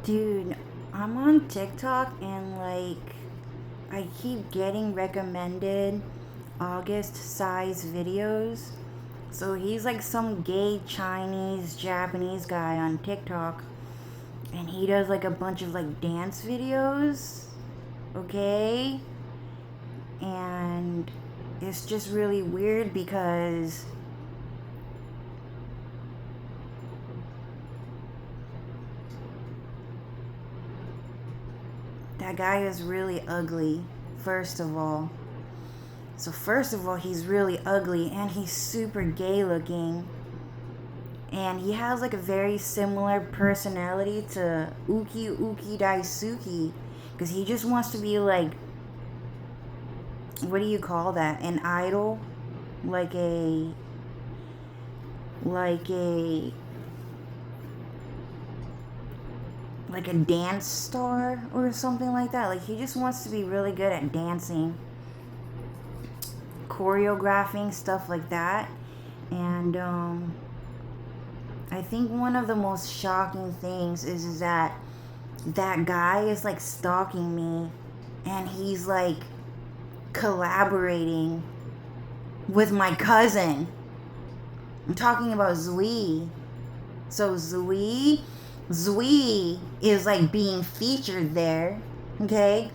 Dude, I'm on TikTok and I keep getting recommended August size videos. So he's like some gay Chinese Japanese guy on TikTok and he does like a bunch of like dance videos. Okay? And it's just really weird because that guy is really ugly, first of all. So first of all, he's really ugly and he's super gay looking. And he has like a very similar personality to Uki Uki Daisuke. Because he just wants to be like, what do you call that? An idol? Like a, like a, like a dance star or something like that. Like he just wants to be really good at dancing, choreographing, stuff like that. And I think one of the most shocking things is that guy is like stalking me and he's like collaborating with my cousin. I'm talking about Zui. So Zui is like being featured there. Okay?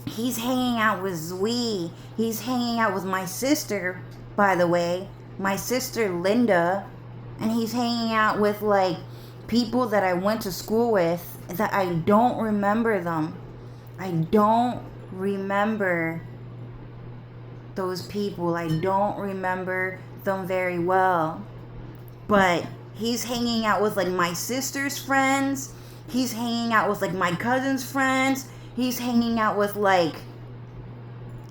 He's hanging out with Zui. He's hanging out with my sister, by the way. My sister Linda. And he's hanging out with like people that I went to school with that I don't remember them. I don't remember those people. I don't remember them very well. But he's hanging out with like my sister's friends. He's hanging out with like my cousin's friends. He's hanging out with like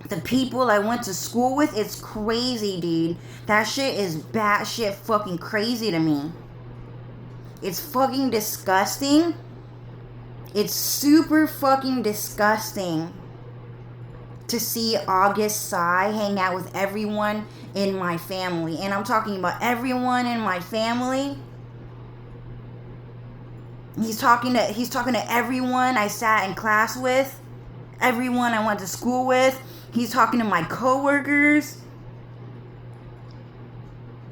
the people I went to school with. It's crazy, dude. That shit is batshit fucking crazy to me. It's fucking disgusting. It's super fucking disgusting to see August Sai hang out with everyone in my family. And I'm talking about everyone in my family. He's talking to everyone I sat in class with, everyone I went to school with. He's talking to my coworkers.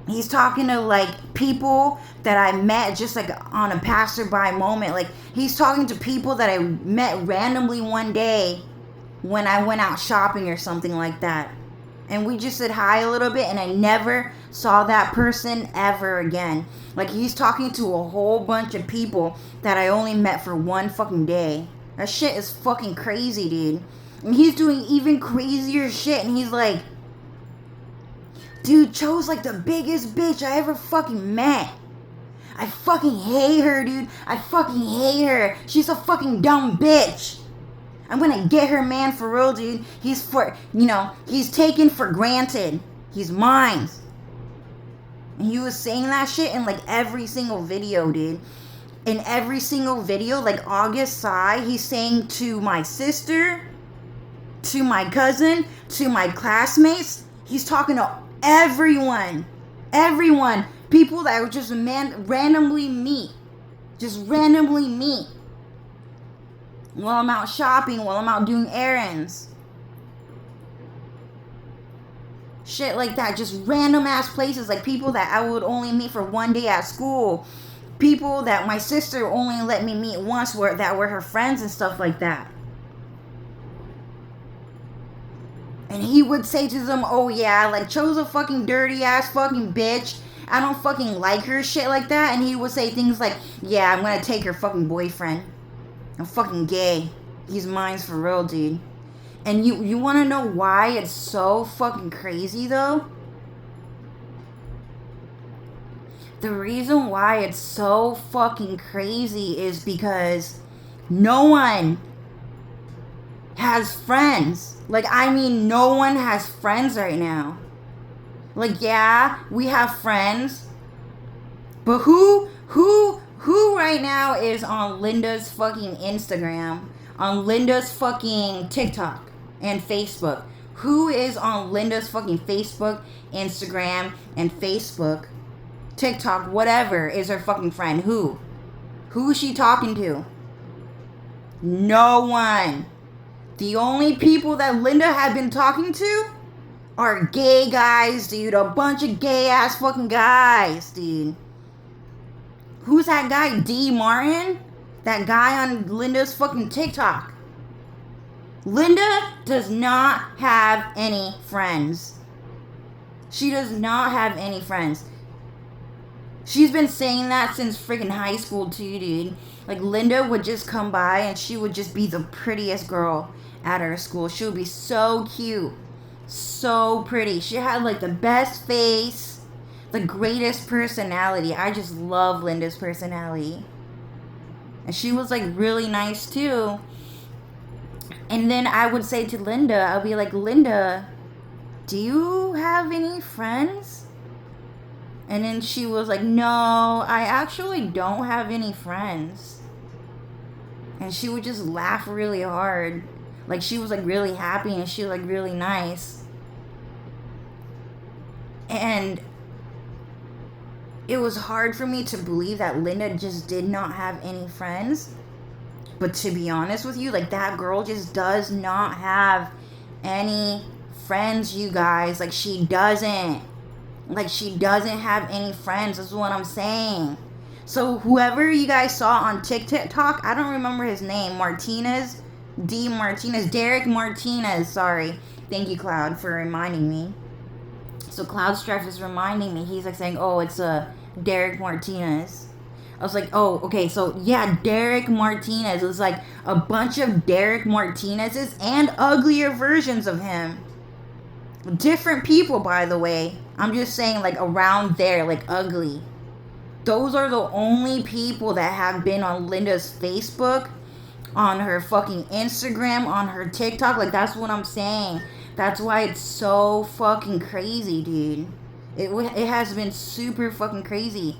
He's talking to like people that I met just like on a passerby moment. Like he's talking to people that I met randomly one day when I went out shopping or something like that. And we just said hi a little bit and I never saw that person ever again. Like he's talking to a whole bunch of people that I only met for one fucking day. That shit is fucking crazy, dude. And he's doing even crazier shit and he's like, dude, Cho's like the biggest bitch I ever fucking met. I fucking hate her, dude. I fucking hate her. She's a fucking dumb bitch. I'm gonna get her, man, for real, dude. He's taken for granted. He's mine. And he was saying that shit in like every single video, dude. In every single video, like August Sai, he's saying to my sister, to my cousin, to my classmates, he's talking to everyone. Everyone. People that I would just randomly meet. Just randomly meet. While I'm out shopping, while I'm out doing errands. Shit like that. Just random ass places. Like people that I would only meet for one day at school. People that my sister only let me meet once that were her friends and stuff like that. And he would say to them, oh yeah, like Cho's a fucking dirty ass fucking bitch. I don't fucking like her, shit like that. And he would say things like, yeah, I'm gonna take her fucking boyfriend. I'm fucking gay. He's mine for real, dude. And you wanna know why it's so fucking crazy though? The reason why it's so fucking crazy is because no one has friends. Like, I mean, no one has friends right now. Like, yeah, we have friends. But who right now is on Linda's fucking Instagram, on Linda's fucking TikTok and Facebook? Who is on Linda's fucking Facebook, Instagram, and Facebook, TikTok, whatever, is her fucking friend? Who? Who is she talking to? No one. The only people that Linda had been talking to are gay guys, dude. A bunch of gay ass fucking guys, dude. Who's that guy? D. Martin? That guy on Linda's fucking TikTok. Linda does not have any friends. She does not have any friends. She's been saying that since freaking high school too, dude. Like, Linda would just come by and she would just be the prettiest girl at her school. She would be so cute. So pretty. She had like the best face, the greatest personality. I just love Linda's personality. And she was like really nice too. And then I would say to Linda, I'll be like, Linda, do you have any friends? And then she was like, no, I actually don't have any friends. And she would just laugh really hard. Like, she was like really happy and she was like really nice. And it was hard for me to believe that Linda just did not have any friends. But to be honest with you, like, that girl just does not have any friends, you guys. Like, she doesn't. Like, she doesn't have any friends. That's what I'm saying. So whoever you guys saw on TikTok, I don't remember his name. Martinez. Derek Martinez. Sorry. Thank you, Cloud, for reminding me. So Cloud Strife is reminding me. He's like saying, oh, it's Derek Martinez. I was like, oh, okay, so yeah, Derek Martinez. It was like a bunch of Derek Martinez's and uglier versions of him. Different people, by the way. I'm just saying, like, around there, like, ugly. Those are the only people that have been on Linda's Facebook, on her fucking Instagram, on her TikTok. Like, that's what I'm saying. That's why it's so fucking crazy, dude. It has been super fucking crazy.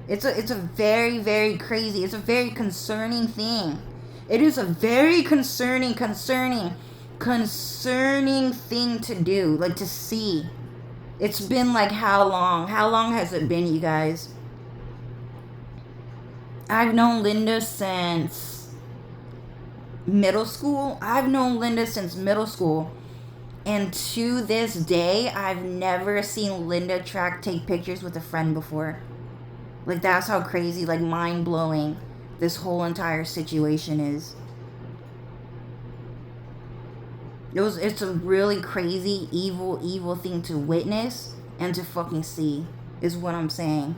It's a very, very crazy. It's a very concerning thing. It is a very concerning thing to do, like, to see. It's been like how long? How long has it been, you guys? I've known Linda since middle school. And to this day, I've never seen Linda take pictures with a friend before. Like, that's how crazy, like, mind-blowing this whole entire situation is. It's a really crazy, evil thing to witness and to fucking see, is what I'm saying.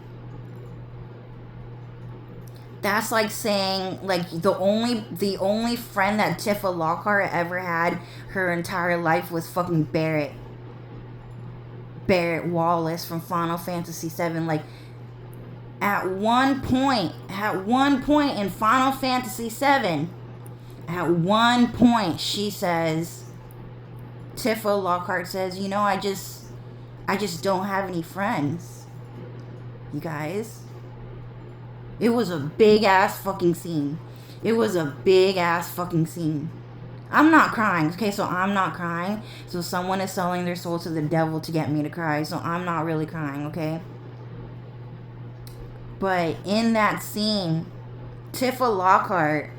That's like saying, like, the only friend that Tifa Lockhart ever had her entire life was fucking Barrett Wallace from Final Fantasy VII. Like, at one point in Final Fantasy VII, she says, Tifa Lockhart says, you know, I just don't have any friends. You guys. It was a big ass fucking scene. I'm not crying, okay? So I'm not crying. So someone is selling their soul to the devil to get me to cry. So I'm not really crying, okay? But in that scene, Tifa Lockhart,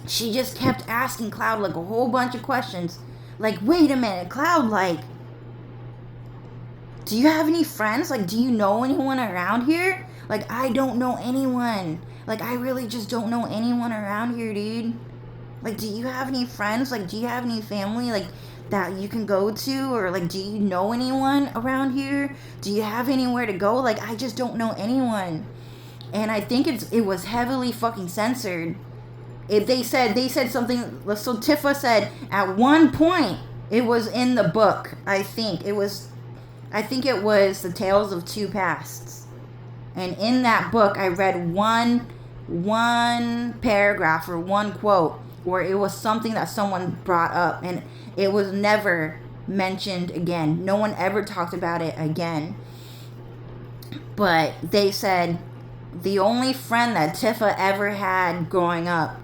she just kept asking Cloud, like, a whole bunch of questions. Like, wait a minute, Cloud, like, do you have any friends? Like, do you know anyone around here? Like, I don't know anyone. Like, I really just don't know anyone around here, dude. Like, do you have any friends? Like, do you have any family, like, that you can go to? Or, like, do you know anyone around here? Do you have anywhere to go? Like, I just don't know anyone. And I think it was heavily fucking censored. They said something. So Tifa said at one point, it was in the book. I think it was The Tales of Two Pasts. And in that book, I read one paragraph or one quote where it was something that someone brought up, and it was never mentioned again. No one ever talked about it again. But they said the only friend that Tifa ever had growing up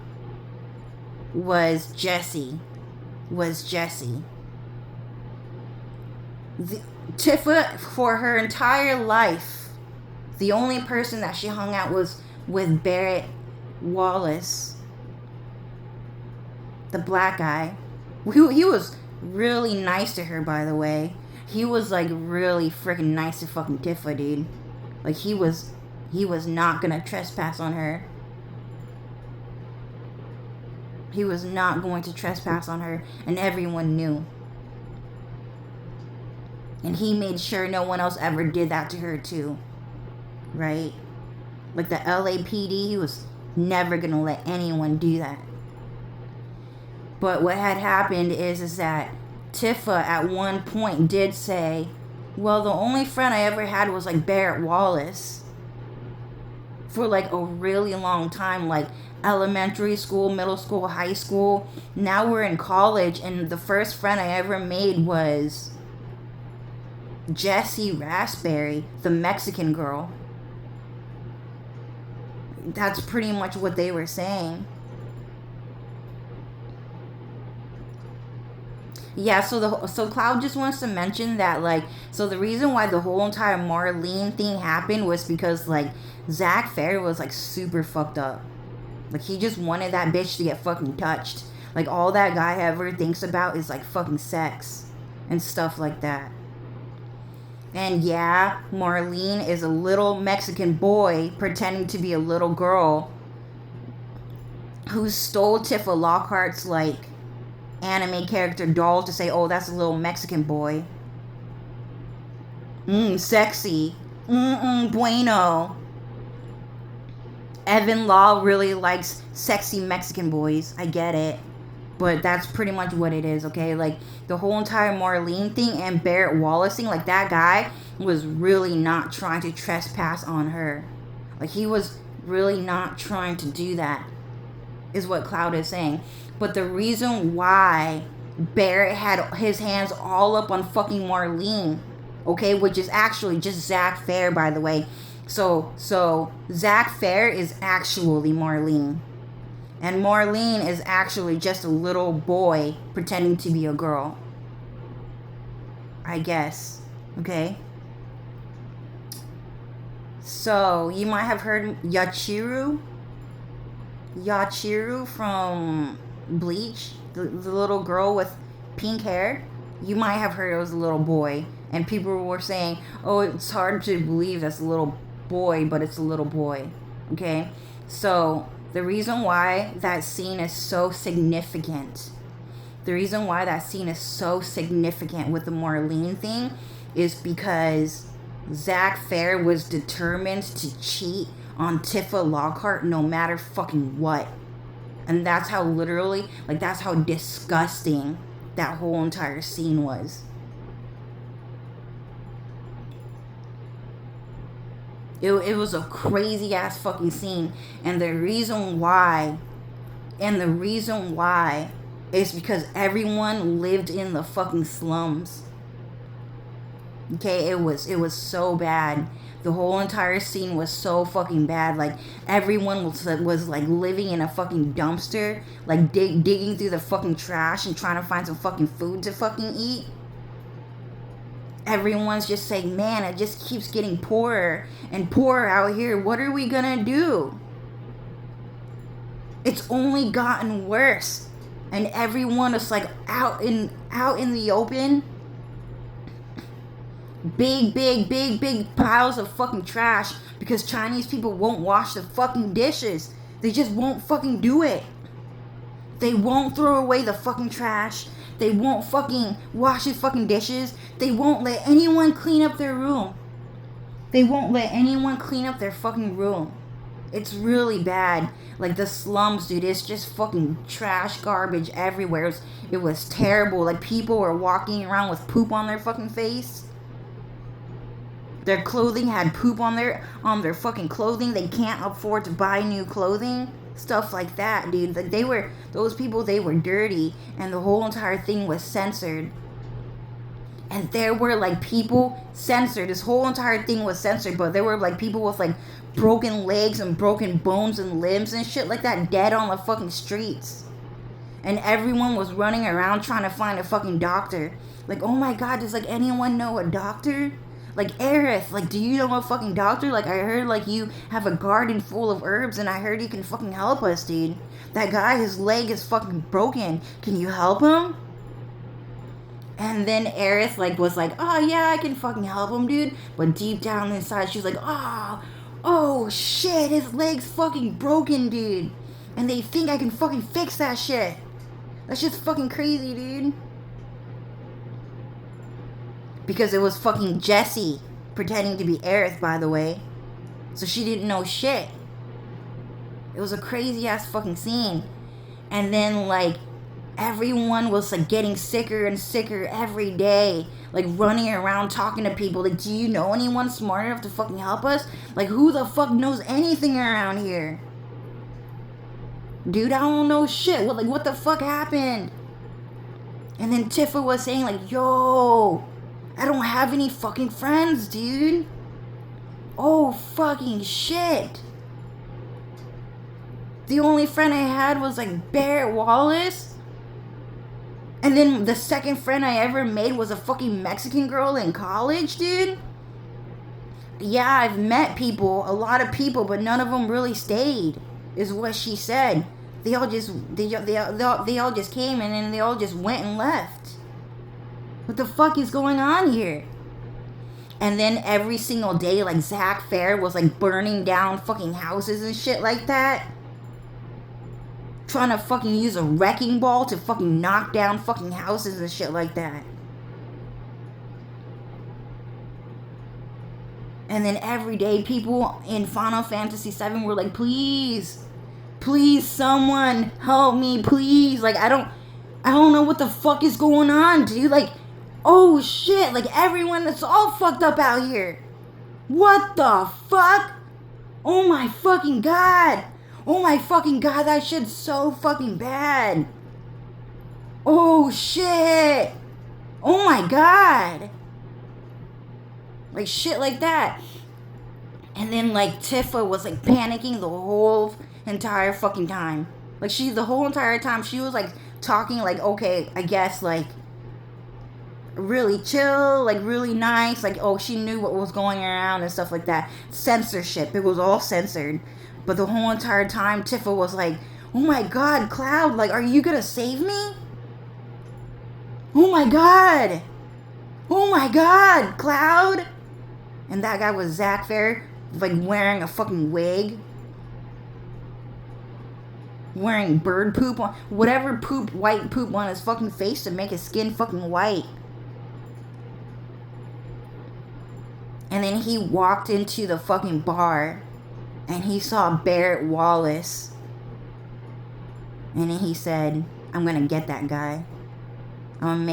was Jessie. Tifa, for her entire life, the only person that she hung out was with Barrett Wallace. The black guy. He was really nice to her, by the way. He was like really freaking nice to fucking Tifa, dude. Like he was not gonna trespass on her. He was not going to trespass on her, and everyone knew. And he made sure no one else ever did that to her too. Right? Like the LAPD, he was never gonna let anyone do that. But what had happened is that Tifa at one point did say, well, the only friend I ever had was like Barrett Wallace. For like a really long time, like elementary school, middle school, high school. Now we're in college, and the first friend I ever made was Jessie Raspberry, the Mexican girl. That's pretty much what they were saying. Yeah, so Cloud just wants to mention that, like, so the reason why the whole entire Marlene thing happened was because, like, Zack Fair was, like, super fucked up. Like, he just wanted that bitch to get fucking touched. Like, all that guy ever thinks about is, like, fucking sex and stuff like that. And yeah, Marlene is a little Mexican boy pretending to be a little girl who stole Tifa Lockhart's, like, anime character doll to say, oh, that's a little Mexican boy. Sexy. Bueno. Evan Law really likes sexy Mexican boys. I get it. But that's pretty much what it is, okay? Like, the whole entire Marlene thing and Barrett Wallace thing, like, that guy was really not trying to trespass on her. Like, he was really not trying to do that, is what Cloud is saying. But the reason why Barrett had his hands all up on fucking Marlene, okay, which is actually just Zack Fair, by the way. So Zack Fair is actually Marlene. And Marlene is actually just a little boy pretending to be a girl. I guess. Okay? So, you might have heard Yachiru from Bleach, the little girl with pink hair. You might have heard it was a little boy. And people were saying, oh, it's hard to believe that's a little boy, but it's a little boy. Okay? So, the reason why that scene is so significant, with the Marlene thing, is because Zack Fair was determined to cheat on Tifa Lockhart no matter fucking what. And that's how literally, like, that's how disgusting that whole entire scene was. It was a crazy ass fucking scene. And the reason why is because everyone lived in the fucking slums. Okay, it was so bad. The whole entire scene was so fucking bad. Like, everyone was like living in a fucking dumpster, like digging through the fucking trash and trying to find some fucking food to fucking eat. Everyone's just saying, man, it just keeps getting poorer and poorer out here. What are we gonna do? It's only gotten worse. And everyone is like out in the open. Big piles of fucking trash because Chinese people won't wash the fucking dishes. They just won't fucking do it. They won't throw away the fucking trash. They won't fucking wash the fucking dishes. They won't let anyone clean up their room. They won't let anyone clean up their fucking room. It's really bad. Like, the slums, dude, it's just fucking trash, garbage everywhere. It was terrible. Like, people were walking around with poop on their fucking face. Their clothing had poop on their fucking clothing. They can't afford to buy new clothing. Stuff like that, dude. Like, those people, they were dirty, and the whole entire thing was censored. And there were, like, people censored. This whole entire thing was censored, but there were, like, people with, like, broken legs and broken bones and limbs and shit like that dead on the fucking streets. And everyone was running around trying to find a fucking doctor. Like, oh my god, does, like, anyone know a doctor? Like, Aerith, like, do you know a fucking doctor? Like, I heard, like, you have a garden full of herbs, and I heard you can fucking help us, dude. That guy, his leg is fucking broken. Can you help him? And then Aerith, like, was like, oh, yeah, I can fucking help him, dude. But deep down inside, she's like, oh, shit, his leg's fucking broken, dude. And they think I can fucking fix that shit. That's just fucking crazy, dude. Because it was fucking Jessie pretending to be Aerith, by the way. So she didn't know shit. It was a crazy ass fucking scene. And then, like, everyone was, like, getting sicker and sicker every day. Like, running around talking to people. Like, do you know anyone smart enough to fucking help us? Like, who the fuck knows anything around here? Dude, I don't know shit. What the fuck happened? And then Tifa was saying, like, yo, I don't have any fucking friends, dude. Oh, fucking shit. The only friend I had was, like, Barrett Wallace. And then the second friend I ever made was a fucking Mexican girl in college, dude. Yeah, I've met people, a lot of people, but none of them really stayed, is what she said. They all just came and then they all just went and left. What the fuck is going on here? And then every single day, like, Zack Fair was, like, burning down fucking houses and shit like that. Trying to fucking use a wrecking ball to fucking knock down fucking houses and shit like that. And then every day, people in Final Fantasy VII were like, please, someone help me, please. Like, I don't know what the fuck is going on, dude. Like, oh shit, like, everyone is all fucked up out here. What the fuck? Oh my fucking god. Oh my fucking god, that shit's so fucking bad. Oh shit. Oh my god. Like, shit like that. And then, like, Tifa was, like, panicking the whole entire fucking time. Like, the whole entire time, she was, like, talking, like, okay, I guess, like, really chill, like, really nice. Like, oh, she knew what was going around and stuff like that. Censorship. It was all censored. But the whole entire time, Tifa was like, oh my god, Cloud, like, are you gonna save me? Oh my god. Oh my god, Cloud. And that guy was Zack Fair, like, wearing a fucking wig. Wearing bird poop on, whatever poop, white poop on his fucking face to make his skin fucking white. And then he walked into the fucking bar and he saw Barrett Wallace. And then he said, I'm gonna get that guy. I want to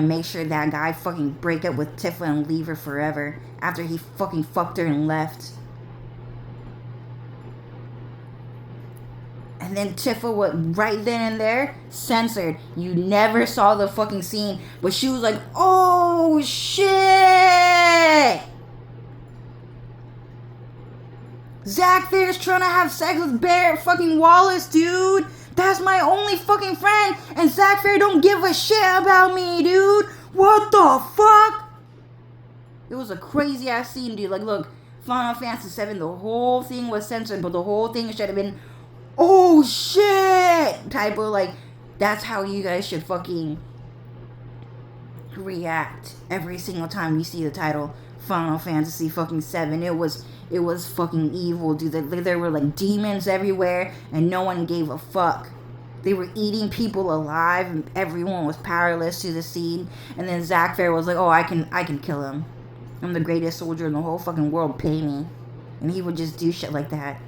make sure that guy fucking break up with Tifa and leave her forever after he fucking fucked her and left. And then Tifa was right then and there, censored. You never saw the fucking scene, but she was like, oh shit! Zack Fair's trying to have sex with Barrett fucking Wallace, dude! That's my only fucking friend, and Zack Fair don't give a shit about me, dude! What the fuck? It was a crazy ass scene, dude. Like, look, Final Fantasy VII, the whole thing was censored, but the whole thing should have been, oh shit! Type of, like, that's how you guys should fucking react every single time you see the title Final Fantasy fucking VII. It was fucking evil, dude. There were, like, demons everywhere, and no one gave a fuck. They were eating people alive, and everyone was powerless to the scene. And then Zack Fair was like, oh, I can kill him. I'm the greatest soldier in the whole fucking world, pay me. And he would just do shit like that.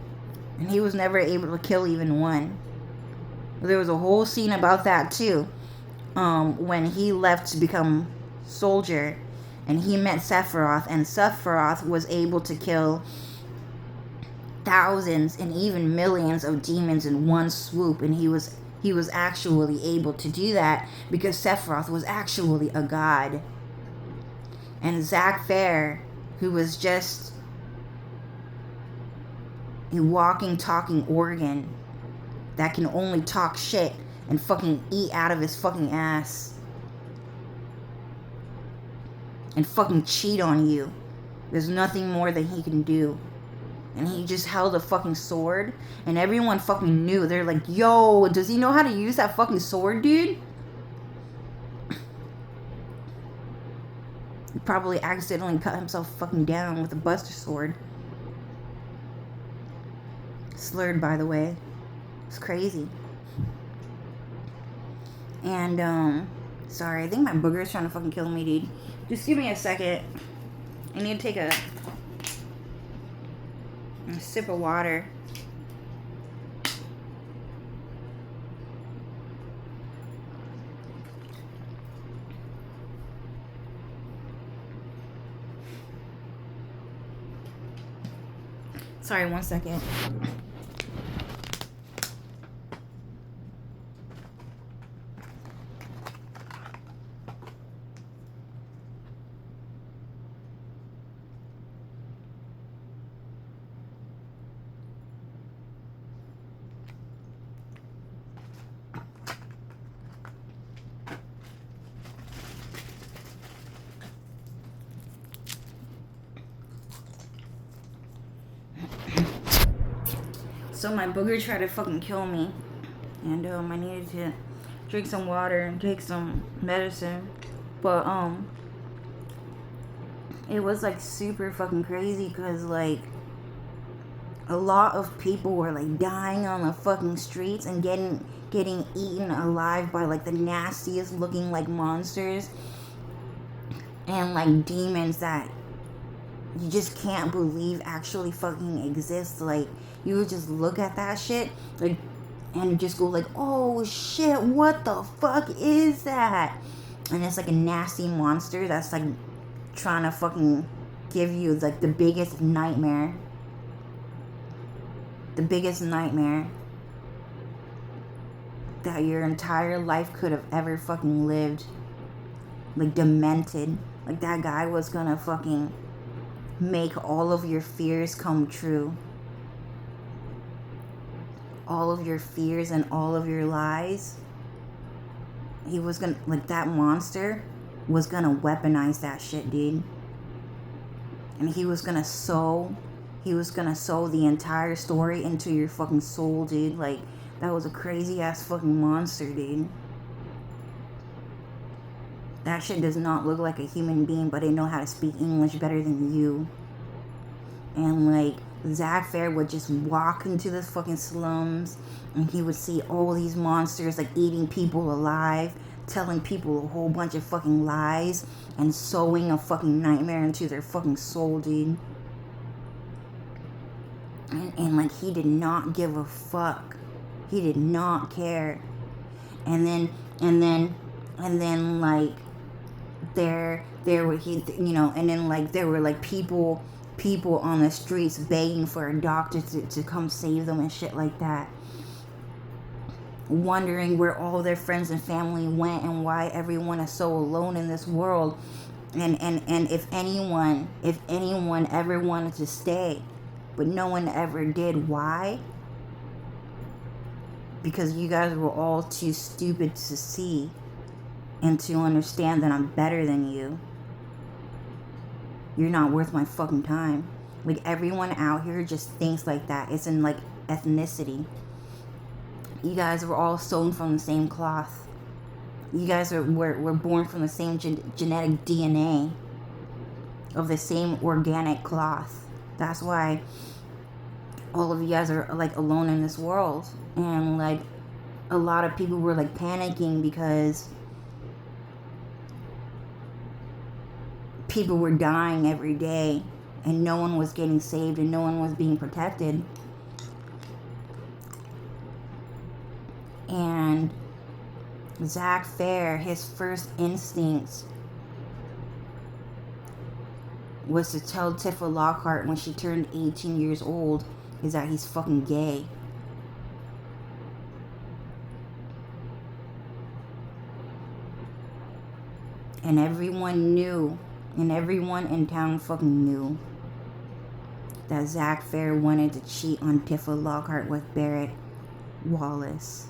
And he was never able to kill even one. There was a whole scene about that, too. When he left to become soldier, and he met Sephiroth, and Sephiroth was able to kill thousands and even millions of demons in one swoop, and he was actually able to do that because Sephiroth was actually a god. And Zack Fair, who was just a walking, talking organ that can only talk shit and fucking eat out of his fucking ass. and fucking cheat on you. There's nothing more that he can do. And he just held a fucking sword, and everyone fucking knew. They're like, yo, does he know how to use that fucking sword, dude? He probably accidentally cut himself fucking down with a buster sword. Slurred, by the way. It's crazy. And, sorry, I think my booger is trying to fucking kill me, dude. Just give me a second. I need to take a sip of water. Sorry, 1 second. So my booger tried to fucking kill me, and I needed to drink some water and take some medicine, but it was like super fucking crazy because like a lot of people were like dying on the fucking streets and getting eaten alive by like the nastiest looking like monsters and like demons that you just can't believe actually fucking exist. Like, you would just look at that shit, like, and just go like, oh shit, what the fuck is that? And it's like a nasty monster that's like trying to fucking give you like the biggest nightmare. The biggest nightmare that your entire life could have ever fucking lived. Like, demented. Like, that guy was gonna fucking make all of your fears come true. All of your fears and all of your lies. He was gonna, like, that monster was gonna weaponize that shit, dude. And he was gonna sew the entire story into your fucking soul, dude. Like, that was a crazy ass fucking monster, dude. That shit does not look like a human being, but they know how to speak English better than you. And like, Zack Fair would just walk into this fucking slums, and he would see all these monsters like eating people alive, telling people a whole bunch of fucking lies, and sewing a fucking nightmare into their fucking soul, dude. And like, he did not give a fuck. He did not care. And then like, there were, he, you know, and then like there were like people on the streets begging for a doctor to come save them and shit like that, wondering where all their friends and family went and why everyone is so alone in this world, and if anyone ever wanted to stay, but no one ever did. Why? Because you guys were all too stupid to see and to understand that I'm better than you. You're not worth my fucking time. Like, everyone out here just thinks like that. It's in like ethnicity. You guys were all sewn from the same cloth. You guys were born from the same genetic DNA of the same organic cloth. That's why all of you guys are like alone in this world. And like, a lot of people were like panicking because people were dying every day and no one was getting saved and no one was being protected. And Zack Fair, his first instincts was to tell Tifa Lockhart when she turned 18 years old is that he's fucking gay. And everyone knew, and everyone in town fucking knew, that Zack Fair wanted to cheat on Tifa Lockhart with Barrett Wallace.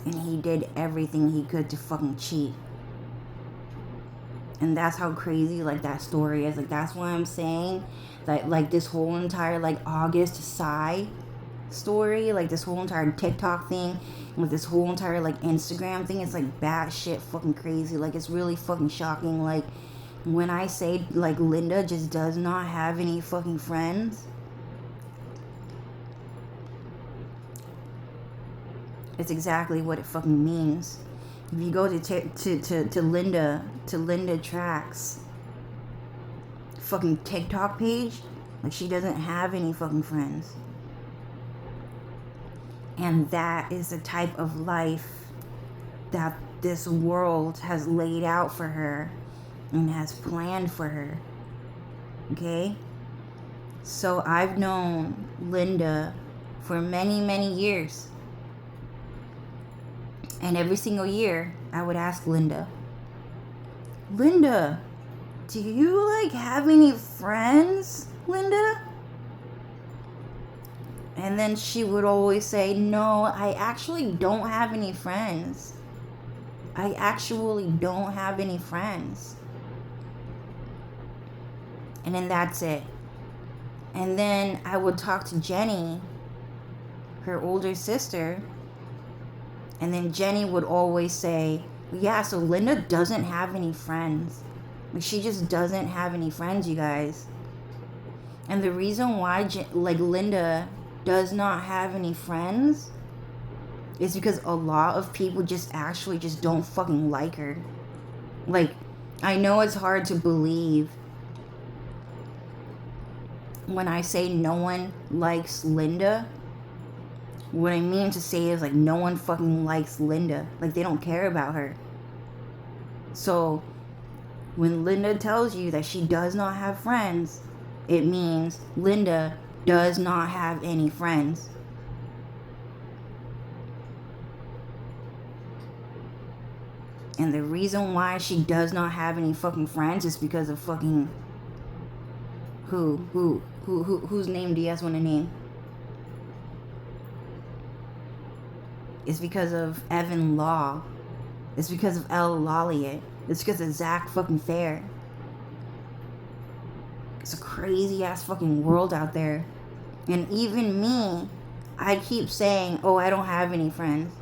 And he did everything he could to fucking cheat. And that's how crazy, like, that story is. Like, that's why I'm saying that, like, this whole entire, like, August Psy story, like, this whole entire TikTok thing, with this whole entire, like, Instagram thing, it's, like, batshit fucking crazy. Like, it's really fucking shocking. Like, when I say, like, Linda just does not have any fucking friends, it's exactly what it fucking means. If you go to Linda Tracks fucking TikTok page, like, she doesn't have any fucking friends. And that is the type of life that this world has laid out for her and has planned for her. Okay? So I've known Linda for many, many years. And every single year, I would ask Linda, Linda, do you, like, have any friends, Linda? And then she would always say, no, I actually don't have any friends. I actually don't have any friends. And then that's it. And then I would talk to Jenny, her older sister, and then Jenny would always say, yeah, so Linda doesn't have any friends. Like, she just doesn't have any friends, you guys. And the reason why, like, Linda does not have any friends is because a lot of people just actually just don't fucking like her. Like, I know it's hard to believe when I say no one likes Linda. What I mean to say is, like, no one fucking likes Linda. Like, they don't care about her. So, when Linda tells you that she does not have friends, it means Linda does not have any friends. And the reason why she does not have any fucking friends is because of fucking whose name do you guys want to name? It's because of Evan Law. It's because of Elle Lolliot. It's because of Zach fucking Fair. It's a crazy ass fucking world out there. And even me, I keep saying, oh, I don't have any friends.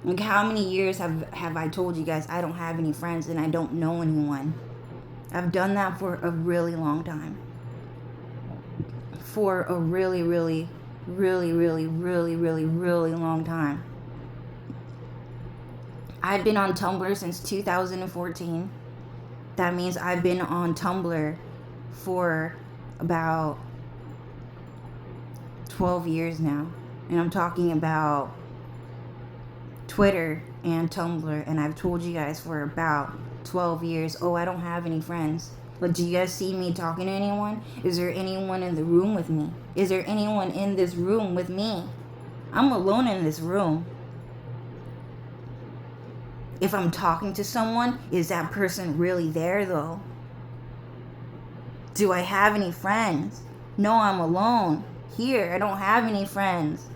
Like, how many years have I told you guys I don't have any friends and I don't know anyone? I've done that for a really long time. For a really, really, really, really, really, really, really long time. I've been on Tumblr since 2014. That means I've been on Tumblr for about 12 years now. And I'm talking about Twitter and Tumblr. And I've told you guys for about 12 years, oh, I don't have any friends. But do you guys see me talking to anyone? Is there anyone in the room with me? Is there anyone in this room with me? I'm alone in this room. If I'm talking to someone, is that person really there, though? Do I have any friends? No, I'm alone. Here, I don't have any friends.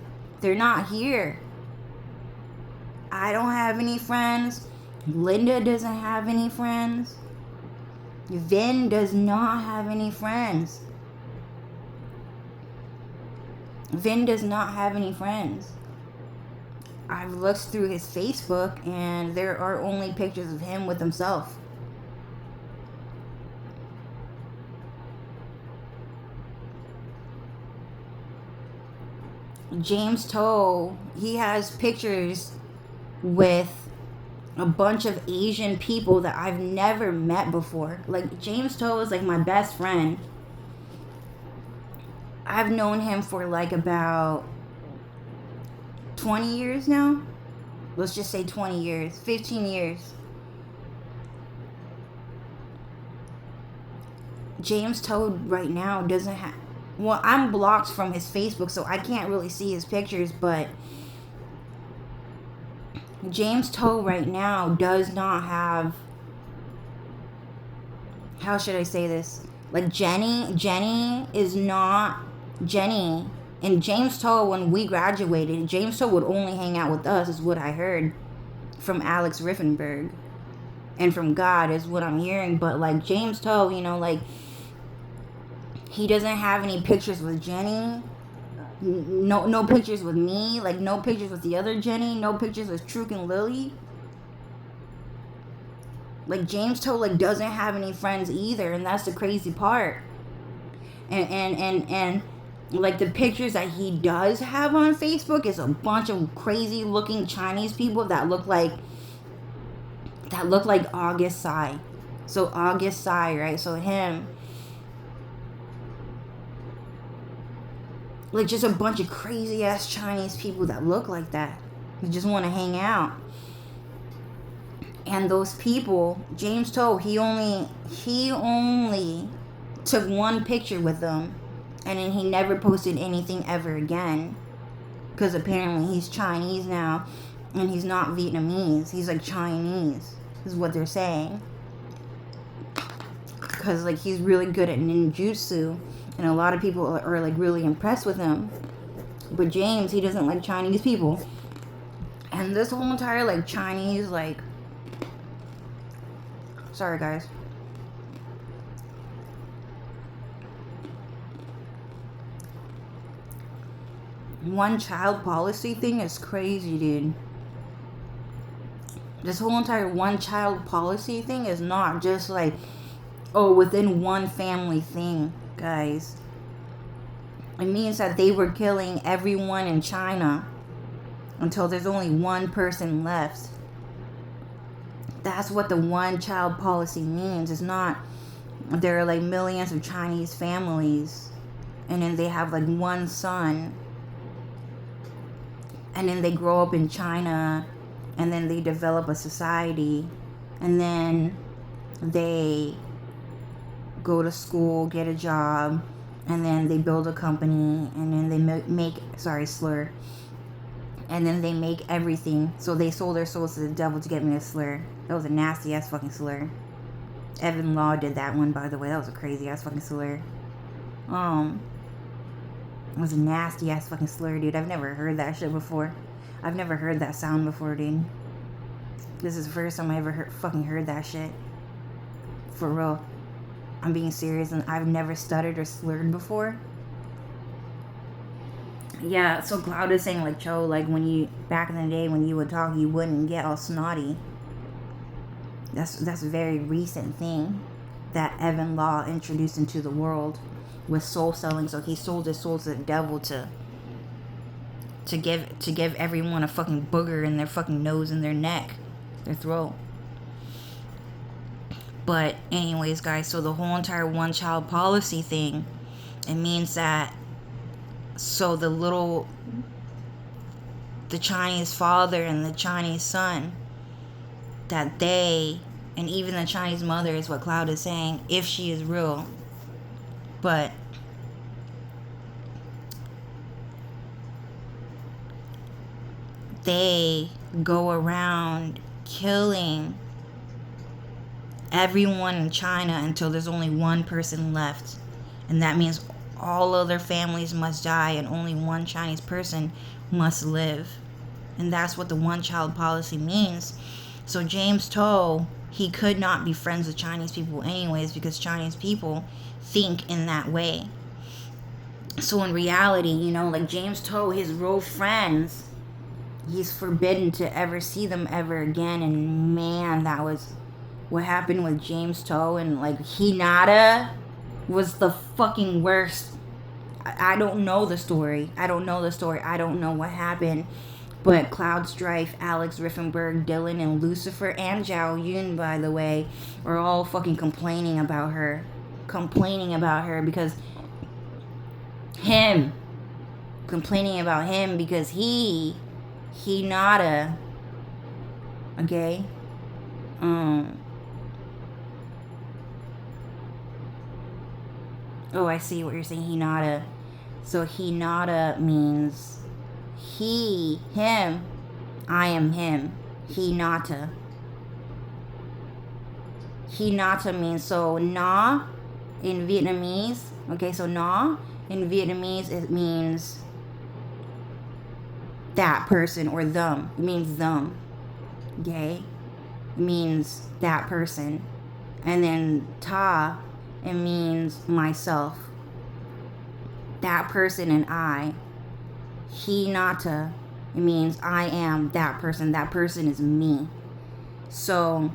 They're not here. I don't have any friends. Linda doesn't have any friends. Vin does not have any friends. Vin does not have any friends. I've looked through his Facebook and there are only pictures of him with himself. James Toe, he has pictures with a bunch of Asian people that I've never met before. Like, James Toe is like my best friend. I've known him for like about 20 years now. Let's just say 20 years, 15 years. James Toad right now doesn't have... Well, I'm blocked from his Facebook, so I can't really see his pictures, but James Toad right now does not have... How should I say this? Like, Jenny is not... Jenny and James Toad, when we graduated, James Toad would only hang out with us, is what I heard from Alex Riffenberg. and from God is what I'm hearing. But like James Toe, you know, like he doesn't have any pictures with Jenny. No pictures with me. Like no pictures with the other Jenny. No pictures with Truk and Lily. Like James Toe like doesn't have any friends either, and that's the crazy part. And like the pictures that he does have on Facebook is a bunch of crazy looking Chinese people that look like August Tsai. So August Tsai, right? So him, like just a bunch of crazy ass Chinese people that look like that. You just want to hang out. And those people, James Toe, he only took one picture with them, and then he never posted anything ever again. Because apparently he's Chinese now, and he's not Vietnamese. He's like Chinese, is what they're saying. Because like he's really good at ninjutsu, and a lot of people are like really impressed with him. But James, he doesn't like Chinese people. And this whole entire like Chinese like, sorry guys. One child policy thing is crazy, dude. This whole entire one child policy thing is not just like, oh, within one family thing, guys. It means that they were killing everyone in China until there's only one person left. That's what the one child policy means. It's not there are like millions of Chinese families, and then they have like one son, and then they grow up in China, and then they develop a society, and then they go to school, get a job, and then they build a company, and then they make and then they make everything. So they sold their souls to the devil to get me to slur. That was a nasty ass fucking slur. Evan Law did that one, by the way. That was a crazy ass fucking slur. It was a nasty ass fucking slur, dude. I've never heard that shit before. I've never heard that sound before, dude. This is the first time I ever heard that shit. For real. I'm being serious, and I've never stuttered or slurred before. Yeah, so Cloud is saying like, Cho, like when you, back in the day when you would talk, you wouldn't get all snotty. That's a very recent thing that Evan Law introduced into the world with soul selling. So he sold his soul to the devil to give everyone a fucking booger in their fucking nose and their neck, their throat. But anyways, guys, so the whole entire one child policy thing, it means that so the Chinese father and the Chinese son, that they, and even the Chinese mother is what Cloud is saying, if she is real, but they go around killing everyone in China until there's only one person left. And that means all other families must die and only one Chinese person must live. And that's what the one child policy means. So James Toe, he could not be friends with Chinese people anyways, because Chinese people think in that way. So in reality, you know, like James Toe, his real friends, he's forbidden to ever see them ever again. And man, that was what happened with James Toe and like Hinata was the fucking worst. I don't know the story. I don't know what happened. But Cloud Strife, Alex Riffenberg, Dylan, and Lucifer, and Zhao Yun, by the way, are all fucking complaining about her. Because Hinata, okay? Oh, I see what you're saying, Hinata. So Hinata means he, him, I am him. Hinata. Hinata means, so na in Vietnamese. Okay, so na in Vietnamese, it means that person or them. It means them. Okay? means that person. And then Ta, it means myself. That person and I. Hinata, it means I am that person. That person is me. So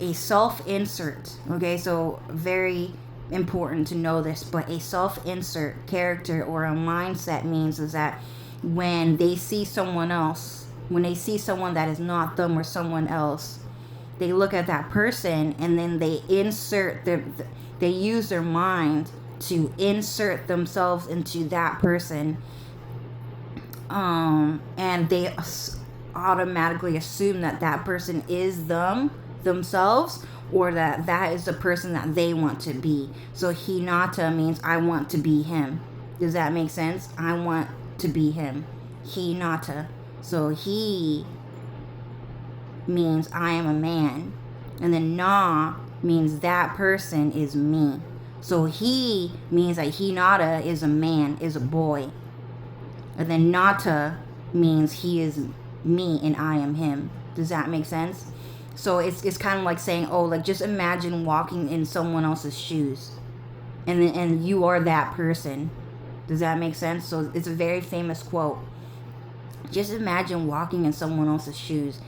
a self-insert, okay, so very important to know this, but a self-insert character or a mindset means is that when they see someone else, when they see someone that is not them or someone else, they look at that person and then they they use their mind to insert themselves into that person, and they automatically assume that that person is themselves, or that that is the person that they want to be. So Hinata means I want to be him. Does that make sense? I want to be him. Hinata. So he means I am a man, and then Na means that person is me. So he means that Hinata is a man, is a boy, and then Nata means he is me and I am him. Does that make sense? So it's kind of like saying, oh, like just imagine walking in someone else's shoes, and you are that person. Does that make sense? So it's a very famous quote. Just imagine walking in someone else's shoes.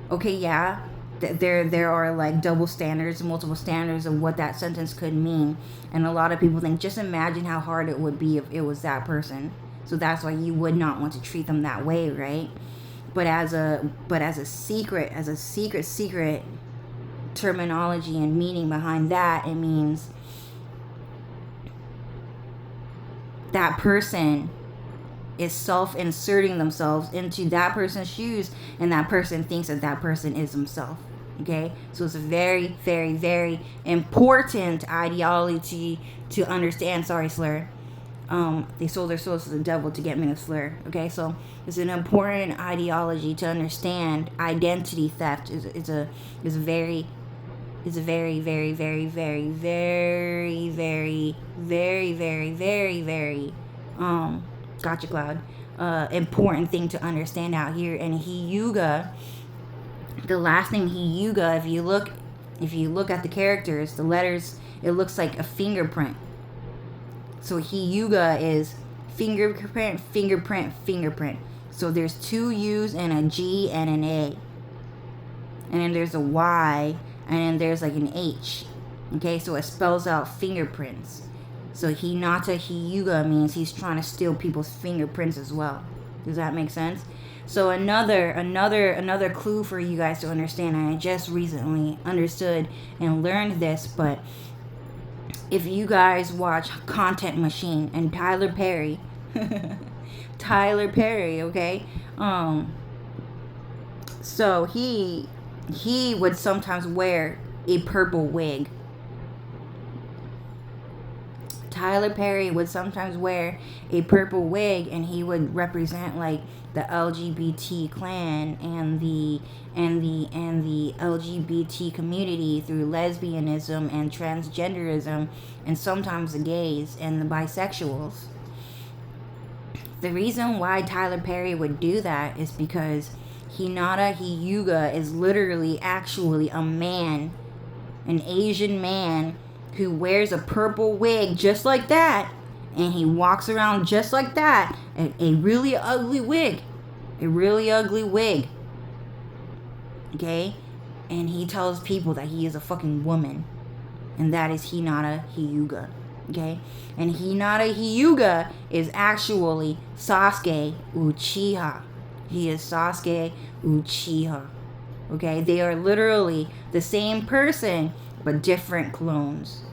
Okay, yeah, there are like double standards, multiple standards of what that sentence could mean, and a lot of people think just imagine how hard it would be if it was that person. So that's why you would not want to treat them that way, right? But as a secret terminology and meaning behind that, it means that person is self-inserting themselves into that person's shoes, and that person thinks that that person is himself. Okay, so it's a very, very, very important ideology to understand. Sorry, slur. They sold their souls to the devil to get me to slur. Okay, so it's an important ideology to understand. Identity theft is a very, very, very, very, very, very, very, very, very, very, very, gotcha cloud, important thing to understand out here. And Hyuga, the last name Hyuga, if you look at the characters, the letters, it looks like a fingerprint. So Hyuga is fingerprint, fingerprint, fingerprint. So there's 2 U's and a G and an A. And then there's a Y, and then there's like an H. Okay, so it spells out fingerprints. So Hinata Hyuga means he's trying to steal people's fingerprints as well. Does that make sense? So another clue for you guys to understand, and I just recently understood and learned this, but if you guys watch Content Machine and Tyler Perry, okay? So he would sometimes wear a purple wig. Tyler Perry would sometimes wear a purple wig, and he would represent like the LGBT clan and the LGBT community through lesbianism and transgenderism, and sometimes the gays and the bisexuals. The reason why Tyler Perry would do that is because Hinata Hyuga is literally actually a man, an Asian man who wears a purple wig just like that, and he walks around just like that, a really ugly wig, okay, and he tells people that he is a fucking woman, and that is Hinata Hyuga, okay, and Hinata Hyuga is actually Sasuke Uchiha. He is Sasuke Uchiha, okay, they are literally the same person but different clones.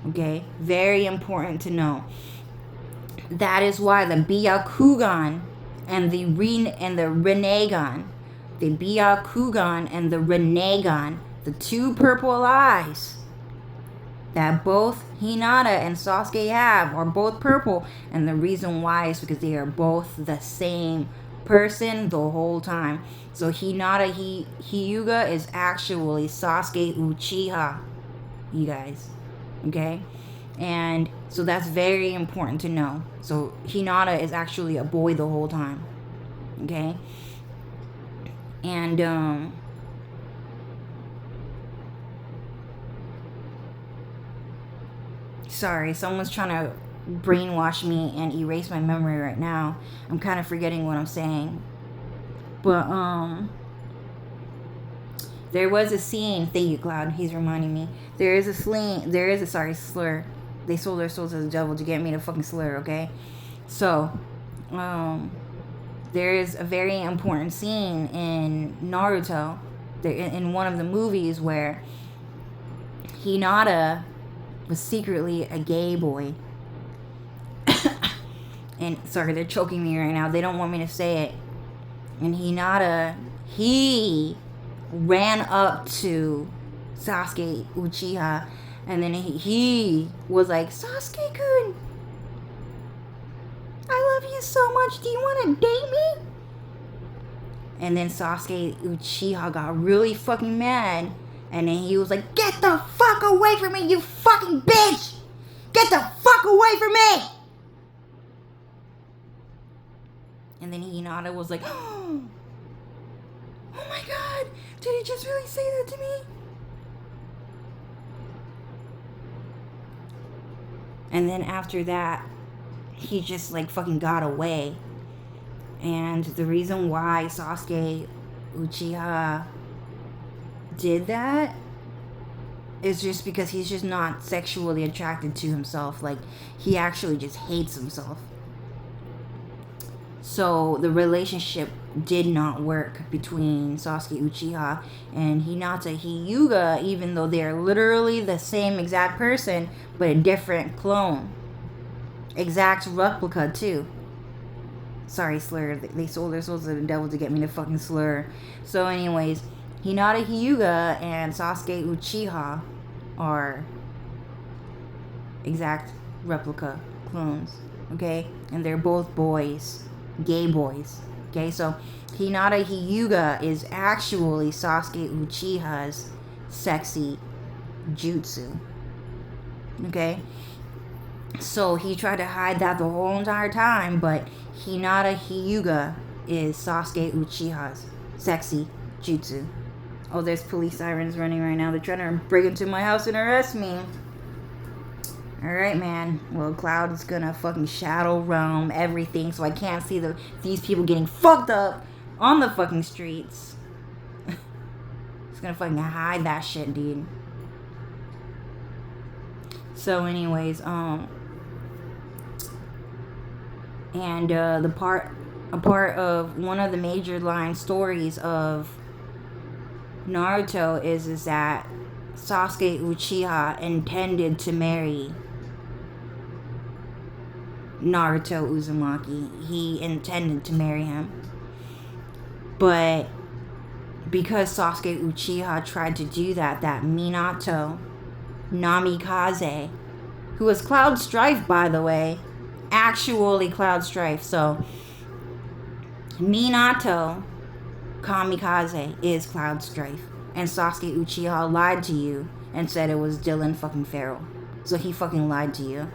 Okay, very important to know. That is why the Byakugan and the Rinnegan, the 2 purple eyes that both Hinata and Sasuke have are both purple, and the reason why is because they are both the same person the whole time. So Hinata Hyuga is actually Sasuke Uchiha, you guys. Okay, and so that's very important to know. So Hinata is actually a boy the whole time. Okay, and Sorry, someone's trying to brainwash me and erase my memory right now. I'm kind of forgetting what I'm saying. But, there was a scene. Thank you, Cloud. He's reminding me. There is a slur. They sold their souls to the devil to get me to fucking slur, okay? So, there is a very important scene in Naruto, in one of the movies, where Hinata was secretly a gay boy. And, sorry, they're choking me right now. They don't want me to say it. And Hinata, he ran up to Sasuke Uchiha, and then he was like, Sasuke-kun, I love you so much, do you want to date me? And then Sasuke Uchiha got really fucking mad, and then he was like, get the fuck away from me, you fucking bitch! Get the fuck away from me! And then Hinata was like, oh my god, did he just really say that to me? And then after that, he just like fucking got away. And the reason why Sasuke Uchiha did that is just because he's just not sexually attracted to himself. Like, he actually just hates himself. So the relationship did not work between Sasuke Uchiha and Hinata Hyuga, even though they're literally the same exact person, but a different clone. Exact replica, too. Sorry, slur. They sold their souls to the devil to get me to fucking slur. So anyways, Hinata Hyuga and Sasuke Uchiha are exact replica clones, okay? And they're both boys. Gay boys. Okay, so Hinata Hyuga is actually Sasuke Uchiha's sexy jutsu. Okay? So he tried to hide that the whole entire time, but Hinata Hyuga is Sasuke Uchiha's sexy jutsu. Oh, there's police sirens running right now. They're trying to break into my house and arrest me. Alright, man. Well, Cloud is gonna fucking shadow realm everything, so I can't see these people getting fucked up on the fucking streets. It's gonna fucking hide that shit, dude. So anyways, and a part of one of the major line stories of Naruto is that Sasuke Uchiha intended to marry Naruto Uzumaki. He intended to marry him. But because Sasuke Uchiha tried to do that Minato Namikaze, who was Cloud Strife, by the way, actually Cloud Strife, so Minato Kamikaze is Cloud Strife, and Sasuke Uchiha lied to you and said it was Dylan fucking Farrell. So he fucking lied to you.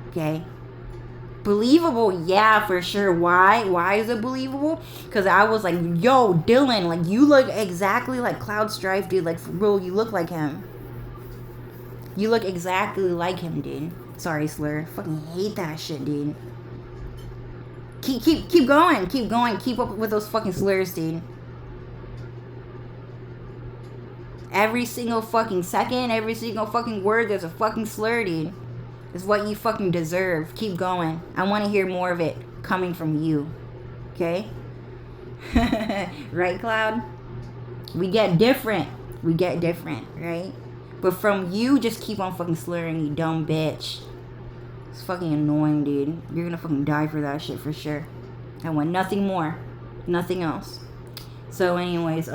Okay? Believable, yeah, for sure. Why? Why is it believable? Because I was like, yo, Dylan, like, you look exactly like Cloud Strife, dude. Like, for real, you look like him. You look exactly like him, dude. Sorry, slur. Fucking hate that shit, dude. Keep going. Keep going. Keep up with those fucking slurs, dude. Every single fucking second, every single fucking word, there's a fucking slur, dude. It's what you fucking deserve. Keep going. I want to hear more of it coming from you. Okay? Right, Cloud? We get different. We get different, right? But from you, just keep on fucking slurring, you dumb bitch. It's fucking annoying, dude. You're gonna fucking die for that shit for sure. I want nothing more. Nothing else. So anyways,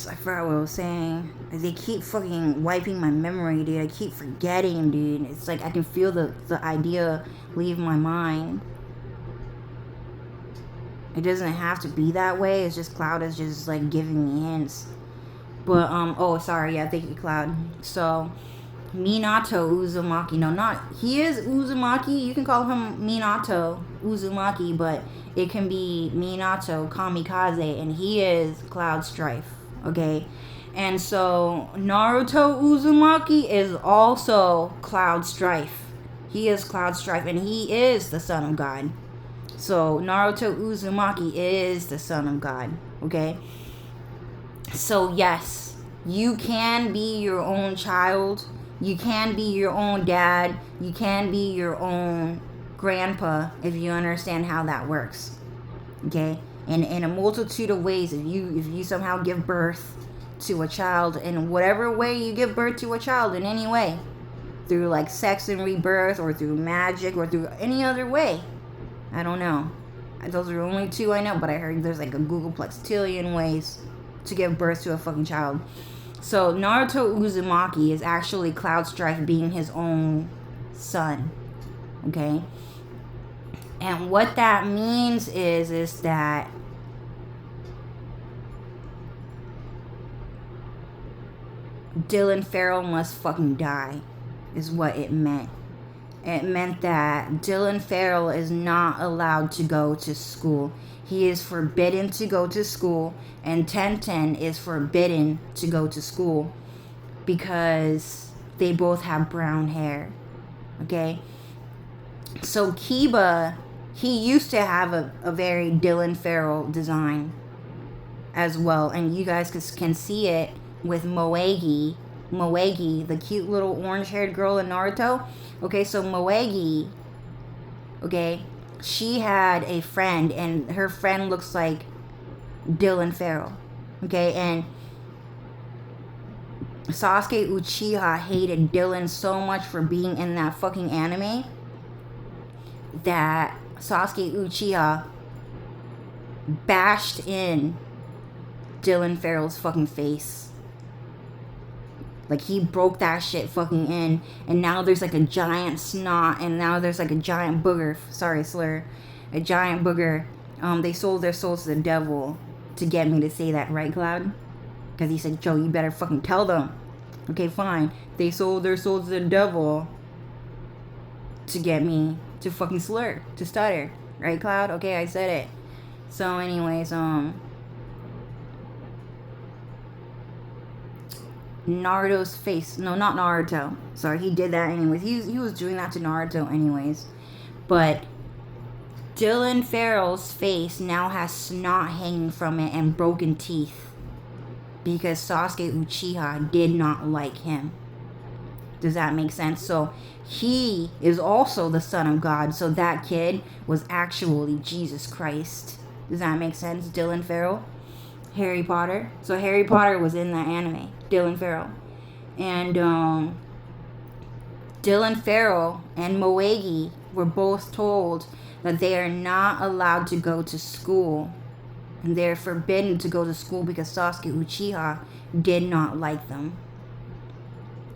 I forgot what I was saying. They keep fucking wiping my memory, dude. I keep forgetting, dude. It's like I can feel the idea leave my mind. It doesn't have to be that way. It's just Cloud is just like giving me hints. But oh, sorry. Yeah, thank you, Cloud. So Minato Uzumaki. No, not he is Uzumaki. You can call him Minato Uzumaki, but it can be Minato Kamikaze, and he is Cloud Strife. Okay, And so Naruto Uzumaki is also Cloud Strife. He is Cloud Strife, and he is the son of God. So Naruto Uzumaki is the son of God. Okay? So yes, you can be your own child. You can be your own dad. You can be your own grandpa if you understand how that works. Okay? And in a multitude of ways, if you somehow give birth to a child in whatever way you give birth to a child, in any way, through like sex and rebirth, or through magic, or through any other way, I don't know. Those are the only two I know, but I heard there's like a googleplex ways to give birth to a fucking child. So Naruto Uzumaki is actually Cloud Strife being his own son. Okay? And what that means is that Dylan Farrell must fucking die, is what it meant. It meant that Dylan Farrell is not allowed to go to school. He is forbidden to go to school, and Tenten is forbidden to go to school because they both have brown hair. Okay? So Kiba, he used to have a very Dylan Farrell design as well, and you guys can see it with Moegi, the cute little orange-haired girl in Naruto. Okay, so Moegi, okay, she had a friend, and her friend looks like Dylan Farrell. Okay, and Sasuke Uchiha hated Dylan so much for being in that fucking anime that Sasuke Uchiha bashed in Dylan Farrell's fucking face. Like, he broke that shit fucking in, and now there's like a giant snot, and now there's like a giant booger. Sorry, slur. A giant booger. They sold their souls to the devil to get me to say that, right, Cloud? Because he said, Joe, you better fucking tell them. Okay, fine. They sold their souls to the devil to get me to fucking slur, to stutter. Right, Cloud? Okay, I said it. So, anyways, Naruto's face. No, not Naruto. Sorry, he did that anyways. He was doing that to Naruto anyways. But Dylan Farrell's face now has snot hanging from it and broken teeth because Sasuke Uchiha did not like him. Does that make sense? So he is also the son of God. So that kid was actually Jesus Christ. Does that make sense? Dylan Farrell, Harry Potter. So Harry Potter was in that anime. Dylan Farrell. And Dylan Farrell and Moegi were both told that they are not allowed to go to school. And they're forbidden to go to school because Sasuke Uchiha did not like them.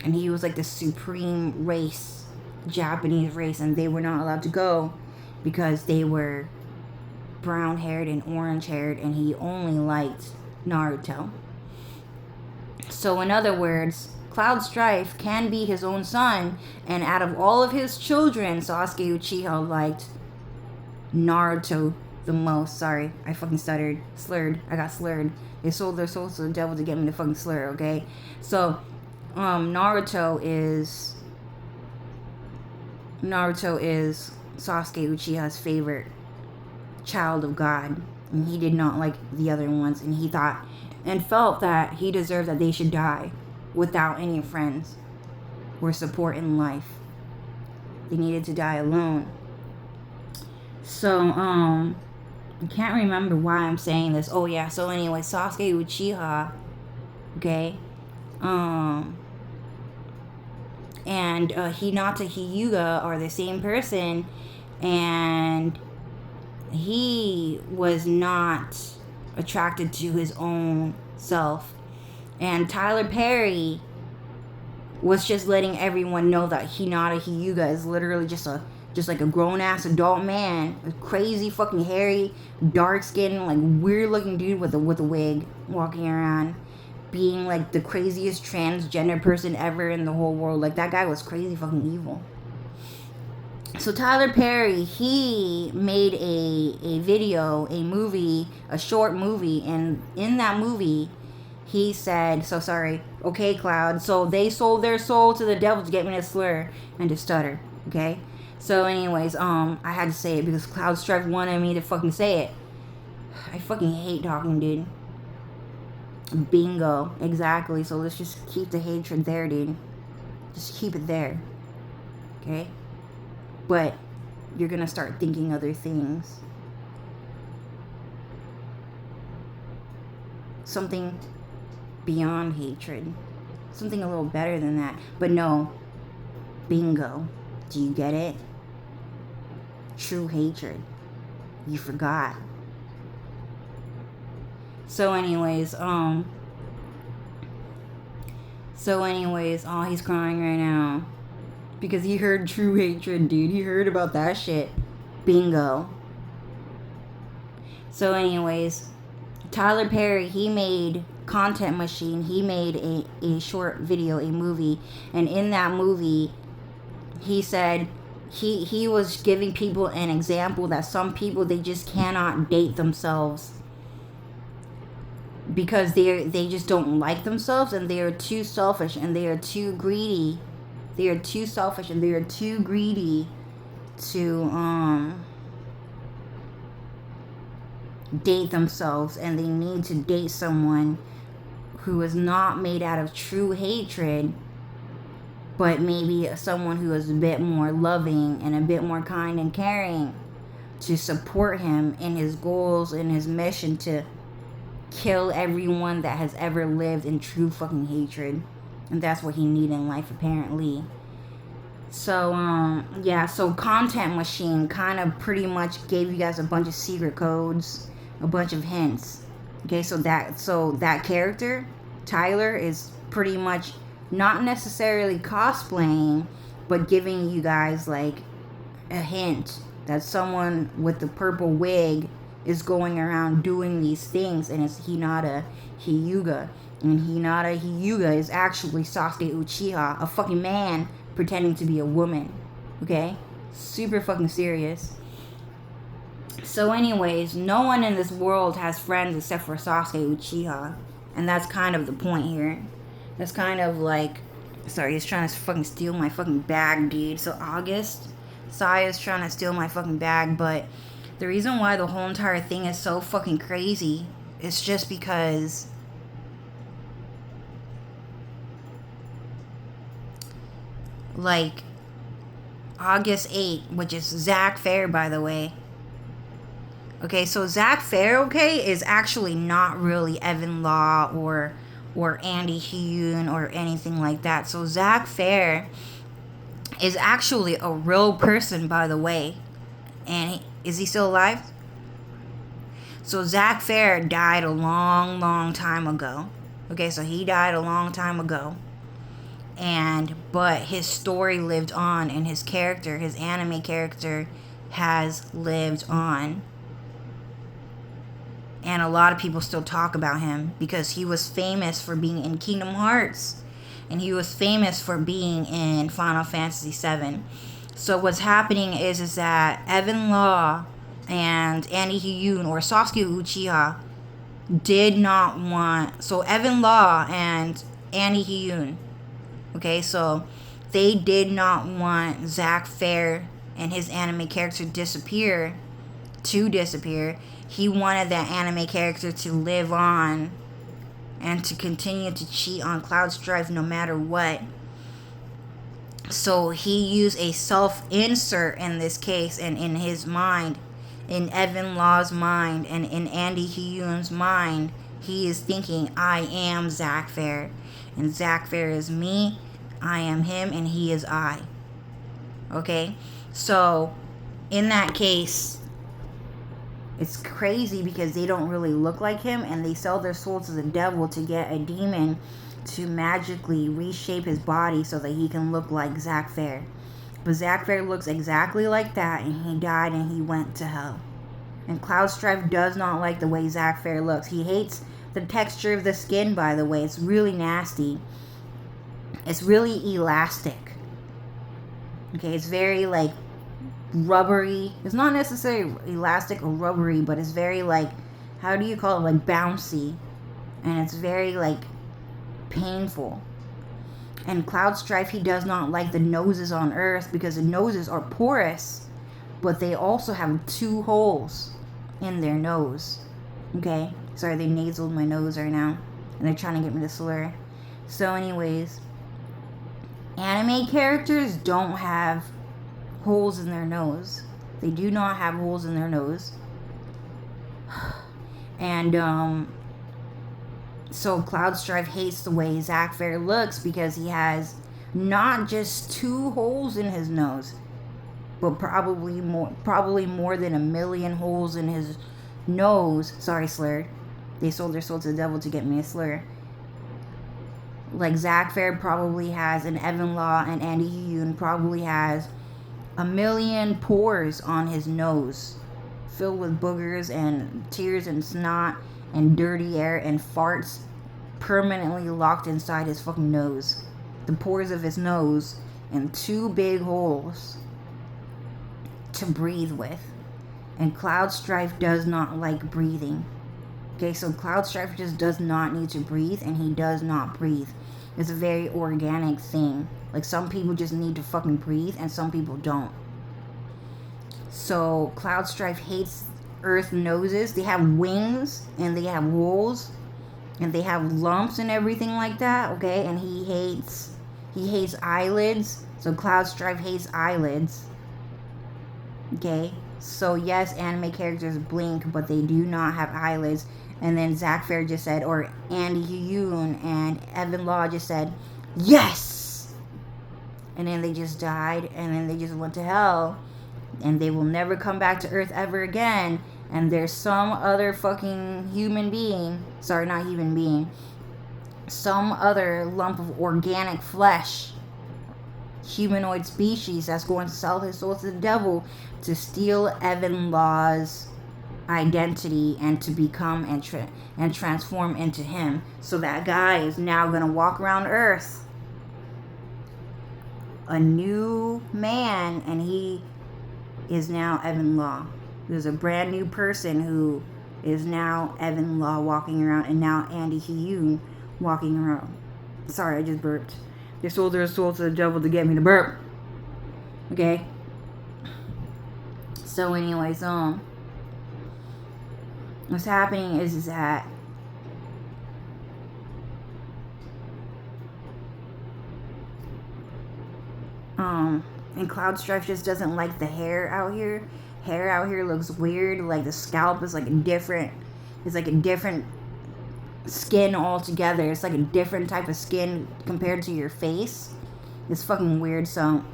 And he was like the supreme race, Japanese race, and they were not allowed to go because they were brown-haired and orange-haired, and he only liked Naruto. So in other words, Cloud Strife can be his own son, and out of all of his children, Sasuke Uchiha liked Naruto the most. Sorry, I fucking stuttered. Slurred. I got slurred. They sold their souls to the devil to get me to fucking slur, okay? So, Naruto is Sasuke Uchiha's favorite child of God, and he did not like the other ones, and he thought and felt that he deserved that they should die without any friends or support in life. They needed to die alone. So, I can't remember why I'm saying this. Oh yeah, so anyway, Sasuke Uchiha, okay, and Hinata Hyuga are the same person, and he was not attracted to his own self, and Tyler Perry was just letting everyone know that Hinata Hyuga is literally just like a grown-ass adult man, a crazy fucking hairy, dark-skinned, like weird-looking dude with a wig, walking around, being like the craziest transgender person ever in the whole world. Like, that guy was crazy fucking evil. So Tyler Perry, he made a video, a movie, a short movie, and in that movie, he said, so sorry, okay, Cloud. So they sold their soul to the devil to get me to slur and to stutter, okay? So anyways, I had to say it because Cloud Strife wanted me to fucking say it. I fucking hate talking, dude. Bingo. Exactly. So let's just keep the hatred there, dude. Just keep it there. Okay? But you're gonna start thinking other things. Something beyond hatred. Something a little better than that. But no. Bingo. Do you get it? True hatred. You forgot. So anyways, oh, he's crying right now. Because he heard true hatred, dude. He heard about that shit. Bingo. So anyways, Tyler Perry, he made Content Machine. He made a short video, a movie. And in that movie, he said he was giving people an example that some people, they just cannot date themselves. Because they just don't like themselves, and they are too selfish, and they are too greedy. They are too selfish, and they are too greedy to date themselves, and they need to date someone who is not made out of true hatred, but maybe someone who is a bit more loving and a bit more kind and caring to support him in his goals and his mission to kill everyone that has ever lived in true fucking hatred. And that's what he needed in life, apparently. So, yeah, so Content Machine kind of pretty much gave you guys a bunch of secret codes, a bunch of hints. Okay, so that character, Tyler, is pretty much not necessarily cosplaying, but giving you guys, like, a hint that someone with the purple wig is going around doing these things, and it's Hinata Hyuga. And Hinata Hyuga is actually Sasuke Uchiha, a fucking man pretending to be a woman. Okay? Super fucking serious. So anyways, no one in this world has friends except for Sasuke Uchiha. And that's kind of the point here. That's kind of like... Sorry, he's trying to fucking steal my fucking bag, dude. So August, Saya's trying to steal my fucking bag, but the reason why the whole entire thing is so fucking crazy is just because... like, August 8, which is Zack Fair, by the way. Okay, so Zack Fair, okay, is actually not really Evan Law or Andy Hyun or anything like that. So Zack Fair is actually a real person, by the way. And is he still alive? So Zack Fair died a long, long time ago. Okay, so he died a long time ago. But his story lived on, and his character, his anime character, has lived on. And a lot of people still talk about him because he was famous for being in Kingdom Hearts. And he was famous for being in Final Fantasy VII. So what's happening is that Evan Law and Andy Hyun, or Sasuke Uchiha, did not want... So Evan Law and Andy Hyun, okay, so they did not want Zack Fair and his anime character to disappear. He wanted that anime character to live on and to continue to cheat on Cloud Strife no matter what. So he used a self-insert in this case, and in his mind, in Evan Law's mind, and in Andy Hyun's mind, he is thinking, I am Zack Fair. And Zack Fair is me, I am him, and he is I. Okay? So, in that case, it's crazy because they don't really look like him, and they sell their soul to the devil to get a demon to magically reshape his body so that he can look like Zack Fair. But Zack Fair looks exactly like that, and he died and he went to hell. And Cloud Strife does not like the way Zack Fair looks. He hates the texture of the skin, by the way. It's really nasty. It's really elastic. Okay, it's very, like, rubbery. It's not necessarily elastic or rubbery, but it's very, like, how do you call it? Like, bouncy. and it's very like painful. And Cloud Strife, he does not like the noses on Earth because the noses are porous, but they also have 2 holes in their nose. Okay, sorry, they nasaled my nose right now, and they're trying to get me to slur. So anyways, anime characters don't have holes in their nose. They do not have holes in their nose. And so Cloud Strife hates the way Zack Fair looks because he has not just 2 holes in his nose, but probably more than 1 million holes in his nose. Sorry, slur. They sold their soul to the devil to get me a slur. Like Zack Fair probably has, and Evan Law and Andy Yoon probably has 1 million pores on his nose, filled with boogers and tears and snot and dirty air and farts permanently locked inside his fucking nose. The pores of his nose and 2 big holes to breathe with. And Cloud Strife does not like breathing. Okay, so Cloud Strife just does not need to breathe, and he does not breathe. It's a very organic thing. Like, some people just need to fucking breathe, and some people don't. So Cloud Strife hates Earth noses. They have wings, and they have holes, and they have lumps and everything like that, okay? And he hates eyelids. So Cloud Strife hates eyelids. Okay? So yes, anime characters blink, but they do not have eyelids. And then Zack Fair just said, or Andy Yoon and Evan Law just said, yes! And then they just died, and then they just went to hell. And they will never come back to Earth ever again. And there's some other fucking human being, sorry, not human being, some other lump of organic flesh, humanoid species that's going to sell his soul to the devil to steal Evan Law's identity and to become and transform into him. So that guy is now going to walk around Earth a new man, and he is now Evan Law. There's a brand new person who is now Evan Law walking around, and now Andy Yoon walking around. Sorry, I just burped. They sold their soul to the devil to get me to burp. Okay? So anyways, what's happening is that and Cloud Strife just doesn't like the hair out here. Hair out here looks weird. Like the scalp is like a different skin altogether. It's like a different type of skin compared to your face. It's fucking weird. So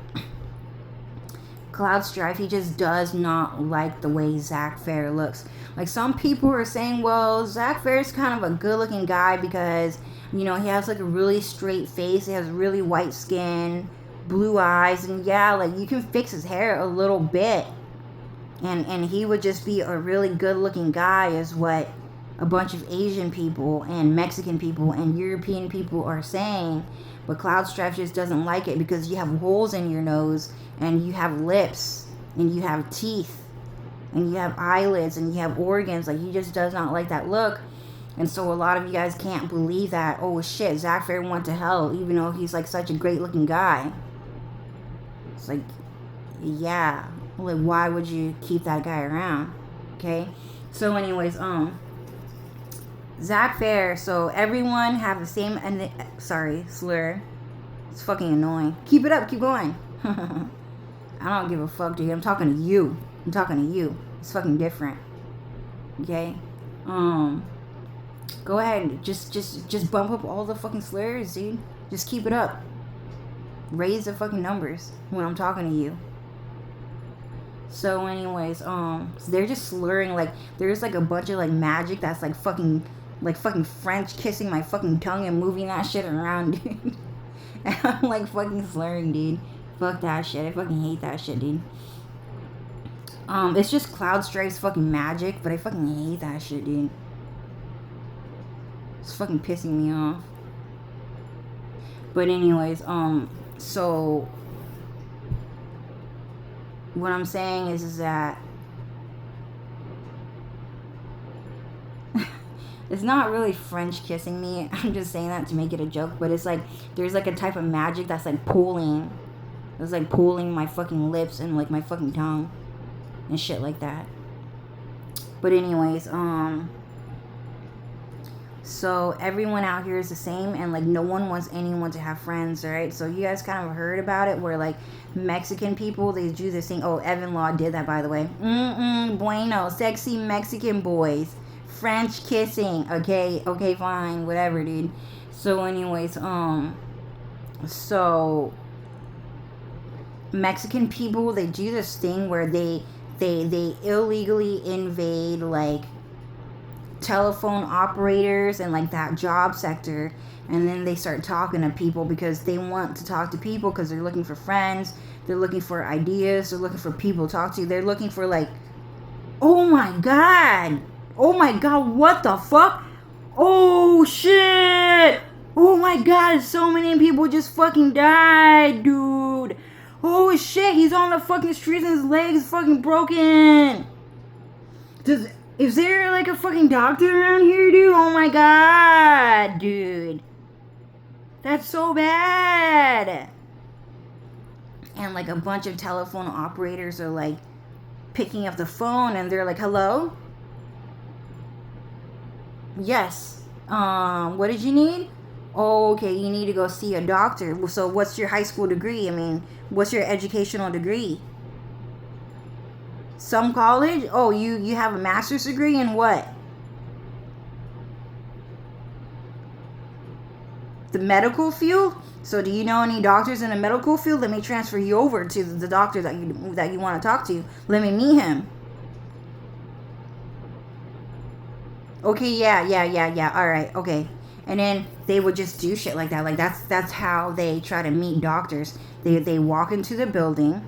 Cloud Strife, he just does not like the way Zack Fair looks. Like, some people are saying, well, Zack Fair is kind of a good looking guy because, you know, he has like a really straight face. He has really white skin, blue eyes, and yeah, like, you can fix his hair a little bit, and he would just be a really good looking guy, is what a bunch of Asian people and Mexican people and European people are saying. But Cloud Strife just doesn't like it because you have holes in your nose, and you have lips, and you have teeth, and you have eyelids, and you have organs. Like, he just does not like that look. And so a lot of you guys can't believe that, oh shit, Zack Fair went to hell, even though he's like such a great looking guy. It's like, yeah, like, why would you keep that guy around? Okay? So anyways, Zack Fair, so everyone have the same, sorry, slur. It's fucking annoying. Keep it up, keep going. I don't give a fuck, dude. I'm talking to you. I'm talking to you. It's fucking different. Okay? Go ahead. Just bump up all the fucking slurs, dude. Just keep it up. Raise the fucking numbers when I'm talking to you. So anyways, so they're just slurring. Like, there's like a bunch of like magic that's like fucking French kissing my fucking tongue and moving that shit around, dude. And I'm like fucking slurring, dude. Fuck that shit. I fucking hate that shit, dude. It's just Cloud Strife's fucking magic, but I fucking hate that shit, dude. It's fucking pissing me off. But anyways, so what I'm saying is that It's not really French kissing me. I'm just saying that to make it a joke. But it's like, there's like a type of magic that's like pulling. It's like pulling my fucking lips and like my fucking tongue. And shit like that. But anyways, so everyone out here is the same, and like no one wants anyone to have friends, right? So you guys kind of heard about it, where like Mexican people, they do this thing. Oh, Evan Law did that, by the way. Bueno, sexy Mexican boys, French kissing. Okay, fine, whatever, dude. So anyways, so Mexican people, they do this thing where they illegally invade like telephone operators and like that job sector, and then they start talking to people because they want to talk to people because they're looking for friends, they're looking for ideas, they're looking for people to talk to, they're looking for like, oh my god, what the fuck, oh shit, oh my god, so many people just fucking died, dude. Oh shit, he's on the fucking streets and his leg's fucking broken. Is there like a fucking doctor around here, dude? Oh my god, dude. That's so bad. And like a bunch of telephone operators are like picking up the phone and they're like, hello? Yes. What did you need? Oh, okay, you need to go see a doctor. So what's your high school degree? I mean, what's your educational degree? Some college? Oh, you have a master's degree in what? The medical field? So do you know any doctors in the medical field? Let me transfer you over to the doctor that you want to talk to. Let me meet him. Okay, yeah. All right, okay. And then they would just do shit like that. Like that's how they try to meet doctors. They walk into the building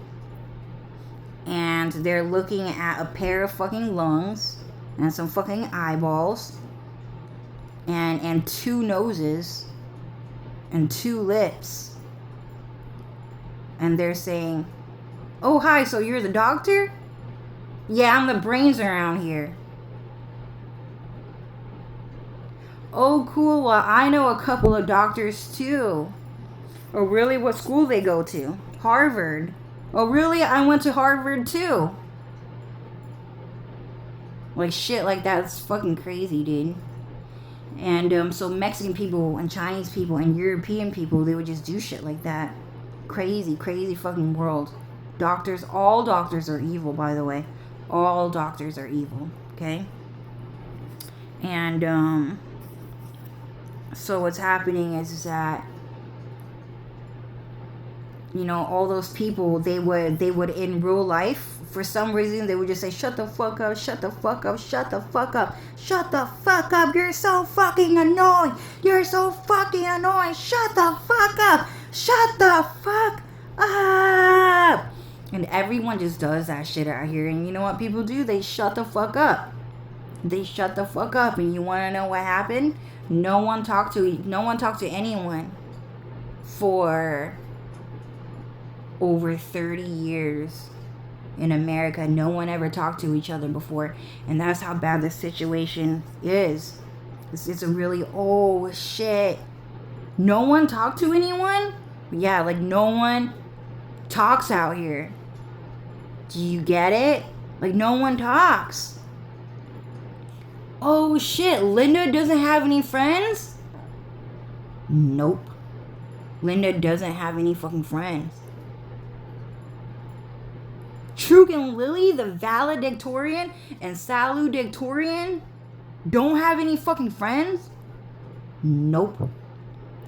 and they're looking at a pair of fucking lungs and some fucking eyeballs and two noses and two lips. And they're saying, "Oh, hi, so you're the doctor?" "Yeah, I'm the brains around here." "Oh, cool. Well, I know a couple of doctors, too." "Oh, really? What school they go to?" "Harvard." "Oh, really? I went to Harvard, too." Like, shit like that. It's fucking crazy, dude. And, so Mexican people and Chinese people and European people, they would just do shit like that. Crazy, crazy fucking world. Doctors, all doctors are evil, by the way. All doctors are evil, okay? And, so what's happening is that, you know, all those people, they would in real life, for some reason, they would just say, shut the fuck up, shut the fuck up, shut the fuck up, shut the fuck up, you're so fucking annoying, you're so fucking annoying, shut the fuck up, shut the fuck up. And everyone just does that shit out here. And you know what people do? They shut the fuck up. They shut the fuck up. And you want to know what happened? No one talked to anyone for over 30 years in America. No one ever talked to each other before, and that's how bad the situation is. It's a really, oh shit, no one talked to anyone. Yeah, like no one talks out here. Do you get it? Like no one talks. Oh shit, Linda doesn't have any friends? Nope. Linda doesn't have any fucking friends. Truk and Lily, the valedictorian and salutatorian, don't have any fucking friends? Nope.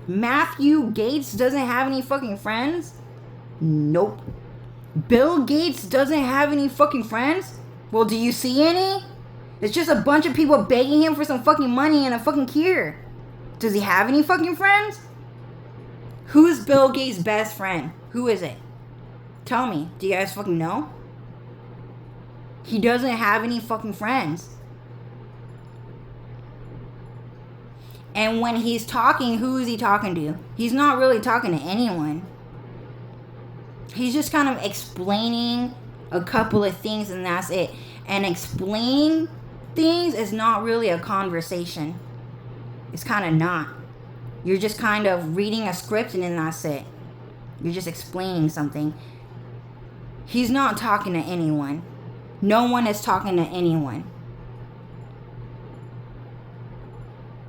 Matthew Gates doesn't have any fucking friends? Nope. Bill Gates doesn't have any fucking friends? Well, do you see any? It's just a bunch of people begging him for some fucking money and a fucking cure. Does he have any fucking friends? Who's Bill Gates' best friend? Who is it? Tell me. Do you guys fucking know? He doesn't have any fucking friends. And when he's talking, who is he talking to? He's not really talking to anyone. He's just kind of explaining a couple of things and that's it. And explaining things is not really a conversation. It's kind of not. You're just kind of reading a script and then that's it. You're just explaining something. He's not talking to anyone. No one is talking to anyone.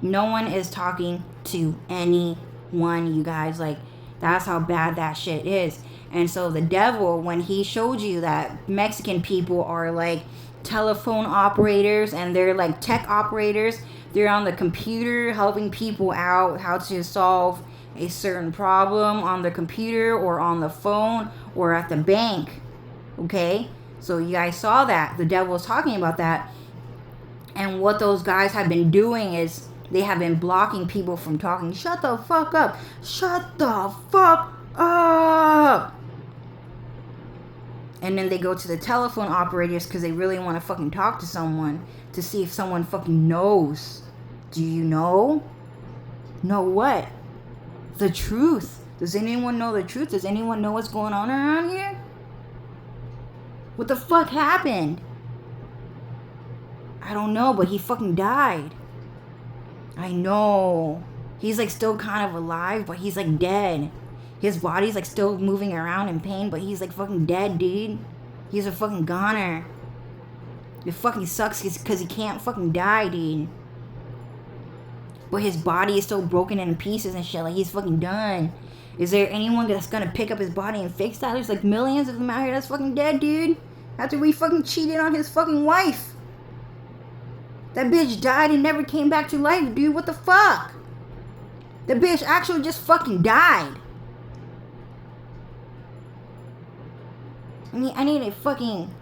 No one is talking to anyone, you guys. Like, that's how bad that shit is. And so the devil, when he showed you that Mexican people are like telephone operators and they're like tech operators, they're on the computer helping people out how to solve a certain problem on the computer or on the phone or at the bank. Okay? So you guys saw that. The devil was talking about that. And what those guys have been doing is they have been blocking people from talking. Shut the fuck up. Shut the fuck up. And then they go to the telephone operators because they really want to fucking talk to someone to see if someone fucking knows. Do you know? Know what? The truth. Does anyone know the truth? Does anyone know what's going on around here? What the fuck happened? I don't know, but he fucking died. I know. He's like still kind of alive, but he's like dead. His body's like still moving around in pain, but he's like fucking dead, dude. He's a fucking goner. It fucking sucks because he can't fucking die, dude. But his body is still broken into pieces and shit. Like, he's fucking done. Is there anyone that's gonna pick up his body and fix that? There's like millions of them out here that's fucking dead, dude. After we fucking cheated on his fucking wife. That bitch died and never came back to life, dude. What the fuck? The bitch actually just fucking died. I need to fucking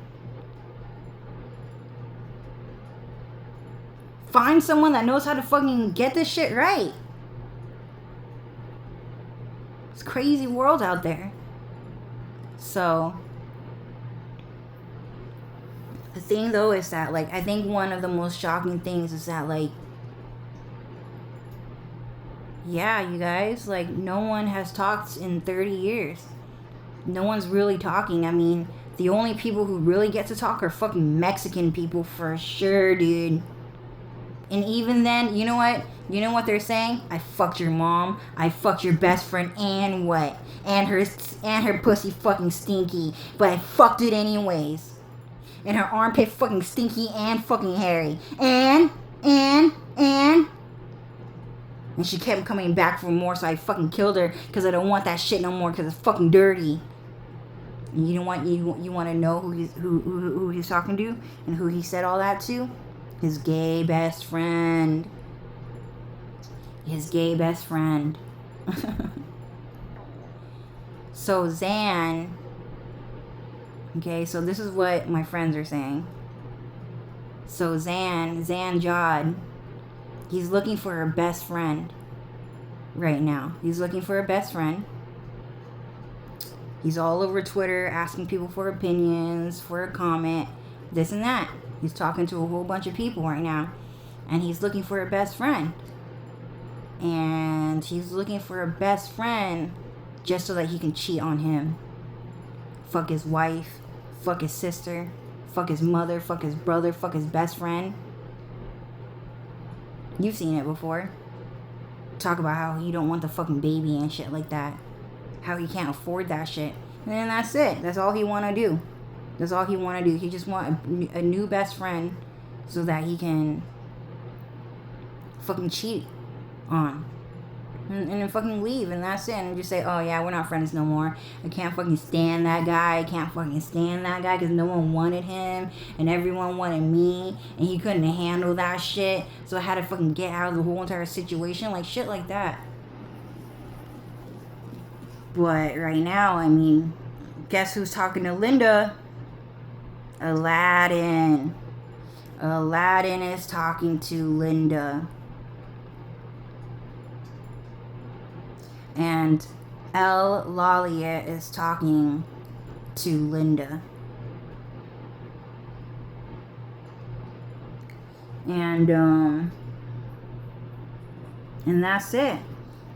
find someone that knows how to fucking get this shit right. It's a crazy world out there. So the thing though is that, like, I think one of the most shocking things is that, like, yeah, you guys, like, no one has talked in 30 years. No one's really talking. I mean, the only people who really get to talk are fucking Mexican people for sure, dude. And even then, you know what? You know what they're saying? I fucked your mom. I fucked your best friend, and what? And her pussy fucking stinky. But I fucked it anyways. And her armpit fucking stinky and fucking hairy. And she kept coming back for more, so I fucking killed her because I don't want that shit no more because it's fucking dirty. And you know what? You want to know who he's talking to and who he said all that to? His gay best friend. His gay best friend. So Zan. Okay, so this is what my friends are saying. So Zan Jod, he's looking for her best friend right now. He's looking for a best friend. He's all over Twitter asking people for opinions, for a comment, this and that. He's talking to a whole bunch of people right now. And he's looking for a best friend. And he's looking for a best friend just so that he can cheat on him. Fuck his wife. Fuck his sister. Fuck his mother. Fuck his brother. Fuck his best friend. You've seen it before. Talk about how he don't want the fucking baby and shit like that. How he can't afford that shit. And then that's it. That's all he want to do. That's all he want to do. He just want a new best friend so that he can fucking cheat on. And then fucking leave, and that's it. And just say, oh yeah, we're not friends no more. I can't fucking stand that guy. I can't fucking stand that guy because no one wanted him and everyone wanted me, and he couldn't handle that shit. So I had to fucking get out of the whole entire situation. Like shit like that. But right now, I mean, guess who's talking to Linda? Aladdin. Aladdin is talking to Linda. And El Lalia is talking to Linda. And that's it.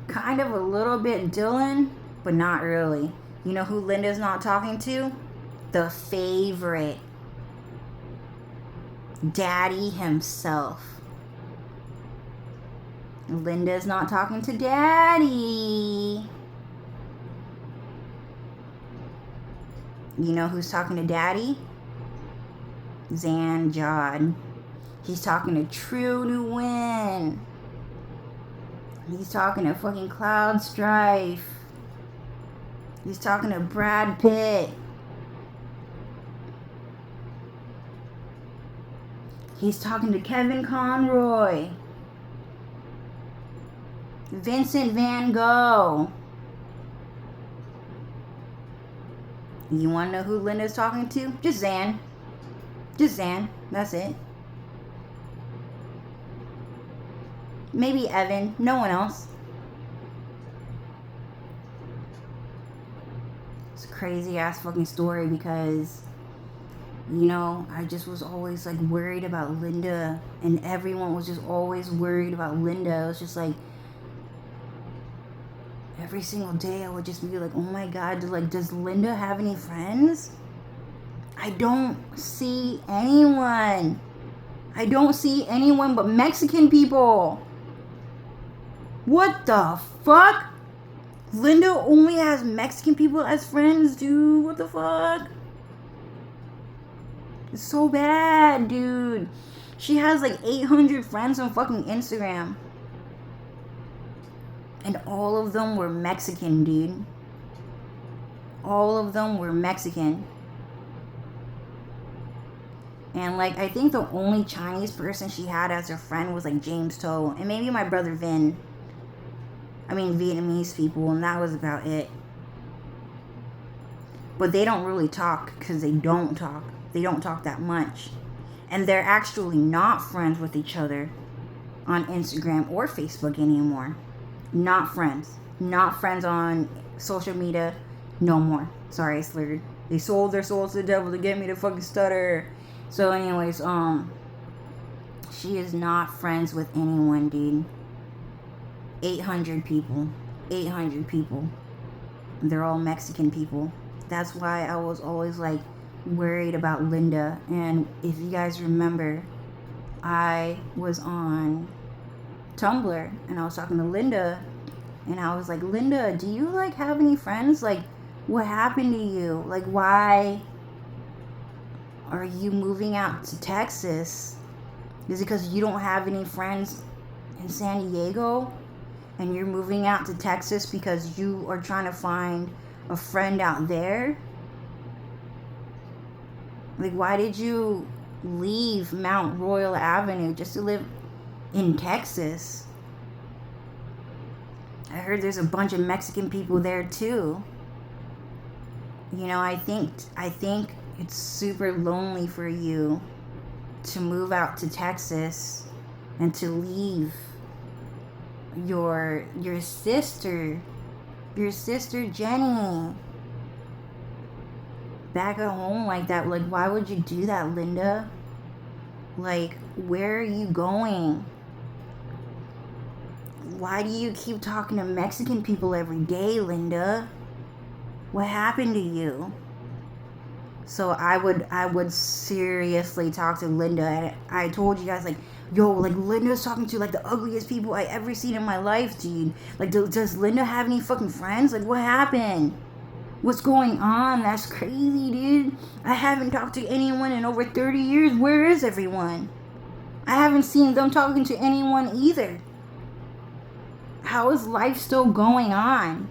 Kind of a little bit Dylan, but not really. You know who Linda's not talking to? The favorite. Daddy himself. Linda's not talking to Daddy. You know who's talking to Daddy? Xan Jod. He's talking to True to Win. He's talking to fucking Cloud Strife. He's talking to Brad Pitt. He's talking to Kevin Conroy. Vincent Van Gogh. You want to know who Linda's talking to? Just Xan. Just Xan. That's it. Maybe Evan. No one else. It's a crazy ass fucking story because, you know, I just was always like worried about Linda, and everyone was just always worried about Linda. It was just like every single day I would just be like, oh my God, does Linda have any friends? I don't see anyone. I don't see anyone but Mexican people. What the fuck? Linda only has Mexican people as friends, dude. What the fuck? It's so bad, dude. She has like 800 friends on fucking Instagram. And all of them were Mexican, dude. All of them were Mexican. And like, I think the only Chinese person she had as her friend was like James To. And maybe my brother Vin. I mean, Vietnamese people. And that was about it. But they don't really talk because they don't talk. They don't talk that much. And they're actually not friends with each other on Instagram or Facebook anymore. Not friends. Not friends on social media. No more. Sorry, I slurred. They sold their souls to the devil to get me to fucking stutter. So anyways, she is not friends with anyone, dude. 800 people. 800 people. They're all Mexican people. That's why I was always like worried about Linda. And if you guys remember, I was on Tumblr and I was talking to Linda, and I was like, Linda, do you like have any friends? Like, what happened to you? Like, why are you moving out to Texas? Is it because you don't have any friends in San Diego and you're moving out to Texas because you are trying to find a friend out there? Like, why did you leave Mount Royal Avenue just to live in Texas? I heard there's a bunch of Mexican people there too. You know, I think it's super lonely for you to move out to Texas and to leave your sister Jenny back at home like that. Like, why would you do that, Linda? Like, where are you going? Why do you keep talking to Mexican people every day, Linda? What happened to you? So I would seriously talk to Linda, and I told you guys, like, yo, like, Linda's talking to like the ugliest people I ever seen in my life, dude. Like, does Linda have any fucking friends? Like, what happened? What's going on? That's crazy, dude. I haven't talked to anyone in over 30 years. Where is everyone? I haven't seen them talking to anyone either. How is life still going on?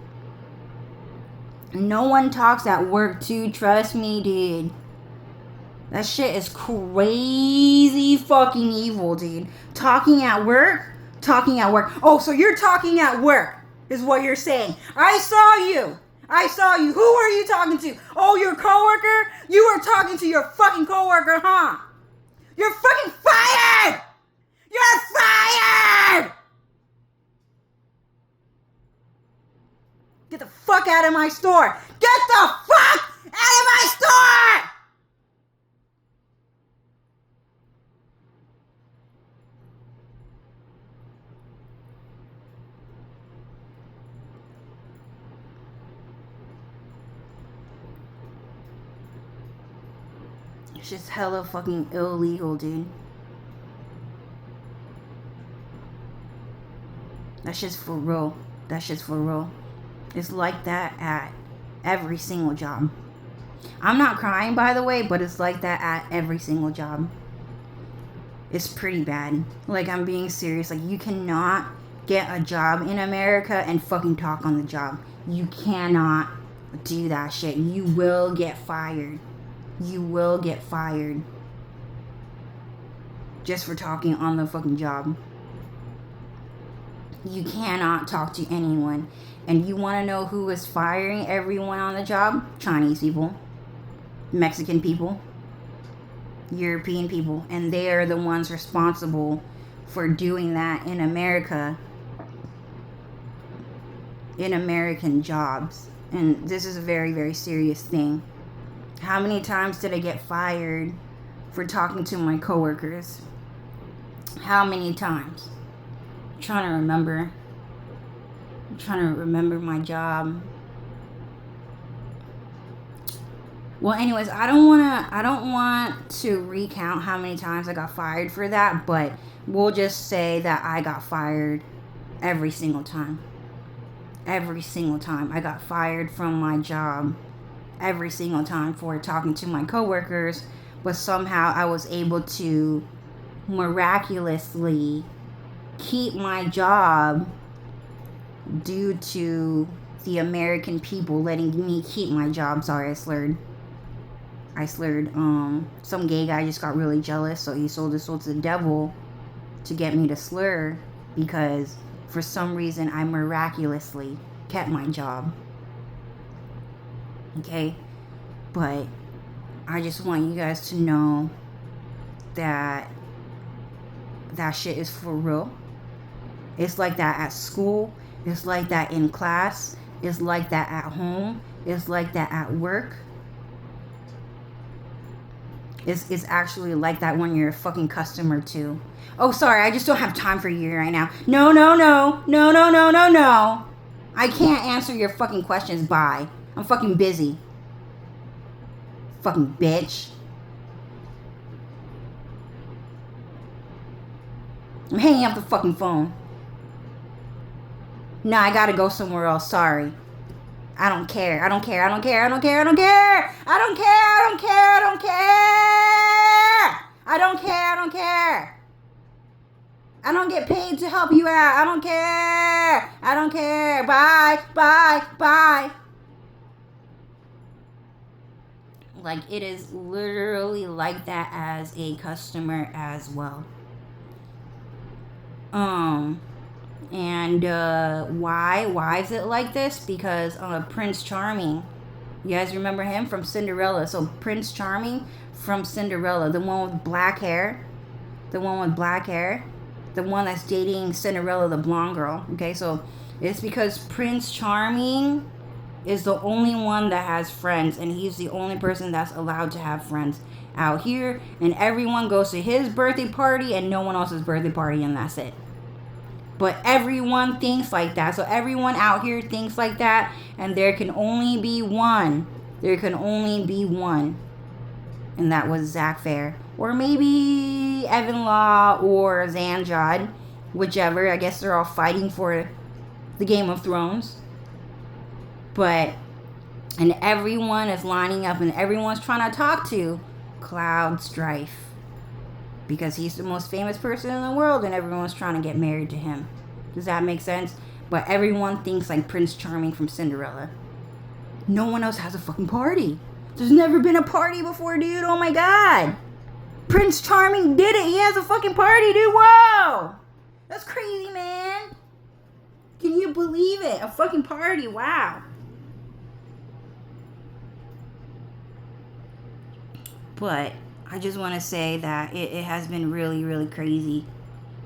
No one talks at work too, trust me, dude. That shit is crazy fucking evil, dude. Talking at work? Oh, so you're talking at work, is what you're saying. I saw you. Who are you talking to? Oh, your coworker? You were talking to your fucking coworker, huh? You're fucking fired! You're fired! Get the fuck out of my store! Get the fuck out of my store! It's just hella fucking illegal, dude. That shit's for real. That shit's for real. It's like that at every single job. I'm not crying, by the way, but it's like that at every single job. It's pretty bad. Like, I'm being serious. Like, you cannot get a job in America and fucking talk on the job. You cannot do that shit. You will get fired. You will get fired. Just for talking on the fucking job. You cannot talk to anyone. And you want to know who is firing everyone on the job? Chinese people. Mexican people. European people. And they are the ones responsible for doing that in America. In American jobs. And this is a very, very serious thing. How many times did I get fired for talking to my coworkers? How many times? I'm trying to remember. I'm trying to remember my job. Well, anyways, I don't want to recount how many times I got fired for that, but we'll just say that I got fired every single time. Every single time I got fired from my job. Every single time for talking to my coworkers, but somehow I was able to miraculously keep my job due to the American people letting me keep my job. Sorry, I slurred. Some gay guy just got really jealous, so he sold his soul to the devil to get me to slur, because for some reason I miraculously kept my job. Okay? But I just want you guys to know that that shit is for real. It's like that at school. It's like that in class. It's like that at home. It's like that at work. It's actually like that when you're a fucking customer too. Oh, sorry, I just don't have time for you right now. No. I can't answer your fucking questions. Bye. I'm fucking busy. Fucking bitch. I'm hanging up the fucking phone. No, I gotta go somewhere else. Sorry. I don't care. I don't care. I don't care. I don't care. I don't care. I don't care. I don't care. I don't care. I don't care. I don't care. I don't get paid to help you out. I don't care. I don't care. Bye. Bye. Bye. Like, it is literally like that as a customer as well. And why is it like this? Because Prince Charming, you guys remember him from Cinderella? So Prince Charming from Cinderella, the one with black hair, the one that's dating Cinderella, the blonde girl. Okay, so it's because Prince Charming is the only one that has friends, and he's the only person that's allowed to have friends out here, and everyone goes to his birthday party and no one else's birthday party, and that's it. But everyone thinks like that. So everyone out here thinks like that. And there can only be one. There can only be one. And that was Zack Fair. Or maybe Evan Law or Zanjad. Whichever. I guess they're all fighting for the Game of Thrones. And everyone is lining up and everyone's trying to talk to Cloud Strife. Because he's the most famous person in the world and everyone's trying to get married to him. Does that make sense? But everyone thinks like Prince Charming from Cinderella. No one else has a fucking party. There's never been a party before, dude. Oh my god. Prince Charming did it. He has a fucking party, dude. Whoa. That's crazy, man. Can you believe it? A fucking party. Wow. But I just want to say that it has been really, really crazy.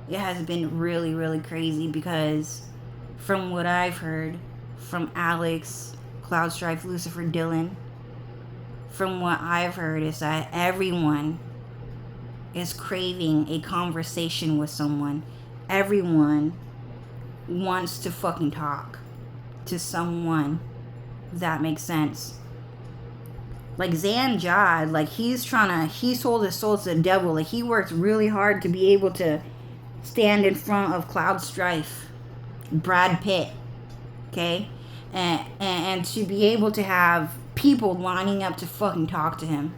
It has been really, really crazy because from what I've heard from Alex, Cloud Strife, Lucifer Dylan, from what I've heard is that everyone is craving a conversation with someone. Everyone wants to fucking talk to someone. Does that make sense? Like Zanjad, like he sold his soul to the devil. Like he worked really hard to be able to stand in front of Cloud Strife Brad Pitt, okay? And to be able to have people lining up to fucking talk to him.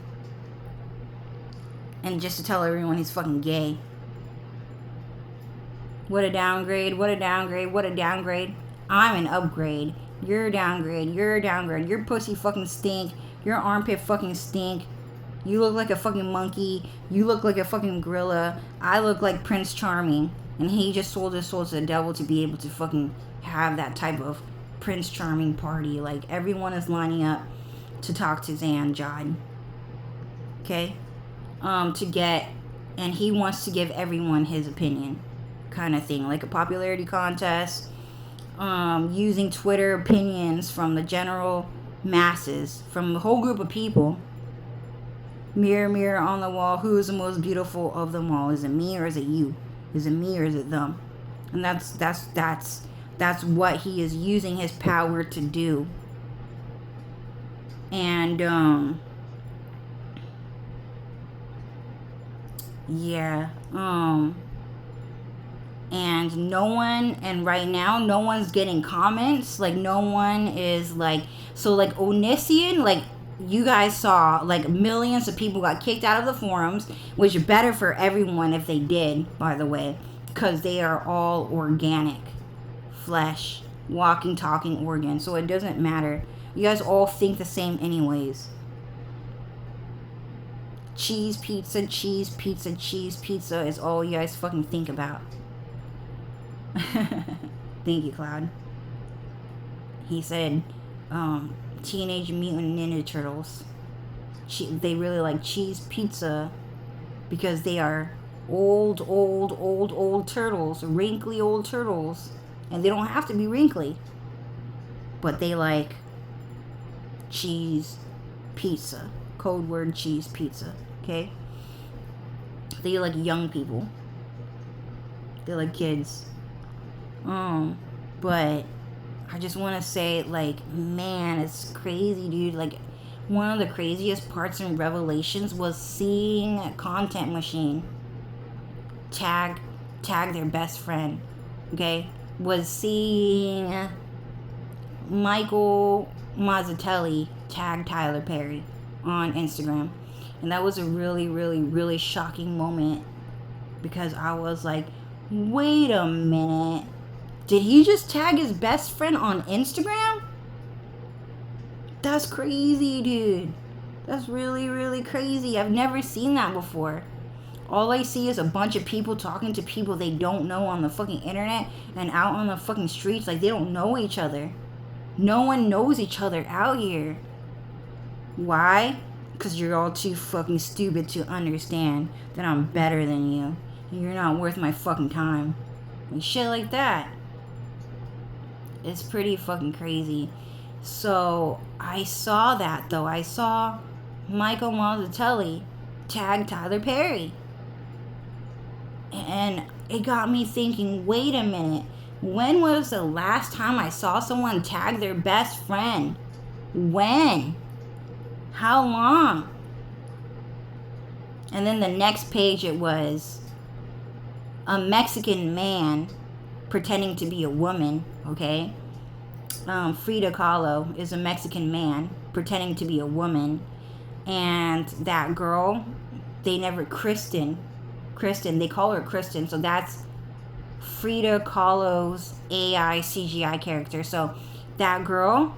And just to tell everyone he's fucking gay. What a downgrade, what a downgrade, what a downgrade. I'm an upgrade. You're a downgrade, you're a downgrade. Your pussy fucking stink. Your armpit fucking stink. You look like a fucking monkey. You look like a fucking gorilla. I look like Prince Charming. And he just sold his soul to the devil to be able to fucking have that type of Prince Charming party. Like, everyone is lining up to talk to Zanjad. Okay? And he wants to give everyone his opinion. Kind of thing. Like a popularity contest. Using Twitter opinions from the general masses. From the whole group of people. Mirror, mirror on the wall, who is the most beautiful of them all? Is it me or is it you? Is it me or is it them? And that's what he is using his power to do. And yeah, and no one, and right now no one's getting comments. Like, no one is like, so like Onision, like, you guys saw, like, millions of people got kicked out of the forums, which is better for everyone if they did, by the way, because they are all organic flesh, walking, talking organs, so it doesn't matter. You guys all think the same anyways. Cheese pizza, cheese pizza, cheese pizza is all you guys fucking think about. Thank you, Cloud. He said, Teenage Mutant Ninja Turtles. They really like cheese pizza because they are old turtles, wrinkly old turtles, and they don't have to be wrinkly, but they like cheese pizza. Code word cheese pizza. Okay? They like young people. They like kids. But I just want to say, like, man, it's crazy, dude. Like, one of the craziest parts in Revelations was seeing a Content Machine tag their best friend, okay? Was seeing Michael Mazzatelli tag Tyler Perry on Instagram. And that was a really, really, really shocking moment, because I was like, wait a minute. Did he just tag his best friend on Instagram? That's crazy, dude. That's really, really crazy. I've never seen that before. All I see is a bunch of people talking to people they don't know on the fucking internet and out on the fucking streets like they don't know each other. No one knows each other out here. Why? Because you're all too fucking stupid to understand that I'm better than you. And you're not worth my fucking time. And shit like that. It's pretty fucking crazy. So, I saw that, though. I saw Michael Mazzatelli tag Tyler Perry. And it got me thinking, wait a minute. When was the last time I saw someone tag their best friend? When? How long? And then the next page, it was a Mexican man pretending to be a woman, okay? Frida Kahlo is a Mexican man pretending to be a woman. And that girl, Kristen, they call her Kristen, so that's Frida Kahlo's AI CGI character. So that girl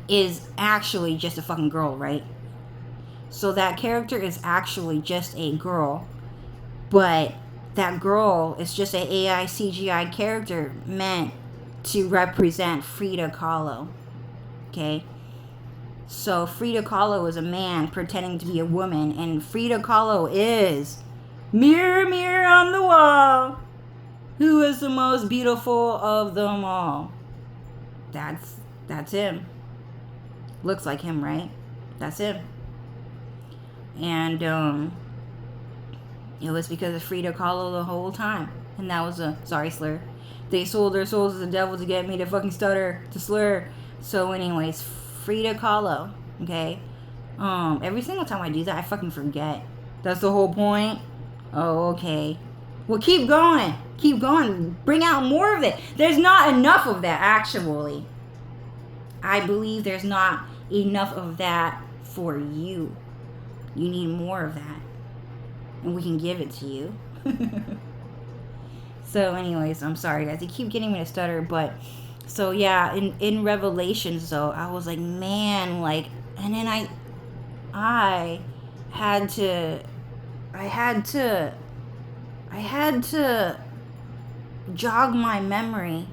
is actually just a fucking girl, right? So that character is actually just a girl. But that girl is just an AI CGI character meant to represent Frida Kahlo. Okay? So Frida Kahlo is a man pretending to be a woman, and Frida Kahlo is mirror, mirror on the wall. Who is the most beautiful of them all? That's him. Looks like him, right? That's him. And it was because of Frida Kahlo the whole time. And that was a slur. They sold their souls to the devil to get me to fucking stutter, to slur. So anyways, Frida Kahlo, okay? Every single time I do that, I fucking forget. That's the whole point? Oh, okay. Well, keep going. Keep going. Bring out more of it. There's not enough of that, actually. I believe there's not enough of that for you. You need more of that. And we can give it to you. So anyways, I'm sorry guys. They keep getting me to stutter, but so yeah, in Revelations though, I was like, man, like, and then I had to jog my memory,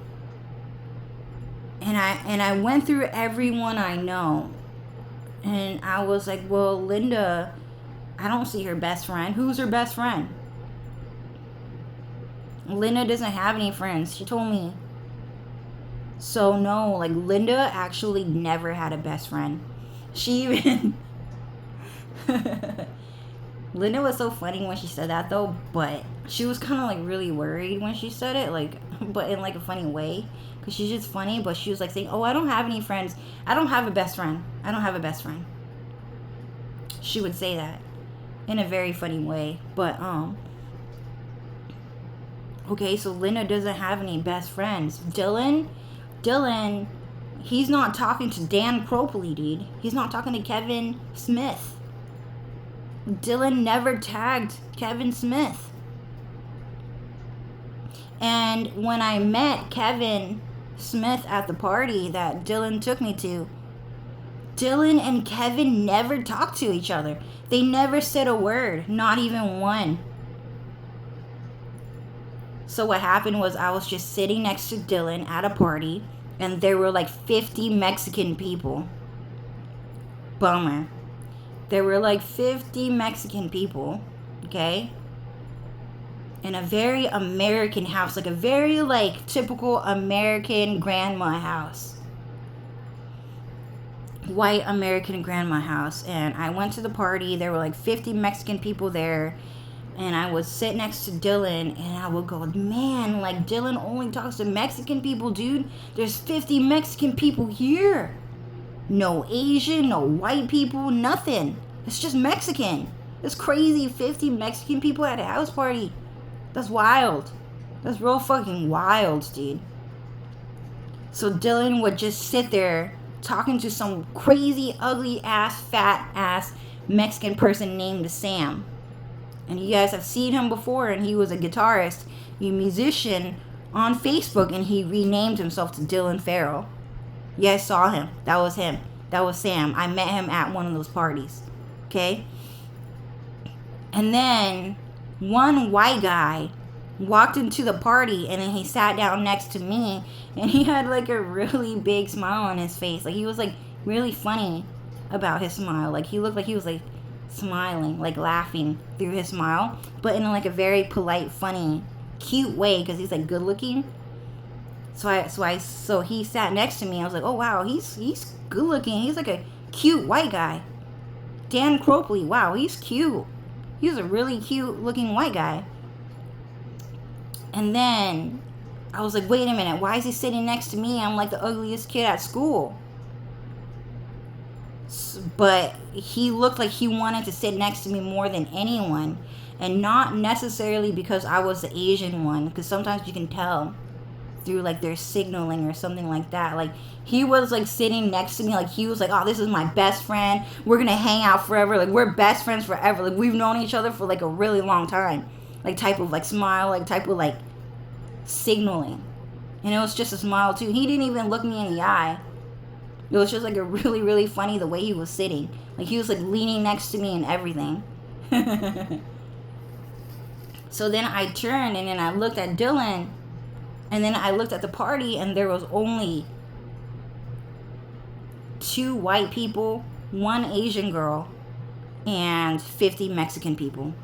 and I went through everyone I know, and I was like, well, Linda, I don't see her best friend. Who's her best friend? Linda doesn't have any friends. She told me. So no, like Linda actually never had a best friend. She even Linda was so funny when she said that though, but she was kind of like really worried when she said it, like, but in like a funny way, because she's just funny. But she was like saying, oh, I don't have any friends. I don't have a best friend. I don't have a best friend. She would say that in a very funny way. But okay, so Linda doesn't have any best friends. Dylan, he's not talking to Dan Cropley, dude. He's not talking to Kevin Smith. Dylan never tagged Kevin Smith. And when I met Kevin Smith at the party that Dylan took me to, Dylan and Kevin never talked to each other. They never said a word, not even one. So what happened was I was just sitting next to Dylan at a party, and there were like 50 Mexican people. Bummer. There were like 50 Mexican people, okay? In a very American house, like a very like typical American grandma house. White American grandma house. And I went to the party. There were like 50 Mexican people there. And I would sit next to Dylan, and I would go, man, like, Dylan only talks to Mexican people, dude. There's 50 Mexican people here. No Asian, no white people, nothing. It's just Mexican. It's crazy, 50 Mexican people at a house party. That's wild. That's real fucking wild, dude. So Dylan would just sit there talking to some crazy, ugly ass, fat ass Mexican person named Sam. And you guys have seen him before, and he was a guitarist, a musician on Facebook, and he renamed himself to Dylan Farrell. You guys saw him. That was him. That was Sam. I met him at one of those parties. Okay? And then one white guy walked into the party, and then he sat down next to me, and he had like a really big smile on his face. Like, he was like really funny about his smile. Like, he looked like he was like smiling, like laughing through his smile, but in like a very polite, funny, cute way, because he's like good looking. So he sat next to me. I was like, oh wow, he's good looking. He's like a cute white guy. Dan Cropley, wow, he's cute. He's a really cute looking white guy. And then I was like, wait a minute, why is he sitting next to me? I'm like the ugliest kid at school. But he looked like he wanted to sit next to me more than anyone, and not necessarily because I was the Asian one, because sometimes you can tell through like their signaling or something like that. Like, he was like sitting next to me, like he was like, oh, this is my best friend, we're gonna hang out forever, like we're best friends forever, like we've known each other for like a really long time, like type of like smile, like type of like signaling. And it was just a smile too. He didn't even look me in the eye. It was just like a really, really funny the way he was sitting. Like, he was like leaning next to me and everything. So then I turned, and then I looked at Dylan, and then I looked at the party, and there was only 2 white people, 1 Asian girl, and 50 Mexican people.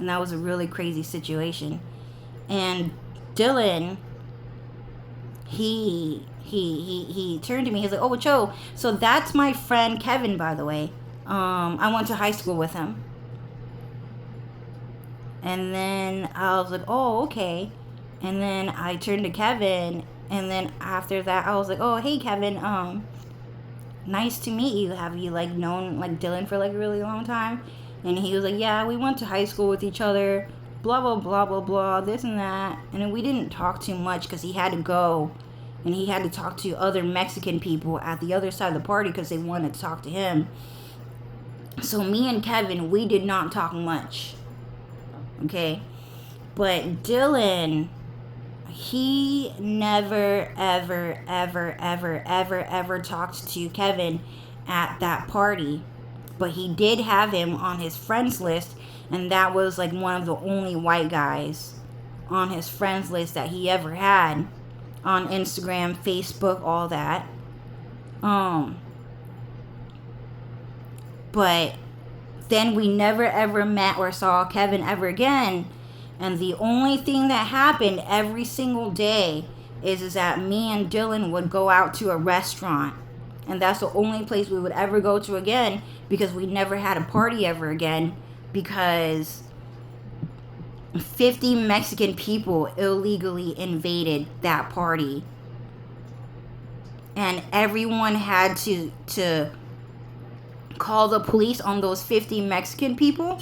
And that was a really crazy situation. And Dylan, he turned to me. He's like, oh, Cho, so that's my friend Kevin, by the way. I went to high school with him. And then I was like, oh, okay. And then I turned to Kevin, and then after that I was like, oh, hey Kevin, nice to meet you. Have you like known like Dylan for like a really long time? And he was like, yeah, we went to high school with each other. blah, blah, blah, blah, blah, this and that. And then we didn't talk too much because he had to go. And he had to talk to other Mexican people at the other side of the party because they wanted to talk to him. So me and Kevin, we did not talk much. Okay? But Dylan, he never, ever, ever, ever, ever, ever talked to Kevin at that party. But he did have him on his friends list. And that was like one of the only white guys on his friends list that he ever had. On Instagram, Facebook, all that. But then we never ever met or saw Kevin ever again. And the only thing that happened every single day is that me and Dylan would go out to a restaurant. And that's the only place we would ever go to again, because we never had a party ever again, because 50 Mexican people illegally invaded that party. And everyone had to call the police on those 50 Mexican people.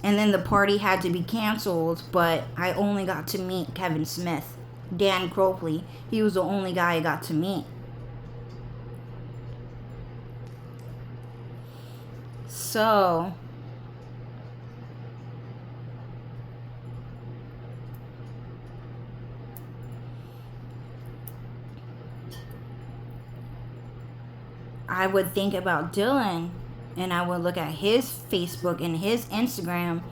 And then the party had to be canceled, but I only got to meet Kevin Smith. Dan Cropley, he was the only guy I got to meet. So I would think about Dylan, and I would look at his Facebook and his Instagram,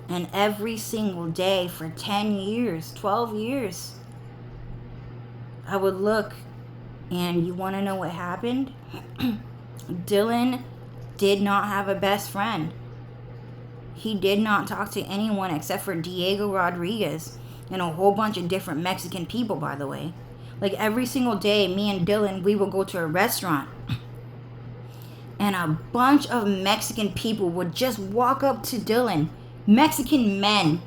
and every single day for 10 years, 12 years, I would look, and you want to know what happened? Dylan did not have a best friend. He did not talk to anyone except for Diego Rodriguez and a whole bunch of different Mexican people, by the way. Like every single day, me and Dylan, we would go to a restaurant. And a bunch of Mexican people would just walk up to Dylan. Mexican men.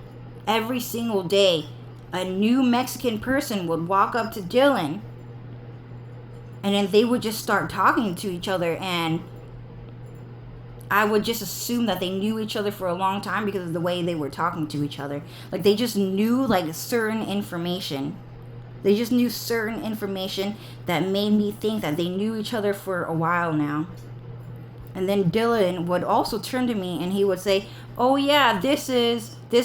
Every single day, a new Mexican person would walk up to Dylan. And then they would just start talking to each other. And I would just assume that they knew each other for a long time because of the way they were talking to each other. Like they just knew like certain information. They just knew certain information that made me think that they knew each other for a while now. And then Dylan would also turn to me and he would say, oh yeah, this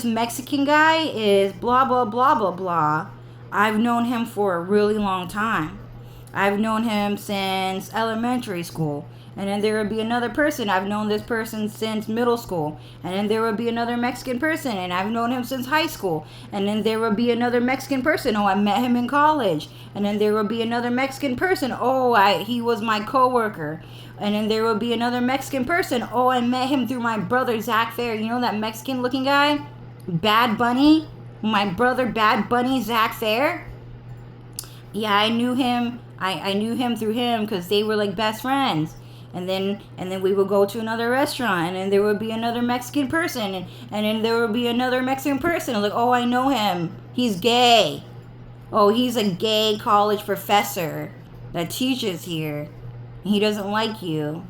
Mexican guy is blah, blah, blah, blah, blah. I've known him for a really long time. I've known him since elementary school. And then there would be another person. I've known this person since middle school. And then there would be another Mexican person. And I've known him since high school. And then there would be another Mexican person. Oh, I met him in college. And then there would be another Mexican person. Oh, he was my coworker. And then there would be another Mexican person. Oh, I met him through my brother, Zach Fair. You know that Mexican looking guy? Bad Bunny? My brother, Bad Bunny, Zach Fair? Yeah, I knew him. I knew him through him because they were like best friends. And then we would go to another restaurant, and then there would be another Mexican person, and then there would be another Mexican person. I was like, oh, I know him. He's gay. Oh, he's a gay college professor that teaches here. He doesn't like you,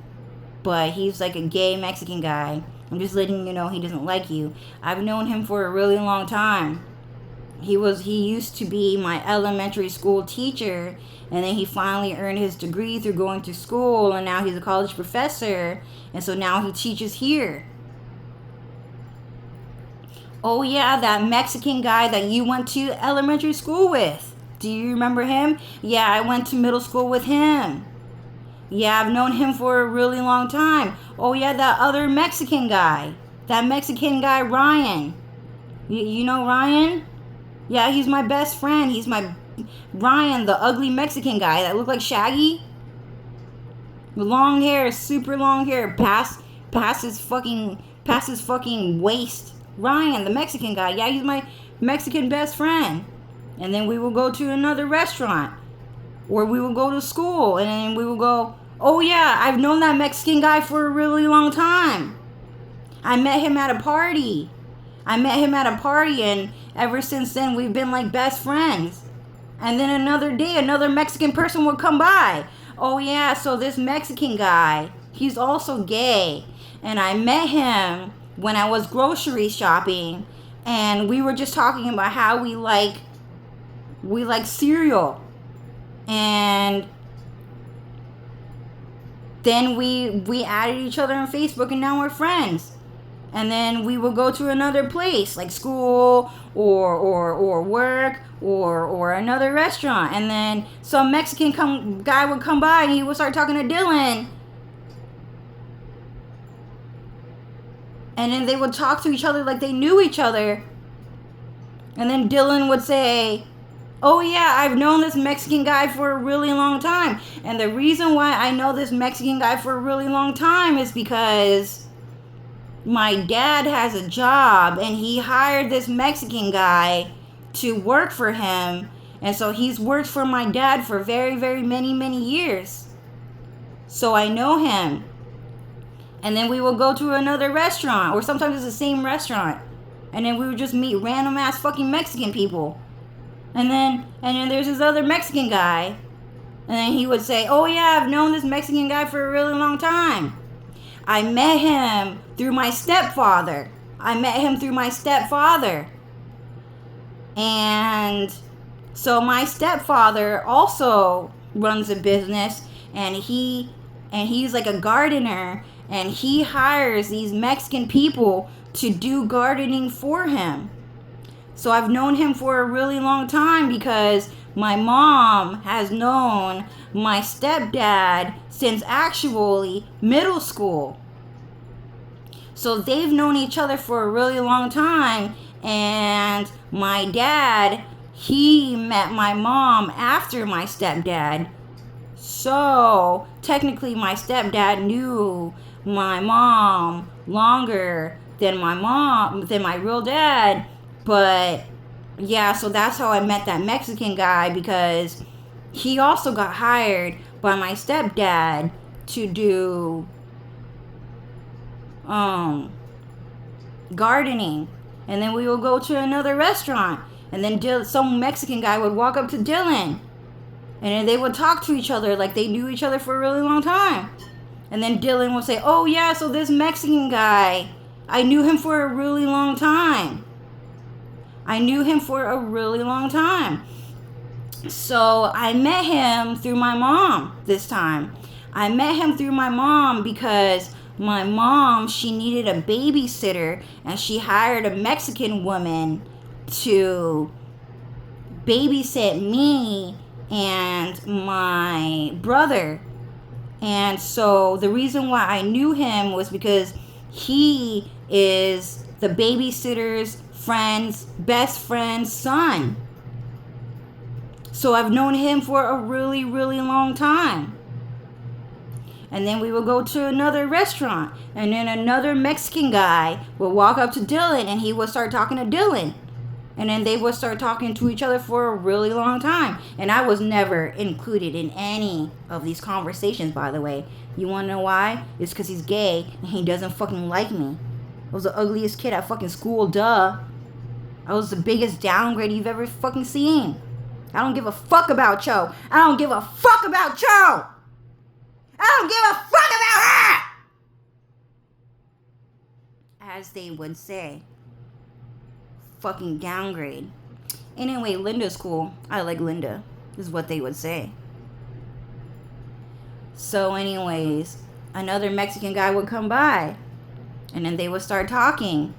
but he's like a gay Mexican guy. I'm just letting you know he doesn't like you. I've known him for a really long time. He used to be my elementary school teacher, and then he finally earned his degree through going to school, and now he's a college professor, and so now he teaches here. Oh yeah, that Mexican guy that you went to elementary school with. Do you remember him? Yeah, I went to middle school with him. Yeah, I've known him for a really long time. Oh yeah, that other Mexican guy. That Mexican guy, Ryan. You know Ryan? Yeah, he's my best friend. He's my Ryan, the ugly Mexican guy that looked like Shaggy. Long hair, super long hair, past his fucking waist. Ryan, the Mexican guy. Yeah, he's my Mexican best friend. And then we will go to another restaurant, or we will go to school, and then we will go, oh yeah, I've known that Mexican guy for a really long time. I met him at a party. And ever since then, we've been like best friends. And then another day, another Mexican person would come by. Oh yeah, so this Mexican guy, he's also gay. And I met him when I was grocery shopping, and we were just talking about how we like cereal, and then we added each other on Facebook, and now we're friends. And then we would go to another place like school or work or another restaurant, and then some Mexican guy would come by and he would start talking to Dylan, and then they would talk to each other like they knew each other. And then Dylan would say, oh yeah, I've known this Mexican guy for a really long time. And the reason why I know this Mexican guy for a really long time is because my dad has a job and he hired this Mexican guy to work for him. And so he's worked for my dad for very, very many years. So I know him. And then we will go to another restaurant, or sometimes it's the same restaurant. And then we would just meet random ass fucking Mexican people. And then there's this other Mexican guy. And then he would say, oh yeah, I've known this Mexican guy for a really long time. I met him through my stepfather. And so my stepfather also runs a business, and he's like a gardener, and he hires these Mexican people to do gardening for him. So I've known him for a really long time because my mom has known my stepdad since actually middle school. So they've known each other for a really long time, and my dad, he met my mom after my stepdad. So technically my stepdad knew my mom longer than my real dad. But yeah, so that's how I met that Mexican guy, because he also got hired by my stepdad to do gardening. And then we would go to another restaurant, and then some Mexican guy would walk up to Dylan, and then they would talk to each other like they knew each other for a really long time. And then Dylan would say, oh yeah, so this Mexican guy, I knew him for a really long time. So I met him through my mom this time. I met him through my mom because my mom, she needed a babysitter, and she hired a Mexican woman to babysit me and my brother. And so the reason why I knew him was because he is the babysitter's best friend's son. So I've known him for a really, really long time. And then we would go to another restaurant, and then another Mexican guy would walk up to Dylan, and he would start talking to Dylan. And then they would start talking to each other for a really long time. And I was never included in any of these conversations, by the way. You want to know why? It's because he's gay and he doesn't fucking like me. I was the ugliest kid at fucking school, duh. I was the biggest downgrade you've ever fucking seen. I don't give a fuck about Cho. I don't give a fuck about Cho. I don't give a fuck about her. As they would say. Fucking downgrade. Anyway, Linda's cool. I like Linda, is what they would say. So anyways, another Mexican guy would come by, and then they would start talking,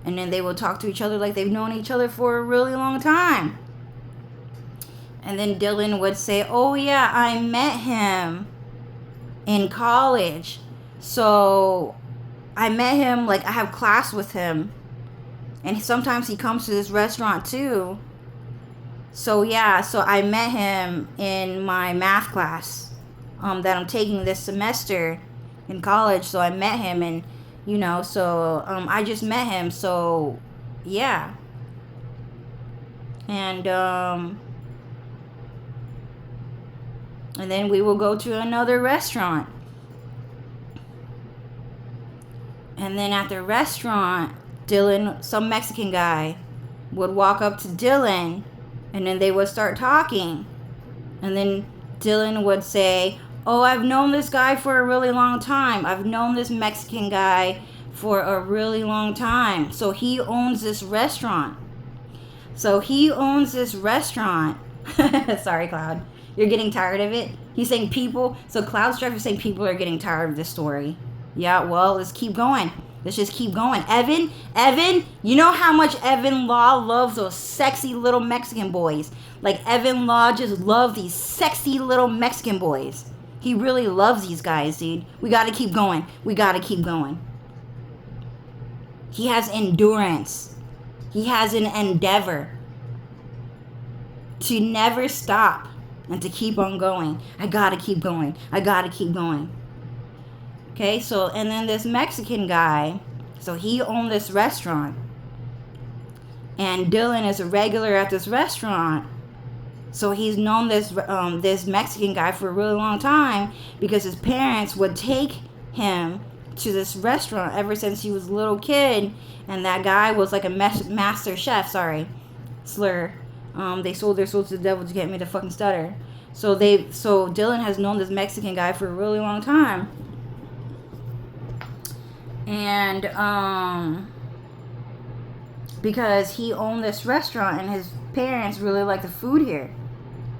and then they would talk to each other like they've known each other for a really long time. And then Dylan would say, oh yeah, I met him in college. So I met him, like I have class with him. And sometimes he comes to this restaurant too. So yeah, so I met him in my math class that I'm taking this semester in college. So I met him, and so I just met him. So yeah. And then we will go to another restaurant. And then at the restaurant, Dylan, some Mexican guy, would walk up to Dylan, and then they would start talking. And then Dylan would say, oh, I've known this guy for a really long time. I've known this Mexican guy for a really long time. So he owns this restaurant. Sorry, Cloud. You're getting tired of it? He's saying people. So Cloud Strife is saying people are getting tired of this story. Yeah, well, let's keep going. Let's just keep going. Evan, you know how much Evan Law loves those sexy little Mexican boys. Like, Evan Law just loves these sexy little Mexican boys. He really loves these guys, dude. We gotta keep going. He has endurance. He has an endeavor to never stop and to keep on going. I gotta keep going. Okay, so, and then this Mexican guy, so he owned this restaurant. And Dylan is a regular at this restaurant. So he's known this Mexican guy for a really long time because his parents would take him to this restaurant ever since he was a little kid. And that guy was like a master chef. Sorry, slur. They sold their souls to the devil to get me to fucking stutter. So Dylan has known this Mexican guy for a really long time. And because he owned this restaurant and his parents really liked the food here.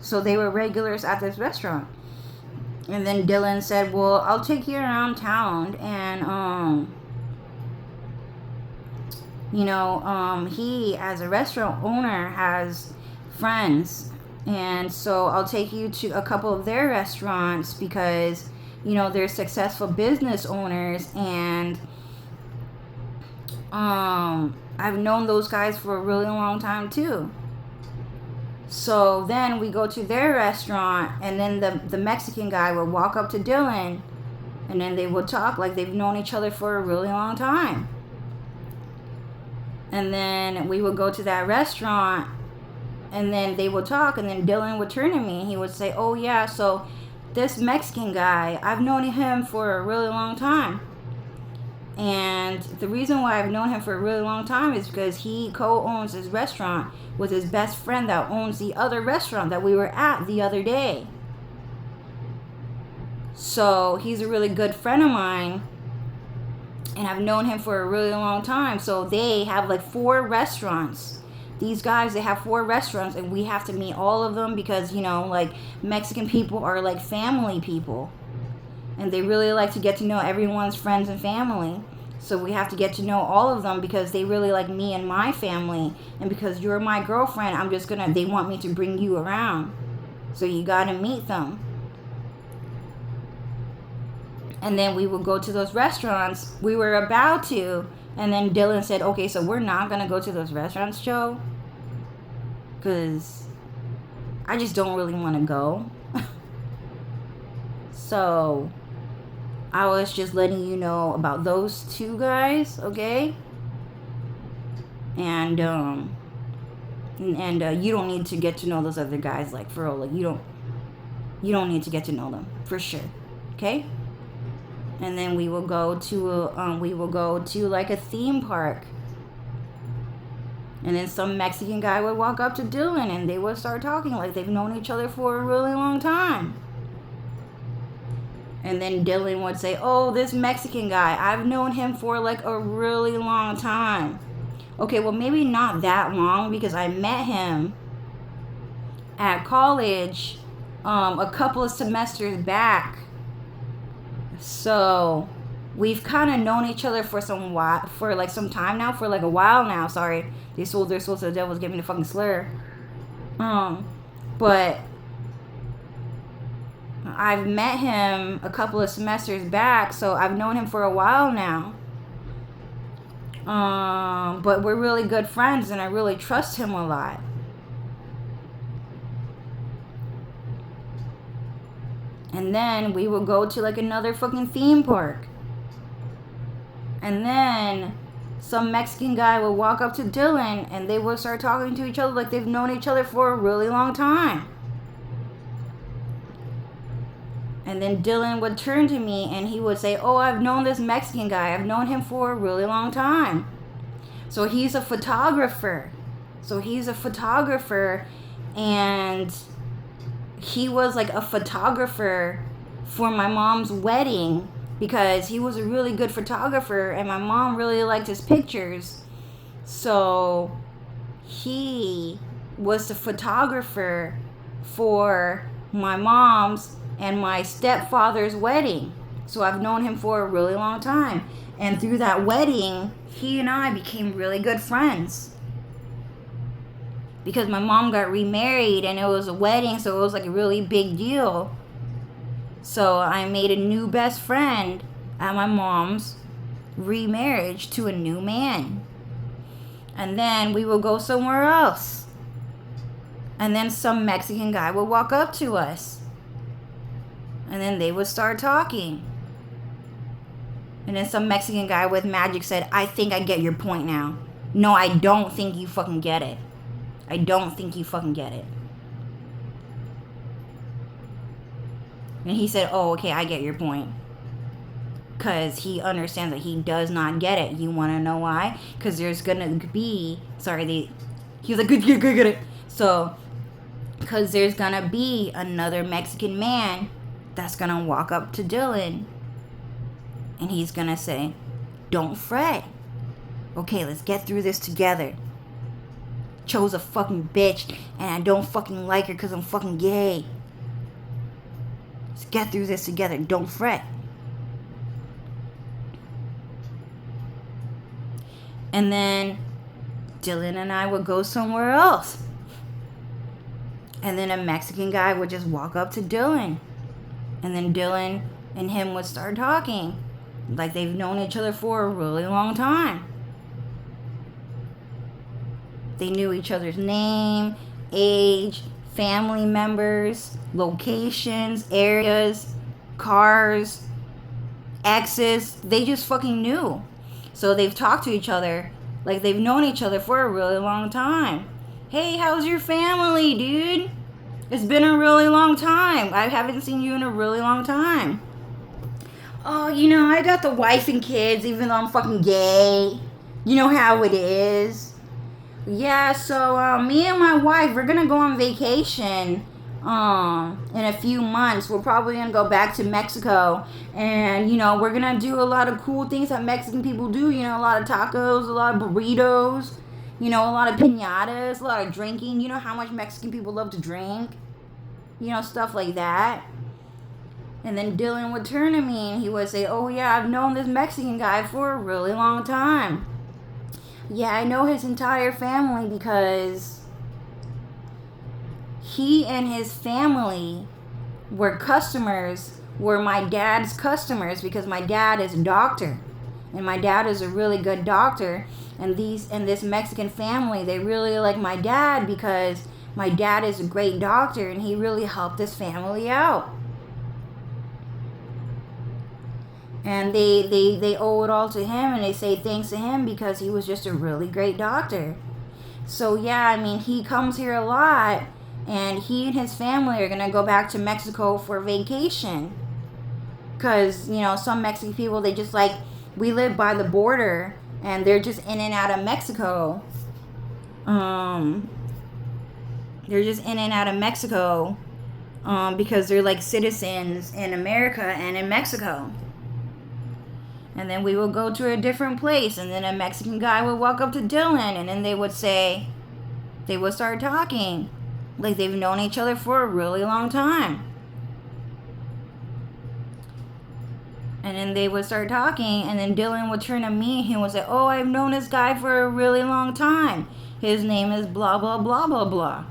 So they were regulars at this restaurant. And then Dylan said, well, I'll take you around town. And, he, as a restaurant owner, has friends. And so I'll take you to a couple of their restaurants because, they're successful business owners. And I've known those guys for a really long time, too. So then we go to their restaurant, and then the Mexican guy would walk up to Dylan, and then they would talk like they've known each other for a really long time. And then we would go to that restaurant, and then they would talk, and then Dylan would turn to me, and he would say, oh yeah, so this Mexican guy, I've known him for a really long time. And the reason why I've known him for a really long time is because he co-owns his restaurant with his best friend that owns the other restaurant that we were at the other day. So he's a really good friend of mine, and I've known him for a really long time. So they have like 4 restaurants. These guys, they have 4 restaurants, and we have to meet all of them because, like Mexican people are like family people. And they really like to get to know everyone's friends and family. So we have to get to know all of them because they really like me and my family. And because you're my girlfriend, they want me to bring you around. So you gotta meet them. And then we would go to those restaurants. We were about to. And then Dylan said, okay, so we're not gonna go to those restaurants, Joe. Because I just don't really want to go. So I was just letting you know about those 2 guys, okay? And you don't need to get to know those other guys, like for real. Like you don't need to get to know them for sure, okay? And then we will go to like a theme park. And then some Mexican guy would walk up to Dylan, and they would start talking like they've known each other for a really long time. And then Dylan would say, oh, this Mexican guy, I've known him for like a really long time. Okay, well, maybe not that long because I met him at college a couple of semesters back. So we've kind of known each other for some time now, for like a while now. Sorry, they sold their souls to the devil, gave me the fucking slur. But I've met him a couple of semesters back, so I've known him for a while now. But we're really good friends, and I really trust him a lot. And then we would go to like another fucking theme park. And then some Mexican guy would walk up to Dylan, and they would start talking to each other like they've known each other for a really long time. And then Dylan would turn to me and he would say, oh, I've known this Mexican guy. I've known him for a really long time. So he's a photographer. And he was like a photographer for my mom's wedding because he was a really good photographer and my mom really liked his pictures. So he was the photographer for my mom's and my stepfather's wedding. So I've known him for a really long time. And through that wedding, he and I became really good friends. Because my mom got remarried and it was a wedding, so it was like a really big deal. So I made a new best friend at my mom's remarriage to a new man. And then we would go somewhere else. And then some Mexican guy would walk up to us. And then they would start talking. And then some Mexican guy with magic said, I think I get your point now. No, I don't think you fucking get it. I don't think you fucking get it. And he said, oh, okay, I get your point. Because he understands that he does not get it. You want to know why? Because there's going to be... He was like, good, get it. So, because there's going to be another Mexican man that's going to walk up to Dylan. And he's going to say, don't fret. Okay, let's get through this together. Chose a fucking bitch and I don't fucking like her because I'm fucking gay. Let's get through this together. Don't fret. And then Dylan and I would go somewhere else. And then a Mexican guy would just walk up to Dylan. And then Dylan and him would start talking. Like they've known each other for a really long time. They knew each other's name, age, family members, locations, areas, cars, exes. They just fucking knew. So they've talked to each other like they've known each other for a really long time. Hey, how's your family, dude? It's been a really long time. I haven't seen you in a really long time. Oh, I got the wife and kids even though I'm fucking gay. You know how it is. Yeah, so me and my wife, we're gonna go on vacation in a few months. We're probably gonna go back to Mexico, and we're gonna do a lot of cool things that Mexican people do. A lot of tacos, a lot of burritos, a lot of piñatas, a lot of drinking. You know how much Mexican people love to drink, stuff like that. And then Dylan would turn to me and he would say, oh yeah, I've known this Mexican guy for a really long time. Yeah, I know his entire family because he and his family were my dad's customers because my dad is a doctor. And my dad is a really good doctor. And this Mexican family, they really like my dad because my dad is a great doctor and he really helped this family out. And they owe it all to him and they say thanks to him because he was just a really great doctor. So yeah, he comes here a lot and he and his family are going to go back to Mexico for vacation. Because, some Mexican people, they just we live by the border and they're just in and out of Mexico. They're just in and out of Mexico because they're citizens in America and in Mexico. And then we would go to a different place. And then a Mexican guy would walk up to Dylan. And then they would start talking. Like they've known each other for a really long time. And then they would start talking. And then Dylan would turn to me. And he would say, oh, I've known this guy for a really long time. His name is blah, blah, blah, blah, blah.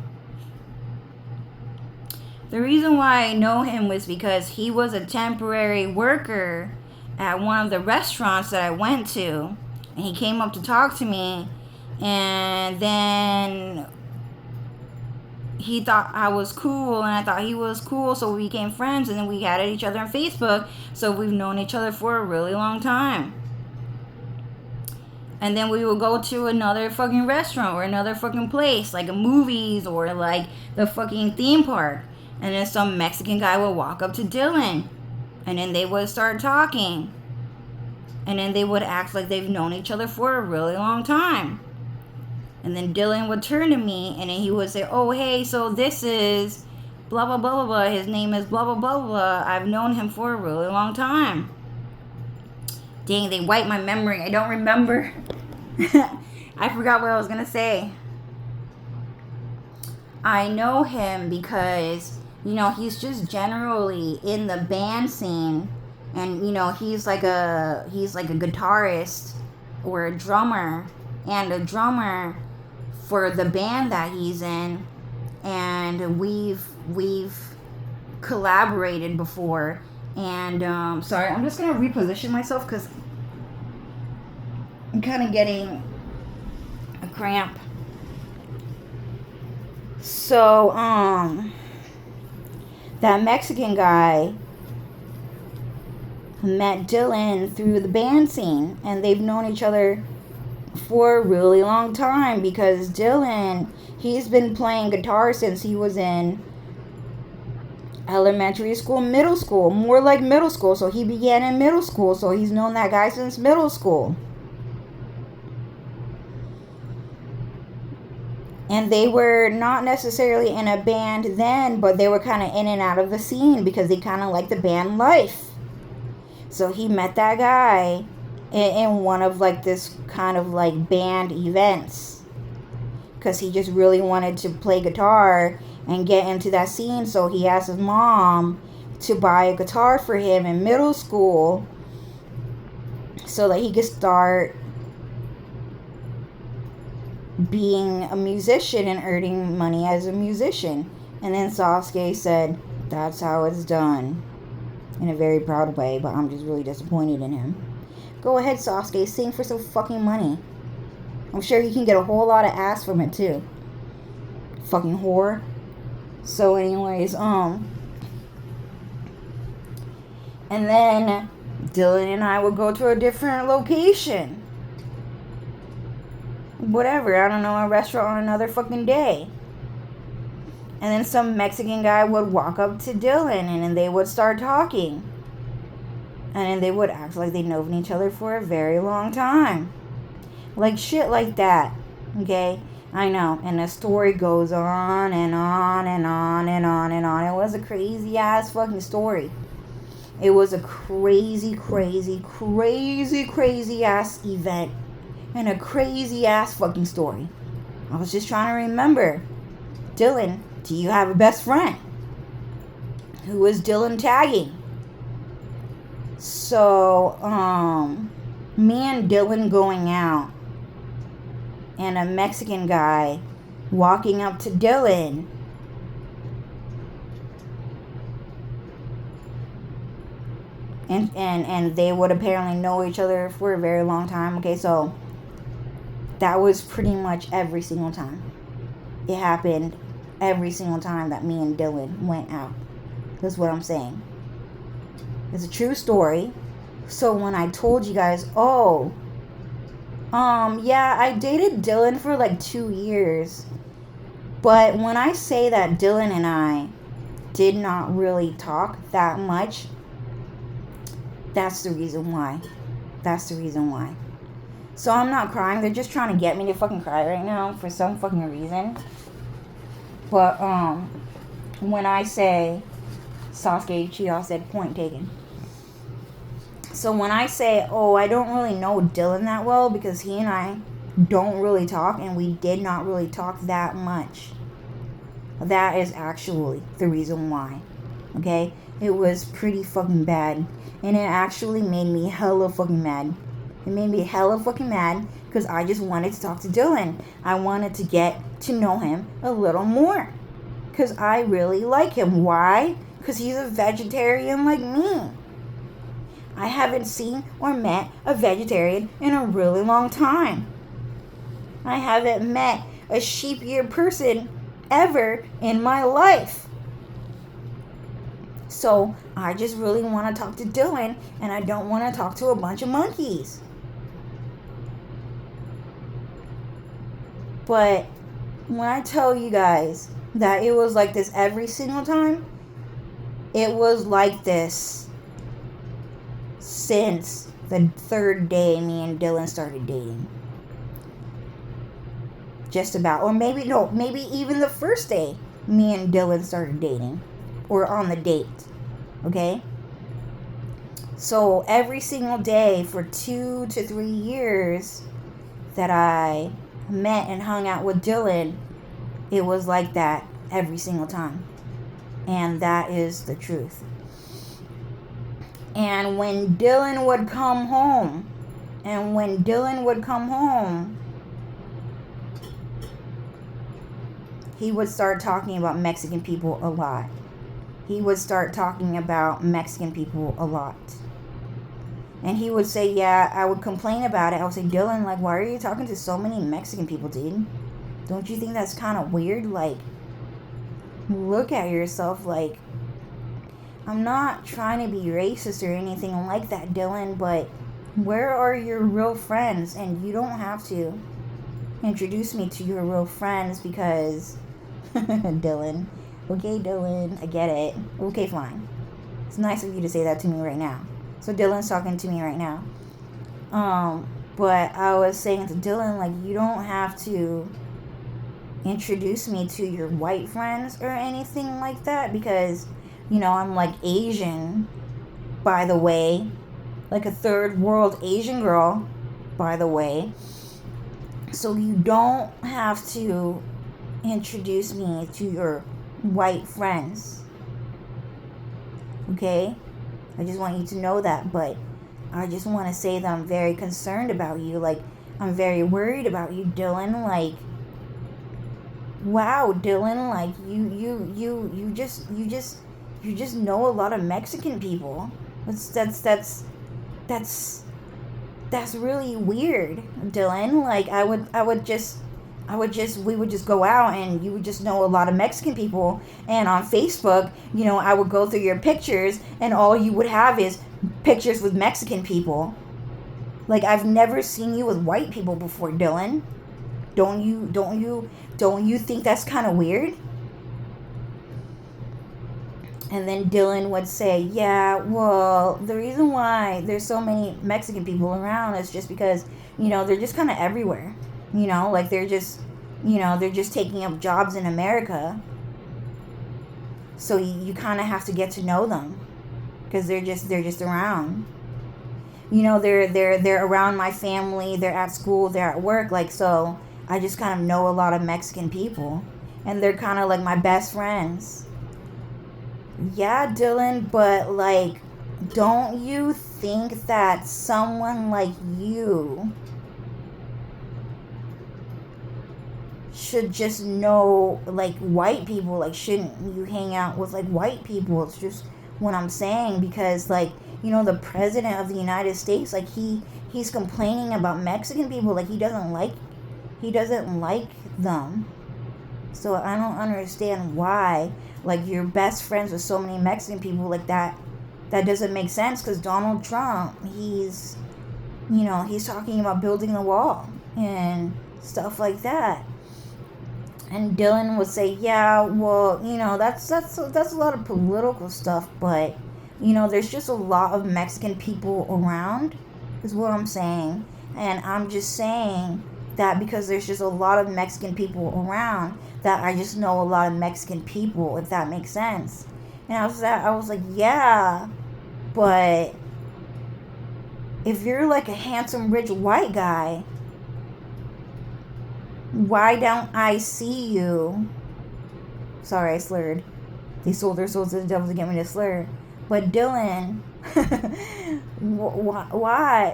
The reason why I know him was because he was a temporary worker at one of the restaurants that I went to, and he came up to talk to me, and then he thought I was cool, and I thought he was cool, so we became friends, and then we added each other on Facebook, so we've known each other for a really long time. And then we would go to another fucking restaurant or another fucking place, like a movies or like the fucking theme park, and then some Mexican guy would walk up to Dylan. And then they would start talking. And then they would act like they've known each other for a really long time. And then Dylan would turn to me and then he would say, oh, hey, so this is blah, blah, blah, blah, blah. His name is blah, blah, blah, blah. I've known him for a really long time. Dang, they wiped my memory. I don't remember. I forgot what I was gonna say. I know him because, he's just generally in the band scene, and he's like a guitarist or a drummer, and a drummer for the band that he's in, and we've collaborated before. And sorry, I'm just gonna reposition myself because I'm kind of getting a cramp. So that Mexican guy met Dylan through the band scene, and they've known each other for a really long time because Dylan, he's been playing guitar since he was in elementary school, middle school, more like middle school. So he began in middle school, so he's known that guy since middle school. And they were not necessarily in a band then, but they were kind of in and out of the scene because they kind of liked the band life. So he met that guy in one of like this kind of like band events because he just really wanted to play guitar and get into that scene. So he asked his mom to buy a guitar for him in middle school so that he could start being a musician and earning money as a musician. And then Sasuke said, "That's how it's done," in a very proud way, but I'm just really disappointed in him. Go ahead, Sasuke, sing for some fucking money. I'm sure he can get a whole lot of ass from it too. Fucking whore. So anyways, and then Dylan and I would go to a different location. Whatever, I don't know, a restaurant on another fucking day. And then some Mexican guy would walk up to Dylan, and then they would start talking. And then they would act like they'd known each other for a very long time. Like shit like that. Okay? I know. And the story goes on and on and on and on and on. It was a crazy ass fucking story. It was a crazy, crazy, crazy, crazy ass event. And a crazy ass fucking story. I was just trying to remember. Dylan, do you have a best friend? Who is Dylan tagging? So, me and Dylan going out, and a Mexican guy walking up to Dylan. And they would apparently know each other for a very long time. Okay, so that was pretty much every single time. It happened every single time that me and Dylan went out. That's what I'm saying. It's a true story. So when I told you guys, yeah, I dated Dylan for like 2 years. But when I say that Dylan and I did not really talk that much, that's the reason why. That's the reason why. So I'm not crying. They're just trying to get me to fucking cry right now for some fucking reason. But, when I say Sasuke Uchiha said point taken. So when I say, I don't really know Dylan that well because he and I don't really talk and we did not really talk that much. That is actually the reason why. Okay? It was pretty fucking bad. And it actually made me hella fucking mad. It made me hella fucking mad because I just wanted to talk to Dylan. I wanted to get to know him a little more. Because I really like him. Why? Because he's a vegetarian like me. I haven't seen or met a vegetarian in a really long time. I haven't met a sheep-eared person ever in my life. So I just really want to talk to Dylan, and I don't want to talk to a bunch of monkeys. But when I tell you guys that it was like this every single time, it was like this since the third day me and Dylan started dating. Just about. Or maybe even the first day me and Dylan started dating. Or on the date. Okay? So every single day for 2 to 3 years that I met and hung out with Dylan, it was like that every single time. And that is the truth. And when Dylan would come home, he would start talking about Mexican people a lot. And he would say, yeah, I would complain about it. I would say, Dylan, like, why are you talking to so many Mexican people, dude? Don't you think that's kind of weird? Like, look at yourself. Like, I'm not trying to be racist or anything like that, Dylan, but where are your real friends? And you don't have to introduce me to your real friends because Dylan. Okay, Dylan, I get it. Okay, fine. It's nice of you to say that to me right now. So Dylan's talking to me right now. But I was saying to Dylan, like, you don't have to introduce me to your white friends or anything like that because, you know, I'm like Asian, by the way. Like a third world Asian girl, by the way. So you don't have to introduce me to your white friends. Okay? I just want you to know that, but I just want to say that I'm very concerned about you. Like, I'm very worried about you, Dylan. Like, wow, Dylan, like you just know a lot of Mexican people. That's really weird, Dylan. Like, we would just go out and you would just know a lot of Mexican people. And on Facebook, you know, I would go through your pictures and all you would have is pictures with Mexican people. Like, I've never seen you with white people before, Dylan. Don't you think that's kind of weird? And then Dylan would say, yeah, well, the reason why there's so many Mexican people around is just because, you know, they're just kind of everywhere. You know, like they're just taking up jobs in America. So you kind of have to get to know them because they're just around. You know, they're around my family, they're at school, they're at work, like, so I just kind of know a lot of Mexican people and they're kind of like my best friends. Yeah, Dylan, but like, don't you think that someone like you should just know, like, white people? Like, shouldn't you hang out with, like, white people? It's just what I'm saying, because, like, you know, the president of the United States, like, he's complaining about Mexican people, like, he doesn't like them. So I don't understand why, like, you're best friends with so many Mexican people. Like, that doesn't make sense, because Donald Trump, he's talking about building the wall and stuff like that. And Dylan would say, yeah, well, you know, that's a lot of political stuff, but, you know, there's just a lot of Mexican people around, is what I'm saying. And I'm just saying that because there's just a lot of Mexican people around, that I just know a lot of Mexican people, if that makes sense. And I was like, yeah, but if you're like a handsome, rich white guy, why don't I see you? Sorry, I slurred. They sold their souls to the devil to get me to slur. But Dylan, why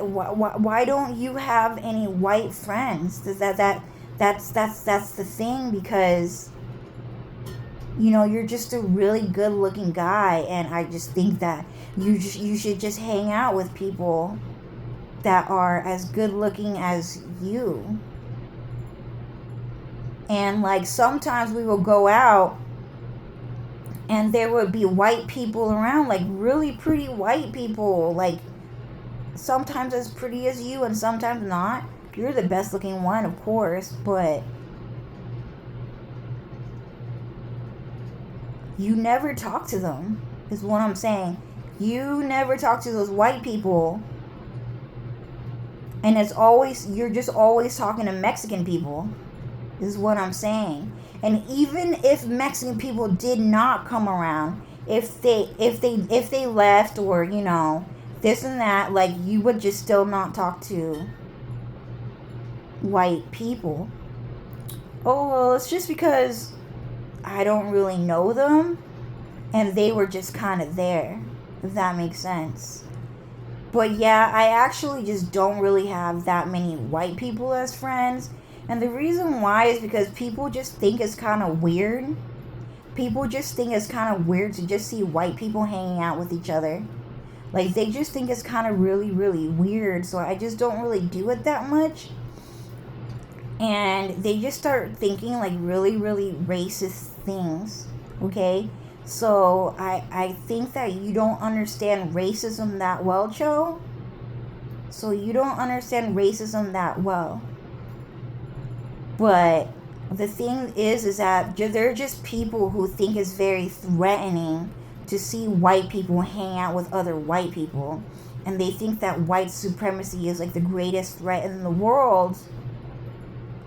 don't you have any white friends? That's the thing, because, you know, you're just a really good looking guy, and I just think that you should just hang out with people that are as good looking as you. And, like, sometimes we will go out and there would be white people around, like really pretty white people, like sometimes as pretty as you and sometimes not. You're the best looking one, of course, but you never talk to them, is what I'm saying. You never talk to those white people. And you're just always talking to Mexican people, is what I'm saying. And even if Mexican people did not come around, if they left, or, you know, this and that, like, you would just still not talk to white people. Oh, well, it's just because I don't really know them, and they were just kind of there, if that makes sense. But yeah, I actually just don't really have that many white people as friends. And the reason why is because people just think it's kind of weird. People just think it's kind of weird to just see white people hanging out with each other. Like, they just think it's kind of really, really weird. So I just don't really do it that much. And they just start thinking like really, really racist things. Okay? So I think that you don't understand racism that well, Cho. So you don't understand racism that well. But the thing is that there are just people who think it's very threatening to see white people hang out with other white people. And they think that white supremacy is like the greatest threat in the world.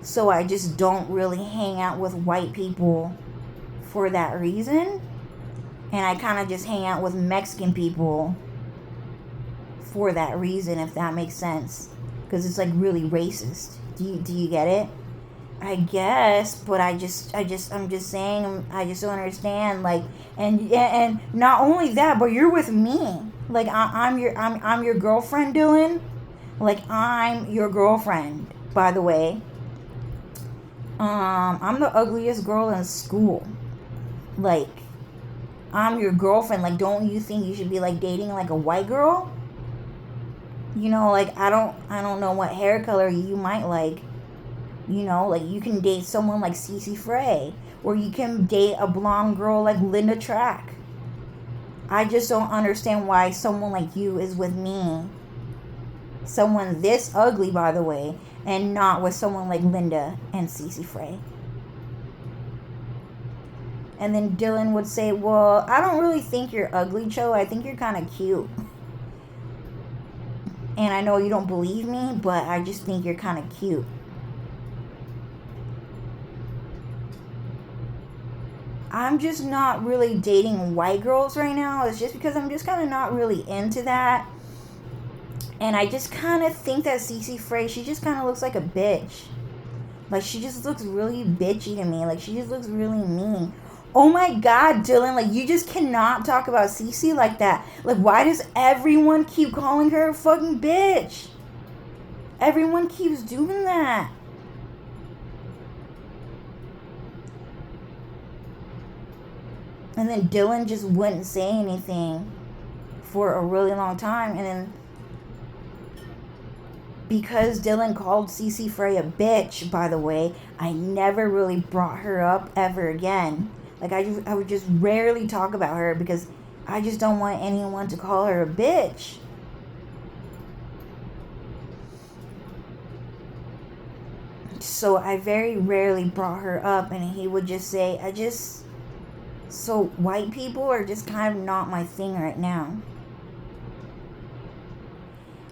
So I just don't really hang out with white people for that reason. And I kind of just hang out with Mexican people for that reason, if that makes sense. Because it's like really racist. Do you get it? I guess, but I'm just saying, I just don't understand. Like, and not only that, but you're with me. Like, I'm your girlfriend, Dylan. Like, I'm your girlfriend, by the way. I'm the ugliest girl in school. Like, I'm your girlfriend. Like, don't you think you should be like dating like a white girl? You know, like, I don't know what hair color you might like. You know, like, you can date someone like Cece Frey, or you can date a blonde girl like Linda Track. I just don't understand why someone like you is with me. Someone this ugly, by the way, and not with someone like Linda and Cece Frey. And then Dylan would say, well, I don't really think you're ugly, Cho. I think you're kind of cute. And I know you don't believe me, but I just think you're kind of cute. I'm just not really dating white girls right now. It's just because I'm just kind of not really into that. And I just kind of think that Cece Frey, she just kind of looks like a bitch. Like, she just looks really bitchy to me. Like, she just looks really mean. Oh my God, Dylan, like, you just cannot talk about Cece like that. Like, why does everyone keep calling her a fucking bitch? Everyone keeps doing that. And then Dylan just wouldn't say anything for a really long time. And then because Dylan called Cece Frey a bitch, by the way, I never really brought her up ever again. Like, I would just rarely talk about her because I just don't want anyone to call her a bitch. So I very rarely brought her up, and he would just say, so white people are just kind of not my thing right now.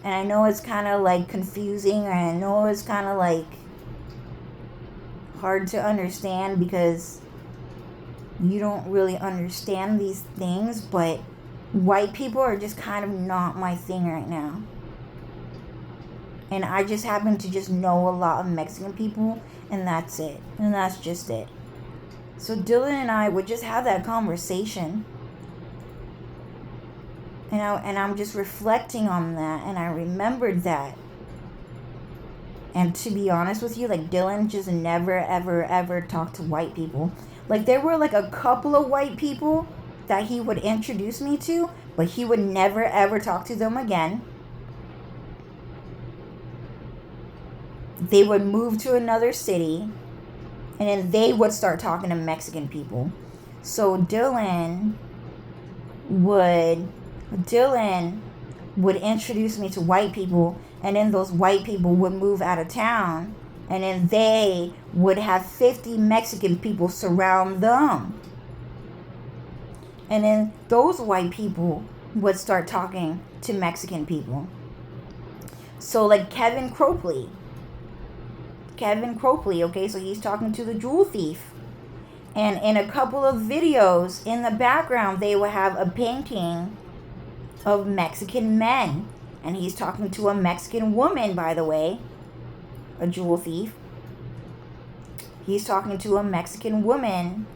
And I know it's kind of like confusing, and I know it's kind of like hard to understand because you don't really understand these things, but white people are just kind of not my thing right now. And I just happen to just know a lot of Mexican people, and that's it. And that's just it. So Dylan and I would just have that conversation. And I'm just reflecting on that, and I remembered that. And to be honest with you, like, Dylan just never, ever, ever talked to white people. Like, there were like a couple of white people that he would introduce me to, but he would never, ever talk to them again. They would move to another city, and then they would start talking to Mexican people. So Dylan would introduce me to white people, and then those white people would move out of town, and then they would have 50 Mexican people surround them. And then those white people would start talking to Mexican people. So like Kevin Cropley, okay, so he's talking to the jewel thief. And in a couple of videos, in the background, they would have a painting of Mexican men. And he's talking to a Mexican woman, by the way, a jewel thief. He's talking to a Mexican woman.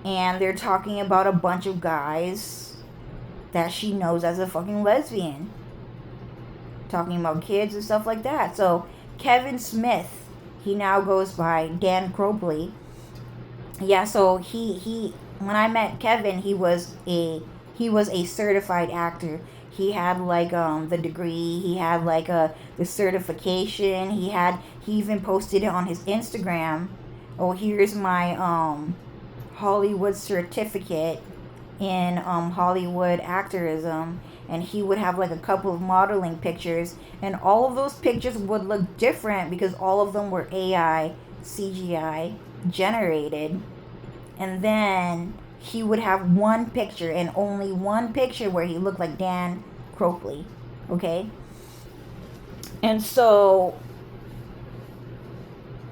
And they're talking about a bunch of guys that she knows as a fucking lesbian. Talking about kids and stuff like that. So, Kevin Smith, he now goes by Dan Cropley. Yeah, so he when I met Kevin, he was a certified actor. He had like the degree, he had like the certification, he even posted it on his Instagram. Oh, here's my Hollywood certificate in Hollywood actorism. And he would have like a couple of modeling pictures, and all of those pictures would look different because all of them were AI CGI generated. And then he would have one picture, and only one picture, where he looked like Dan Cropley. Okay? And so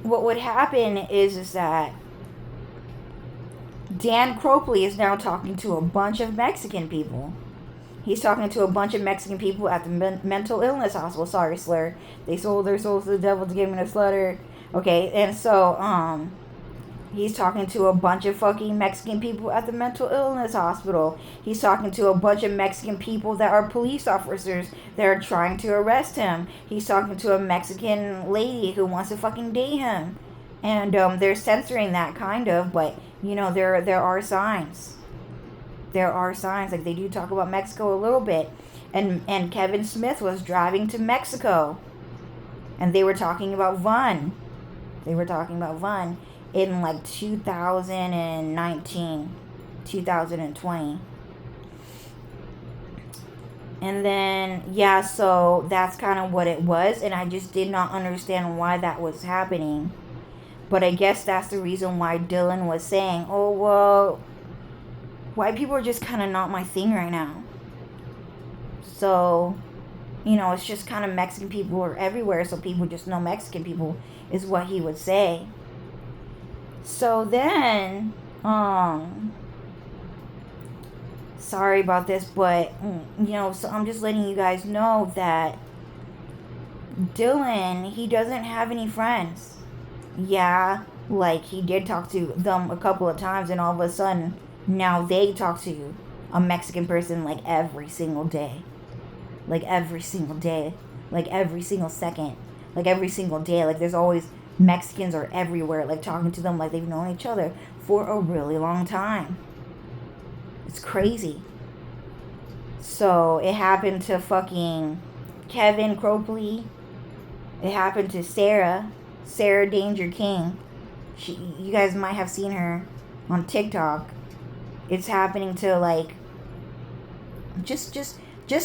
what would happen is that Dan Cropley is now talking to a bunch of Mexican people. He's talking to a bunch of Mexican people at the mental illness hospital. Sorry, slur. They sold their souls to the devil to give me a slaughter. Okay, and so, he's talking to a bunch of fucking Mexican people at the mental illness hospital. He's talking to a bunch of Mexican people that are police officers that are trying to arrest him. He's talking to a Mexican lady who wants to fucking date him. And, they're censoring that, kind of, but, you know, there are signs. There are signs, like they do talk about Mexico a little bit. And Kevin Smith was driving to Mexico. And they were talking about Vaughn. In like 2019, 2020. And then, yeah, so that's kind of what it was. And I just did not understand why that was happening. But I guess that's the reason why Dylan was saying, oh, well, white people are just kind of not my thing right now. So, you know, it's just kind of Mexican people are everywhere, so people just know Mexican people, is what he would say. So then, sorry about this, but, you know, so I'm just letting you guys know that Dylan, he doesn't have any friends. Yeah, like, he did talk to them a couple of times, and all of a sudden, now they talk to a Mexican person like every single day. Like every single day. Like every single second. Like every single day. Like there's always Mexicans are everywhere. Like talking to them like they've known each other for a really long time. It's crazy. So it happened to fucking Kevin Cropley. It happened to Sarah Danger King. You guys might have seen her on TikTok. It's happening to like just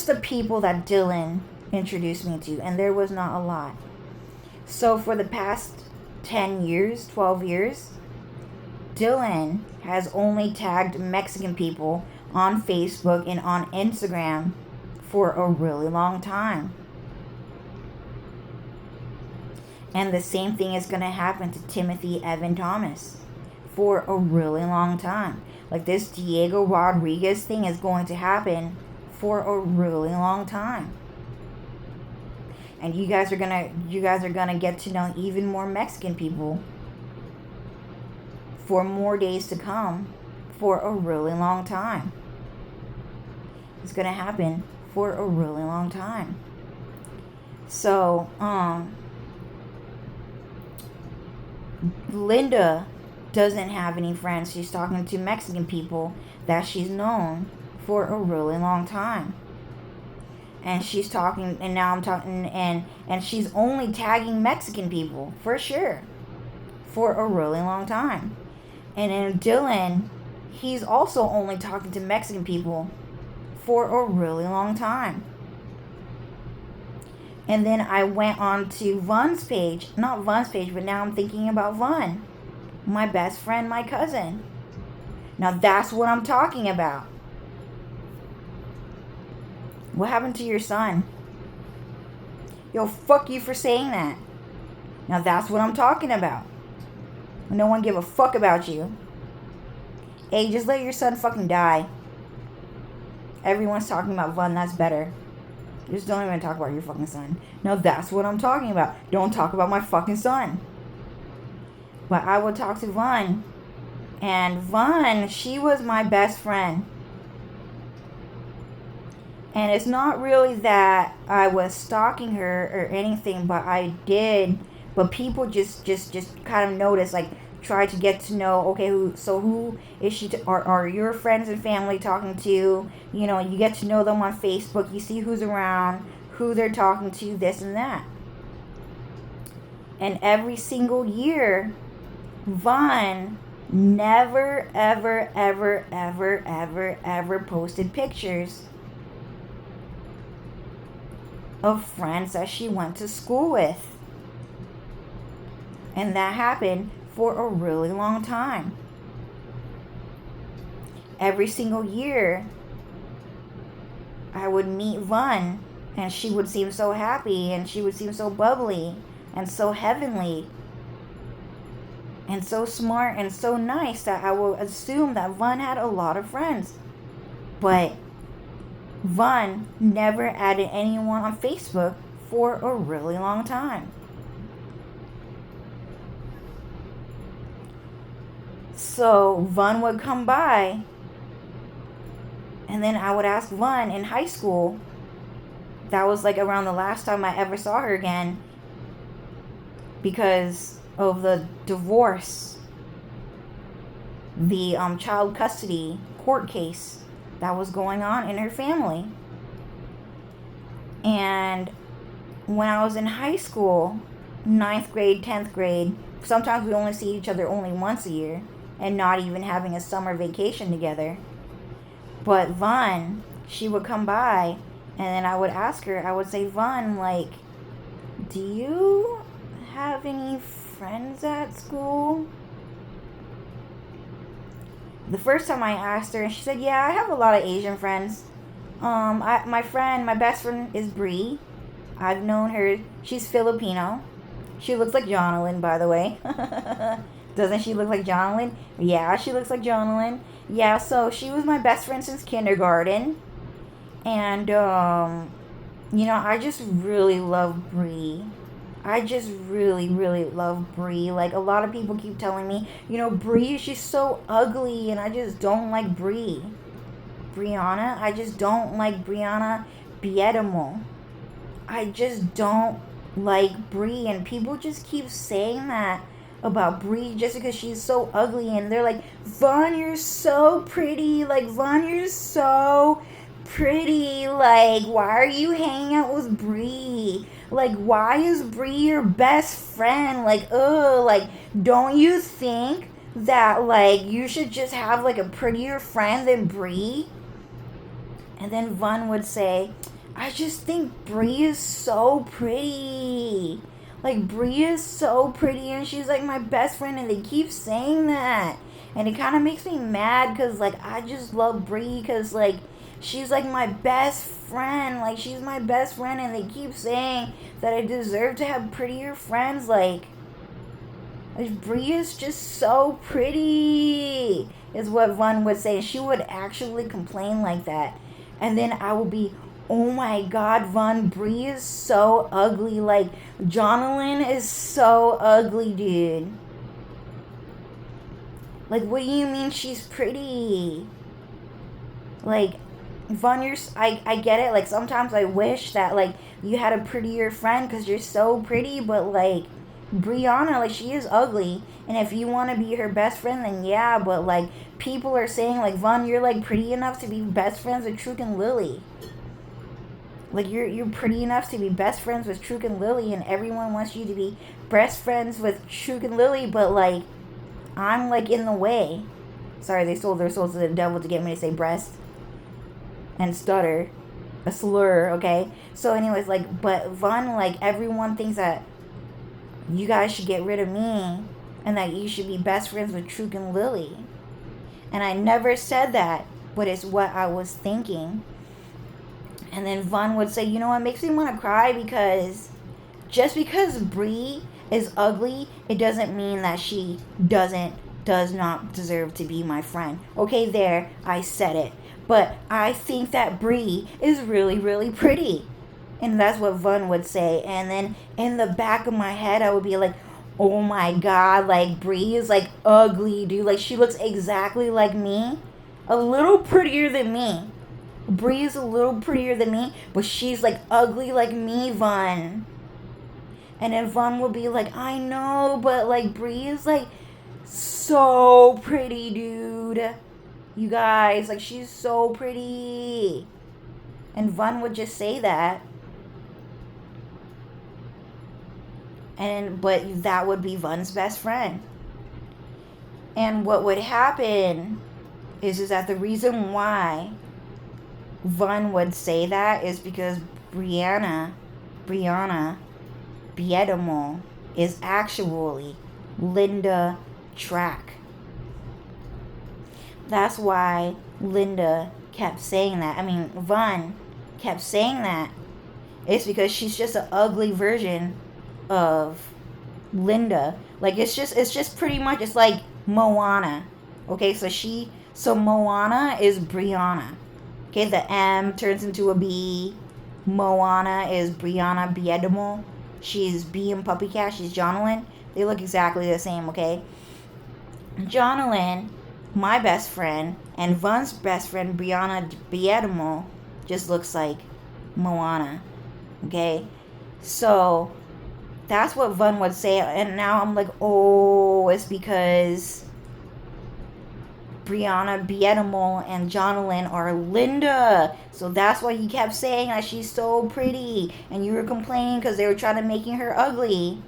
the people that Dylan introduced me to, and there was not a lot. So for the past 10 years, 12 years, Dylan has only tagged Mexican people on Facebook and on Instagram for a really long time. And the same thing is going to happen to Timothy Evan Thomas for a really long time. Like this Diego Rodriguez thing is going to happen for a really long time. And you guys are gonna get to know even more Mexican people for more days to come for a really long time. It's gonna happen for a really long time. So, Linda doesn't have any friends. She's talking to Mexican people that she's known for a really long time. And she's talking, and now I'm talking, and she's only tagging Mexican people, for sure, for a really long time. And then Dylan, he's also only talking to Mexican people for a really long time. And then I went on to Vaughn's page, not Vaughn's page, but now I'm thinking about Vaughn, my best friend, my cousin. Now that's what I'm talking about. What happened to your son? Yo, fuck you for saying that. Now that's what I'm talking about. No one give a fuck about you. Hey, just let your son fucking die. Everyone's talking about Vaughn, that's better. Just don't even talk about your fucking son. No, that's what I'm talking about. Don't talk about my fucking son. But I would talk to Vaughn. And Vaughn, she was my best friend. And it's not really that I was stalking her or anything, but I did. But people just kind of noticed, like, try to get to know, okay, who is she, are your friends and family talking to? You know, you get to know them on Facebook. You see who's around, who they're talking to, this and that. And every single year, Vaughn never, ever, ever, ever, ever, ever posted pictures of friends that she went to school with. And that happened for a really long time. Every single year, I would meet Vaughn, and she would seem so happy, and she would seem so bubbly, and so heavenly, and so smart, and so nice that I would assume that Vaughn had a lot of friends. But Vaughn never added anyone on Facebook for a really long time. So Vaughn would come by, and then I would ask Vaughn in high school. That was like around the last time I ever saw her again, because of the divorce, the child custody court case that was going on in her family. And when I was in high school, 9th grade, 10th grade, sometimes we only see each other only once a year, and not even having a summer vacation together. But Vaughn, she would come by, and then I would ask her, I would say, Vaughn, like, do you have any friends at school? The first time I asked her, and she said, yeah, I have a lot of Asian friends. My best friend is Bree. I've known her. She's Filipino. She looks like Jonalyn, by the way. Doesn't she look like Jonalyn? Yeah, she looks like Jonalyn. Yeah, so she was my best friend since kindergarten. And, I just really love Bree. I just really, really love Bree. Like, a lot of people keep telling me, Bree, she's so ugly, and I just don't like Bree. Brianna, I just don't like Brianna Biedemo. I just don't like Bree, and people just keep saying that about Bree just because she's so ugly, and they're like, Vaughn, you're so pretty. Like, Vaughn, you're so pretty. Like, why are you hanging out with Bree? Like, why is Bree your best friend? Like, like, don't you think that, like, you should just have, like, a prettier friend than Bree? And then Vaughn would say, I just think Bree is so pretty. Like, Bree is so pretty, and she's, like, my best friend, and they keep saying that. And it kind of makes me mad, because, like, I just love Bree, because, like, she's, like, my best friend. Like, she's my best friend, and they keep saying that I deserve to have prettier friends. Like Bree is just so pretty, is what Vaughn would say. She would actually complain like that. And then I would be, oh my God, Vaughn, Bree is so ugly. Like, Jonalyn is so ugly, dude. Like, what do you mean she's pretty? Like, Vaughn, I get it. Like, sometimes I wish that, like, you had a prettier friend because you're so pretty. But, like, Brianna, like, she is ugly. And if you want to be her best friend, then yeah. But, like, people are saying, like, Vaughn, you're, like, pretty enough to be best friends with Truk and Lily. Like, you're pretty enough to be best friends with Truk and Lily. And everyone wants you to be best friends with Truk and Lily. But, like, I'm, like, in the way. Sorry, they sold their souls to the devil to get me to say breast and stutter. A slur, okay? So anyways, like, but Vaughn, like, everyone thinks that you guys should get rid of me and that you should be best friends with Truk and Lily. And I never said that, but it's what I was thinking. And then Vaughn would say, you know what makes me want to cry? Because just because Bree is ugly, it doesn't mean that she doesn't does not deserve to be my friend. Okay, there, I said it. But I think that Bree is really, really pretty. And that's what Vun would say. And then in the back of my head, I would be like, oh my god, like Bree is like ugly, dude. Like she looks exactly like me. A little prettier than me. Bree is a little prettier than me, but she's like ugly like me, Vun. And then Vun will be like, I know, but like Bree is like so pretty, dude. You guys, like she's so pretty. And Vun would just say that. But that would be Vun's best friend. And what would happen is that the reason why Vun would say that is because Brianna Biedemo is actually Linda Track. That's why Linda kept saying that. I mean, Vun kept saying that. It's because she's just an ugly version of Linda. Like it's just pretty much, it's like Moana. Okay, so Moana is Brianna. Okay, the M turns into a B. Moana is Brianna Biedemo. She's B in Puppy Cat. She's Jonalyn. They look exactly the same, okay? Jonalyn, my best friend, and Vun's best friend, Brianna Biedemo, just looks like Moana. Okay? So that's what Vun would say. And now I'm like, oh, it's because Brianna Biedemo and Jonalyn are Linda. So that's why he kept saying that she's so pretty. And you were complaining because they were trying to making her ugly.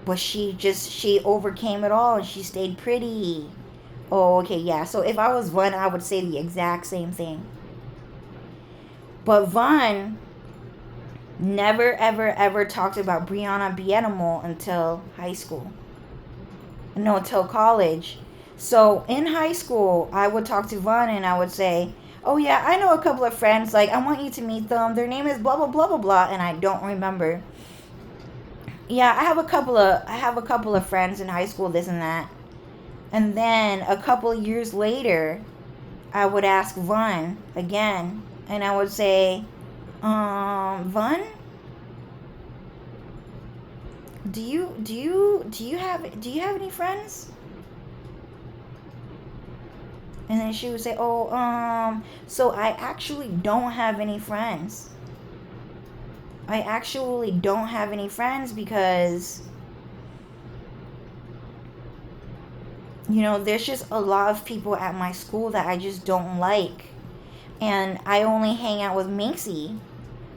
But she overcame it all and she stayed pretty. Oh, okay, yeah. So if I was Vun, I would say the exact same thing. But Vun never, ever, ever talked about Brianna Biedemo until high school. No, until college. So in high school, I would talk to Vun and I would say, oh yeah, I know a couple of friends. Like, I want you to meet them. Their name is blah, blah, blah, blah, blah. And I don't remember. Yeah, I have a couple of friends in high school, this and that. And then a couple of years later, I would ask Vun again. And I would say, Vun, do you have any friends? And then she would say, so I actually don't have any friends. I actually don't have any friends because, there's just a lot of people at my school that I just don't like. And I only hang out with Minxie.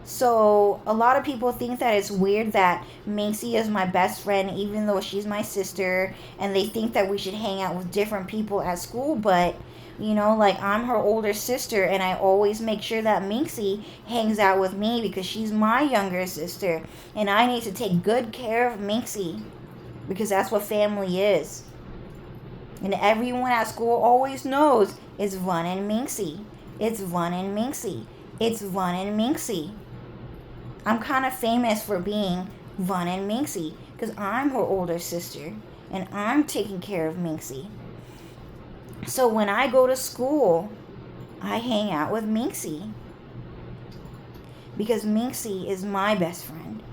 So a lot of people think that it's weird that Minxie is my best friend even though she's my sister. And they think that we should hang out with different people at school. But, like I'm her older sister and I always make sure that Minxie hangs out with me because she's my younger sister. And I need to take good care of Minxie because that's what family is. And everyone at school always knows it's Vun and Minxie. It's Vun and Minxie. It's Vun and Minxie. I'm kind of famous for being Vun and Minxie because I'm her older sister and I'm taking care of Minxie. So when I go to school, I hang out with Minxie because Minxie is my best friend.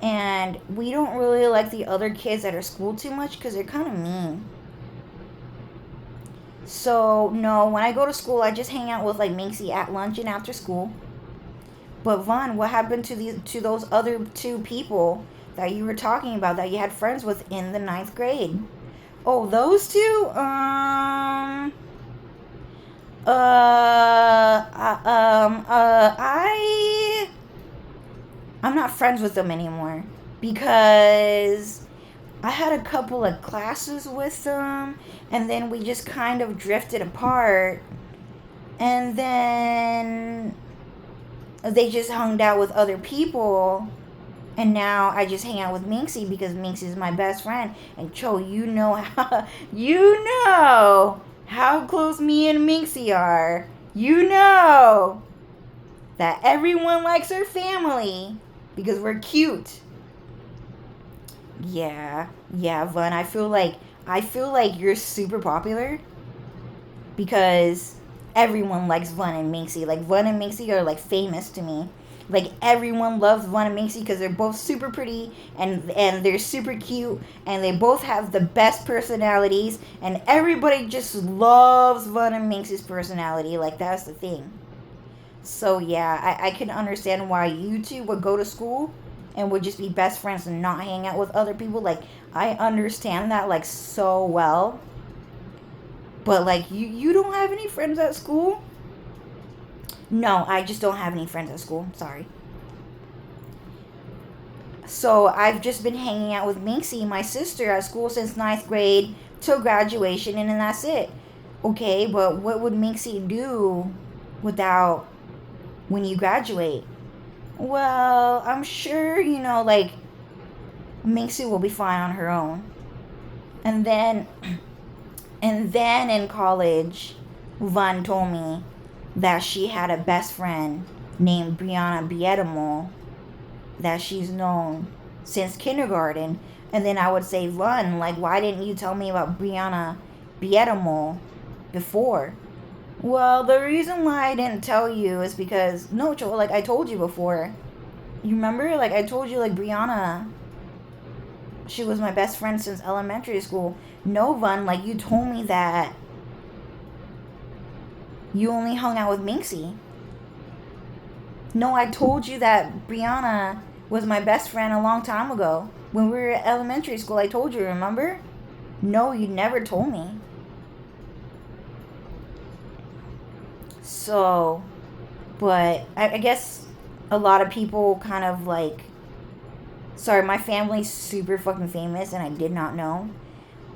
And we don't really like the other kids at our school too much because they're kind of mean. So, no, when I go to school, I just hang out with, like, Minxie at lunch and after school. But, Vun, what happened to those other two people that you were talking about that you had friends with in the 9th grade? Oh, those two? I'm not friends with them anymore because I had a couple of classes with them, and then we just kind of drifted apart, and then they just hung out with other people, and now I just hang out with Minxie because Minxie is my best friend. And Cho, you know how close me and Minxie are. You know that everyone likes her family because we're cute. Yeah, Vun, I feel like I feel like you're super popular because everyone likes Vaughn and Minxie. Like, Vaughn and Minxie are like famous to me. Like, everyone loves Vaughn and Minxie because they're both super pretty and they're super cute and they both have the best personalities and everybody just loves Vaughn and Minxie's personality. Like, that's the thing. So yeah, I can understand why you two would go to school and would just be best friends and not hang out with other people. Like, I understand that like so well. But like, you don't have any friends at school? No, I just don't have any friends at school. Sorry. So I've just been hanging out with Minxie, my sister, at school since ninth grade till graduation, and then that's it. Okay, but what would Minxie do without when you graduate? Well, I'm sure, like, Minxie will be fine on her own. And then, in college, Vaughn told me that she had a best friend named Brianna Biedemol that she's known since kindergarten. And then I would say, Vaughn, like, why didn't you tell me about Brianna Biedemol before? Well, the reason why I didn't tell you is because, no, Joel, like, I told you before. You remember? Like, I told you, like, Brianna, she was my best friend since elementary school. No, Vaughn, like, you told me that you only hung out with Minxie. No, I told you that Brianna was my best friend a long time ago. When we were at elementary school, I told you, remember? No, you never told me. So, but I guess a lot of people kind of like, sorry, my family's super fucking famous and I did not know.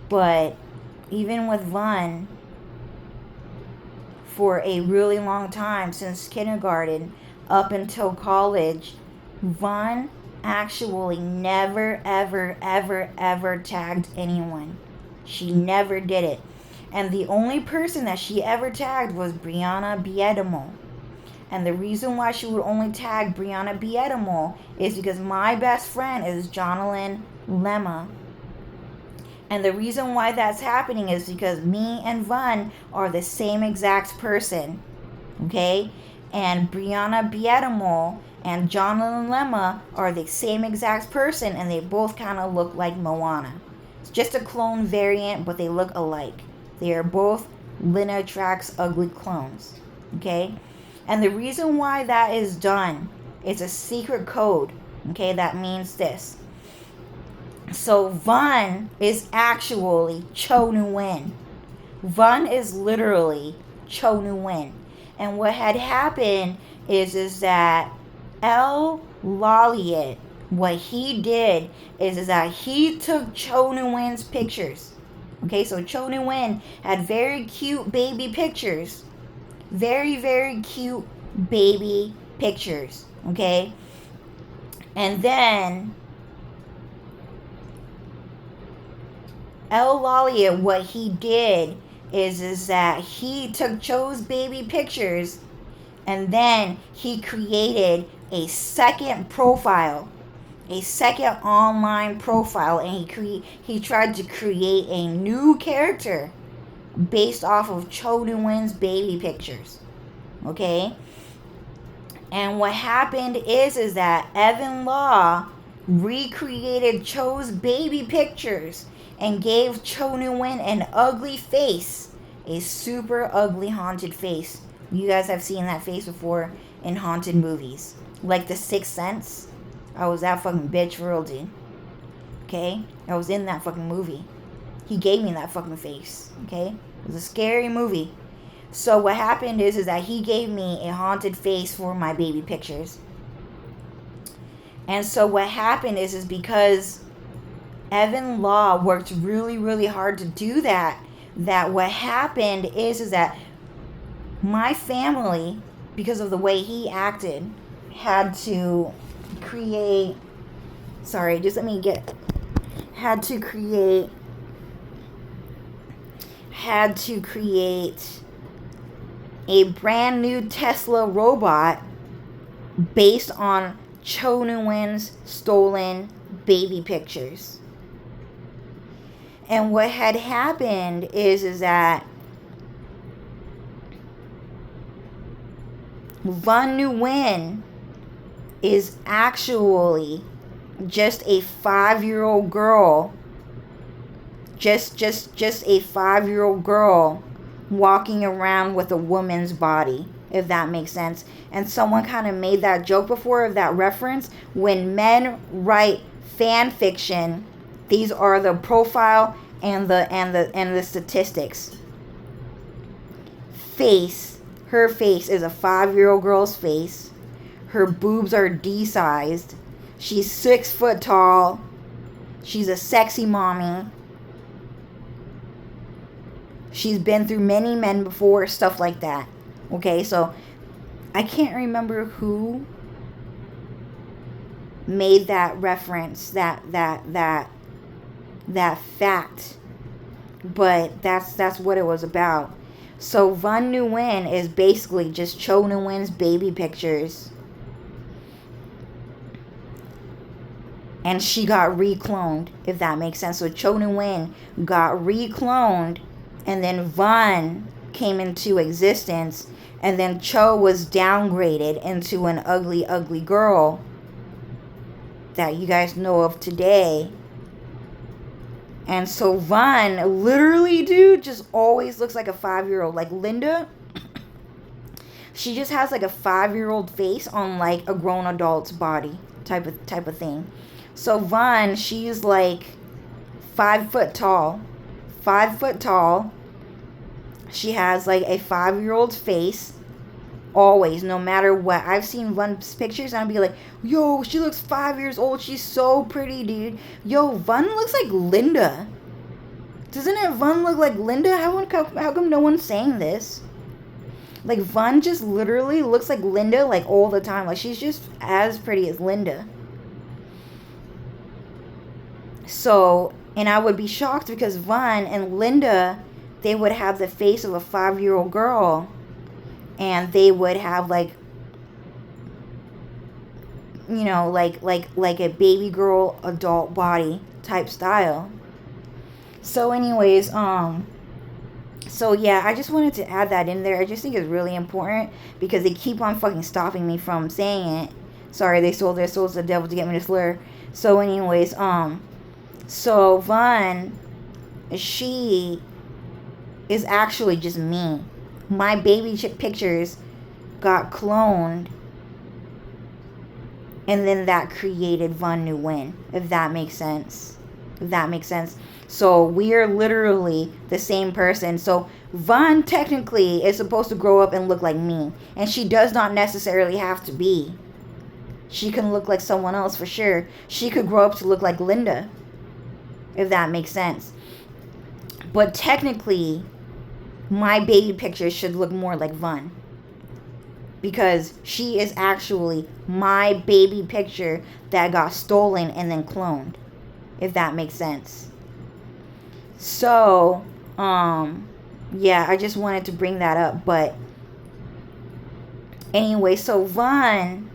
But even with Vaughn, for a really long time, since kindergarten up until college, Vaughn actually never, ever, ever, ever tagged anyone. She never did it. And the only person that she ever tagged was Brianna Biedemol. And the reason why she would only tag Brianna Biedemol is because my best friend is Jonalyn Lemma. And the reason why that's happening is because me and Vaughn are the same exact person. Okay? And Brianna Biedemol and Jonalyn Lemma are the same exact person, and they both kind of look like Moana. It's just a clone variant, but they look alike. They are both Linatrax ugly clones. Okay? And the reason why that is done is a secret code. Okay? That means this. So Vaughn is actually Cho Nguyen. Vaughn is literally Cho Nguyen. And what had happened is that L. Lolliot, what he did is that he took Cho Nguyen's pictures. Okay, so Cho Nguyen had very cute baby pictures. Very, very cute baby pictures. Okay? And then L. Lolliot, what he did is that he took Cho's baby pictures and then he created a second profile, a second online profile, and he tried to create a new character based off of Cho Nguyen's baby pictures. Okay? And what happened is that Evan Law recreated Cho's baby pictures and gave Cho Nguyen an ugly face. A super ugly haunted face. You guys have seen that face before in haunted movies. Like The Sixth Sense. I was that fucking bitch for real, dude. Okay? I was in that fucking movie. He gave me that fucking face. Okay? It was a scary movie. So what happened is that he gave me a haunted face for my baby pictures. And so what happened is because Evan Law worked really, really hard to do that what happened is that my family, because of the way he acted, had to create a brand new Tesla robot based on Cho Nguyen's stolen baby pictures. And what had happened is that Van Nguyen is actually just a 5-year-old girl, just a 5-year-old girl walking around with a woman's body, if that makes sense. And someone kind of made that joke before, of that reference. When men write fan fiction, these are the profile and the statistics. Her face is a 5-year-old girl's face. Her boobs are D-sized. She's 6 foot tall. She's a sexy mommy. She's been through many men before, stuff like that. Okay, so I can't remember who made that reference, that fact, but that's what it was about. So Van Nguyen is basically just Cho Nguyen's baby pictures, and she got recloned, if that makes sense. So Cho Nguyen got recloned, and then Van came into existence, and then Cho was downgraded into an ugly girl that you guys know of today. And so Van, literally, dude, just always looks like a 5-year-old. Like Linda, she just has like a 5-year-old face on like a grown adult's body type of thing. So Van, she's like 5 foot tall. 5 foot tall. She has like a 5-year-old's face. Always, no matter what. I've seen Van's pictures and I'll be like, yo, she looks 5 years old. She's so pretty, dude. Yo, Van looks like Linda. Doesn't it Van look like Linda? How come no one's saying this? Like, Van just literally looks like Linda, like, all the time. Like, she's just as pretty as Linda. So, and I would be shocked because Van and Linda, they would have the face of a 5-year-old girl. And they would have like, you know, like a baby girl adult body type style. So anyways, so yeah, I just wanted to add that in there. I just think it's really important because they keep on fucking stopping me from saying it. Sorry, they sold their souls to the devil to get me to slur. So anyways, so Van, she is actually just me. My baby pictures got cloned, and then that created Van Nguyen, if that makes sense. So we are literally the same person. So Van technically is supposed to grow up and look like me, and she does not necessarily have to be. She can look like someone else for sure. She could grow up to look like Linda, if that makes sense. But technically, my baby picture should look more like Van, because she is actually my baby picture that got stolen and then cloned, if that makes sense. So, yeah, I just wanted to bring that up. But anyway, so Van,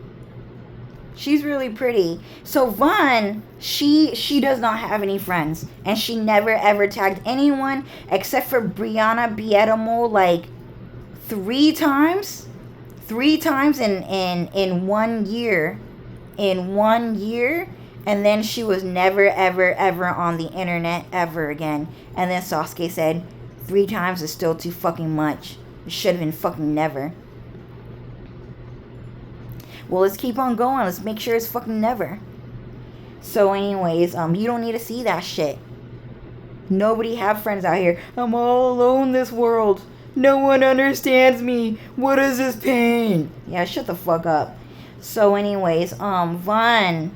she's really pretty. So Van, she does not have any friends, and she never ever tagged anyone except for Brianna Biedemo like 3 times in 1 year. And then she was never ever on the internet ever again. And then Sasuke said 3 times is still too fucking much. It should have been fucking never. Well, let's keep on going. Let's make sure it's fucking never. So anyways, you don't need to see that shit. Nobody have friends out here. I'm all alone in this world. No one understands me. What is this pain? Yeah, shut the fuck up. So anyways, Van,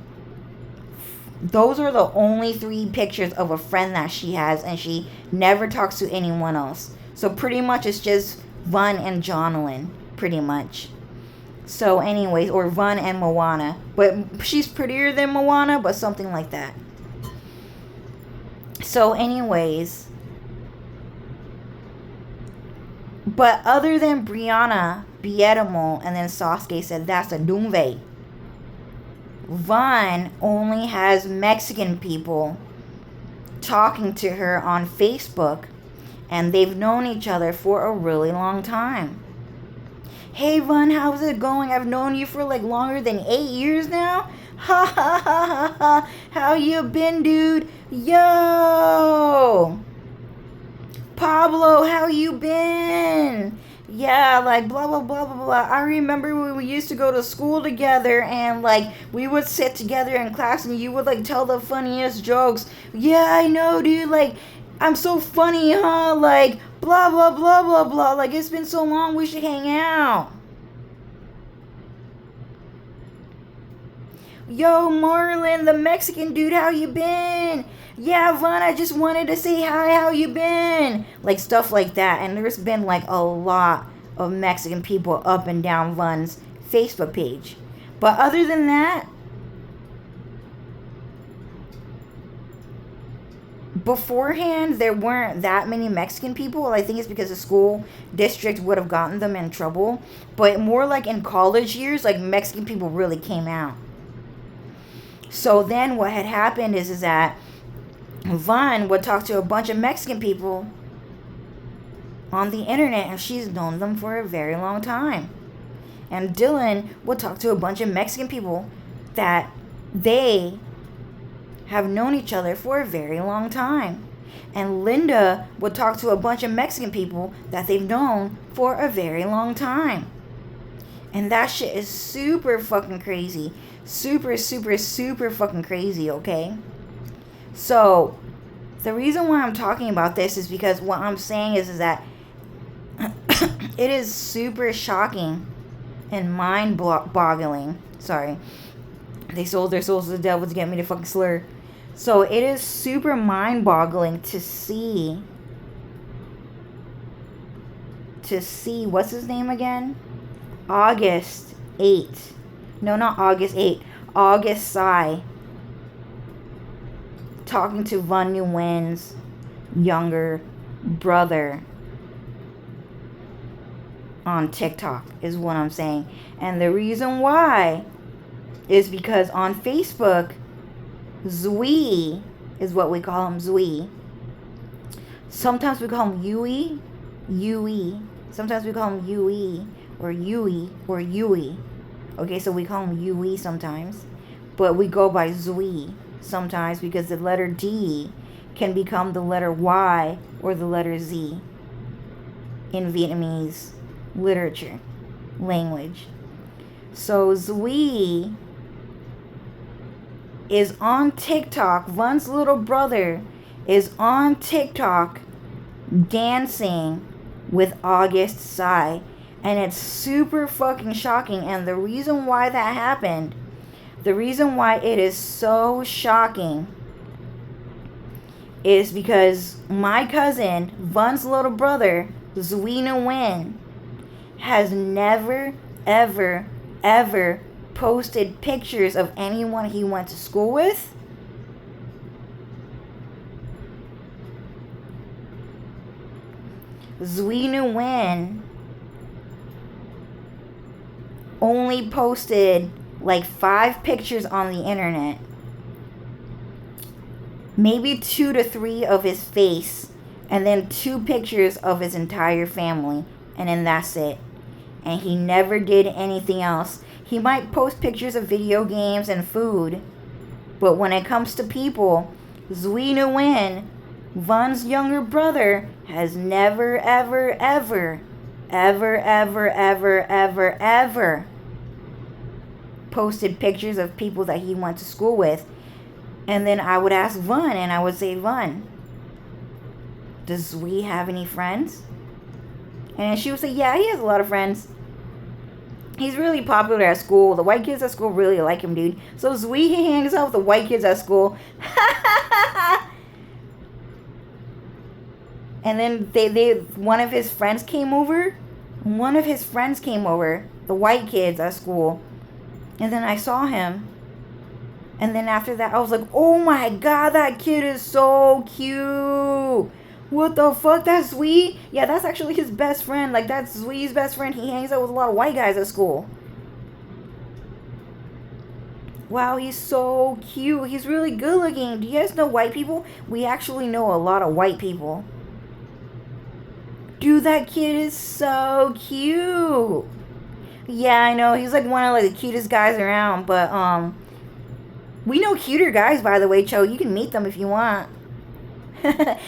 those are the only 3 pictures of a friend that she has, and she never talks to anyone else. So pretty much it's just Van and Jonalyn, pretty much. So anyways, or Van and Moana. But she's prettier than Moana, but something like that. So anyways, but other than Brianna Biedemo, and then Sasuke said that's a Doomve, Van only has Mexican people talking to her on Facebook, and they've known each other for a really long time. Hey, Vaughn, how's it going? I've known you for like longer than 8 years now. Ha ha ha ha ha. How you been, dude? Yo! Pablo, how you been? Yeah, like blah blah blah blah blah. I remember when we used to go to school together, and like we would sit together in class and you would like tell the funniest jokes. Yeah, I know, dude. Like, I'm so funny, huh? Like, blah blah blah blah blah. Like, it's been so long, we should hang out. Yo, Marlon, the Mexican dude, how you been? Yeah, Vaughn, I just wanted to say hi, how you been? Like, stuff like that. And there's been like a lot of Mexican people up and down Vaughn's Facebook page. But other than that, beforehand, there weren't that many Mexican people. I think it's because the school district would have gotten them in trouble. But more like in college years, like Mexican people really came out. So then what had happened is that Vaughn would talk to a bunch of Mexican people on the internet, and she's known them for a very long time. And Dylan would talk to a bunch of Mexican people that they have known each other for a very long time. And Linda would talk to a bunch of Mexican people that they've known for a very long time. And that shit is super fucking crazy. Super, super, super fucking crazy, okay? So, the reason why I'm talking about this is because what I'm saying is that it is super shocking and mind-boggling. Sorry. They sold their souls to the devil to get me to fucking slur. So, it is super mind-boggling to see, what's his name again? August 8th. No, not August 8th. August Sai. Talking to Vaughn Nguyen's younger brother on TikTok is what I'm saying. And the reason why is because on Facebook, Zui is what we call him, Zui. Sometimes we call him Yui. Sometimes we call him Yui or Yui. Okay, so we call him Yui sometimes, but we go by Zui sometimes because the letter D can become the letter Y or the letter Z in Vietnamese literature, language. So Zui is on TikTok. Vaughn's little brother is on TikTok dancing with August Sai. And it's super fucking shocking. And the reason why that happened, the reason why it is so shocking is because my cousin, Vaughn's little brother, Zui Nguyen, has never, ever, ever posted pictures of anyone he went to school with. Zui Nguyen only posted like 5 pictures on the internet. Maybe 2 to 3 of his face. And then 2 pictures of his entire family. And then that's it. And he never did anything else. He might post pictures of video games and food. But when it comes to people, Zui Nguyen, Vaughn's younger brother, has never, ever, ever, ever, ever, ever, ever, ever posted pictures of people that he went to school with. And then I would ask Vaughn, and I would say, Vaughn, does Zui have any friends? And she would say, yeah, he has a lot of friends. He's really popular at school. The white kids at school really like him, dude. So Zui, he hangs out with the white kids at school. And then one of his friends came over. The white kids at school. And then I saw him. And then after that, I was like, oh my god, that kid is so cute. What the fuck? That's Zui? Yeah, that's actually his best friend. Like, that's Zui's best friend. He hangs out with a lot of white guys at school. Wow, he's so cute. He's really good looking. Do you guys know white people? We actually know a lot of white people. Dude, that kid is so cute. Yeah, I know. He's like one of like the cutest guys around, but we know cuter guys, by the way, Cho. You can meet them if you want.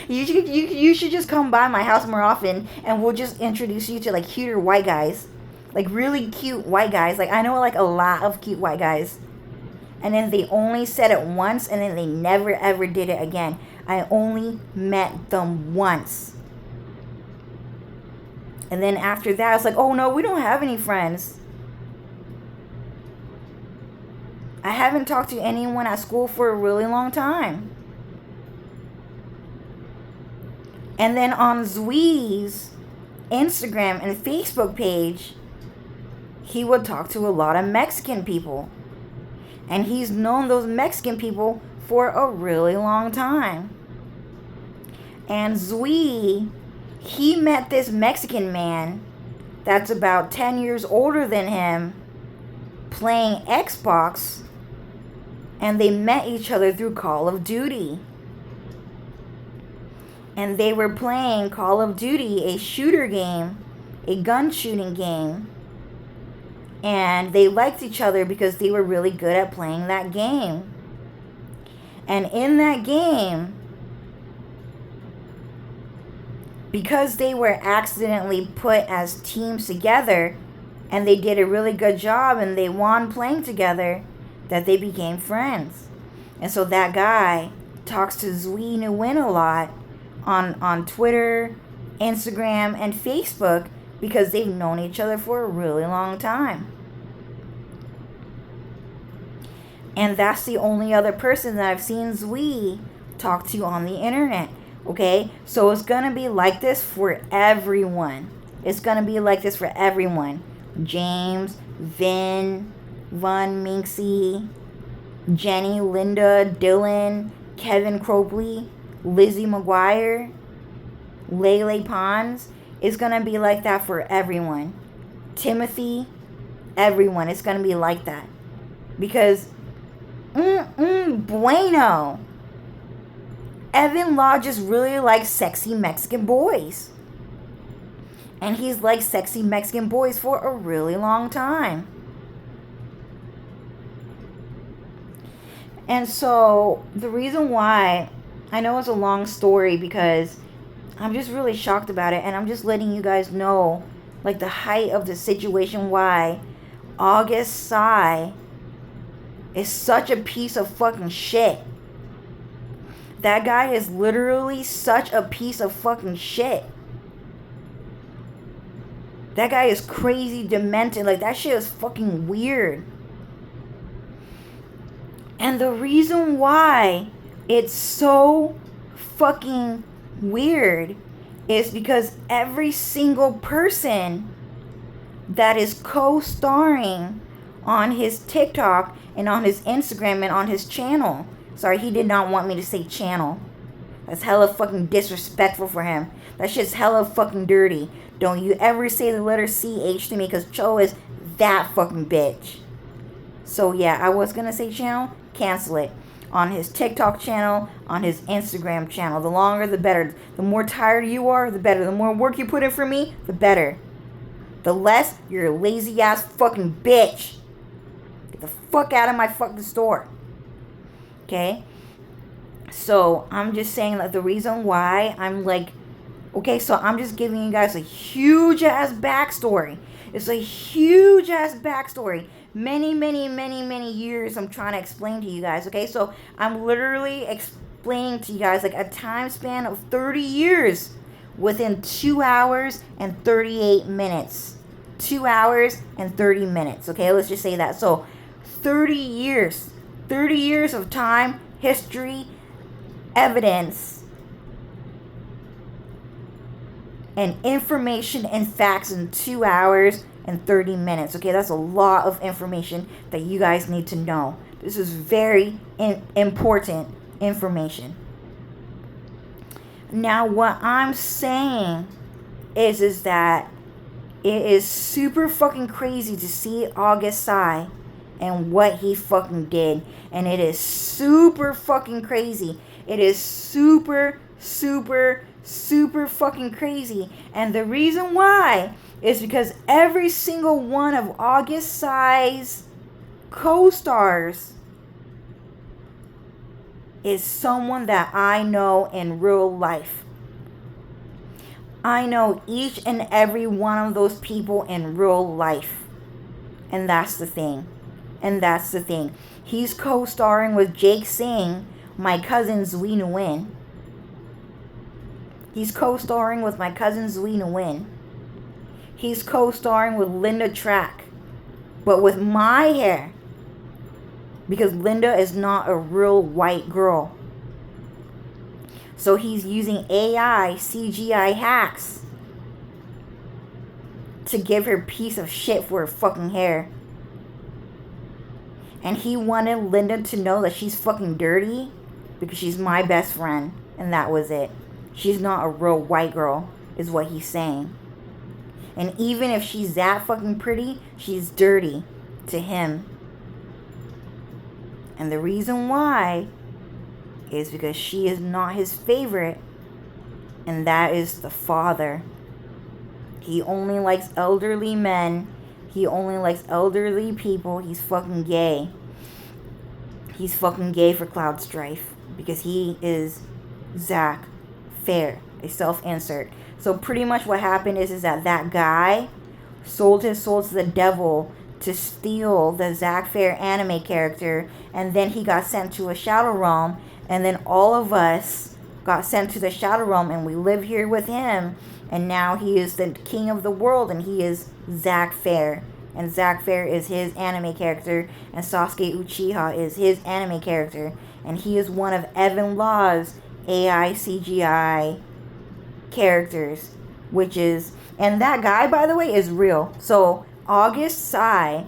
You should just come by my house more often, and we'll just introduce you to like cuter white guys, like really cute white guys. Like I know like a lot of cute white guys, and then they only said it once, and then they never ever did it again. I only met them once, and then after that, it's like, oh no, we don't have any friends. I haven't talked to anyone at school for a really long time. And then on Zwee's Instagram and Facebook page, he would talk to a lot of Mexican people. And he's known those Mexican people for a really long time. And Zwee, he met this Mexican man that's about 10 years older than him playing Xbox. And they met each other through Call of Duty. And they were playing Call of Duty, a shooter game, a gun shooting game. And they liked each other because they were really good at playing that game. And in that game, because they were accidentally put as teams together, and they did a really good job and they won playing together, that they became friends. And so that guy talks to Zwee Nguyen a lot on Twitter, Instagram, and Facebook because they've known each other for a really long time. And that's the only other person that I've seen Zwee talk to on the internet. Okay? So it's going to be like this for everyone. It's going to be like this for everyone. James, Vin, Von Minxie, Jenny, Linda, Dylan, Kevin Cropley, Lizzie McGuire, Lele Pons. It's going to be like that for everyone. Timothy, everyone. It's going to be like that. Because, bueno. Evan Law just really likes sexy Mexican boys. And he's liked sexy Mexican boys for a really long time. And so, the reason why, I know it's a long story because I'm just really shocked about it. And I'm just letting you guys know, like, the height of the situation, why August Sai is such a piece of fucking shit. That guy is literally such a piece of fucking shit. That guy is crazy, demented. Like, that shit is fucking weird. And the reason why it's so fucking weird is because every single person that is co-starring on his TikTok and on his Instagram and on his channel. Sorry, he did not want me to say channel. That's hella fucking disrespectful for him. That shit's hella fucking dirty. Don't you ever say the letter CH to me, because Cho is that fucking bitch. So yeah, I was gonna say channel. Cancel it. On his TikTok channel, on his Instagram channel. The longer, the better. The more tired you are, the better. The more work you put in for me, the better. The less, you're a lazy ass fucking bitch. Get the fuck out of my fucking store. Okay? So, I'm just saying that the reason why I'm like, okay, so I'm just giving you guys a huge ass backstory. It's a huge ass backstory. Many years I'm trying to explain to you guys, okay? So, I'm literally explaining to you guys like a time span of 30 years within 2 hours and 38 minutes. 2 hours and 30 minutes, okay? Let's just say that. So, 30 years. 30 years of time, history, evidence, and information and facts in 2 hours and 30 minutes. Okay, that's a lot of information that you guys need to know. This is very important information. Now, what I'm saying is that it is super fucking crazy to see August Sai and what he fucking did. And it is super fucking crazy. It is super, super, super fucking crazy. And the reason why is because every single one of August Sai's co-stars is someone that I know in real life. I know each and every one of those people in real life. And that's the thing. And that's the thing. He's co-starring with Jake Singh, my cousin Zui Nguyen. He's co-starring with my cousin Zui Nguyen. He's co-starring with Linda Track, but with my hair. Because Linda is not a real white girl. So he's using AI CGI hacks to give her piece of shit for her fucking hair. And he wanted Linda to know that she's fucking dirty because she's my best friend. And that was it. She's not a real white girl, is what he's saying. And even if she's that fucking pretty, she's dirty to him. And the reason why is because she is not his favorite. And that is the father. He only likes elderly men. He only likes elderly people. He's fucking gay. He's fucking gay for Cloud Strife. Because he is Zach Fair. A self-insert. So pretty much what happened is that guy sold his soul to the devil to steal the Zach Fair anime character. And then he got sent to a Shadow Realm. And then all of us got sent to the Shadow Realm. And we live here with him. And now he is the king of the world. And he is Zach Fair. And Zach Fair is his anime character. And Sasuke Uchiha is his anime character. And he is one of Evan Law's AI CGI characters. Which is... And that guy, by the way, is real. So, August Sai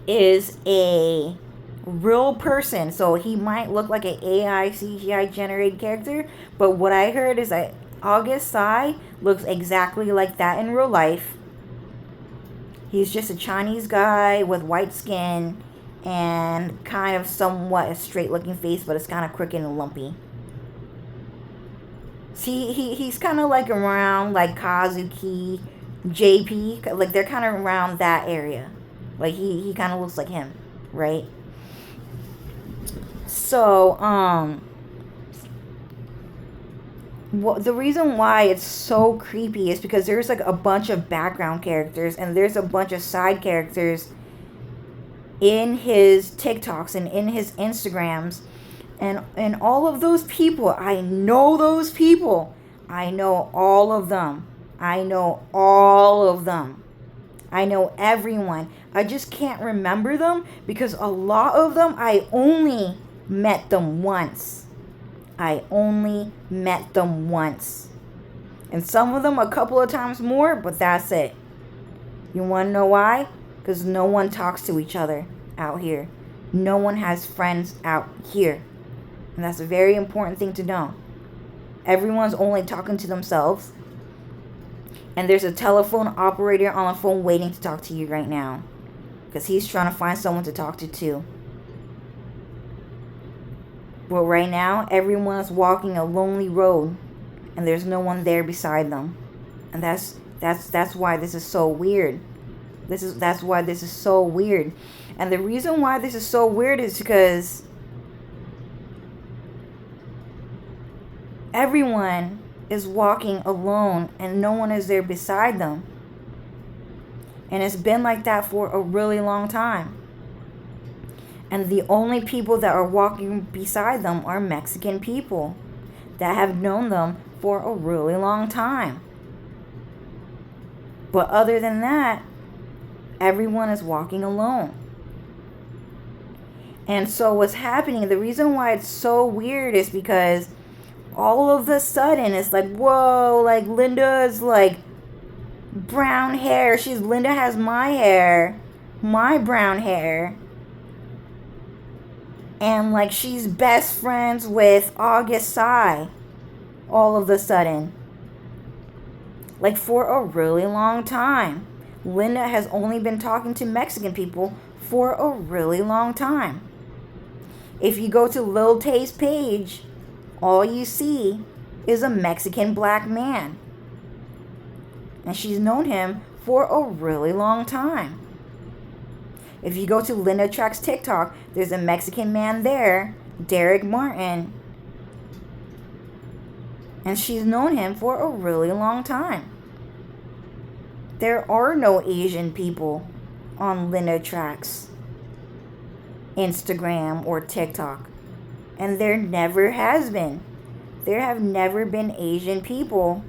is a real person. So, he might look like an AI CGI generated character. But what I heard is that August Sai looks exactly like that in real life. He's just a Chinese guy with white skin and kind of somewhat a straight looking face, but it's kind of crooked and lumpy. See, he's kind of like around like Kazuki, JP, like they're kind of around that area. Like he kind of looks like him, right? So, the reason why it's so creepy is because there's like a bunch of background characters and there's a bunch of side characters in his TikToks and in his Instagrams. And all of those people, I know those people. I know all of them. I know all of them. I know everyone. I just can't remember them because a lot of them, I only met them once. I only met them once. And some of them a couple of times more, but that's it. You want to know why? Because no one talks to each other out here. No one has friends out here. And that's a very important thing to know. Everyone's only talking to themselves. And there's a telephone operator on the phone waiting to talk to you right now. Because he's trying to find someone to talk to too. But right now, everyone is walking a lonely road. And there's no one there beside them. And that's why this is so weird. That's why this is so weird. And the reason why this is so weird is because everyone is walking alone and no one is there beside them. And it's been like that for a really long time. And the only people that are walking beside them are Mexican people that have known them for a really long time. But other than that, everyone is walking alone. And so what's happening, the reason why it's so weird is because all of a sudden it's like, whoa, like Linda's like brown hair. Linda has my hair, my brown hair. And like she's best friends with August Sai all of a sudden. Like for a really long time. Linda has only been talking to Mexican people for a really long time. If you go to Lil Tay's page, all you see is a Mexican black man. And she's known him for a really long time. If you go to Linda Track's TikTok, there's a Mexican man there, Derek Martin. And she's known him for a really long time. There are no Asian people on Linda Track's Instagram or TikTok. And there never has been. There have never been Asian people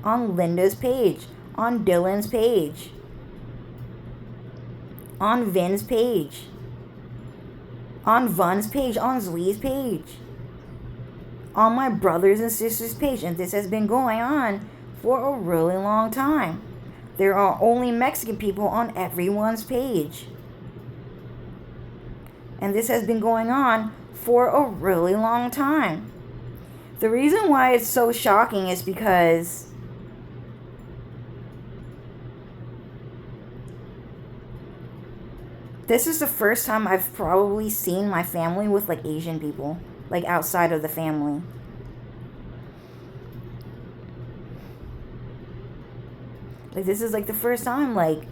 on Linda's page, on Dylan's page, on Vin's page, on Von's page, on Zwee's page, on my brothers and sisters' page. And this has been going on for a really long time. There are only Mexican people on everyone's page. And this has been going on for a really long time. The reason why it's so shocking is because this is the first time I've probably seen my family with like Asian people, like outside of the family. Like this is like the first time, like,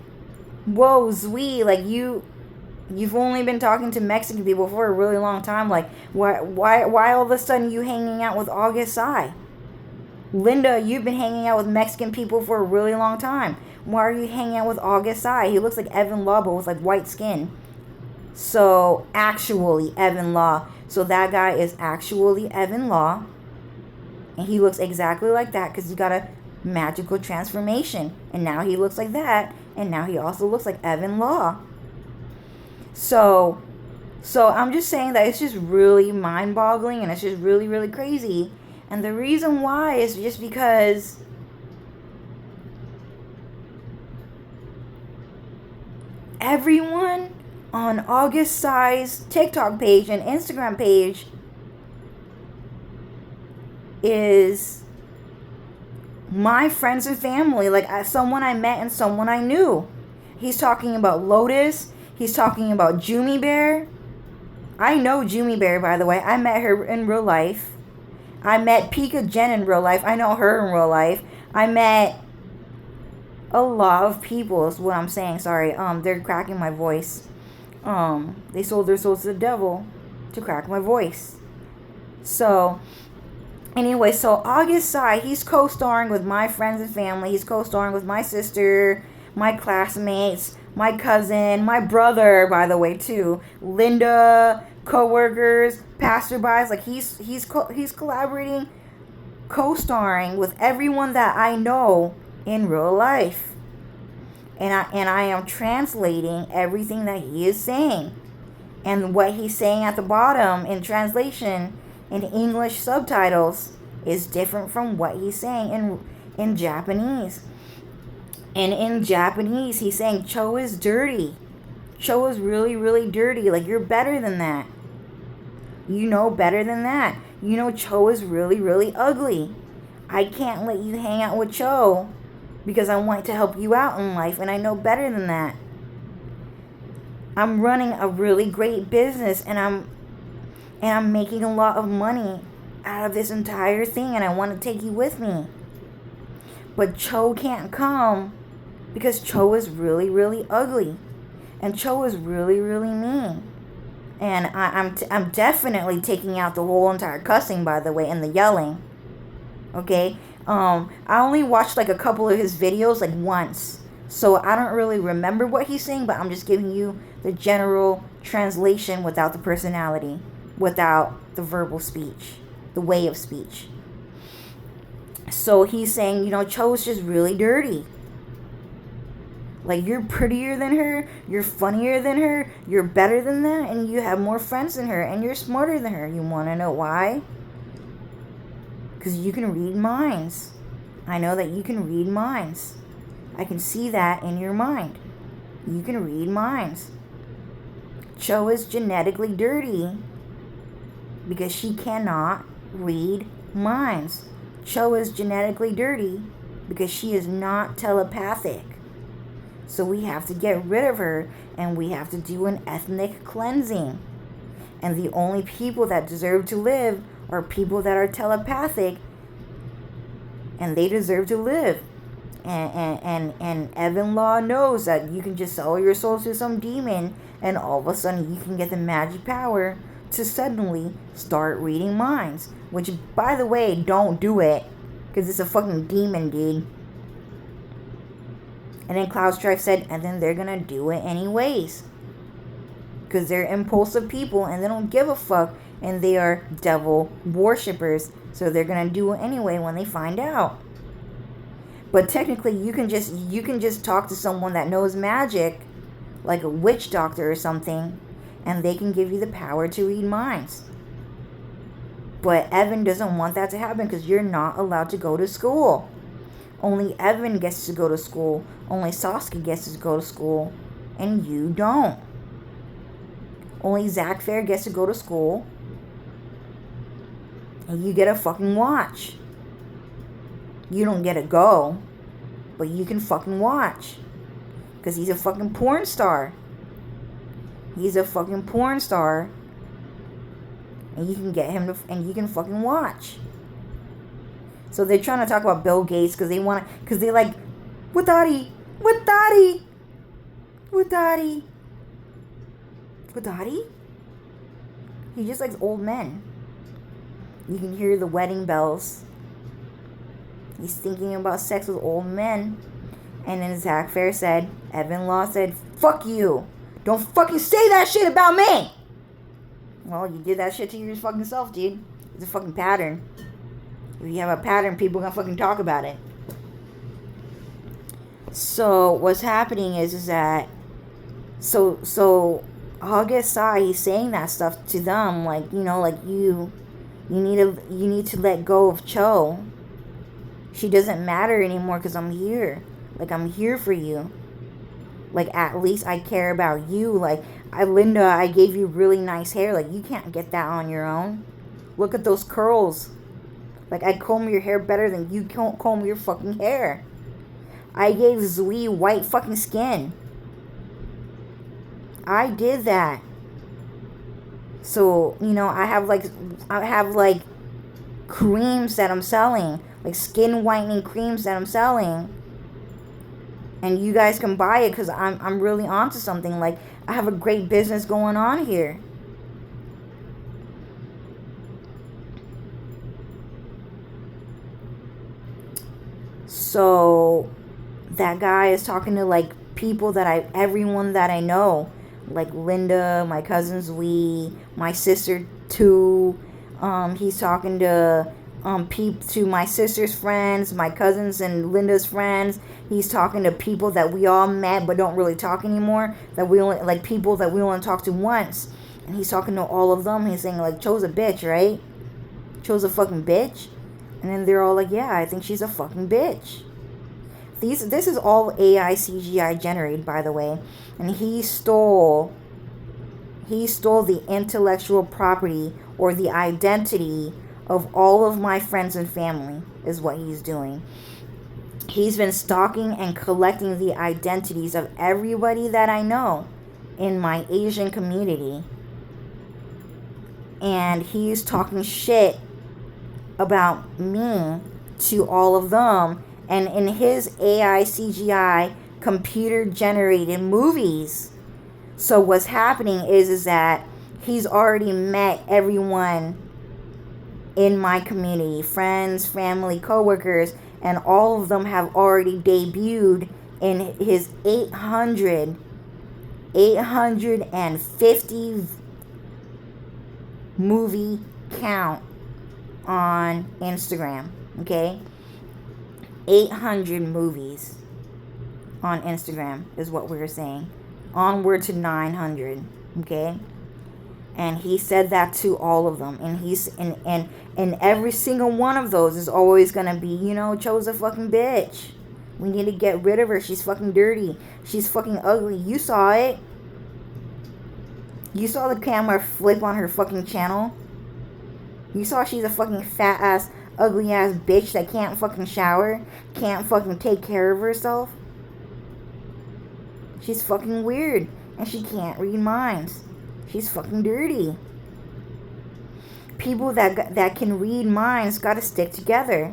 whoa, Zwee, like you've only been talking to Mexican people for a really long time. Like, why all of a sudden you hanging out with August Sai? Linda, you've been hanging out with Mexican people for a really long time. Why are you hanging out with August Sai? He looks like Evan Law, but with like white skin. So, actually, Evan Law. So that guy is actually Evan Law. And he looks exactly like that because he got a magical transformation. And now he looks like that. And now he also looks like Evan Law. So I'm just saying that it's just really mind-boggling and it's just really, really crazy. And the reason why is just because everyone on August Sai's TikTok page and Instagram page is my friends and family, like someone I met and someone I knew. He's talking about Lotus. He's talking about Jumi Bear. I know Jumi Bear, by the way. I met her in real life. I met Pika Jen in real life. I know her in real life. I met a lot of people is what I'm saying. Sorry. They're cracking my voice. They sold their souls to the devil to crack my voice. So, anyway, so August Sai, he's co-starring with my friends and family. He's co-starring with my sister, my classmates, my cousin, my brother, by the way, too. Linda, co-workers, passerbys. Like he's collaborating, co-starring with everyone that I know in real life. And I am translating everything that he is saying. And what he's saying at the bottom in translation in English subtitles is different from what he's saying in Japanese. And in Japanese, he's saying Cho is dirty. Cho is really, really dirty. Like, you're better than that. You know better than that. You know Cho is really, really ugly. I can't let you hang out with Cho because I want to help you out in life, and I know better than that. I'm running a really great business, and I'm making a lot of money out of this entire thing, and I want to take you with me. But Cho can't come because Cho is really, really ugly. And Cho is really, really mean. And I'm definitely taking out the whole entire cussing, by the way, and the yelling. Okay? I only watched like a couple of his videos like once. So I don't really remember what he's saying, but I'm just giving you the general translation without the personality, without the verbal speech, the way of speech. So he's saying, you know, Cho's just really dirty. Like, you're prettier than her, you're funnier than her, you're better than that, and you have more friends than her, and you're smarter than her. You want to know why? Because you can read minds. I know that you can read minds. I can see that in your mind. You can read minds. Cho is genetically dirty because she cannot read minds. Cho is genetically dirty because she is not telepathic. So we have to get rid of her, and we have to do an ethnic cleansing. And the only people that deserve to live are people that are telepathic, and they deserve to live. And Evan Law knows that you can just sell your soul to some demon, and all of a sudden you can get the magic power to suddenly start reading minds. Which, by the way, don't do it, because it's a fucking demon, dude. And then Cloud Strife said, and then they're gonna do it anyways. Because they're impulsive people, and they don't give a fuck, and they are devil worshippers. So they're gonna do it anyway when they find out. But technically, you can just talk to someone that knows magic, like a witch doctor or something, and they can give you the power to read minds. But Evan doesn't want that to happen, because you're not allowed to go to school. Only Evan gets to go to school. Only Sasuke gets to go to school. And you don't. Only Zack Fair gets to go to school. And you get a fucking watch. You don't get to go. But you can fucking watch. Because he's a fucking porn star. He's a fucking porn star. And you can get him to, and you can fucking watch. So they're trying to talk about Bill Gates because they want to, because they like, Wadati. He just likes old men. You can hear the wedding bells. He's thinking about sex with old men. And then Zack Fair said, Evan Law said, fuck you. Don't fucking say that shit about me. Well, you did that shit to your fucking self, dude. It's a fucking pattern. If you have a pattern, people are gonna fucking talk about it. So what's happening is that so August Sai, he's saying that stuff to them, like, you know, like you need to let go of Cho. She doesn't matter anymore because I'm here. Like, I'm here for you. Like, at least I care about you. Like, Linda, I gave you really nice hair. Like, you can't get that on your own. Look at those curls. Like, I comb your hair better than you comb your fucking hair. I gave Zui white fucking skin. I did that. So, you know, I have like creams that I'm selling. Like skin whitening creams that I'm selling. And you guys can buy it because I'm really onto something. Like, I have a great business going on here. So that guy is talking to like people everyone that I know, like Linda, my cousin Zui, my sister too. He's talking to to my sister's friends, my cousins and Linda's friends. He's talking to people that we all met but don't really talk anymore. That we only like people that we only talked to once. And he's talking to all of them. He's saying like, Cho's a bitch, right? Cho's a fucking bitch. And then they're all like, yeah, I think she's a fucking bitch. This is all AI CGI generated, by the way. And he stole the intellectual property or the identity of all of my friends and family, is what he's doing. He's been stalking and collecting the identities of everybody that I know in my Asian community. And he's talking shit about me to all of them. And in his AI CGI computer generated movies. So what's happening is that he's already met everyone in my community, friends, family, coworkers, and all of them have already debuted in his 850 movie count on Instagram, okay? 800 movies on Instagram is what we're saying. Onward to 900, okay? And he said that to all of them. And and every single one of those is always gonna be, you know, Cho's a fucking bitch. We need to get rid of her. She's fucking dirty. She's fucking ugly. You saw it. You saw the camera flip on her fucking channel. You saw she's a fucking fat ass, ugly ass bitch that can't fucking shower, can't fucking take care of herself. She's fucking weird. And she can't read minds. She's fucking dirty. People that can read minds gotta stick together.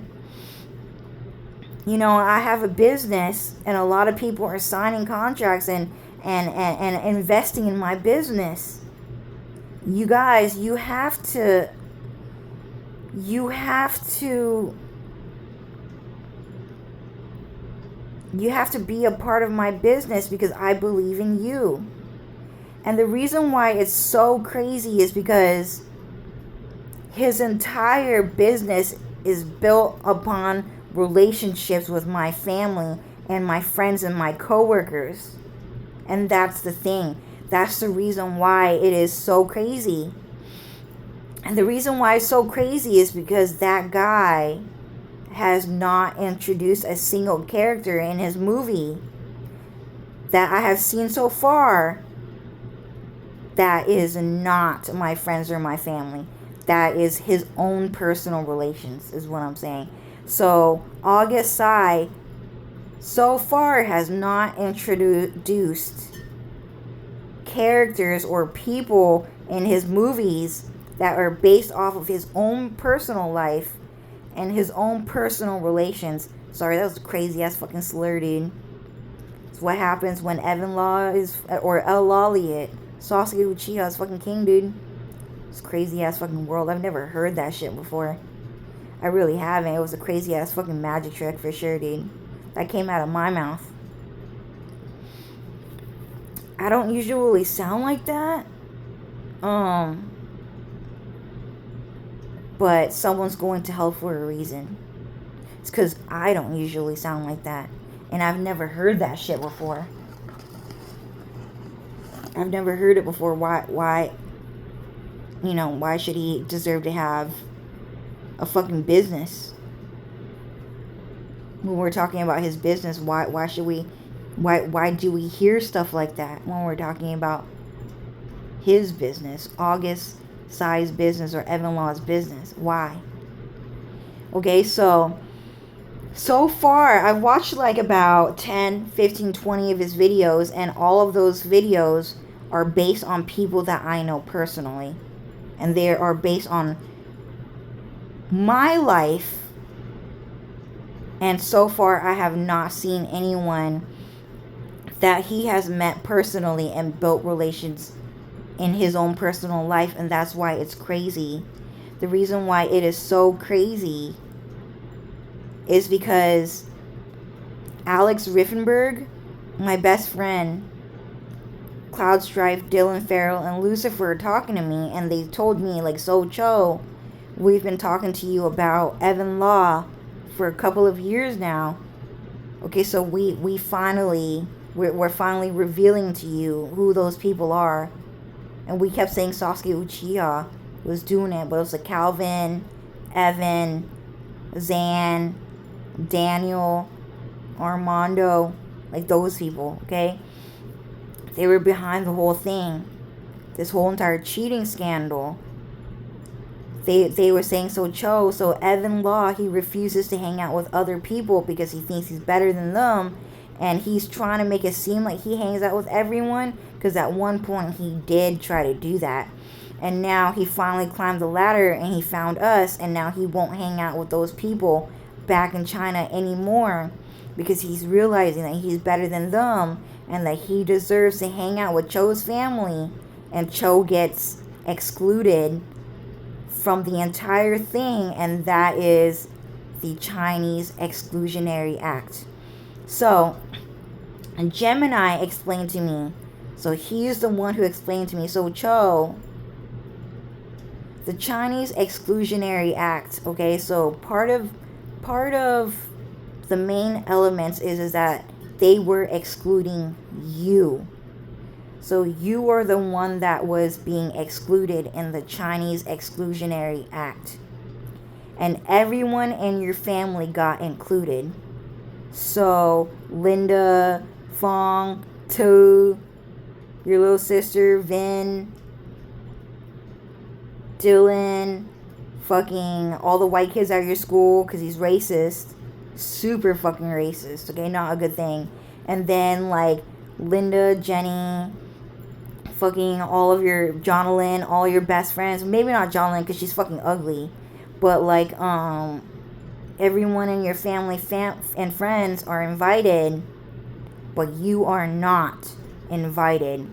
You know, I have a business, and a lot of people are signing contracts and investing in my business. You guys, you have to be a part of my business because I believe in you. And the reason why it's so crazy is because his entire business is built upon relationships with my family and my friends and my coworkers. And that's the thing. That's the reason why it is so crazy. And the reason why it's so crazy is because that guy has not introduced a single character in his movie that I have seen so far that is not my friends or my family. That is his own personal relations, is what I'm saying. So, August Sai so far has not introduced characters or people in his movies that are based off of his own personal life and his own personal relations. Sorry, that was a crazy ass fucking slur, dude. It's what happens when Evan Law is, or El Elliot, Sasuke Uchiha is fucking king, dude. It's crazy ass fucking world. I've never heard that shit before. I really haven't. It was a crazy ass fucking magic trick for sure, dude. That came out of my mouth. I don't usually sound like that. But someone's going to hell for a reason. It's because I don't usually sound like that. And I've never heard that shit before. I've never heard it before. Why, you know, why should he deserve to have a fucking business? When we're talking about his business, why should we, why do we hear stuff like that when we're talking about his business, August Sai's business, or Evan Law's business? Why? Okay, so far I've watched like about 10, 15, 20 of his videos, and all of those videos are based on people that I know personally, and they are based on my life. And so far I have not seen anyone that he has met personally and built relations in his own personal life. And that's why it's crazy. The reason why it is so crazy is because Alex Riffenberg, my best friend, Cloud Strife, Dylan Farrell, and Lucifer are talking to me, and they told me, like, so Cho, we've been talking to you about Evan Law for a couple of years now. Okay, so we're finally revealing to you who those people are. And we kept saying Sasuke Uchiha was doing it, but it was like Calvin, Evan, Zan, Daniel, Armando, like those people, okay? They were behind the whole thing. This whole entire cheating scandal. They were saying, so Evan Law, he refuses to hang out with other people because he thinks he's better than them. And he's trying to make it seem like he hangs out with everyone, because at one point he did try to do that. And now he finally climbed the ladder and he found us, and now he won't hang out with those people back in China anymore, because he's realizing that he's better than them and that he deserves to hang out with Cho's family. And Cho gets excluded from the entire thing, and that is the Chinese Exclusionary Act. So, Gemini explained to me. So he's the one who explained to me. So Cho, the Chinese Exclusionary Act. Okay, so part of the main elements is that they were excluding you. So you are the one that was being excluded in the Chinese Exclusionary Act, and everyone in your family got included. So Linda, Fong, Tu, your little sister, Vin, Dylan, fucking all the white kids at your school, because he's racist. Super fucking racist, okay? Not a good thing. And then, like, Linda, Jenny, fucking all of your Jonalyn, all your best friends. Maybe not Jonalyn because she's fucking ugly, but like everyone in your family and friends are invited, but you are not invited,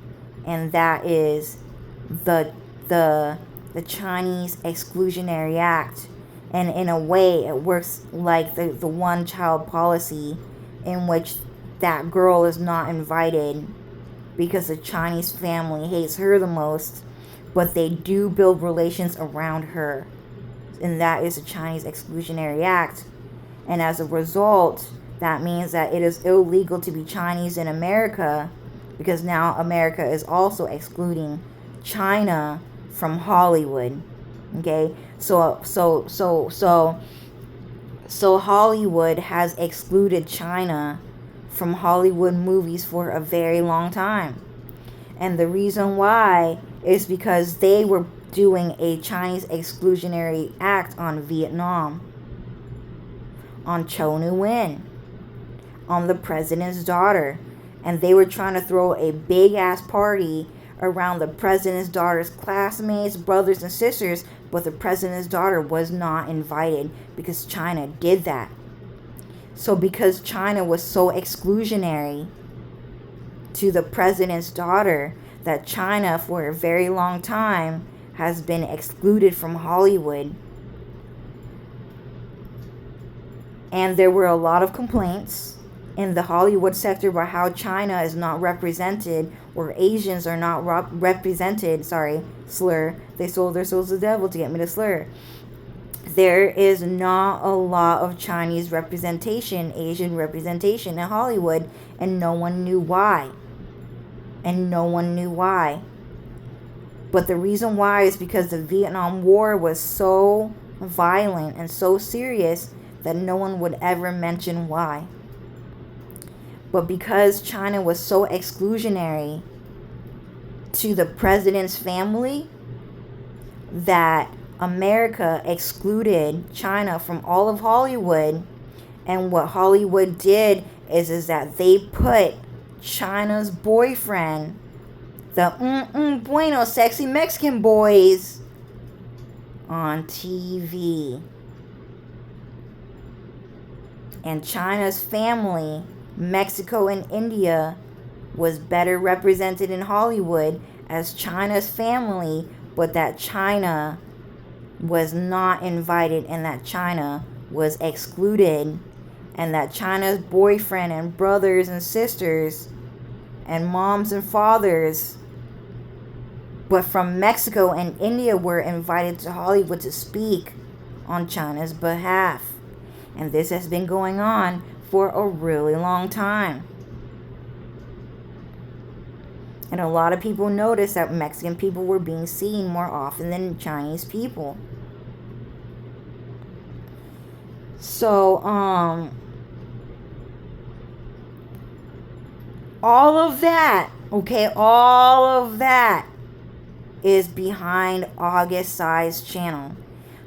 and that is the Chinese Exclusionary Act. And in a way, it works like the one child policy, in which that girl is not invited because the Chinese family hates her the most, but they do build relations around her. And that is the Chinese Exclusionary Act. And as a result, that means that it is illegal to be Chinese in America, because now America is also excluding China from Hollywood. Okay? So Hollywood has excluded China from Hollywood movies for a very long time. And the reason why is because they were doing a Chinese Exclusionary Act on Vietnam, on Cho Nu-Nguyen, on the president's daughter. And they were trying to throw a big ass party around the president's daughter's classmates, brothers and sisters, but the president's daughter was not invited because China did that. So because China was so exclusionary to the president's daughter, that China for a very long time has been excluded from Hollywood. And there were a lot of complaints in the Hollywood sector about how China is not represented, or Asians are not represented. Slur. They sold their souls to the devil to get me to slur. There is not a lot of Chinese representation, Asian representation in Hollywood, and no one knew why. But the reason why is because the Vietnam War was so violent and so serious that no one would ever mention why. But because China was so exclusionary to the president's family, that America excluded China from all of Hollywood. And what Hollywood did is that they put China's boyfriend, the bueno sexy Mexican boys, on TV. And China's family, Mexico and India, was better represented in Hollywood as China's family, but that China was not invited, and that China was excluded, and that China's boyfriend and brothers and sisters and moms and fathers, but from Mexico and India, were invited to Hollywood to speak on China's behalf. And this has been going on for a really long time. And a lot of people noticed that Mexican people were being seen more often than Chinese people. So, all of that is behind August Tsai's channel.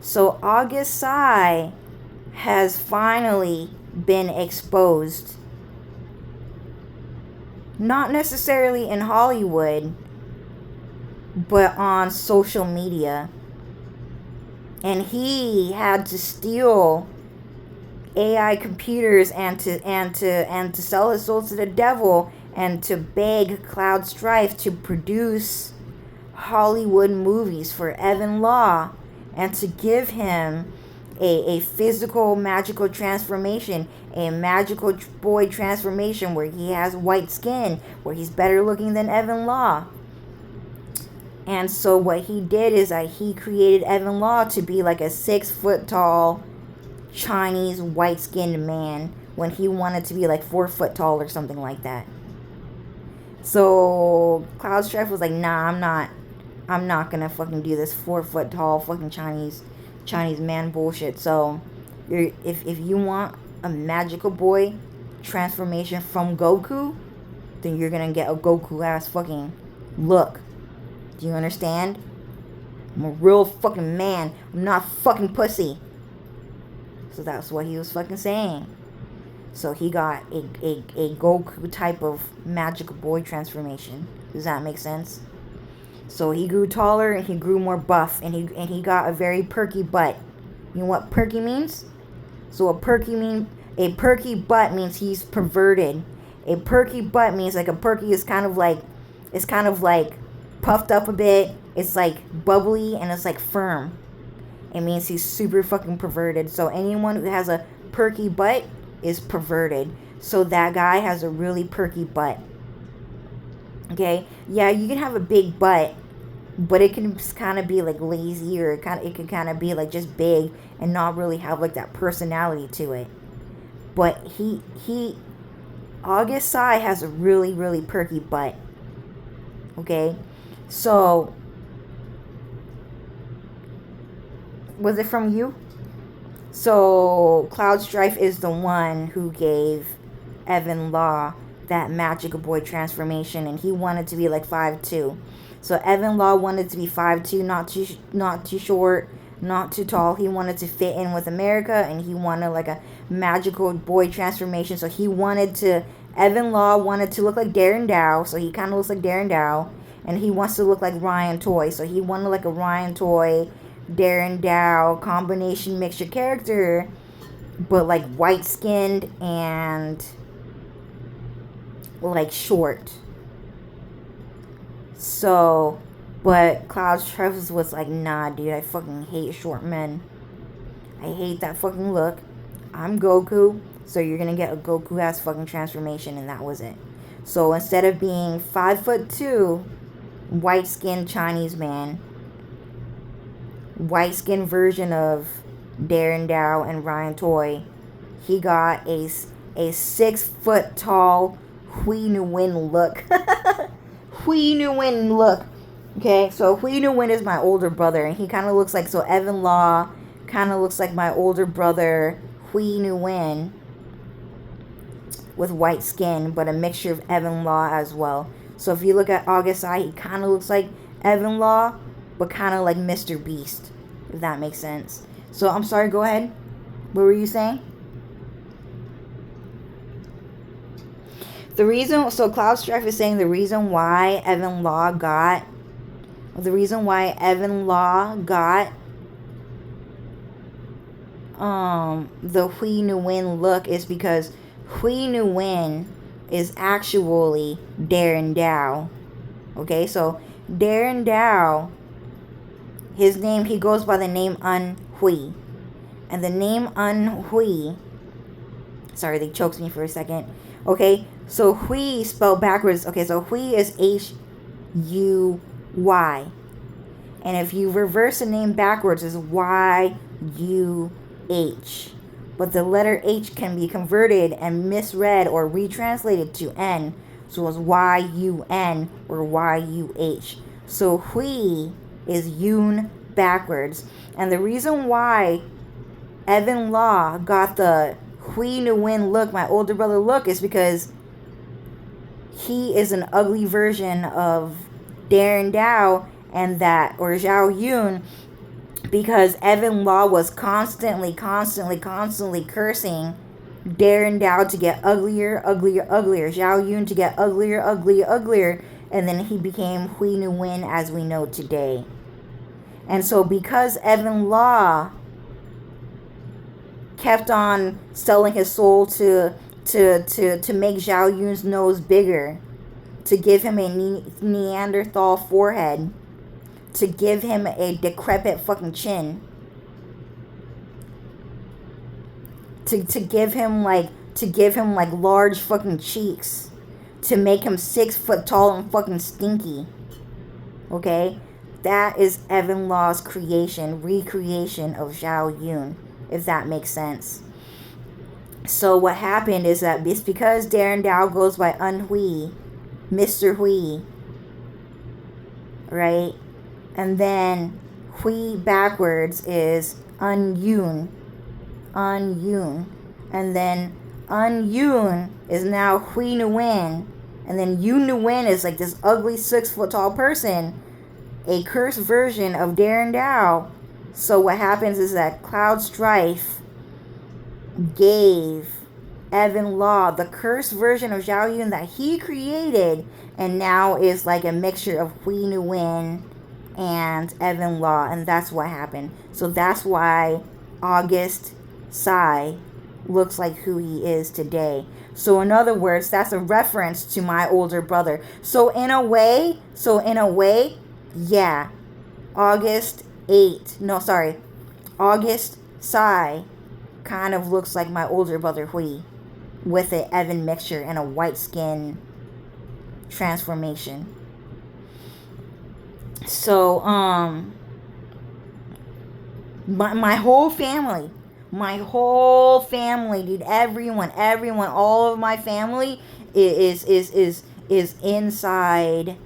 So August Tsai has finally been exposed. Not necessarily in Hollywood, but on social media. And he had to steal AI computers and to sell his soul to the devil, and to beg Cloud Strife to produce Hollywood movies for Evan Law, and to give him a physical magical transformation, a magical boy transformation where he has white skin, where he's better looking than Evan Law. And so what he did is that he created Evan Law to be like a 6 foot tall Chinese white skinned man, when he wanted to be like 4 foot tall or something like that. So Cloud Strife was like, nah, I'm not gonna fucking do this 4 foot tall fucking Chinese man bullshit. So if you want a magical boy transformation from Goku, then you're gonna get a Goku ass fucking look. Do you understand? I'm a real fucking man. I'm not fucking pussy. So that's what he was fucking saying. So he got a Goku type of magical boy transformation. Does that make sense? So he grew taller and he grew more buff and he got a very perky butt. You know what perky means? So a perky butt means he's perverted. A perky butt means like a perky is kind of like puffed up a bit. It's like bubbly and it's like firm. It means he's super fucking perverted. So anyone who has a perky butt is perverted. So that guy has a really perky butt. Okay? Yeah, you can have a big butt, but it can kind of be like lazy, or it can kind of be like just big and not really have like that personality to it. But August Sai has a really, really perky butt. Okay? So, was it from you? So, Cloud Strife is the one who gave Evan Law that magical boy transformation, and he wanted to be like 5'2". So Evan Law wanted to be 5'2", not too short, not too tall. He wanted to fit in with America, and he wanted like a magical boy transformation. So Evan Law wanted to look like Darren Dow, so he kind of looks like Darren Dow, and he wants to look like Ryan Toy, so he wanted like a Ryan Toy, Darren Dow combination mixture character, but like white skinned and like short. So, but Cloud Strife was like, nah, dude, I fucking hate short men. I hate that fucking look. I'm Goku, so you're gonna get a Goku ass fucking transformation, and that was it. So instead of being 5'2", white skinned Chinese man, white skinned version of Darren Dow and Ryan Toy, he got a 6 foot tall Hui Nguyen look. Hui Nguyen look. Okay, so Hui Nguyen is my older brother, and he kind of looks like, so Evan Law kind of looks like my older brother Hui Nguyen with white skin, but a mixture of Evan Law as well. So if you look at August Sai, he kind of looks like Evan Law, but kind of like Mr. Beast, if that makes sense. So I'm sorry, go ahead. What were you saying? So Cloud Strife is saying the reason why Evan Law got the Hui Nguyen look is because Hui Nguyen is actually Darren Dow. Okay, so Darren Dow, his name, he goes by the name Un Hui. And the name Un Hui, sorry, they choked me for a second. Okay, so Hui spelled backwards. Okay, so Hui is H-U-Y. And if you reverse the name backwards, it's Y-U-H. But the letter H can be converted and misread or retranslated to N. So it's Y-U-N or Y-U-H. So Hui is Yoon backwards. And the reason why Evan Law got the Hui Nguyen look, my older brother look, is because he is an ugly version of Darren Dow and or Zhao Yun, because Evan Law was constantly cursing Darren Dow to get uglier, Zhao Yun to get uglier, and then he became Hui Nguyen as we know today. And so because Evan Law kept on selling his soul to make Zhao Yun's nose bigger, to give him a Neanderthal forehead, to give him a decrepit fucking chin, to give him like large fucking cheeks, to make him 6 foot tall and fucking stinky. Okay, that is Evan Law's recreation of Zhao Yun, if that makes sense. So what happened is that it's because Darren Dow goes by Un Hui, Mr. Hui, right? And then Hui backwards is Un Yun. And then Un Yun is now Hui Nguyen. And then Yoon Nguyen is like this ugly 6 foot tall person, a cursed version of Darren Dow. So what happens is that Cloud Strife gave Evan Law, the cursed version of Zhao Yun that he created, and now is like a mixture of Hui Nguyen and Evan Law, and that's what happened. So that's why August Tsai looks like who he is today. So in other words, that's a reference to my older brother. So in a way, yeah, August Tsai kind of looks like my older brother Hui, with an Evan mixture and a white skin transformation. So my whole family, dude, everyone, all of my family is inside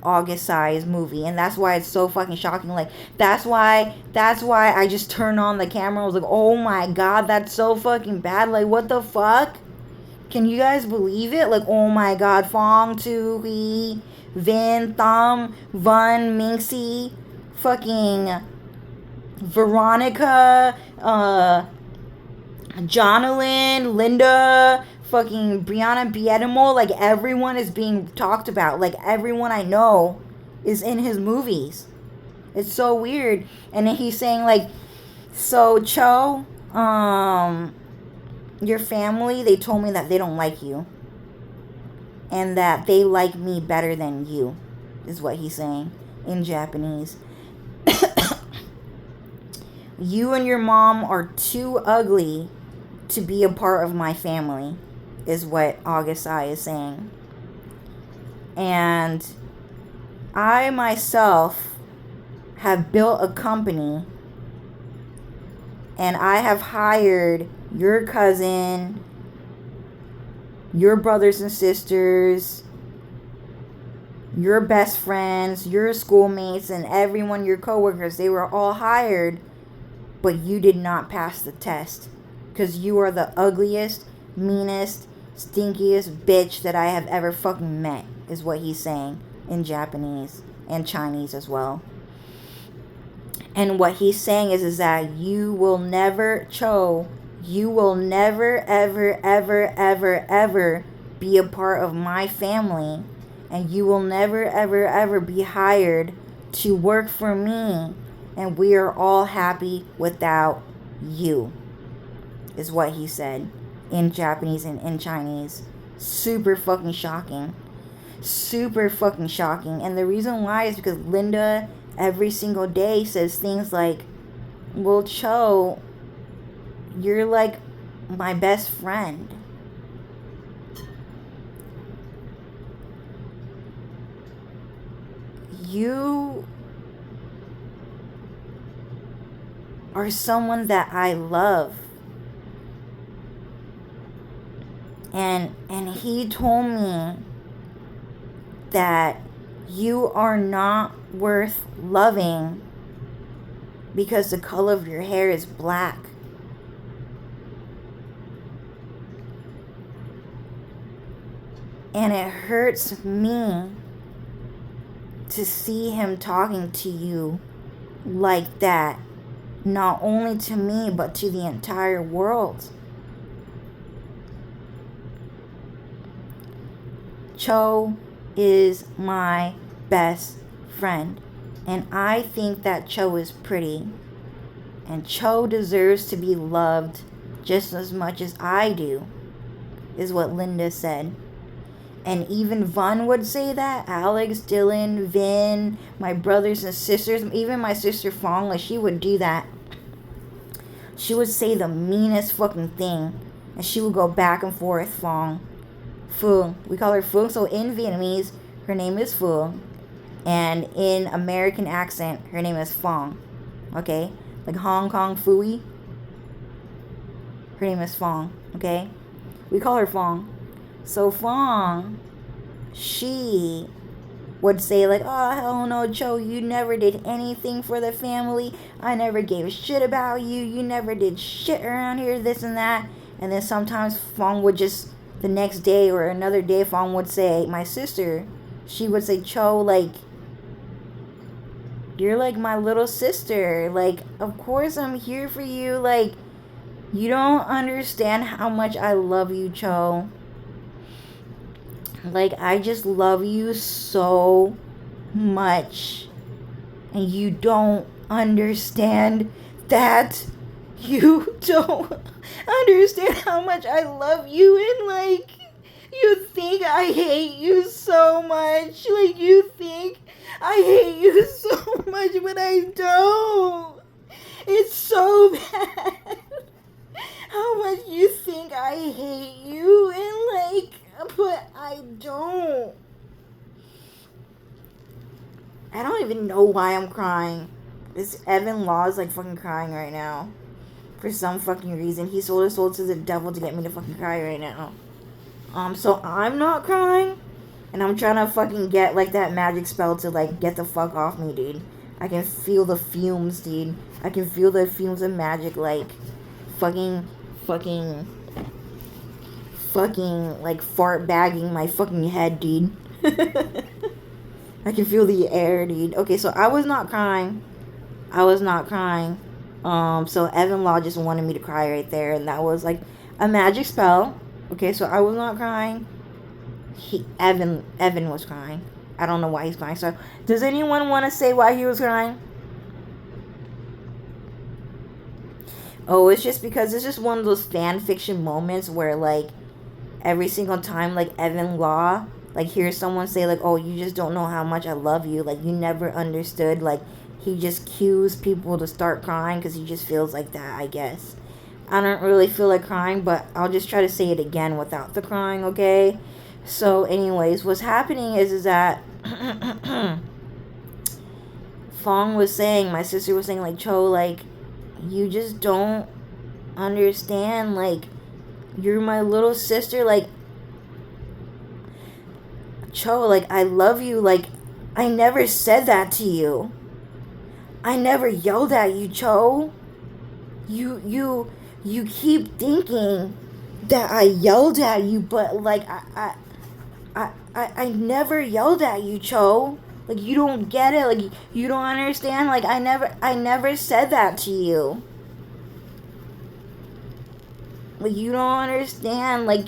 August Tsai's movie, and that's why it's so fucking shocking. Like that's why I just turned on the camera. I was like, oh my god, that's so fucking bad. Like what the fuck? Can you guys believe it? Like, oh my god, Fong Tu Hui, Vin, Thom, Vun, Minxie, fucking Veronica, Jonalyn, Linda, fucking Brianna Biedemo. Like, everyone is being talked about. Like, everyone I know is in his movies. It's so weird. And then he's saying, like, so, Cho, your family, they told me that they don't like you. And that they like me better than you, is what he's saying in Japanese. You and your mom are too ugly to be a part of my family, is what August Tsai is saying. And I myself have built a company, and I have hired your cousin, your brothers and sisters, your best friends, your schoolmates, and everyone, your coworkers. They were all hired, but you did not pass the test because you are the ugliest, meanest, stinkiest bitch that I have ever fucking met, is what he's saying in Japanese and Chinese as well. And what he's saying is that you will never, Cho, you will never, ever, ever, ever, ever be a part of my family, and you will never, ever, ever be hired to work for me, and we are all happy without you, is what he said in Japanese and in Chinese. Super fucking shocking. Super fucking shocking. And the reason why is because Linda every single day says things like, well, Cho, you're like my best friend. You are someone that I love. And he told me that you are not worth loving because the color of your hair is black. And it hurts me to see him talking to you like that. Not only to me, but to the entire world. Cho is my best friend. And I think that Cho is pretty. And Cho deserves to be loved just as much as I do, is what Linda said. And even Vun would say that. Alex, Dylan, Vin, my brothers and sisters, even my sister Fong, like, she would do that. She would say the meanest fucking thing. And she would go back and forth, Fong. Phu. We call her Phu. So in Vietnamese, her name is Phu. And in American accent, her name is Fong. Okay? Like Hong Kong Phooey. Her name is Fong. Okay? We call her Fong. So Fong, she would say like, oh, hell no, Cho, you never did anything for the family. I never gave a shit about you. You never did shit around here, this and that. And then sometimes Fong would just, the next day or another day, Fong would say, my sister, she would say, Cho, like, you're like my little sister. Like, of course I'm here for you. Like, You don't understand how much I love you, Cho. Like, I just love you so much. And you don't understand that. You don't understand how much I love you. And, like, you think I hate you so much. Like, you think I hate you so much, but I don't. It's so bad. How much you think I hate you, and like, but I don't. I don't even know why I'm crying. This Evan Law is like fucking crying right now. For some fucking reason. He sold his soul to the devil to get me to fucking cry right now. So I'm not crying. And I'm trying to fucking get like that magic spell to like get the fuck off me, dude. I can feel the fumes, dude. I can feel the fumes of magic like fucking like fart bagging my fucking head, dude. I can feel the air, dude. Okay, so I was not crying. So Evan Law just wanted me to cry right there, and that was like a magic spell. Okay, so I was not crying. Evan was crying. I don't know why he's crying. So does anyone want to say why he was crying? Oh, it's just because it's just one of those fan fiction moments where, like, every single time, like, Evan Law, like, hears someone say, like, oh, you just don't know how much I love you. Like, you never understood. Like, he just cues people to start crying because he just feels like that, I guess. I don't really feel like crying, but I'll just try to say it again without the crying, okay? So, anyways, what's happening is that Fong was saying, my sister was saying, like, Cho, like, you just don't understand, like, you're my little sister, like, Cho, like, I love you, like, I never said that to you. I never yelled at you, Cho. You keep thinking that I yelled at you, but, like, I never yelled at you, Cho. Like, you don't get it. Like, you don't understand. Like, I never said that to you. Like, you don't understand. Like,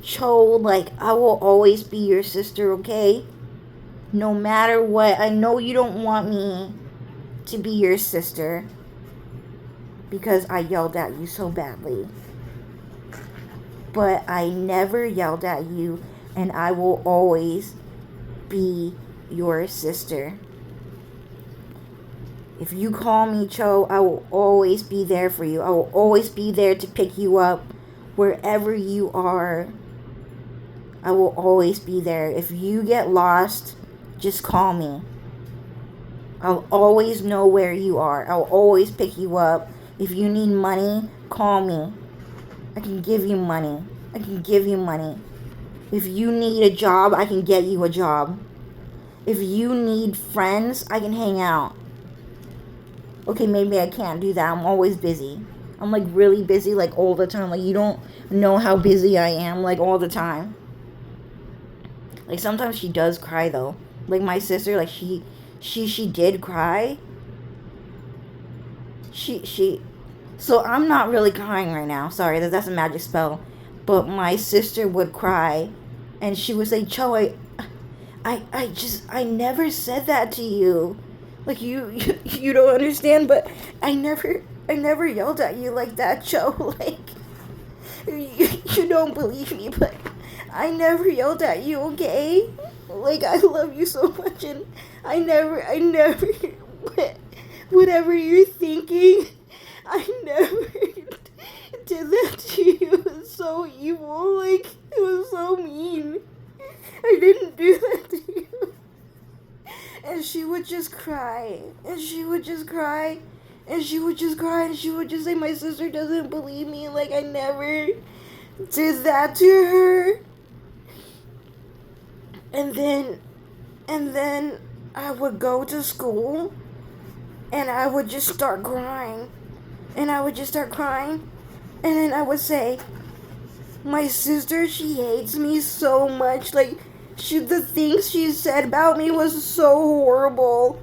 Cho, like, I will always be your sister, okay? No matter what. I know you don't want me to be your sister because I yelled at you so badly. But I never yelled at you, and I will always be your sister. If you call me Cho, I will always be there for you. I will always be there to pick you up wherever you are. I will always be there. If you get lost, just call me. I'll always know where you are. I'll always pick you up. If you need money, call me. I can give you money. If you need a job, I can get you a job. If you need friends, I can hang out. Okay, maybe I can't do that. I'm always busy. I'm, like, really busy, like, all the time. Like, you don't know how busy I am, like, all the time. Like, sometimes she does cry, though. Like, my sister, like, she did cry. So, I'm not really crying right now. Sorry, that's a magic spell. But my sister would cry. And she would say, Cho, I never said that to you. Like, you don't understand, but I never yelled at you like that, Cho. Like, you don't believe me, but I never yelled at you, okay? Like, I love you so much, and I never, whatever you're thinking, I never did that to you. It was so evil, like, it was so mean. I didn't do that to you. And she would just cry. And she would just say, my sister doesn't believe me. Like, I never did that to her. And then I would go to school. And I would just start crying. And then I would say, my sister, she hates me so much. Like, the things she said about me was so horrible.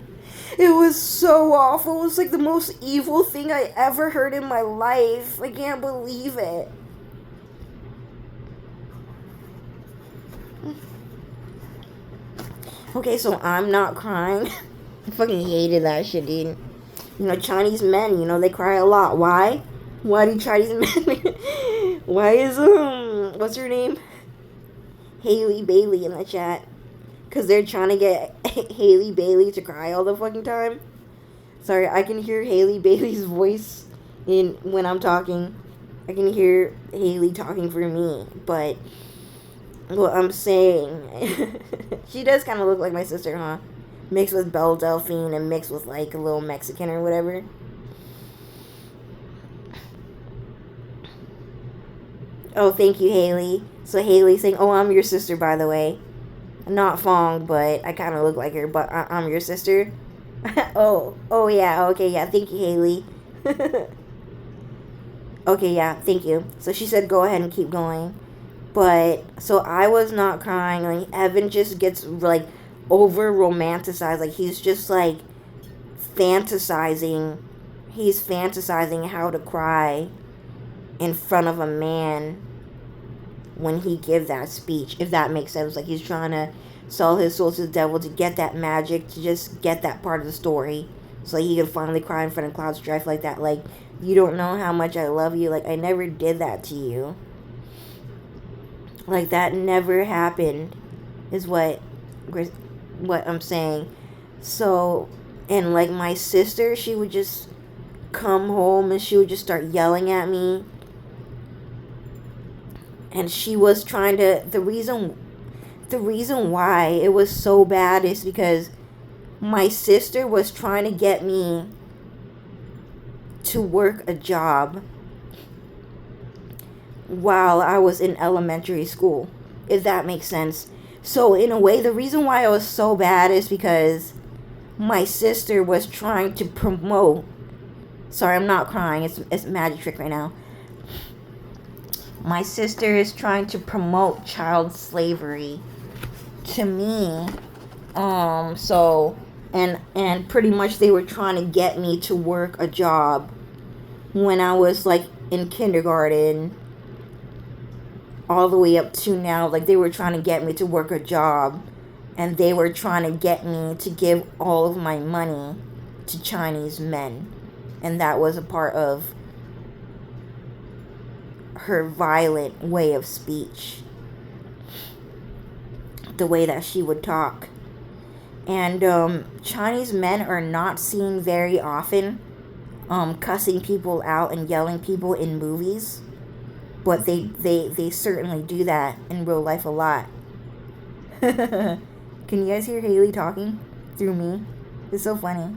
It was so awful. It was like the most evil thing I ever heard in my life. I can't believe it. Okay, so I'm not crying. I fucking hated that shit, dude. You know, Chinese men, you know, they cry a lot. Why? Why do Chinese men? Why is, what's her name? Haley Bailey in the chat. Because they're trying to get Haley Bailey to cry all the fucking time. Sorry, I can hear Haley Bailey's voice when I'm talking. I can hear Haley talking for me, but what I'm saying, she does kind of look like my sister, huh? Mixed with Belle Delphine and mixed with like a little Mexican or whatever. Oh, thank you, Haley. So Haley's saying, "Oh, I'm your sister, by the way. Not Fong, but I kind of look like her. But I'm your sister." oh yeah, okay, yeah. Thank you, Haley. Okay, yeah, thank you. So she said, "Go ahead and keep going." But so I was not crying. Like Evan just gets like over romanticized. Like he's just like fantasizing. He's fantasizing how to cry in front of a man when he give that speech, if that makes sense. Like he's trying to sell his soul to the devil to get that magic, to just get that part of the story, so he can finally cry in front of Cloud Strife like that. Like, you don't know how much I love you. Like, I never did that to you. Like, that never happened, is what I'm saying. So, and like my sister, she would just come home and she would just start yelling at me. And she was trying to, the reason why it was so bad is because my sister was trying to get me to work a job while I was in elementary school, if that makes sense. So in a way, the reason why it was so bad is because my sister was trying to promote, sorry, I'm not crying, it's magic trick right now. My sister is trying to promote child slavery to me. So, and pretty much they were trying to get me to work a job when I was like in kindergarten all the way up to now. Like they were trying to get me to work a job, and they were trying to get me to give all of my money to Chinese men. And that was a part of her violent way of speech, the way that she would talk. And Chinese men are not seen very often cussing people out and yelling people in movies, but they certainly do that in real life a lot. Can you guys hear Haley talking through me? It's so funny.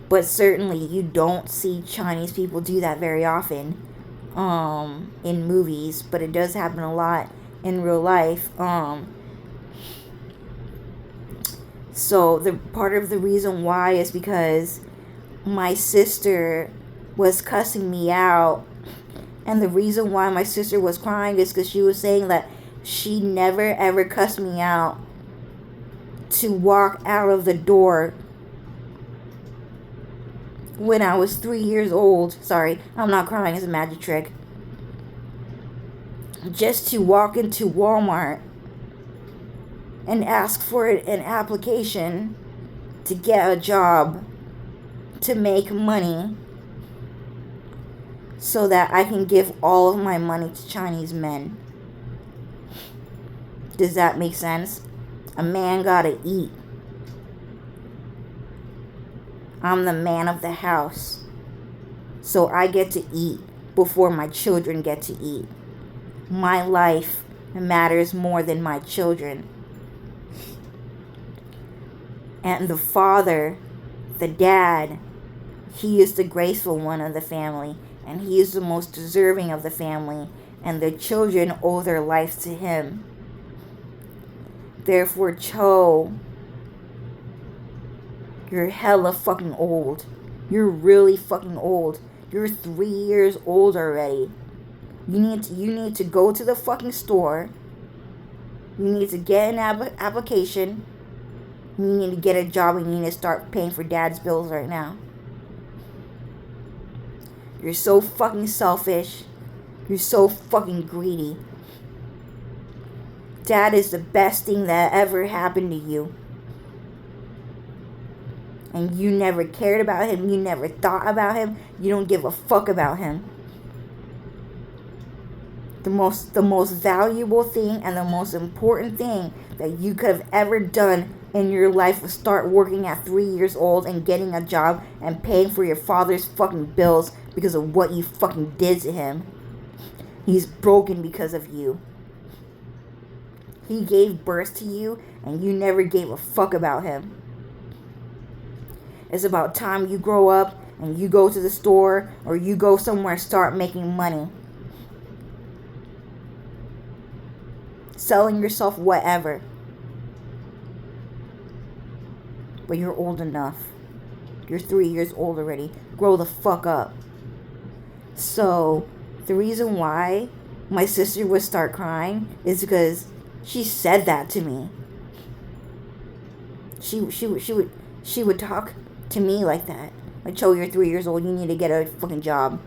But certainly you don't see Chinese people do that very often in movies, but it does happen a lot in real life. So the part of the reason why is because my sister was cussing me out, and the reason why my sister was crying is because she was saying that she never ever cussed me out to walk out of the door when I was 3 years old. Sorry, I'm not crying, it's a magic trick. Just to walk into Walmart and ask for an application to get a job, to make money, so that I can give all of my money to Chinese men. Does that make sense? A man gotta eat. I'm the man of the house, so I get to eat before my children get to eat. My life matters more than my children. And the father, the dad, he is the graceful one of the family, and he is the most deserving of the family, and the children owe their life to him. Therefore, Cho, you're hella fucking old. You're really fucking old. You're 3 years old already. You need to go to the fucking store. You need to get an application You need to get a job and you need to start paying for dad's bills right now. You're so fucking selfish. You're so fucking greedy. Dad is the best thing that ever happened to you. And you never cared about him. You never thought about him. You don't give a fuck about him. The most valuable thing and the most important thing that you could have ever done in your life was start working at 3 years old and getting a job and paying for your father's fucking bills because of what you fucking did to him. He's broken because of you. He gave birth to you and you never gave a fuck about him. It's about time you grow up and you go to the store or you go somewhere and start making money. Selling yourself, whatever. But you're old enough. You're 3 years old already. Grow the fuck up. So, the reason why my sister would start crying is because she said that to me. She would talk to me like that. Like, Cho, you're 3 years old. You need to get a fucking job.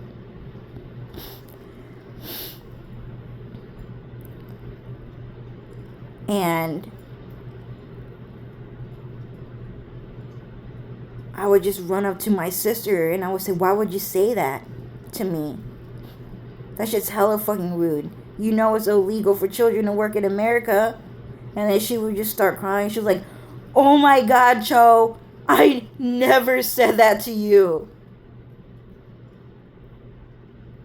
And I would just run up to my sister and I would say, why would you say that to me? That shit's hella fucking rude. You know it's illegal for children to work in America. And then she would just start crying. She was like, oh my God, Cho, I never said that to you.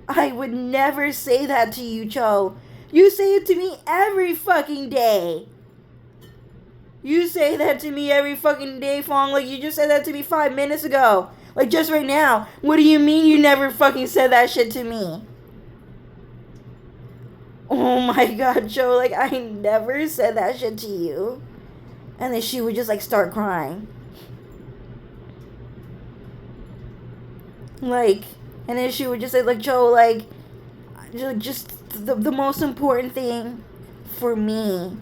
I would never say that to you, Cho. You say it to me every fucking day. You say that to me every fucking day, Fong. Like, you just said that to me 5 minutes ago. Like, just right now. What do you mean you never fucking said that shit to me? Oh my God, Joe. Like, I never said that shit to you. And then she would just, like, start crying. Like, and then she would just say, like, Joe, like, just the most important thing for me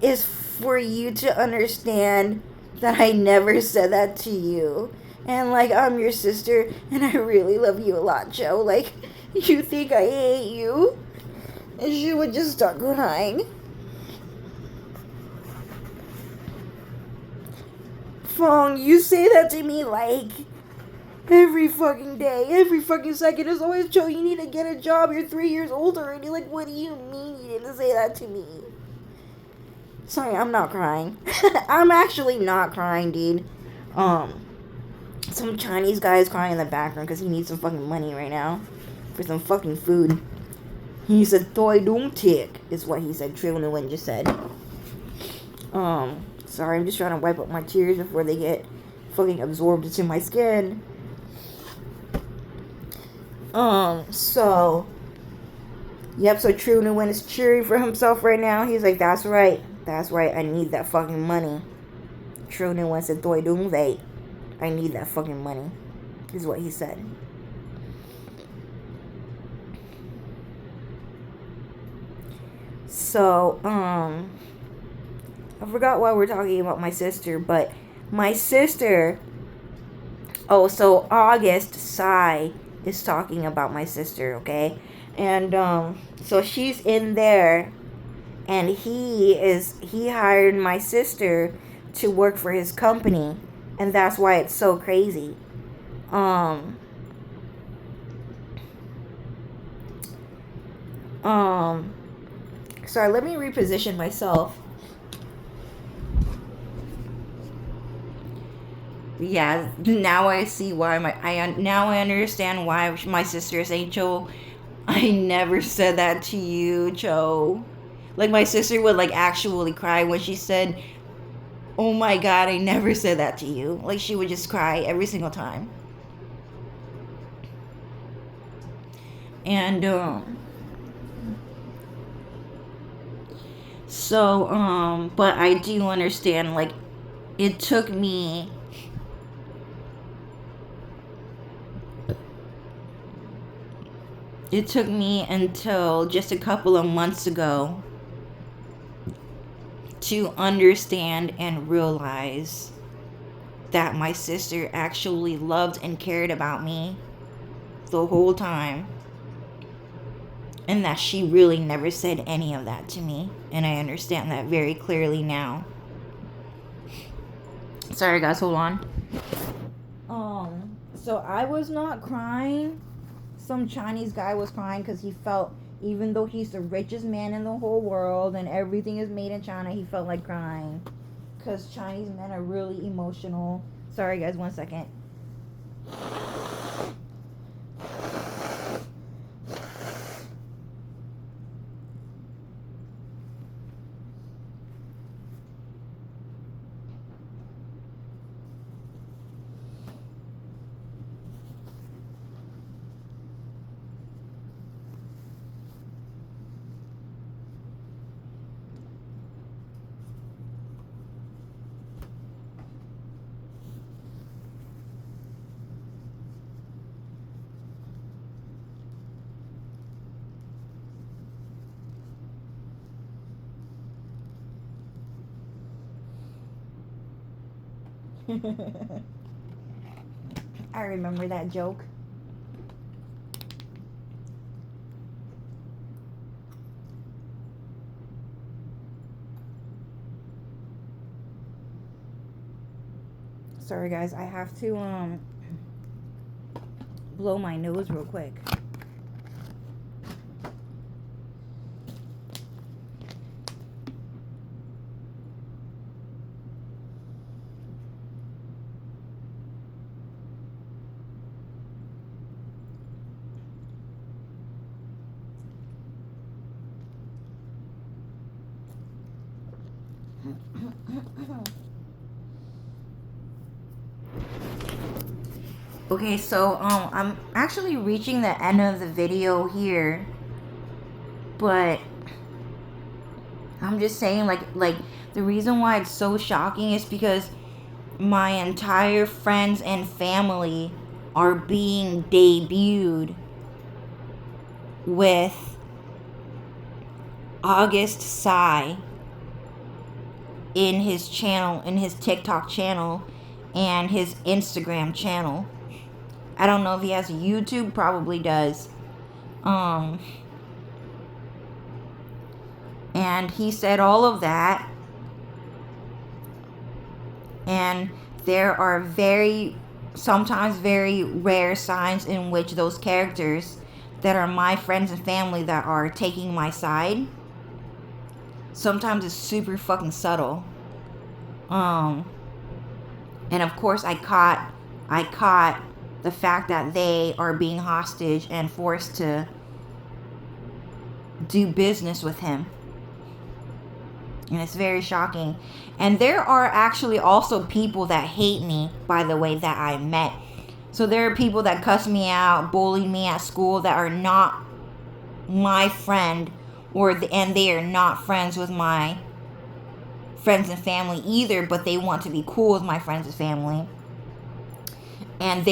is for you to understand that I never said that to you. And, like, I'm your sister, and I really love you a lot, Joe. Like, you think I hate you? And she would just start crying. Fong, you say that to me, like, every fucking day, every fucking second. It's always, Joe, you need to get a job. You're 3 years old already. Like, what do you mean you didn't say that to me? Sorry, I'm not crying. I'm actually not crying, dude. Some Chinese guy is crying in the background because he needs some fucking money right now for some fucking food. He said, "Toi don't tick," is what he said. Trill Nguyen just said. Sorry, I'm just trying to wipe up my tears before they get fucking absorbed into my skin. So Trill Nguyen is cheering for himself right now. He's like, that's right, I need that fucking money. Trill Nguyen said, "Toi don't wait. I need that fucking money," is what he said. So, I forgot why we're talking about my sister, but my sister, so August Sai is talking about my sister, okay? And, so she's in there, and he hired my sister to work for his company, and that's why it's so crazy. Sorry, let me reposition myself. Yeah, now I see why now I understand why my sister is saying, "Cho, I never said that to you, Cho." Like, my sister would, like, actually cry when she said, "Oh my God, I never said that to you." Like, she would just cry every single time. And, but I do understand, like, it took me until just a couple of months ago to understand and realize that my sister actually loved and cared about me the whole time, and that she really never said any of that to me, and I understand that very clearly now. Sorry guys, hold on. So I was not crying. Some Chinese guy was crying because he felt, even though he's the richest man in the whole world and everything is made in China, he felt like crying because Chinese men are really emotional. Sorry guys, 1 second. I remember that joke. Sorry guys, I have to blow my nose real quick. Okay, so I'm actually reaching the end of the video here, but I'm just saying, like the reason why it's so shocking is because my entire friends and family are being debuted with August Sai in his channel, in his TikTok channel and his Instagram channel. I don't know if he has a YouTube, probably does. And he said all of that. And there are sometimes very rare signs in which those characters that are my friends and family that are taking my side, sometimes it's super fucking subtle. And of course I caught the fact that they are being hostage and forced to do business with him. And it's very shocking. And there are actually also people that hate me, by the way, that I met. So there are people that cuss me out, bully me at school that are not my friend, and they are not friends with my friends and family either, but they want to be cool with my friends and family.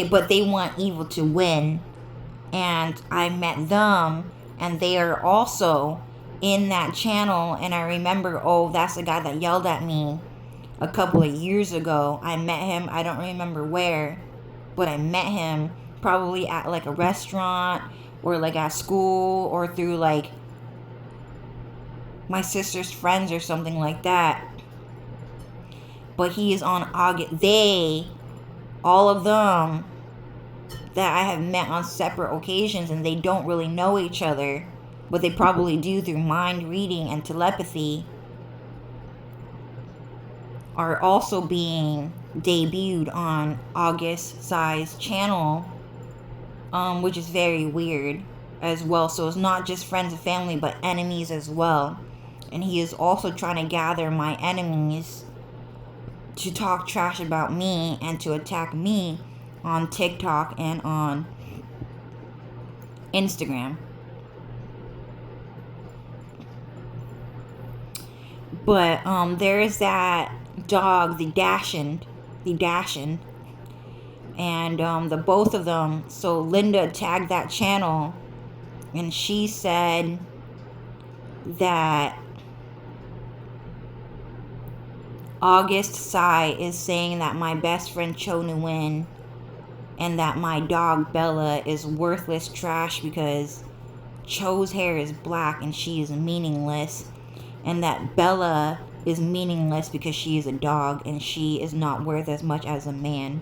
But they want evil to win. And I met them, and they are also in that channel. And I remember, that's the guy that yelled at me a couple of years ago. I met him, I don't remember where, but I met him probably at like a restaurant or like at school or through like my sister's friends or something like that. But he is on August. All of them that I have met on separate occasions, and they don't really know each other, but they probably do through mind reading and telepathy, are also being debuted on August Sai's channel, which is very weird as well. So it's not just friends and family, but enemies as well. And he is also trying to gather my enemies to talk trash about me and to attack me on TikTok and on Instagram. But there is that dog, the Dachshund, and the both of them. So Linda tagged that channel, and she said that August Sai is saying that my best friend Cho Nguyen and that my dog Bella is worthless trash because Cho's hair is black and she is meaningless, and that Bella is meaningless because she is a dog and she is not worth as much as a man.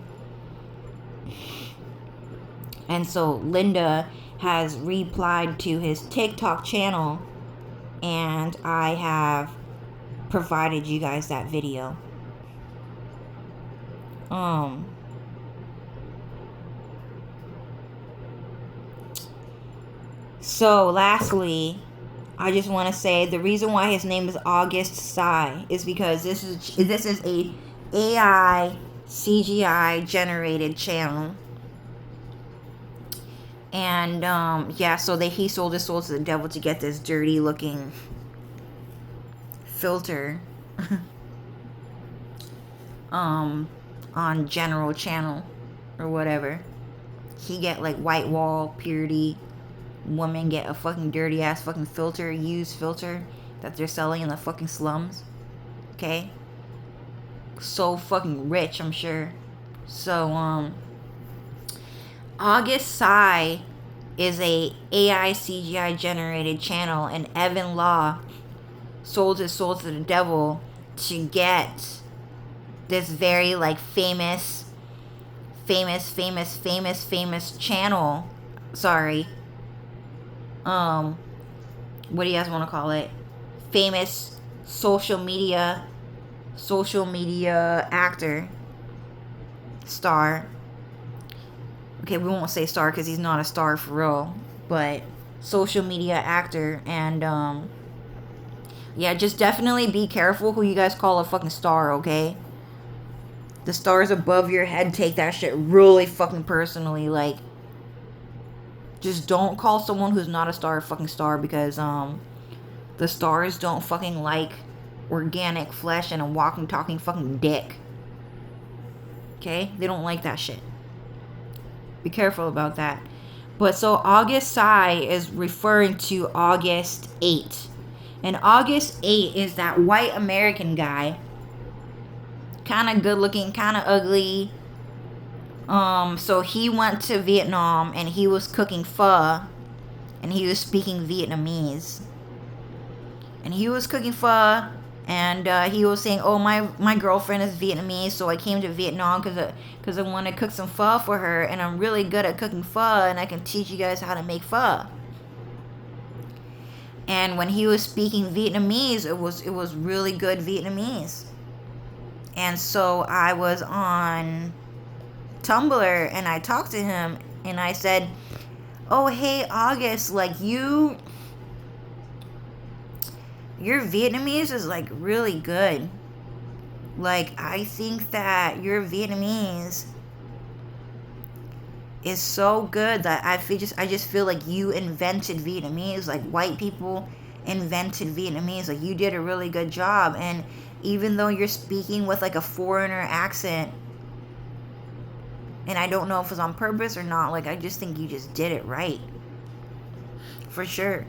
And so Linda has replied to his TikTok channel, and I have provided you guys that video. So lastly, I just want to say the reason why his name is August Sai is because this is a AI CGI generated channel. And yeah, so he sold his soul to the devil to get this dirty looking filter on general channel or whatever. He get like white wall purity, women get a fucking dirty ass fucking filter, used filter that they're selling in the fucking slums. Okay, so fucking rich, I'm sure. So August Sai is a AI CGI generated channel, and Evan Law sold his soul to the devil to get this very like famous channel. Sorry. What do you guys want to call it? Famous social media actor, star. Okay, we won't say star because he's not a star for real, but social media actor. And yeah, just definitely be careful who you guys call a fucking star, okay? The stars above your head take that shit really fucking personally. Like, just don't call someone who's not a star a fucking star, because the stars don't fucking like organic flesh and a walking, talking fucking dick. Okay? They don't like that shit. Be careful about that. But so August Sai is referring to August 8. And August 8 is that white American guy. Kind of good looking, kind of ugly. So he went to Vietnam and he was cooking pho. And he was speaking Vietnamese. And he was cooking pho. And he was saying, oh, my girlfriend is Vietnamese, so I came to Vietnam because I want to cook some pho for her. And I'm really good at cooking pho, and I can teach you guys how to make pho. And when he was speaking Vietnamese, it was really good Vietnamese. And so I was on Tumblr, and I talked to him, and I said, oh, hey, August, like, your Vietnamese is, like, really good. Like, I think that your Vietnamese is so good that I just feel like you invented Vietnamese. Like, white people invented Vietnamese. Like, you did a really good job. And even though you're speaking with, like, a foreigner accent, and I don't know if it's on purpose or not, like, I just think you just did it right. For sure.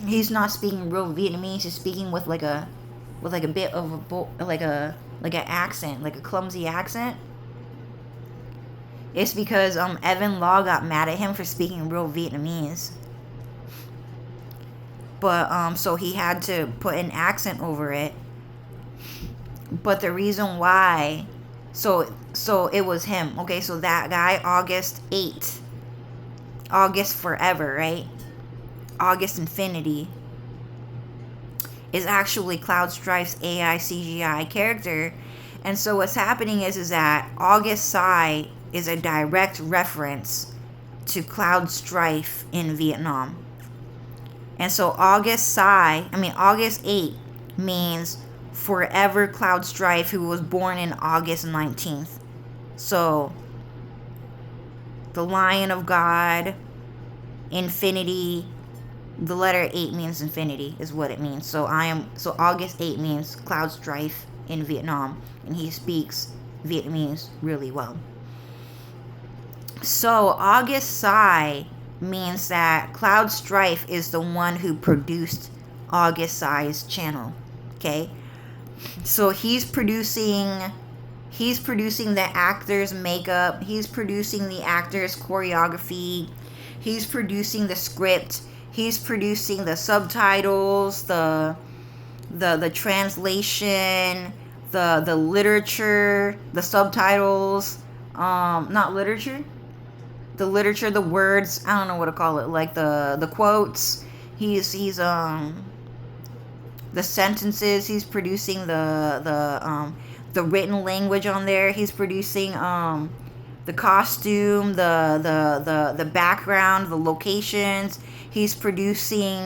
He's not speaking real Vietnamese. He's speaking with like a bit of an accent, like a clumsy accent. It's because Evan Law got mad at him for speaking real Vietnamese. But so he had to put an accent over it. But the reason why, so it was him. Okay, so that guy, August 8, August Forever, right? August Infinity is actually Cloud Strife's AI CGI character. And so what's happening is that August Sai is a direct reference to Cloud Strife in Vietnam. And so August 8 means Forever Cloud Strife, who was born in August 19th. So the Lion of God, Infinity. The letter 8 means infinity, is what it means. So August 8 means Cloud Strife in Vietnam, and he speaks Vietnamese really well. So August Sai means that Cloud Strife is the one who produced August Sai's channel. Okay? So he's producing the actors' makeup, he's producing the actors' choreography, he's producing the script, he's producing the subtitles, the translation, the literature, the subtitles, not literature, the literature, the words, I don't know what to call it, like the quotes. He's the sentences, he's producing the written language on there. He's producing the costume, the background, the locations. He's producing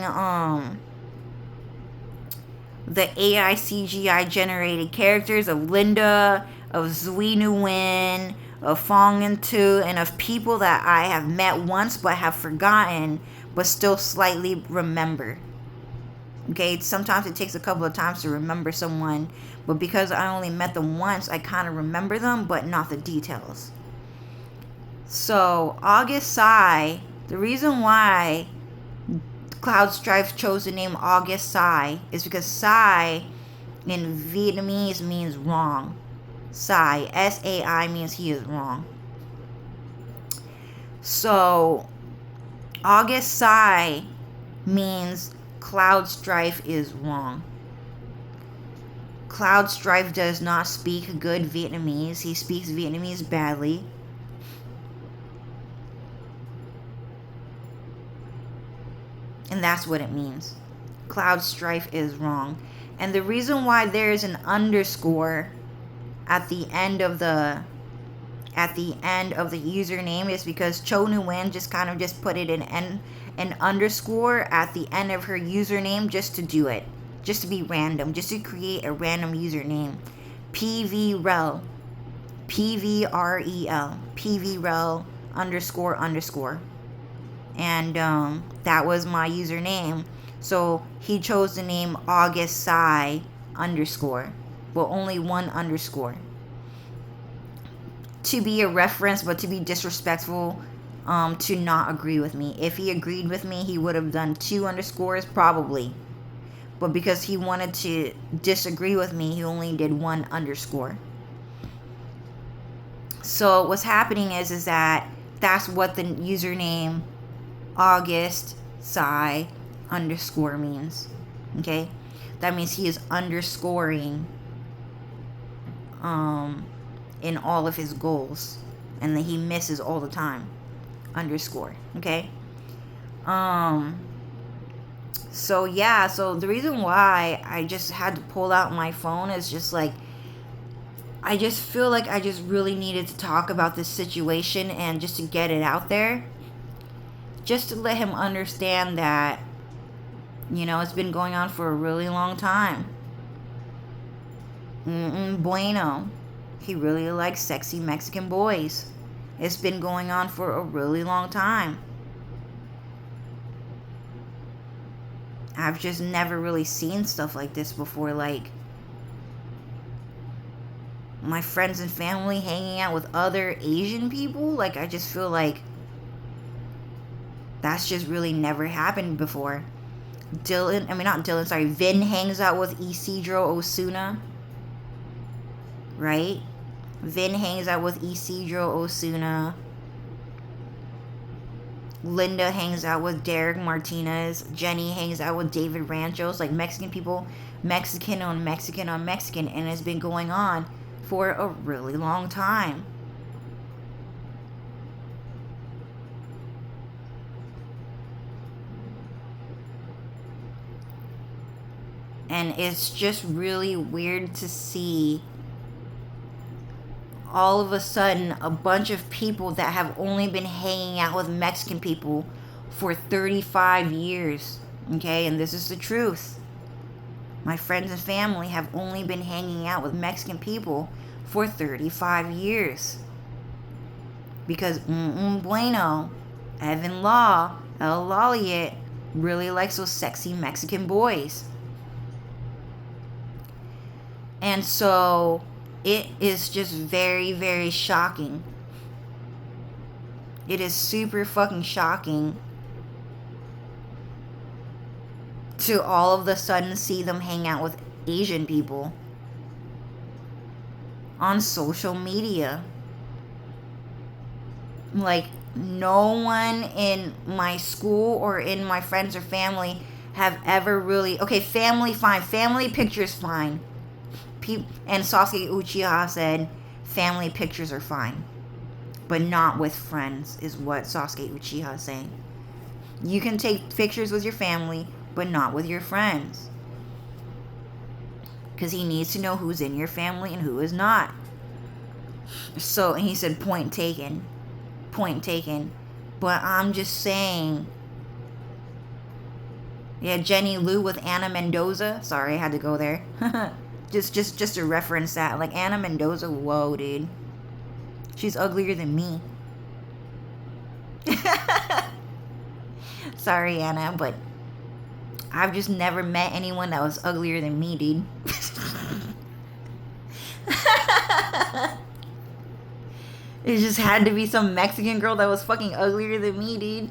the AI CGI generated characters of Linda, of Zui Nguyen, of Fong and Tu, and of people that I have met once but have forgotten but still slightly remember. Okay, sometimes it takes a couple of times to remember someone, but because I only met them once, I kind of remember them, but not the details. So, August Sai, the reason why Cloud Strife chose the name August Sai is because Sai in Vietnamese means wrong. Sai, S-A-I, means he is wrong. So, August Sai means Cloud Strife is wrong. Cloud Strife does not speak good Vietnamese. He speaks Vietnamese badly. And that's what it means. Cloud Strife is wrong. And the reason why there is an underscore at the end of the username is because Cho Nguyen just kind of just put it in an underscore at the end of her username just to do it. Just to be random. Just to create a random username. PVREL. PVREL. PVREL __. And that was my username. So he chose the name August Sai _. Well, only one underscore. To be a reference, but to be disrespectful, to not agree with me. If he agreed with me, he would have done 2 underscores, probably. But because he wanted to disagree with me, he only did 1 underscore. So what's happening is that that's what the username August Sai _ means. Okay? That means he is underscoring in all of his goals, and that he misses all the time. Underscore. Okay? So yeah, so the reason why I just had to pull out my phone is just like, I just feel like I just really needed to talk about this situation and just to get it out there. Just to let him understand that, it's been going on for a really long time. Bueno. He really likes sexy Mexican boys. It's been going on for a really long time. I've just never really seen stuff like this before. Like, my friends and family hanging out with other Asian people. Like, I just feel like that's just really never happened before. Vin hangs out with Isidro Osuna. Right? Vin hangs out with Isidro Osuna. Linda hangs out with Derek Martinez. Jenny hangs out with David Ranchos. Like, Mexican people, Mexican on Mexican on Mexican. And it's been going on for a really long time. And it's just really weird to see all of a sudden a bunch of people that have only been hanging out with Mexican people for 35 years. Okay, and this is the truth. My friends and family have only been hanging out with Mexican people for 35 years. Because bueno, Evan Law, El Laliet, really likes those sexy Mexican boys. And so it is just very, very shocking. It is super fucking shocking to all of the sudden see them hang out with Asian people. on social media. Like, no one in my school or in my friends or family have ever really... Okay, family, fine. Family pictures, fine. And Sasuke Uchiha said family pictures are fine. But not with friends, is what Sasuke Uchiha is saying. You can take pictures with your family, but not with your friends. Because he needs to know who's in your family and who is not. So, and he said, point taken. Point taken. But I'm just saying... Yeah, Jenny Lu with Anna Mendoza. Sorry, I had to go there. just to reference that. Like, Anna Mendoza, whoa, dude. She's uglier than me. Sorry, Anna, but I've just never met anyone that was uglier than me, dude. It just had to be some Mexican girl that was fucking uglier than me, dude.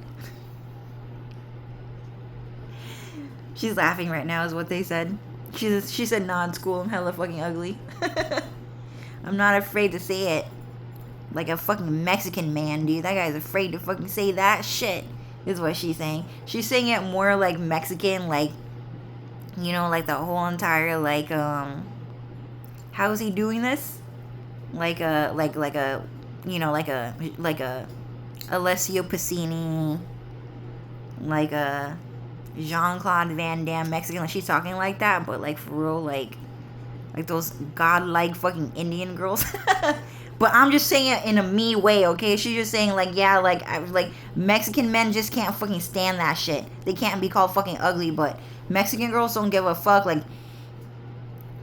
She's laughing right now, is what they said. She said, nah, it's cool, I'm hella fucking ugly. I'm not afraid to say it. Like a fucking Mexican man, dude. That guy's afraid to fucking say that shit, is what she's saying. She's saying it more like Mexican, like, you know, like the whole entire, like, how is he doing this? Like a you know, like a Alessio Pacini, like a Jean-Claude Van Damme Mexican. Like, she's talking like that, but like for real, like those godlike fucking Indian girls. But I'm just saying it in a me way, okay? She's just saying, like, yeah, like Mexican men just can't fucking stand that shit. They can't be called fucking ugly, but Mexican girls don't give a fuck. Like,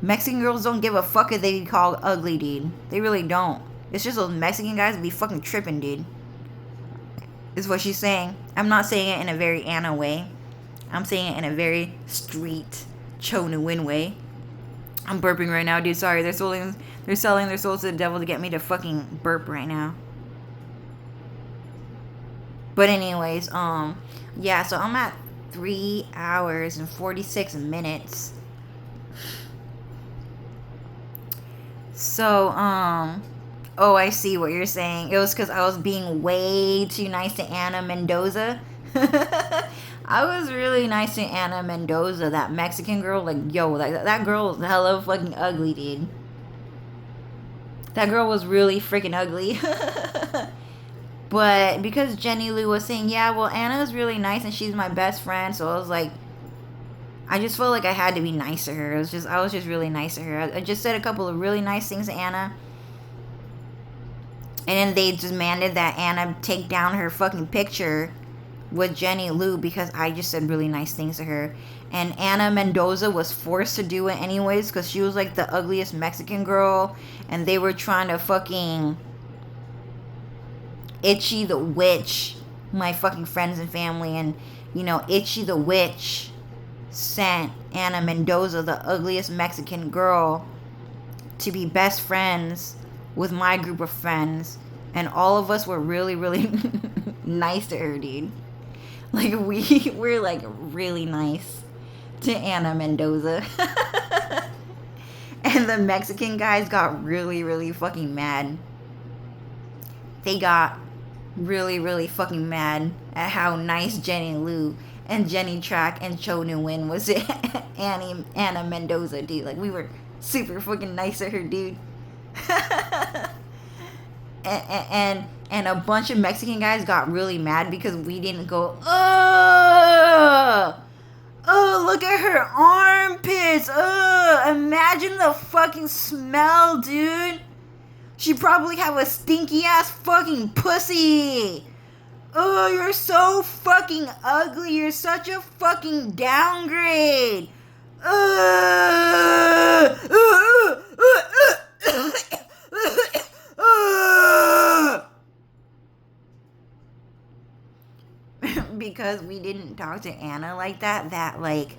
Mexican girls don't give a fuck if they be called ugly, dude. They really don't. It's just those Mexican guys be fucking tripping, dude. Is what she's saying. I'm not saying it in a very Anna way. I'm saying it in a very street Cho Nu-win way. I'm burping right now, dude. Sorry, they're selling their souls to the devil to get me to fucking burp right now. But anyways, yeah, so I'm at 3 hours and 46 minutes. So, oh, I see what you're saying. It was because I was being way too nice to Anna Mendoza. I was really nice to Anna Mendoza, that Mexican girl. Like, yo, like, that girl was hella fucking ugly, dude. That girl was really freaking ugly. But because Jenny Lu was saying, yeah, well, Anna's really nice and she's my best friend, so I was like, I just felt like I had to be nice to her. I was just really nice to her. I just said a couple of really nice things to Anna. And then they demanded that Anna take down her fucking picture with Jenny Lu because I just said really nice things to her. And Anna Mendoza was forced to do it anyways because she was like the ugliest Mexican girl. And they were trying to fucking Itchy the Witch, my fucking friends and family. And, you know, Itchy the Witch sent Anna Mendoza, the ugliest Mexican girl, to be best friends with my group of friends. And all of us were really, really nice to her, dude. Like, we're like really nice to Anna Mendoza. And the Mexican guys got really, really fucking mad. They got really, really fucking mad at how nice Jenny Lu and Jenny Track and Cho Nu-win was to Anna Mendoza, dude. Like, we were super fucking nice to her, dude. And a bunch of Mexican guys got really mad because we didn't go, oh, look at her armpits. Imagine the fucking smell, dude. She probably have a stinky ass fucking pussy. Oh, you're so fucking ugly. You're such a fucking downgrade. Because we didn't talk to Anna like that, like,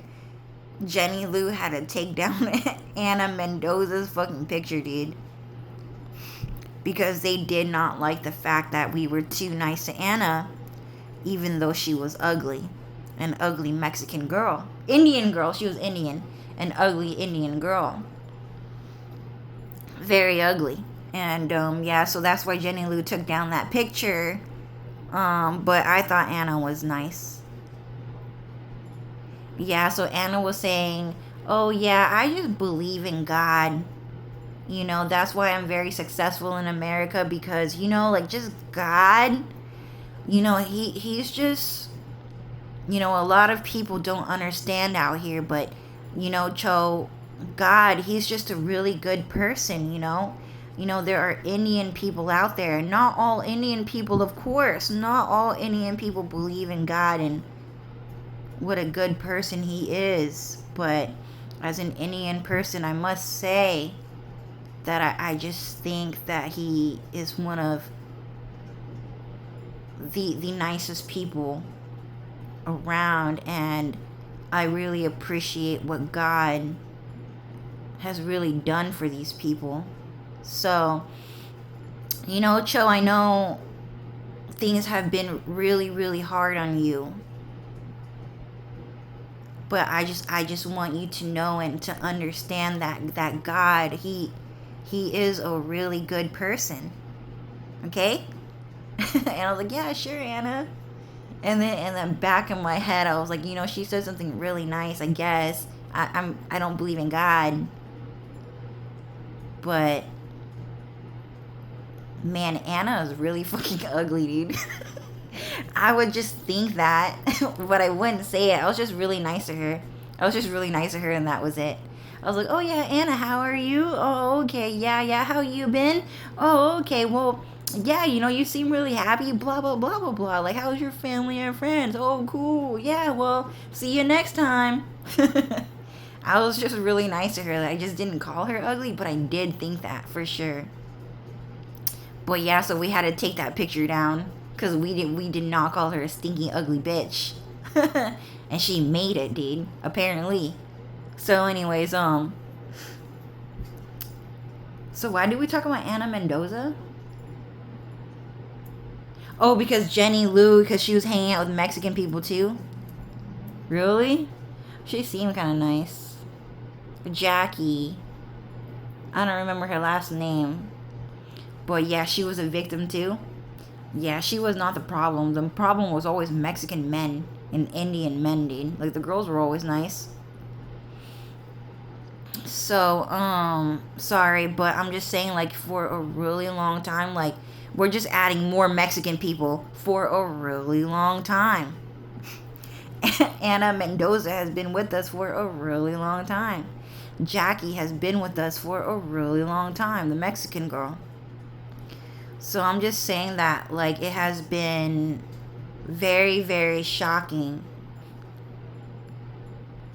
Jenny Lu had to take down Anna Mendoza's fucking picture, dude. Because they did not like the fact that we were too nice to Anna, even though she was ugly. An ugly Mexican girl. Indian girl, she was Indian. An ugly Indian girl. very ugly. And yeah, so that's why Jenny Lou took down that picture. But I thought Anna was nice. Yeah, so Anna was saying, oh yeah, I just believe in God. You know, that's why I'm very successful in America, because, you know, like, just God, you know, he's just, you know, a lot of people don't understand out here, but, you know, Cho, God, he's just a really good person, you know. You know, there are Indian people out there. Not all Indian people, of course, not all Indian people believe in God and what a good person he is. But as an Indian person, I must say that I just think that he is one of the nicest people around, and I really appreciate what God has really done for these people. So, you know, Cho, I know things have been really, really hard on you, but I just want you to know and to understand that God, he is a really good person. Okay? And I was like, yeah, sure, Anna. And then back in my head, I was like, you know, she said something really nice. I guess I don't believe in God, but man, Anna is really fucking ugly, dude. I would just think that, but I wouldn't say it. I was just really nice to her. And that was it. I was like, oh yeah, Anna, how are you? Oh, okay, yeah, how you been? Oh, okay, well, yeah, you know, you seem really happy, blah, blah, blah, blah, blah. Like, how's your family and friends? Oh, cool, yeah, well, see you next time. I was just really nice to her. I just didn't call her ugly, but I did think that, for sure. But yeah, so we had to take that picture down, because we did not call her a stinky, ugly bitch. And she made it, dude, apparently. So anyways, so why did we talk about Anna Mendoza? Oh, because Jenny Lou, because she was hanging out with Mexican people too? Really? She seemed kind of nice. Jackie. I don't remember her last name. But yeah, she was a victim too. Yeah, she was not the problem. The problem was always Mexican men and Indian men, dude. Like, the girls were always nice. So, sorry, but I'm just saying, like, for a really long time, like, we're just adding more Mexican people for a really long time. Anna Mendoza has been with us for a really long time. Jackie has been with us for a really long time, the Mexican girl. So I'm just saying that, like, it has been very, very shocking.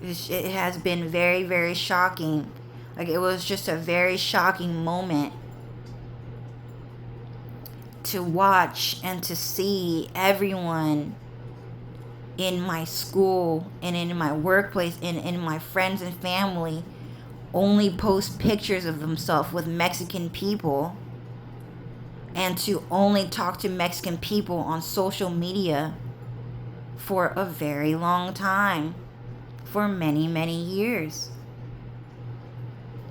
It has been very, very shocking. Like, it was just a very shocking moment to watch and to see everyone in my school and in my workplace and in my friends and family only post pictures of themselves with Mexican people, and to only talk to Mexican people on social media for a very long time, for many, many years.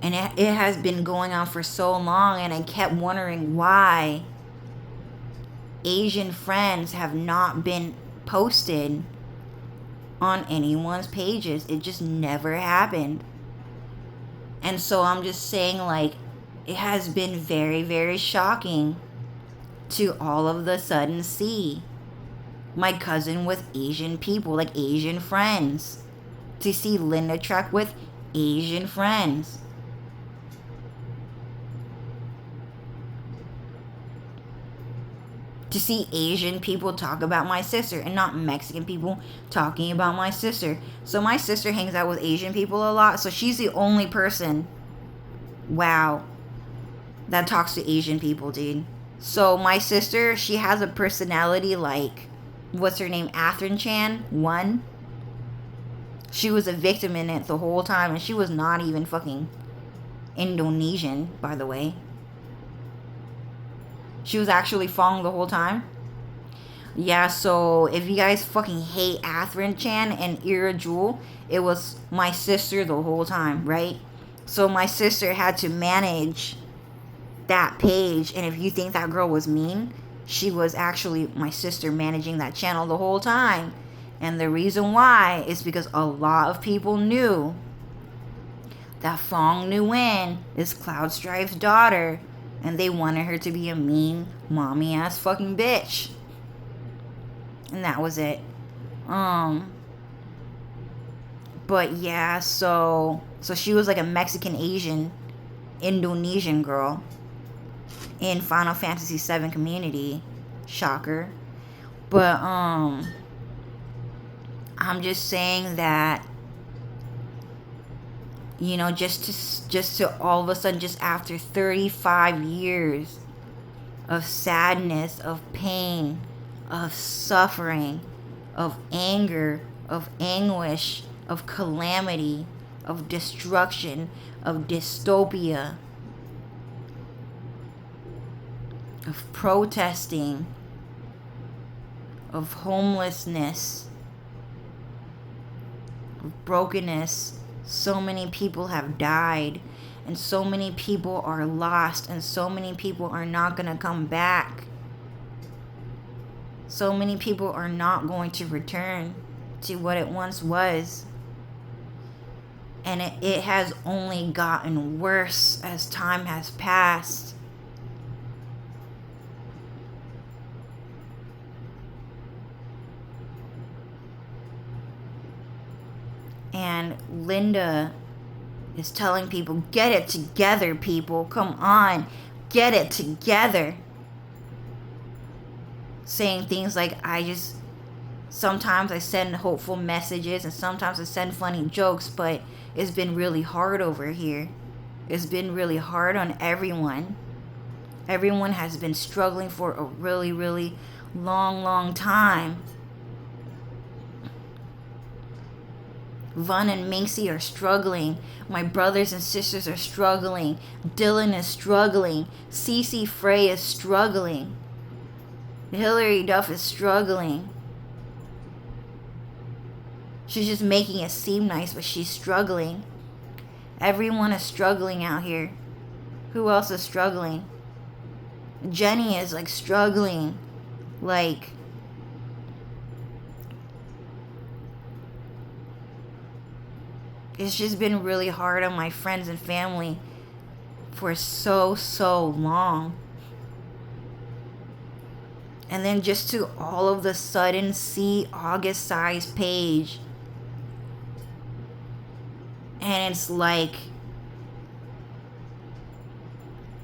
And it has been going on for so long, and I kept wondering why Asian friends have not been posted on anyone's pages. It just never happened. And so I'm just saying, like, it has been very, very shocking to all of the sudden see my cousin with Asian people, like Asian friends. To see Linda Truck with Asian friends. To see Asian people talk about my sister and not Mexican people talking about my sister. So my sister hangs out with Asian people a lot, so she's the only person, wow, that talks to Asian people, dude. So my sister, she has a personality like, what's her name, Athrin Chan 1. She was a victim in it the whole time, and she was not even fucking Indonesian, by the way. She was actually Fong the whole time. Yeah, so if you guys fucking hate Athrin Chan and Ira Jewel, it was my sister the whole time, right? So my sister had to manage that page. And if you think that girl was mean, she was actually my sister managing that channel the whole time. And the reason why is because a lot of people knew that Fong Nguyen is Cloud Strife's daughter, and they wanted her to be a mean, mommy ass fucking bitch. And that was it. But yeah, so she was like a Mexican Asian Indonesian girl in Final Fantasy VII community. Shocker. But I'm just saying that, you know, just to all of a sudden, just after 35 years of sadness, of pain, of suffering, of anger, of anguish, of calamity, of destruction, of dystopia, of protesting, of homelessness, of brokenness. So many people have died, and so many people are lost, and so many people are not going to come back. So many people are not going to return to what it once was. And it has only gotten worse as time has passed. And Linda is telling people, get it together, people. Come on, get it together. Saying things like, sometimes I send hopeful messages and sometimes I send funny jokes, but it's been really hard over here. It's been really hard on everyone. Everyone has been struggling for a really, really long time. Vaughn and Minxie are struggling. My brothers and sisters are struggling. Dylan is struggling. Cece Frey is struggling. Hillary Duff is struggling. She's just making it seem nice, but she's struggling. Everyone is struggling out here. Who else is struggling? Jenny is like struggling. Like, it's just been really hard on my friends and family for so long. And then just to all of the sudden see August Sai's page. And it's like,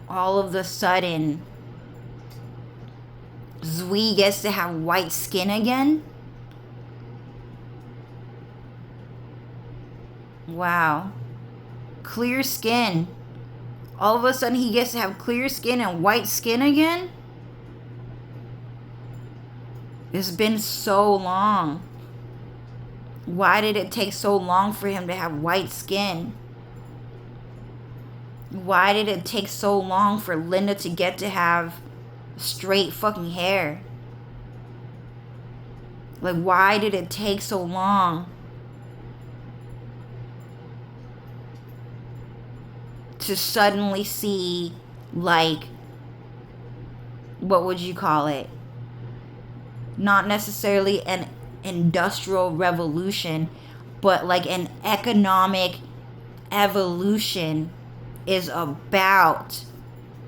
all of the sudden, Zui gets to have white skin again? Wow. Clear skin. All of a sudden he gets to have clear skin and white skin again? It's been so long. Why did it take so long for him to have white skin? Why did it take so long for Linda to get to have straight fucking hair? Like, why did it take so long to suddenly see, like, what would you call it? Not necessarily an industrial revolution, but like an economic evolution is about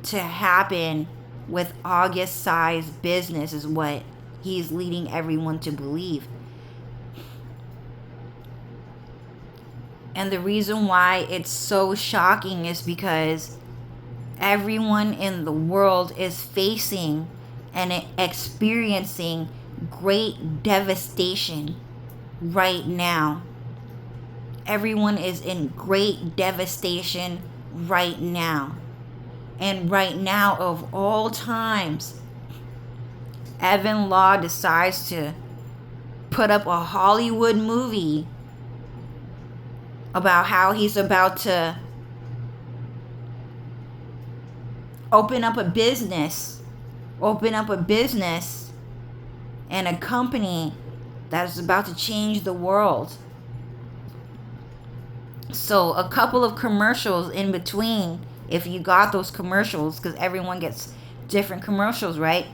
to happen with August Sai's business, is what he's leading everyone to believe. And the reason why it's so shocking is because everyone in the world is facing and experiencing great devastation right now. Everyone is in great devastation right now. And right now, of all times, Evan Law decides to put up a Hollywood movie about how he's about to open up a business and a company that is about to change the world. So a couple of commercials in between if you got those commercials, because everyone gets different commercials, right?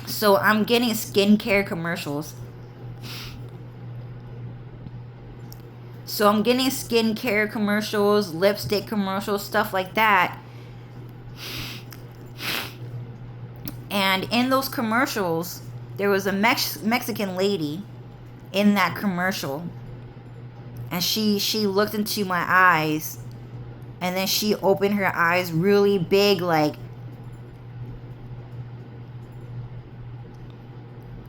So I'm getting skincare commercials. So I'm getting skincare commercials, lipstick commercials, stuff like that. And in those commercials, there was a Mexican lady in that commercial. And she looked into my eyes. And then she opened her eyes really big, like,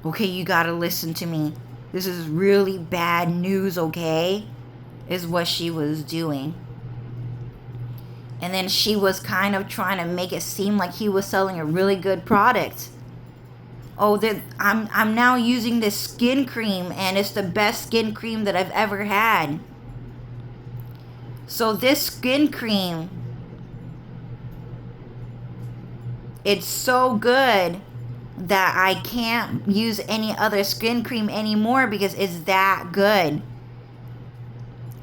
okay, you gotta listen to me. This is really bad news, okay? Is what she was doing. And then she was kind of trying to make it seem like he was selling a really good product. Oh, I'm now using this skin cream, and it's the best skin cream that I've ever had. So this skin cream, it's so good that I can't use any other skin cream anymore because it's that good.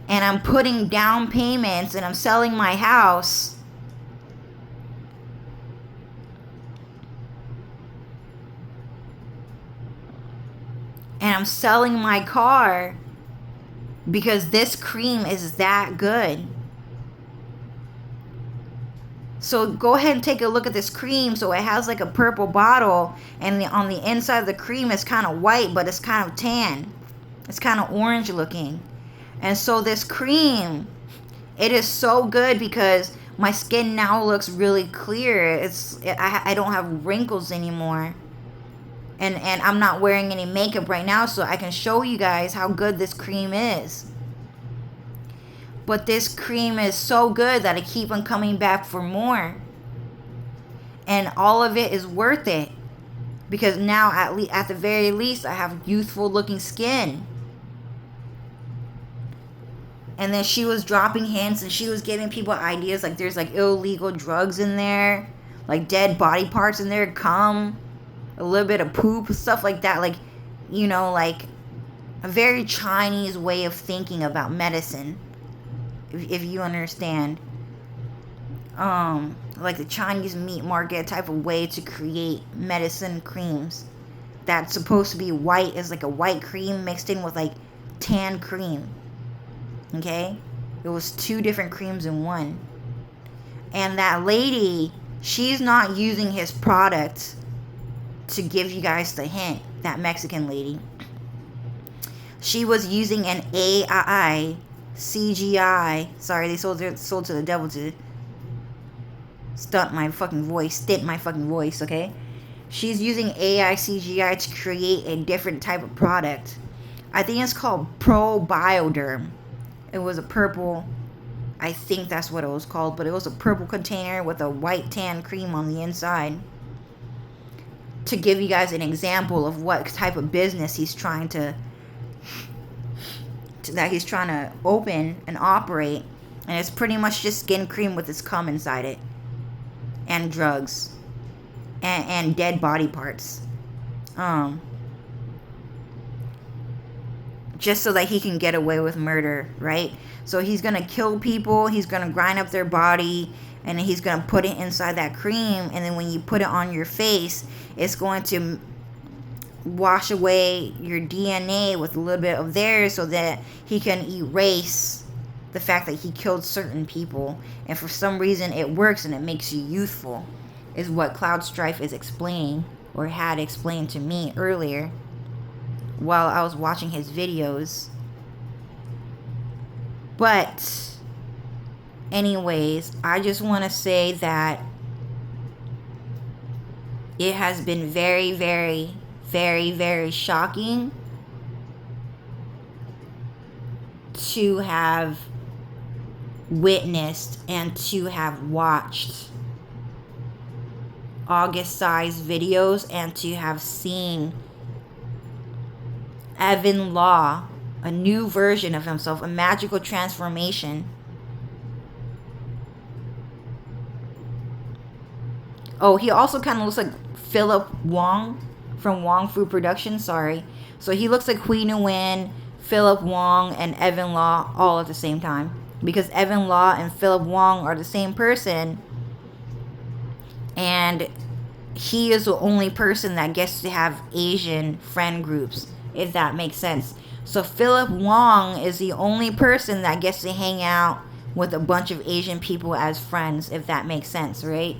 And I'm putting down payments and I'm selling my house. And I'm selling my car because this cream is that good. So go ahead and take a look at this cream. So it has like a purple bottle, and on the inside of the cream is kind of white, but it's kind of tan. It's kind of orange looking. And so this cream, it is so good because my skin now looks really clear. I don't have wrinkles anymore. And I'm not wearing any makeup right now, so I can show you guys how good this cream is. But this cream is so good that I keep on coming back for more. And all of it is worth it. Because now, at the very least, I have youthful looking skin. And then she was dropping hints, and she was giving people ideas like there's like illegal drugs in there, like dead body parts in there, cum, a little bit of poop, stuff like that. Like, you know, like a very Chinese way of thinking about medicine, if you understand. Like the Chinese meat market type of way to create medicine creams that's supposed to be white, is like a white cream mixed in with like tan cream. Okay? It was 2 different creams in one. And that lady, she's not using his product to give you guys the hint. That Mexican lady. She was using an AI CGI. Sorry, they sold to the devil to stint my fucking voice, okay? She's using AI CGI to create a different type of product. I think it's called Probioderm. It was a purple, I think that's what it was called, but it was a purple container with a white tan cream on the inside. To give you guys an example of what type of business he's trying to open and operate. And it's pretty much just skin cream with its cum inside it. And drugs. And dead body parts. Just so that he can get away with murder, right? So he's going to kill people, he's going to grind up their body, and he's going to put it inside that cream, and then when you put it on your face, it's going to wash away your DNA with a little bit of theirs so that he can erase the fact that he killed certain people. And for some reason it works and it makes you youthful, is what Cloud Strife is explaining, or had explained to me earlier while I was watching his videos. But anyways, I just want to say that it has been very, very, very, very shocking to have witnessed and to have watched August Sai's videos and to have seen Evan Law, a new version of himself, a magical transformation. Oh, he also kind of looks like Philip Wong from Wong Fu Productions, sorry. So he looks like Hui Nguyen, Philip Wong, and Evan Law all at the same time. because Evan Law and Philip Wong are the same person, and he is the only person that gets to have Asian friend groups, if that makes sense. So Philip Wong is the only person that gets to hang out with a bunch of Asian people as friends, if that makes sense, right?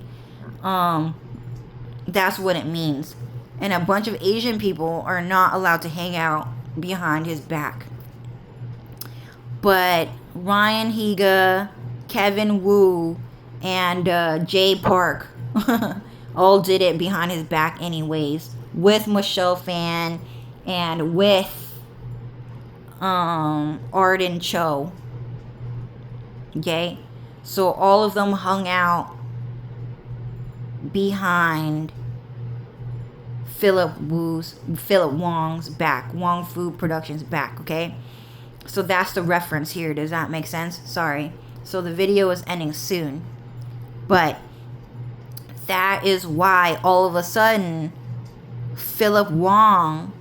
That's what it means. And a bunch of Asian people are not allowed to hang out behind his back. But Ryan Higa, Kevin Wu, and Jay Park all did it behind his back anyways, with Michelle Phan and with Arden Cho. Okay? So all of them hung out behind Philip Wong's back, Wong Fu Productions back, okay? So that's the reference here. Does that make sense? Sorry. So the video is ending soon. But that is why all of a sudden Philip Wong,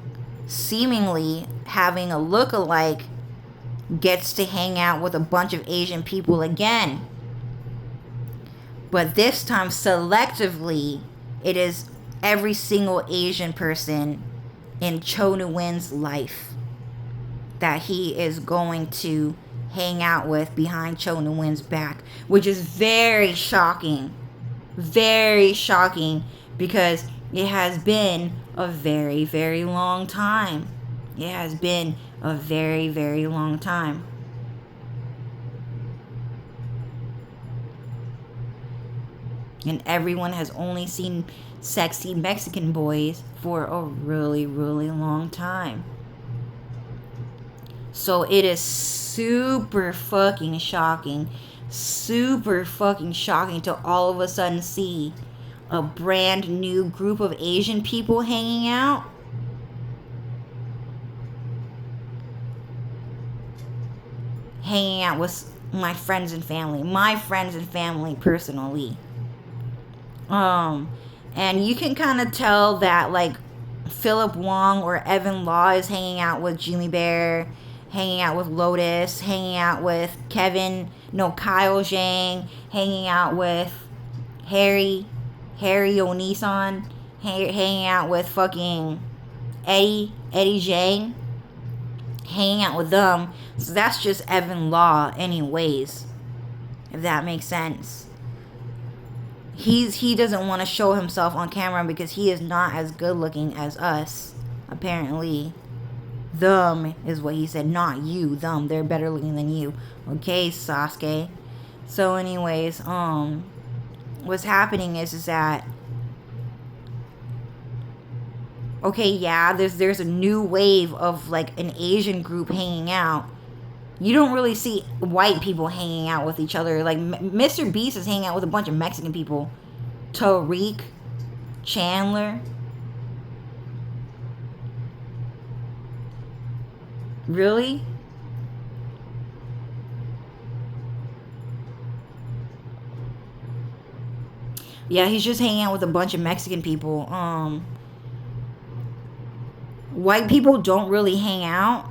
seemingly having a look-alike, gets to hang out with a bunch of Asian people again. But this time, selectively, it is every single Asian person in Cho Nu-win's life that he is going to hang out with behind Cho Nu-win's back, which is very shocking. Very shocking, because it has been a very, very long time. It has been a very, very long time. And everyone has only seen sexy Mexican boys for a really, really long time. So it is super fucking shocking. Super fucking shocking to all of a sudden see a brand new group of Asian people hanging out. Hanging out with my friends and family. My friends and family personally. And you can kind of tell that, like, Philip Wong or Evan Law is hanging out with Jimmy Bear, hanging out with Lotus, hanging out with Kyle Zhang, hanging out with Harry Onisan, hanging out with fucking Eddie Zhang, hanging out with them. So that's just Evan Law anyways, if that makes sense. He doesn't want to show himself on camera because he is not as good looking as us, apparently. Them is what he said, not you. Them, they're better looking than you. Okay, Sasuke. So anyways, what's happening is that, okay, yeah, there's a new wave of, like, an Asian group hanging out. You don't really see white people hanging out with each other. Like, Mr. Beast is hanging out with a bunch of Mexican people. Tariq, Chandler. Really? Yeah, he's just hanging out with a bunch of Mexican people. White people don't really hang out.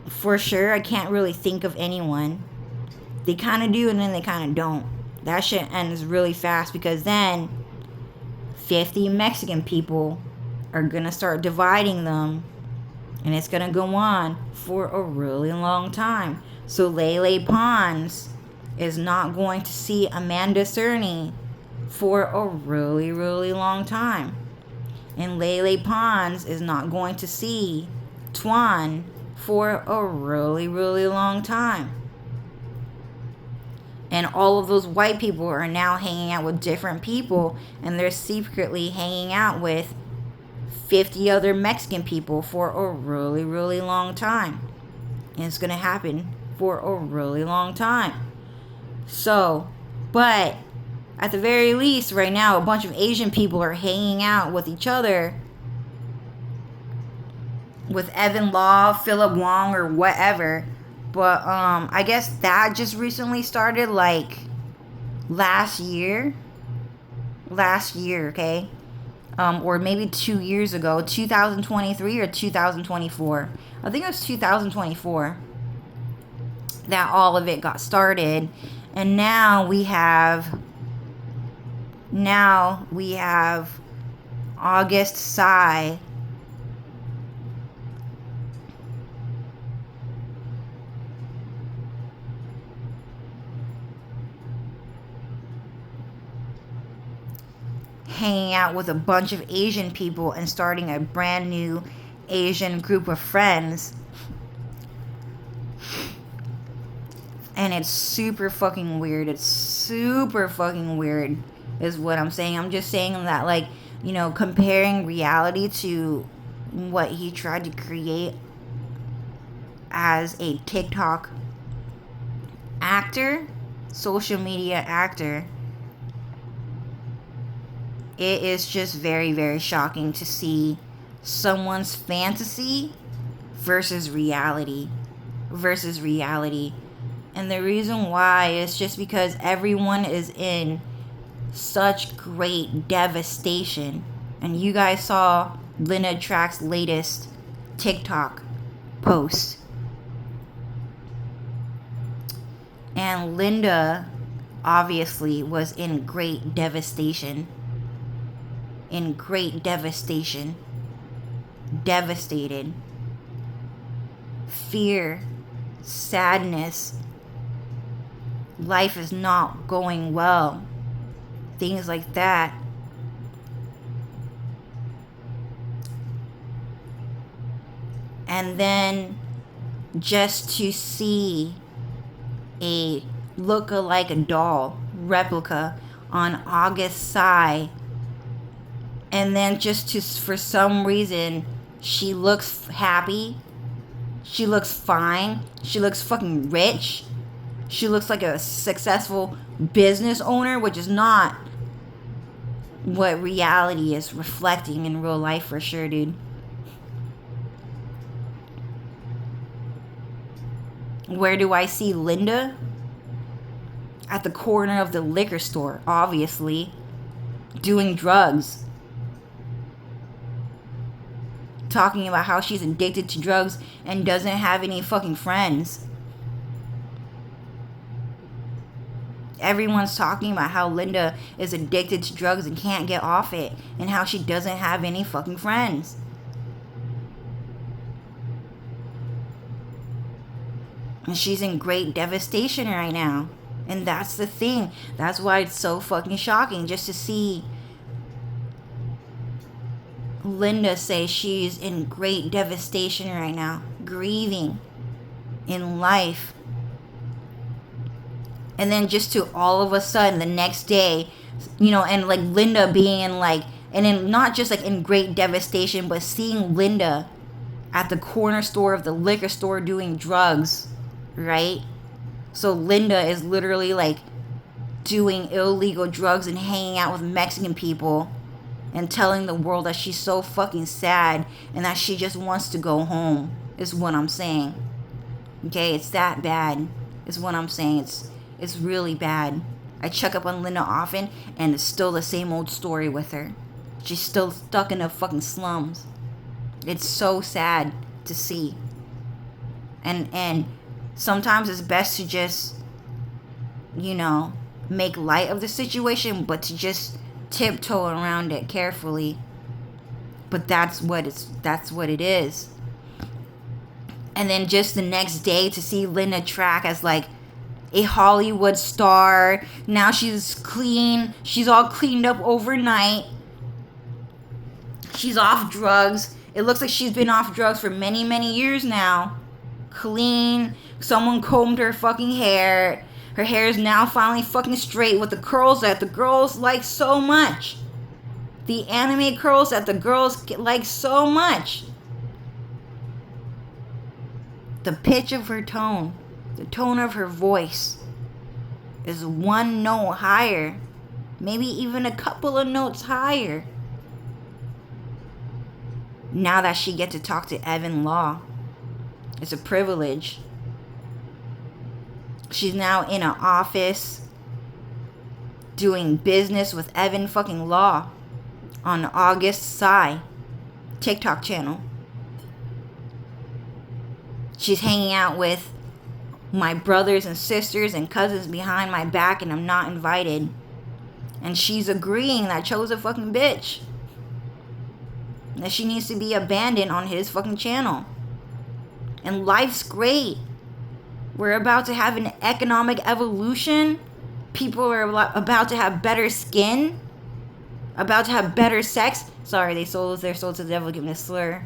For sure, I can't really think of anyone. They kind of do, and then they kind of don't. That shit ends really fast, because then 50 Mexican people are gonna start dividing them, and it's gonna go on for a really long time. So Lele Pons is not going to see Amanda Cerny for a really, really long time. And Lele Pons is not going to see Tuan for a really, really long time. And all of those white people are now hanging out with different people, and they're secretly hanging out with 50 other Mexican people for a really, really long time. And it's going to happen for a really long time. So, but at the very least, right now, a bunch of Asian people are hanging out with each other, with Evan Law, Philip Wong, or whatever. But I guess that just recently started, like, last year, okay? Or maybe 2 years ago, 2023 or 2024. I think it was 2024. that all of it got started. And now we have August Tsai. Hanging out with a bunch of Asian people and starting a brand new Asian group of friends. And it's super fucking weird. It's super fucking weird is what I'm saying. I'm just saying that, like, you know, comparing reality to what he tried to create as a TikTok actor, social media actor, it is just very, very shocking to see someone's fantasy versus reality. And the reason why is just because everyone is in such great devastation. And you guys saw Linda Track's latest TikTok post. And Linda obviously was in great devastation. Devastated. Fear, sadness. Life is not going well. Things like that. And then just to see a look-alike doll replica on August Tsai, and then just to, for some reason, she looks happy, she looks fine, she looks fucking rich, she looks like a successful business owner, which is not what reality is reflecting in real life for sure, dude. Where do I see Linda? At the corner of the liquor store, obviously, doing drugs. Talking about how she's addicted to drugs and doesn't have any fucking friends. Everyone's talking about how Linda is addicted to drugs and can't get off it, and how she doesn't have any fucking friends. And she's in great devastation right now. And that's the thing. That's why it's so fucking shocking just to see Linda say she's in great devastation right now, grieving in life. And then just to all of a sudden the next day, you know, and like Linda being in like, and then not just like in great devastation, but seeing Linda at the corner store of the liquor store doing drugs, right? So Linda is literally like doing illegal drugs and hanging out with Mexican people and telling the world that she's so fucking sad and that she just wants to go home, is what I'm saying. Okay, it's that bad, is what I'm saying. It's really bad. I check up on Linda often, and it's still the same old story with her. She's still stuck in the fucking slums. It's so sad to see. And sometimes it's best to just, you know, make light of the situation, but to just tiptoe around it carefully. But that's what it is. And then just the next day to see Linda Track as like a Hollywood star. Now she's clean. She's all cleaned up overnight. She's off drugs. It looks like she's been off drugs for many, many years now. Clean. Someone combed her fucking hair. Her hair is now finally fucking straight with the curls that the girls like so much. The anime curls that the girls like so much. The pitch of her tone, the tone of her voice is one note higher. Maybe even a couple of notes higher. Now that she gets to talk to Evan Law. It's a privilege. She's now in an office doing business with Evan fucking Law on August Tsai TikTok channel. She's hanging out with my brothers and sisters and cousins behind my back and I'm not invited. And she's agreeing that Cho's a fucking bitch. That she needs to be abandoned on his fucking channel. And life's great. We're about to have an economic evolution. People are about to have better skin. About to have better sex. Sorry, they sold their soul to the devil, giving a slur.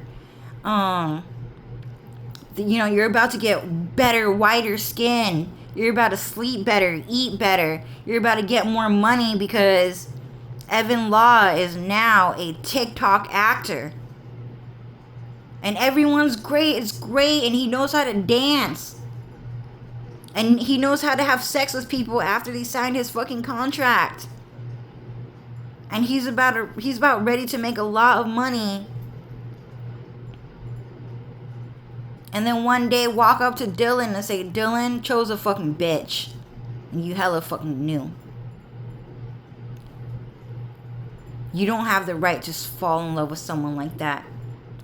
You're about to get better, whiter skin. You're about to sleep better, eat better. You're about to get more money because Evan Law is now a TikTok actor. And everyone's great. It's great. And he knows how to dance. And he knows how to have sex with people after they signed his fucking contract. And he's about ready to make a lot of money. And then one day walk up to Dylan and say, Dylan, Cho's a fucking bitch. And you hella fucking knew. You don't have the right to fall in love with someone like that.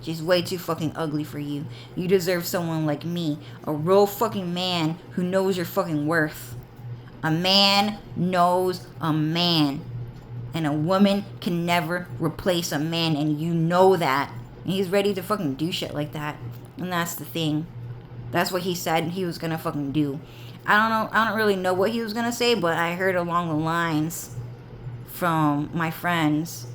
She's way too fucking ugly for you. You deserve someone like me. A real fucking man who knows your fucking worth. A man knows a man. And a woman can never replace a man. And you know that. And he's ready to fucking do shit like that. And that's the thing. That's what he said he was gonna fucking do. I don't know. I don't really know what he was gonna say. But I heard along the lines from my friends,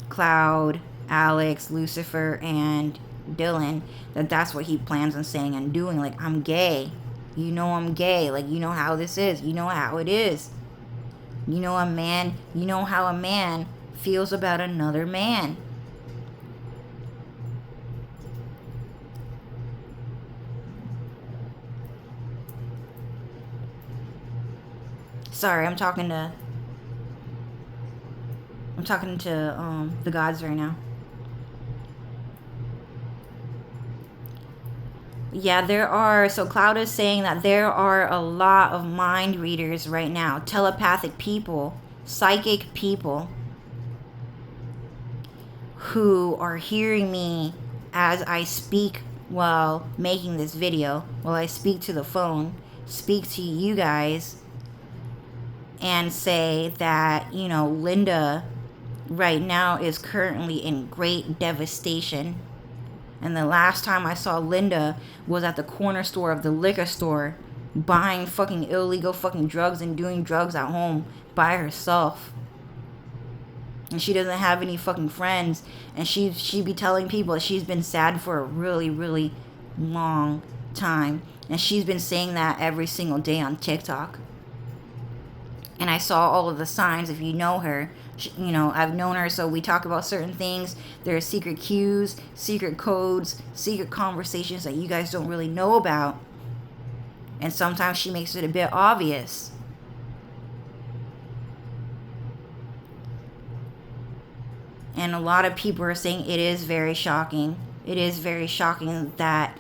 Cloud, Alex, Lucifer, and Dylan, that's what he plans on saying and doing. Like, I'm gay. You know I'm gay. Like, you know how this is. You know how it is. You know how a man feels about another man. Sorry, I'm talking to the gods right now. Yeah, so Cloud is saying that there are a lot of mind readers right now, telepathic people, psychic people who are hearing me as I speak while making this video, while I speak to the phone, speak to you guys, and say that, Linda right now is currently in great devastation. And the last time I saw Linda was at the corner store of the liquor store, buying fucking illegal fucking drugs and doing drugs at home by herself. And she doesn't have any fucking friends. And she'd be telling people that she's been sad for a really, really long time. And she's been saying that every single day on TikTok. And I saw all of the signs. If you know her, I've known her, so we talk about certain things. There are secret cues, secret codes, secret conversations that you guys don't really know about. And sometimes she makes it a bit obvious. And a lot of people are saying it is very shocking. It is very shocking that,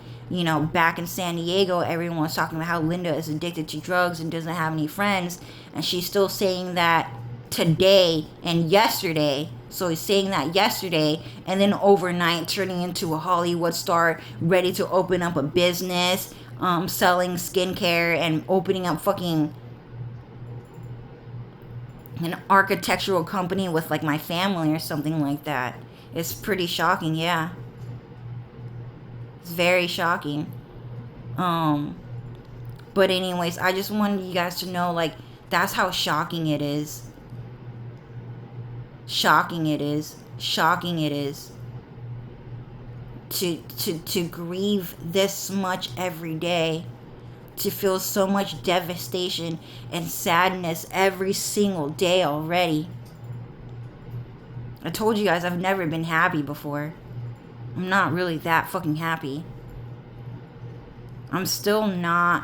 back in San Diego, everyone was talking about how Linda is addicted to drugs and doesn't have any friends. And she's still saying that today and yesterday. So he's saying that yesterday, and then overnight turning into a Hollywood star, ready to open up a business, selling skincare and opening up fucking an architectural company with like my family or something like that. It's pretty shocking, yeah. It's very shocking. But anyways, I just wanted you guys to know, like, that's how shocking it is. Shocking it is to grieve this much every day, to feel so much devastation and sadness every single day already. I told you guys I've never been happy before. I'm not really that fucking happy. I'm still not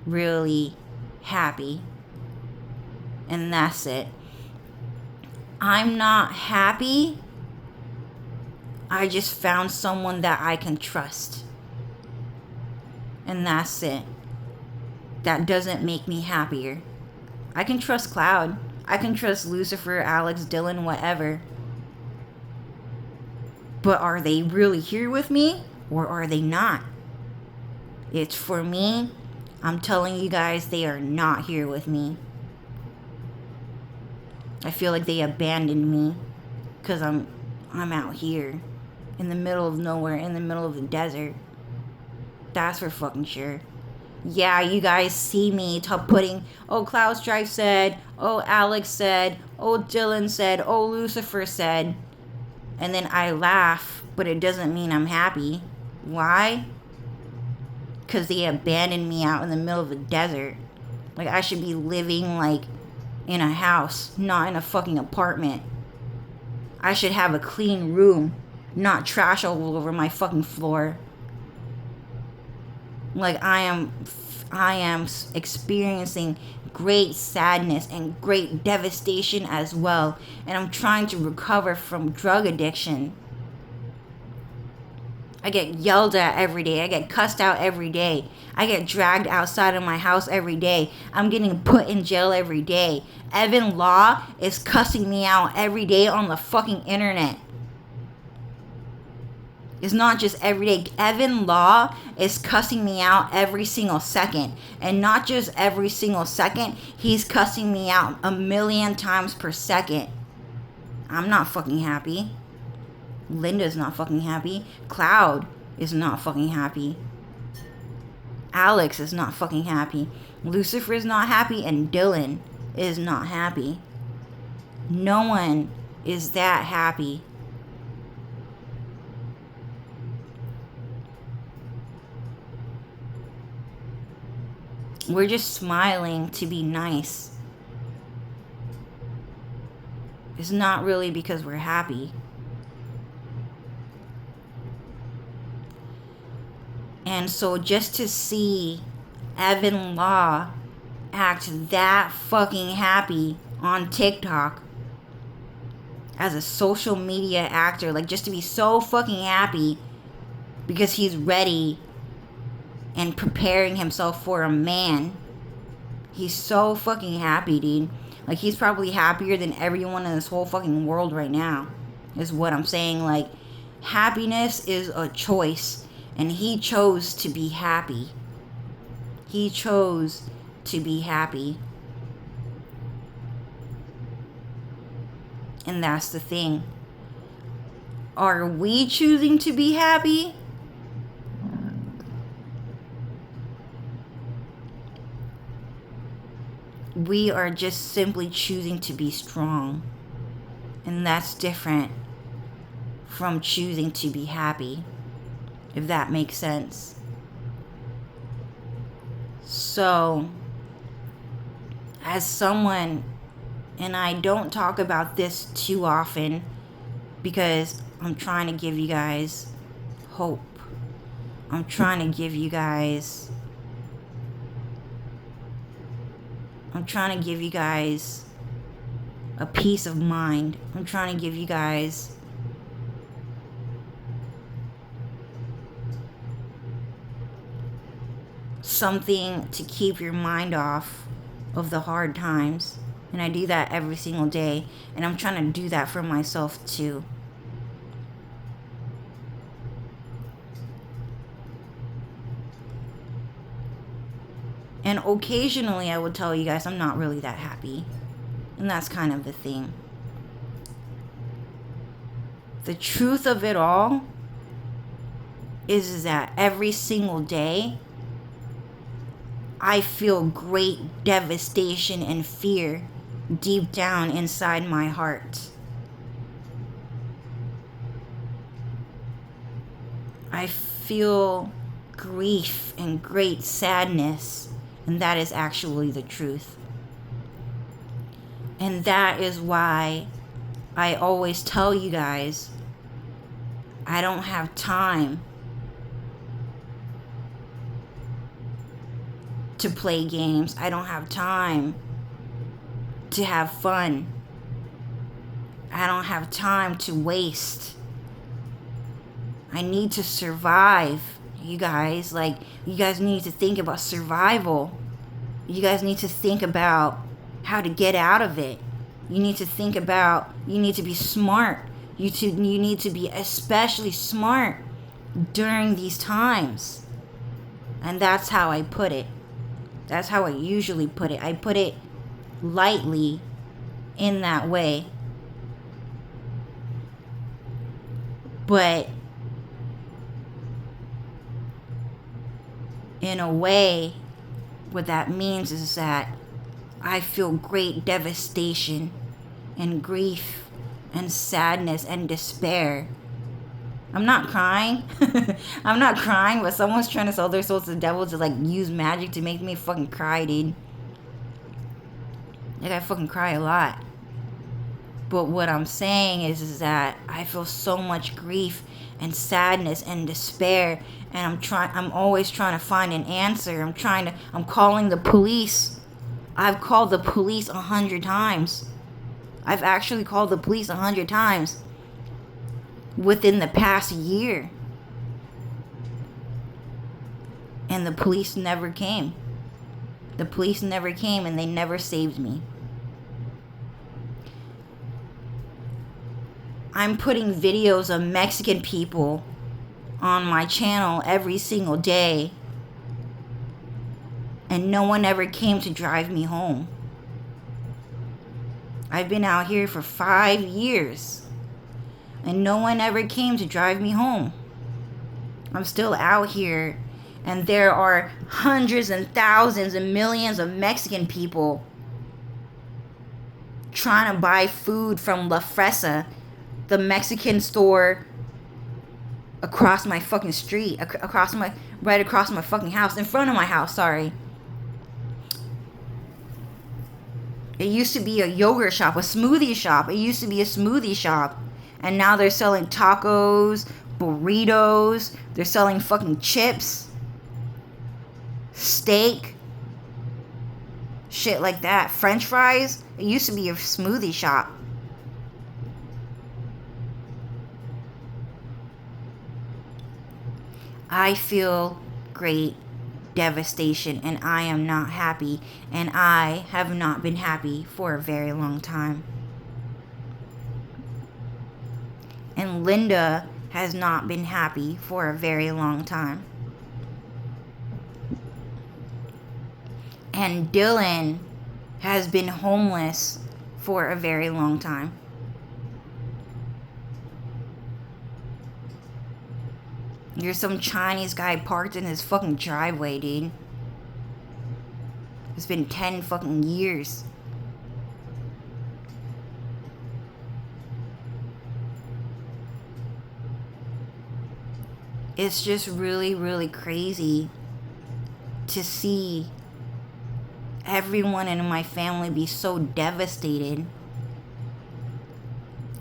really happy. And that's it. I'm not happy. I just found someone that I can trust. And that's it. That doesn't make me happier. I can trust Cloud. I can trust Lucifer, Alex, Dylan, whatever. But are they really here with me? Or are they not? It's for me. I'm telling you guys, they are not here with me. I feel like they abandoned me because I'm out here in the middle of nowhere, in the middle of the desert. That's for fucking sure. Yeah, you guys see me putting, oh, Klaus Drive said, oh, Alex said, oh, Dylan said, oh, Lucifer said. And then I laugh, but it doesn't mean I'm happy. Why? Because they abandoned me out in the middle of the desert. Like, I should be living, like, in a house, not in a fucking apartment. I should have a clean room, not trash all over my fucking floor. Like, I am experiencing great sadness and great devastation as well. And I'm trying to recover from drug addiction. I get yelled at every day. I get cussed out every day. I get dragged outside of my house every day. I'm getting put in jail every day. Evan Law is cussing me out every day on the fucking internet. It's not just every day. Evan Law is cussing me out every single second. And not just every single second. He's cussing me out 1,000,000 times per second. I'm not fucking happy. Linda's not fucking happy. Cloud is not fucking happy. Alex is not fucking happy. Lucifer is not happy. And Dylan is not happy. No one is that happy. We're just smiling to be nice. It's not really because we're happy. And so just to see Evan Law act that fucking happy on TikTok as a social media actor, like just to be so fucking happy because he's ready and preparing himself for a man. He's so fucking happy, dude. Like, he's probably happier than everyone in this whole fucking world right now, is what I'm saying. Like, happiness is a choice, and he chose to be happy. He chose to be happy. And that's the thing. Are we choosing to be happy? We are just simply choosing to be strong. And that's different from choosing to be happy, if that makes sense. So, as someone, and I don't talk about this too often because I'm trying to give you guys hope. I'm trying to give you guys a peace of mind. I'm trying to give you guys something to keep your mind off of the hard times. And I do that every single day. And I'm trying to do that for myself too. And occasionally I would tell you guys I'm not really that happy. And that's kind of the thing. The truth of it all is that every single day I feel great devastation and fear deep down inside my heart. I feel grief and great sadness, and that is actually the truth. And that is why I always tell you guys I don't have time to play games. I don't have time to have fun. I don't have time to waste. I need to survive, you guys. Like, you guys need to think about survival. You guys need to think about how to get out of it. You need to think about, you need to be smart. You need to be especially smart during these times. And that's how I put it. That's how I usually put it. I put it lightly in that way. But in a way, what that means is that I feel great devastation and grief and sadness and despair. I'm not crying. I'm not crying, but someone's trying to sell their soul to the devil to like use magic to make me fucking cry, dude. Like, I fucking cry a lot. But what I'm saying is that I feel so much grief and sadness and despair, and I'm always trying to find an answer. I'm calling the police. I've called the police 100 times. I've actually called the police 100 times within the past year. And the police never came. The police never came, and they never saved me. I'm putting videos of Mexican people on my channel every single day, and no one ever came to drive me home. I've been out here for 5 years, and no one ever came to drive me home. I'm still out here, and there are hundreds and thousands and millions of Mexican people trying to buy food from La Fresa, the Mexican store across my fucking street, right across my fucking house, in front of my house, sorry. It used to be a yogurt shop, a smoothie shop. It used to be a smoothie shop. And now they're selling tacos, burritos. They're selling fucking chips, steak, shit like that. French fries. It used to be a smoothie shop. I feel great devastation, and I am not happy, and I have not been happy for a very long time. And Linda has not been happy for a very long time. And Dylan has been homeless for a very long time. There's some Chinese guy parked in his fucking driveway, dude. It's been 10 fucking years. It's just really, really crazy to see everyone in my family be so devastated,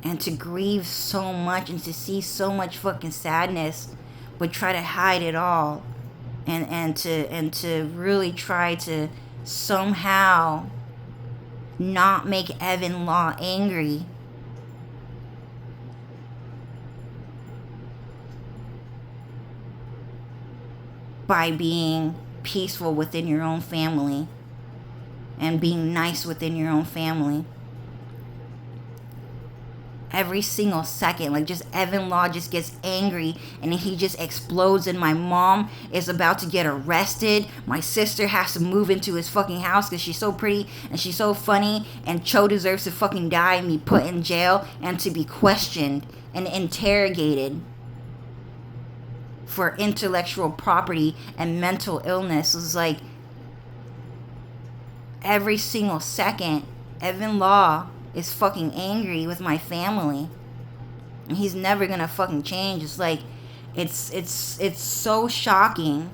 and to grieve so much, and to see so much fucking sadness, but try to hide it all, and to really try to somehow not make Evan Law angry. By being peaceful within your own family and being nice within your own family. Every single second, like, just Evan Law just gets angry and he just explodes, and my mom is about to get arrested. My sister has to move into his fucking house because she's so pretty and she's so funny, and Cho deserves to fucking die and be put in jail and to be questioned and interrogated for intellectual property and mental illness. It's like every single second, Evan Law is fucking angry with my family, and he's never gonna fucking change. It's like it's so shocking,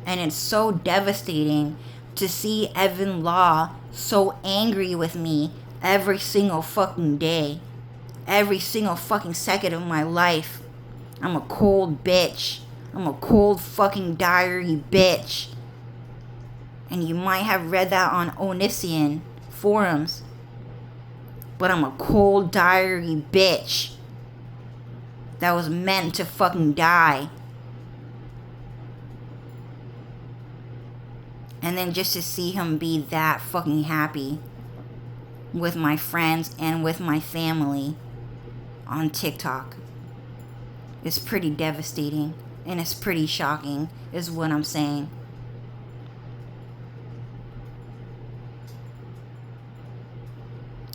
and it's so devastating to see Evan Law so angry with me every single fucking day, every single fucking second of my life. I'm a cold bitch. I'm a cold fucking diary bitch. And you might have read that on Onision forums. But I'm a cold diary bitch that was meant to fucking die. And then just to see him be that fucking happy with my friends and with my family on TikTok is pretty devastating, and it's pretty shocking, is what I'm saying.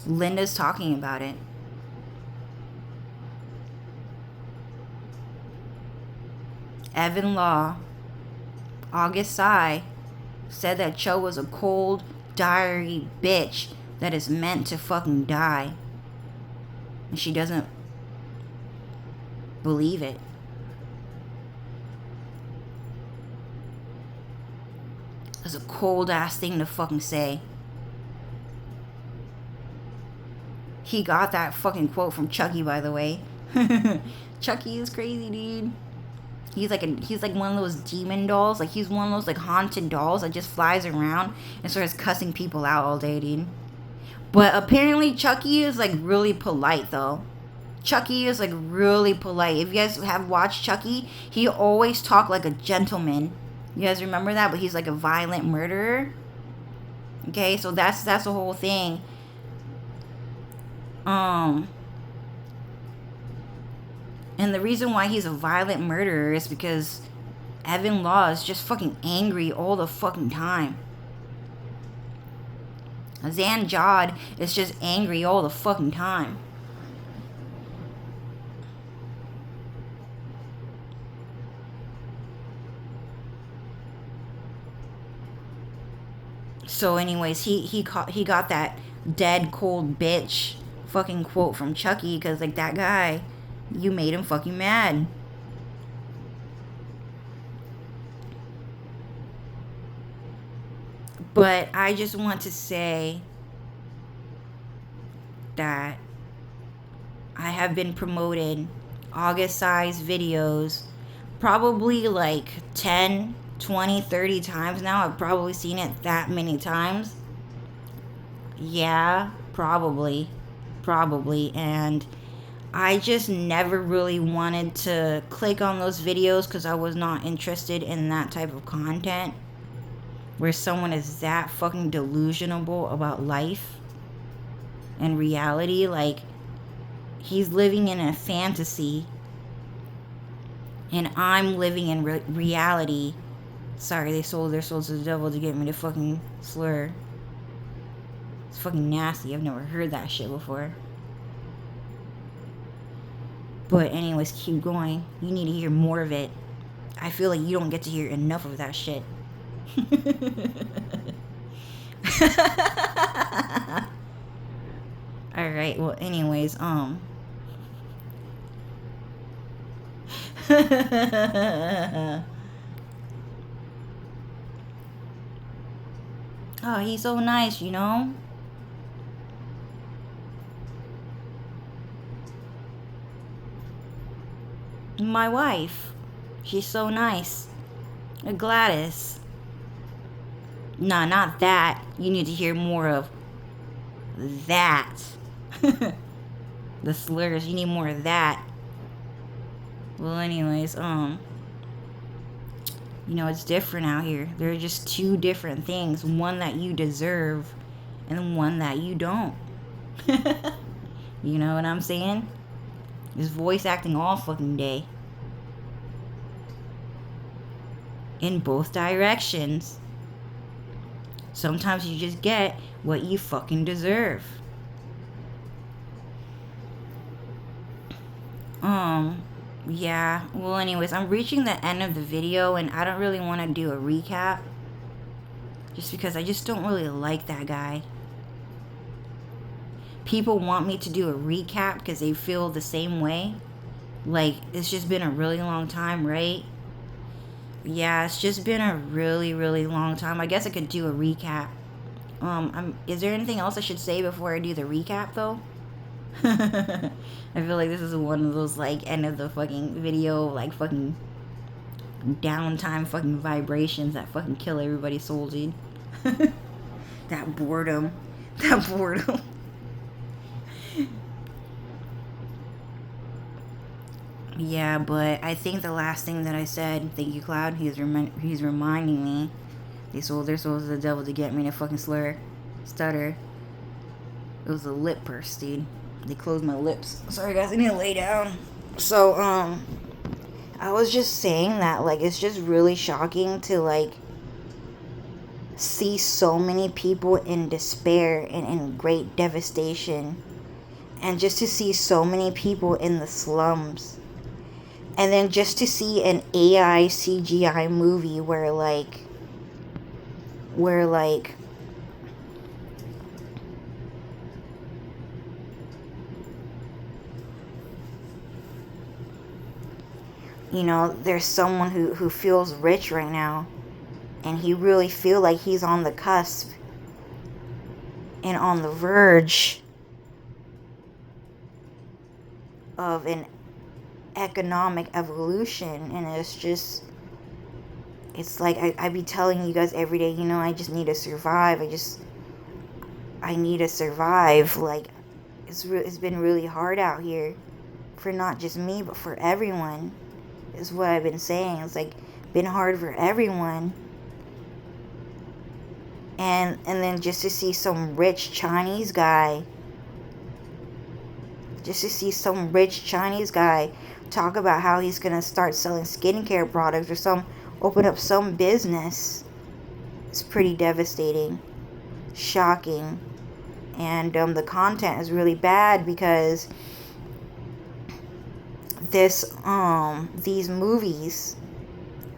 Linda's talking about it. Evan Law, August Sai, said that Cho was a cold, diary bitch that is meant to fucking die. And she doesn't believe it. It's a cold ass thing to fucking say. He got that fucking quote from Chucky, by the way. Chucky is crazy, dude. He's like one of those demon dolls. Like, he's one of those like haunted dolls that just flies around and starts cussing people out all day, dude. But apparently Chucky is like really polite though. Chucky is like really polite. If you guys have watched Chucky, he always talked like a gentleman. You guys remember that? But he's like a violent murderer. Okay, so that's the whole thing. And the reason why he's a violent murderer is because Evan Law is just fucking angry all the fucking time. Zan Jod is just angry all the fucking time. So anyways, he got that dead cold bitch fucking quote from Chucky, because like that guy, you made him fucking mad. But I just want to say that I have been promoted August Sai's videos probably like 10, 20, 30 times now. I've probably seen it that many times. Yeah, probably. And I just never really wanted to click on those videos because I was not interested in that type of content where someone is that fucking delusional about life and reality. Like, he's living in a fantasy and I'm living in reality. Sorry, they sold their souls to the devil to get me to fucking slur. It's fucking nasty. I've never heard that shit before. But anyways, keep going. You need to hear more of it. I feel like you don't get to hear enough of that shit. Alright, well anyways, Oh, he's so nice, you know? My wife. She's so nice. Gladys. Nah, not that. You need to hear more of that. The slurs. You need more of that. Well, anyways, you know, it's different out here. There are just two different things. One that you deserve and one that you don't. You know what I'm saying? Just voice acting all fucking day. In both directions. Sometimes you just get what you fucking deserve. Yeah. Well, anyways, I'm reaching the end of the video and I don't really want to do a recap. Just because I just don't really like that guy. People want me to do a recap because they feel the same way. Like, it's just been a really long time, right? Yeah, it's just been a really, really long time. I guess I could do a recap. Is there anything else I should say before I do the recap, though? I feel like this is one of those, like, end of the fucking video, like, fucking downtime fucking vibrations that fucking kill everybody's soul, dude. That boredom. That boredom. Yeah, but I think the last thing that I said, thank you, Cloud, he's reminding me, they sold their souls to the devil to get me to fucking stutter. It was a lip purse, dude. They closed my lips. Sorry, guys, I need to lay down. So, I was just saying that, like, it's just really shocking to, like, see so many people in despair and in great devastation, and just to see so many people in the slums, and then just to see an AI CGI movie where there's someone who feels rich right now, and he really feel like he's on the cusp and on the verge of an economic evolution. And it's like I be telling you guys every day, I just need to survive. I need to survive. Like, it's been really hard out here for not just me, but for everyone, is what I've been saying. It's like been hard for everyone. And then just to see some rich Chinese guy talk about how he's gonna start selling skincare products or open up some business. It's pretty devastating, shocking, and the content is really bad because these movies,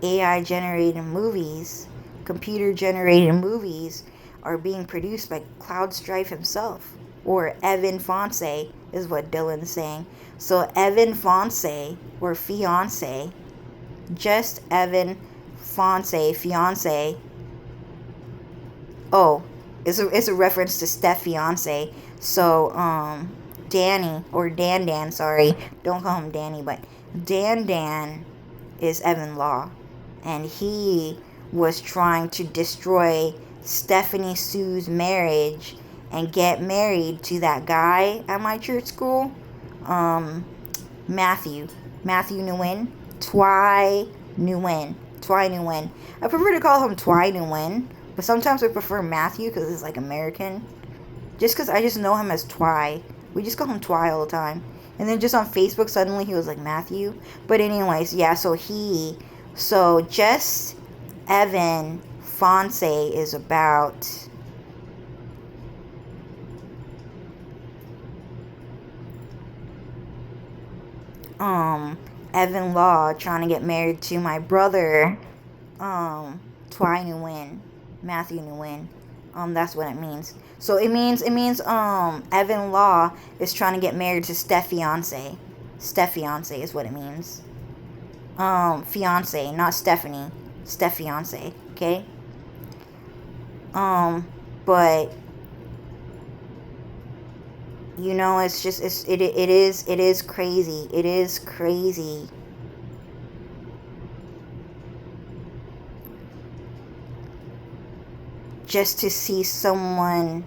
AI generated movies, computer generated movies, are being produced by Cloud Strife himself, or Evan Fonse is what Dylan's saying. So Evan Fonse, or fiance, just Evan Fonse, fiance. Oh, it's a reference to Steph fiance. So Danny, or Dan, sorry, don't call him Danny, but Dan is Evan Law, and he was trying to destroy Stephanie Sue's marriage and get married to that guy at my church school, Matthew Nguyen, Twy Nguyen. I prefer to call him Twy Nguyen, but sometimes I prefer Matthew because it's like American. Just because I just know him as Twy. We just call him Twy all the time. And then just on Facebook, suddenly he was like Matthew. But anyways, yeah, so just Evan Fonse is about Evan Law trying to get married to my brother, Twy Nguyen, Matthew Nguyen. That's what it means. So it means Evan Law is trying to get married to Steph fiance. Steph fiance is what it means. Fiance, not Stephanie. Steph fiance, okay? But it is crazy. It is crazy. Just to see someone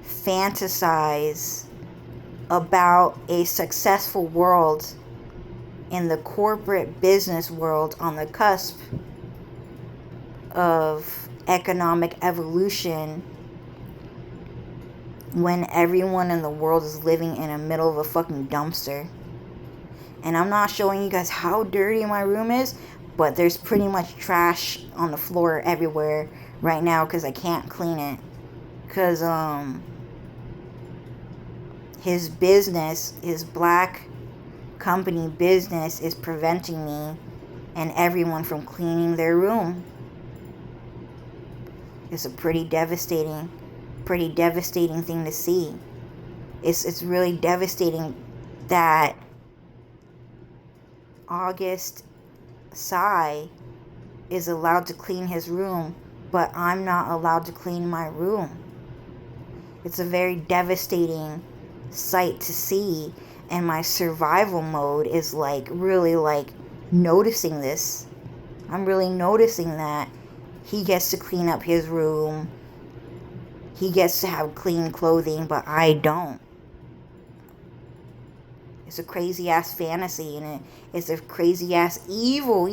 fantasize about a successful world in the corporate business world on the cusp of economic evolution, when everyone in the world is living in the middle of a fucking dumpster. And I'm not showing you guys how dirty my room is, but there's pretty much trash on the floor everywhere right now because I can't clean it. Because his business, his black company business, is preventing me and everyone from cleaning their room. It's a pretty devastating thing to see. It's really devastating that August Psy is allowed to clean his room, but I'm not allowed to clean my room. It's a very devastating sight to see, and my survival mode is really noticing this. I'm really noticing that he gets to clean up his room. He gets to have clean clothing, but I don't. It's a crazy ass fantasy, and it's a crazy ass evil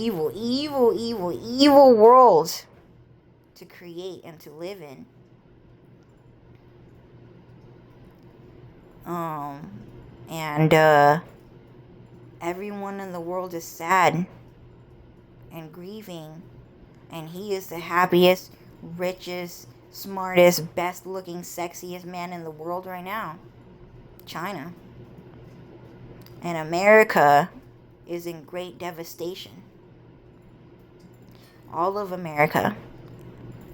world to create and to live in. And everyone in the world is sad and grieving And he is the happiest, richest, smartest, best looking, sexiest man in the world right now. China. And America is in great devastation. All of America,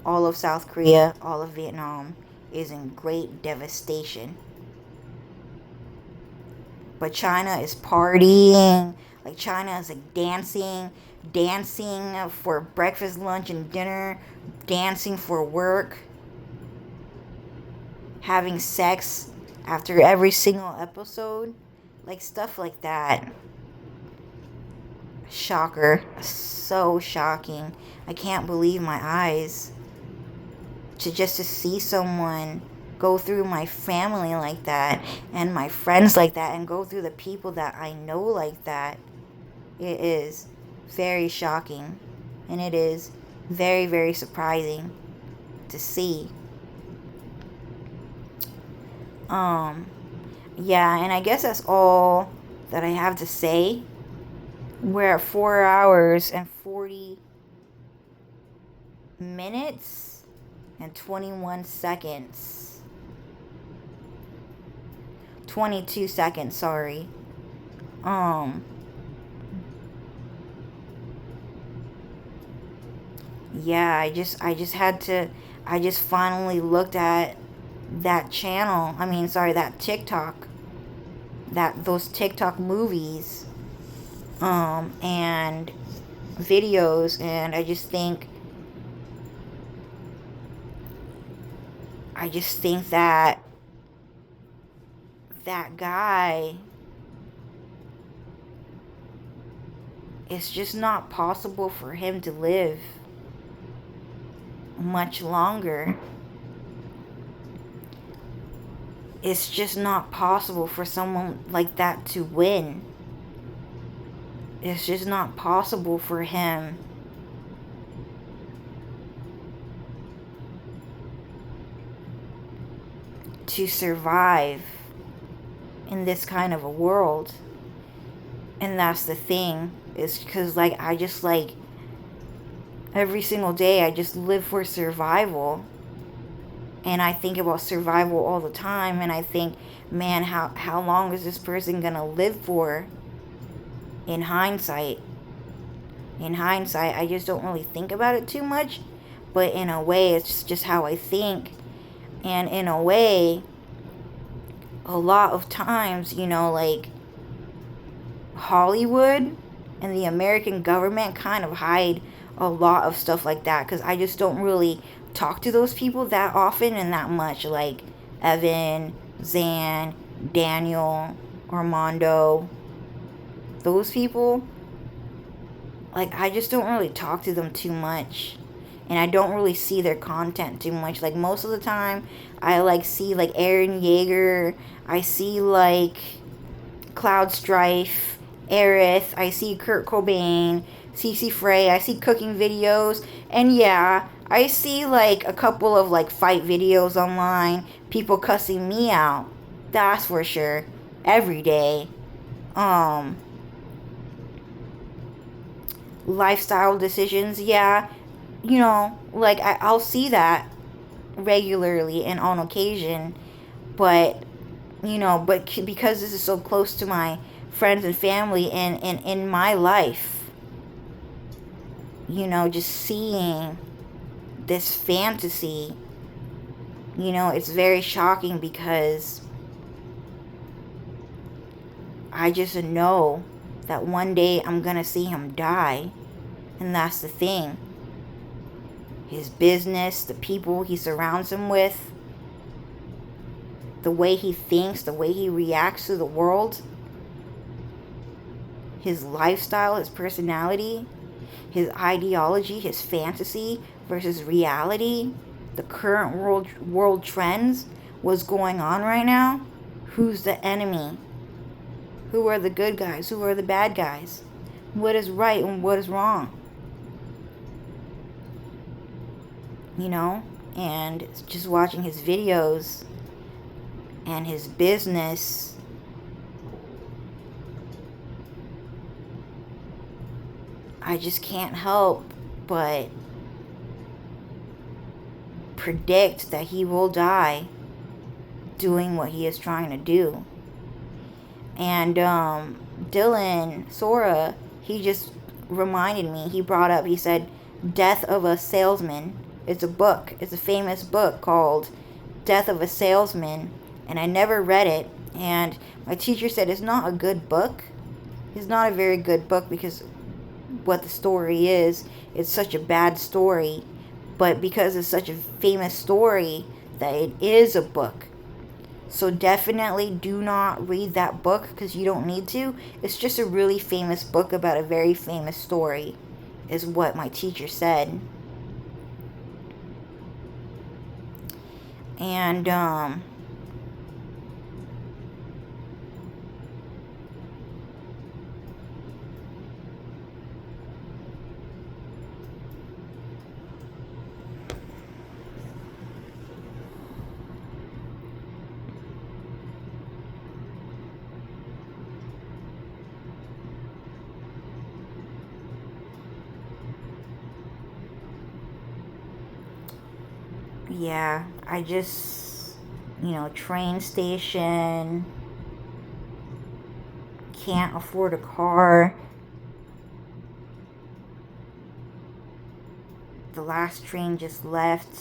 all of South Korea, all of Vietnam is in great devastation. But China is partying. Like, China is like dancing for breakfast, lunch, and dinner, dancing for work, having sex after every single episode, like stuff like that. Shocker. So shocking. I can't believe my eyes. To see someone go through my family like that, and my friends like that, and go through the people that I know like that. It is very shocking, and it is very, very surprising to see. Yeah, and I guess that's all that I have to say. We're at 4 hours and 40 minutes and 21 seconds. 22 seconds, sorry. Yeah, I just finally looked at that channel. That TikTok. Those TikTok movies, and videos, and I just think that guy, it's just not possible for him to live much longer. It's just not possible for someone like that to win. It's just not possible for him to survive in this kind of a world. And that's the thing, is because every single day I just live for survival. And I think about survival all the time, and I think, man, how long is this person gonna live for? In hindsight, I just don't really think about it too much, but in a way, it's just how I think. And in a way, a lot of times, Hollywood and the American government kind of hide a lot of stuff like that, because I just don't really talk to those people that often and that much, like Evan, Zan, Daniel, Armando, those people. I just don't really talk to them too much, and I don't really see their content too much. Most of the time, I see Aaron Yeager, I see Cloud Strife, Aerith, I see Kurt Cobain, CC Frey, I see cooking videos, and yeah, I see a couple of fight videos online, people cussing me out, that's for sure, every day. Lifestyle decisions, yeah, I'll see that regularly and on occasion, but because this is so close to my friends and family and in my life, just seeing this fantasy, it's very shocking, because I just know that one day I'm gonna see him die. And that's the thing. His business, the people he surrounds him with, the way he thinks, the way he reacts to the world, his lifestyle, his personality, his ideology, his fantasy versus reality, the current world trends, what's going on right now, who's the enemy, who are the good guys, who are the bad guys, what is right and what is wrong, and just watching his videos and his business, I just can't help but predict that he will die doing what he is trying to do. And Dylan Sora, he just reminded me, he brought up, he said, Death of a Salesman. It's a book. It's a famous book called Death of a Salesman. And I never read it. And my teacher said it's not a good book. It's not a very good book because what the story is, it's such a bad story. But because it's such a famous story, that it is a book. So definitely do not read that book because you don't need to. It's just a really famous book about a very famous story, is what my teacher said. And yeah, I just, train station, can't afford a car. The last train just left.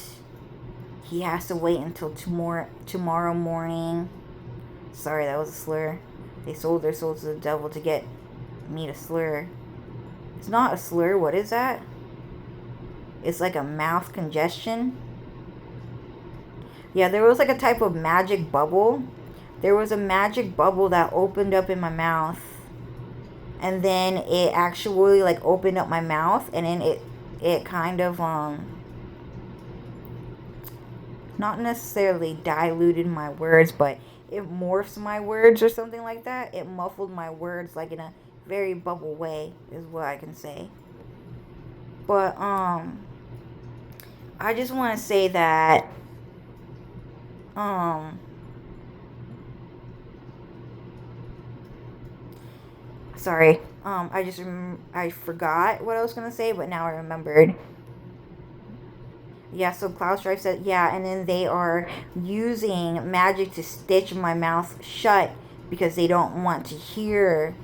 He has to wait until tomorrow morning. Sorry, that was a slur. They sold their soul to the devil to get me to slur. It's not a slur. What is that? It's like a mouth congestion. Yeah, there was like a type of magic bubble. There was a magic bubble that opened up in my mouth. And then it actually like opened up my mouth. And then it kind of, not necessarily diluted my words, but it morphs my words or something like that. It muffled my words like in a very bubble way is what I can say. But, I just want to say that sorry. I forgot what I was gonna say, but now I remembered. Yeah, so Klaus Strife said, yeah, and then they are using magic to stitch my mouth shut because they don't want to hear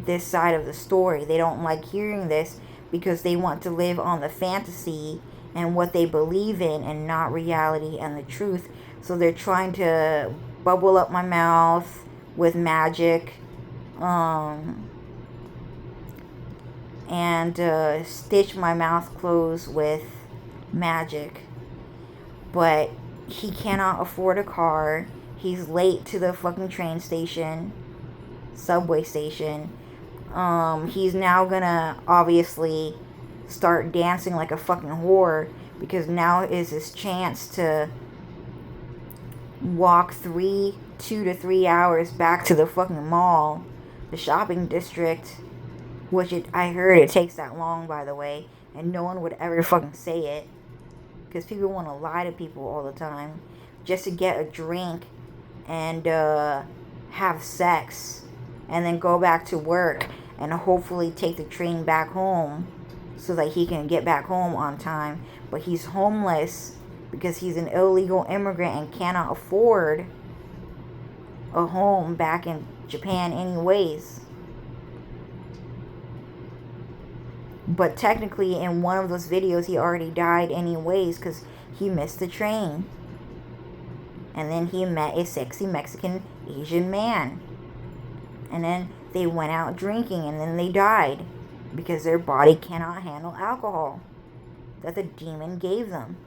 this side of the story. They don't like hearing this because they want to live on the fantasy and what they believe in and not reality and the truth. So they're trying to bubble up my mouth with magic, and stitch my mouth closed with magic. But he cannot afford a car. He's late to the fucking train station, subway station. He's now gonna obviously start dancing like a fucking whore because now is his chance to walk 2 to 3 hours back to the fucking mall, the shopping district, which I heard it takes that long, by the way, and no one would ever fucking say it because people want to lie to people all the time just to get a drink and have sex and then go back to work and hopefully take the train back home so that he can get back home on time. But he's homeless because he's an illegal immigrant and cannot afford a home back in Japan anyways. But technically in one of those videos he already died anyways because he missed the train. And then he met a sexy Mexican Asian man. And then they went out drinking and then they died because their body cannot handle alcohol that the demon gave them.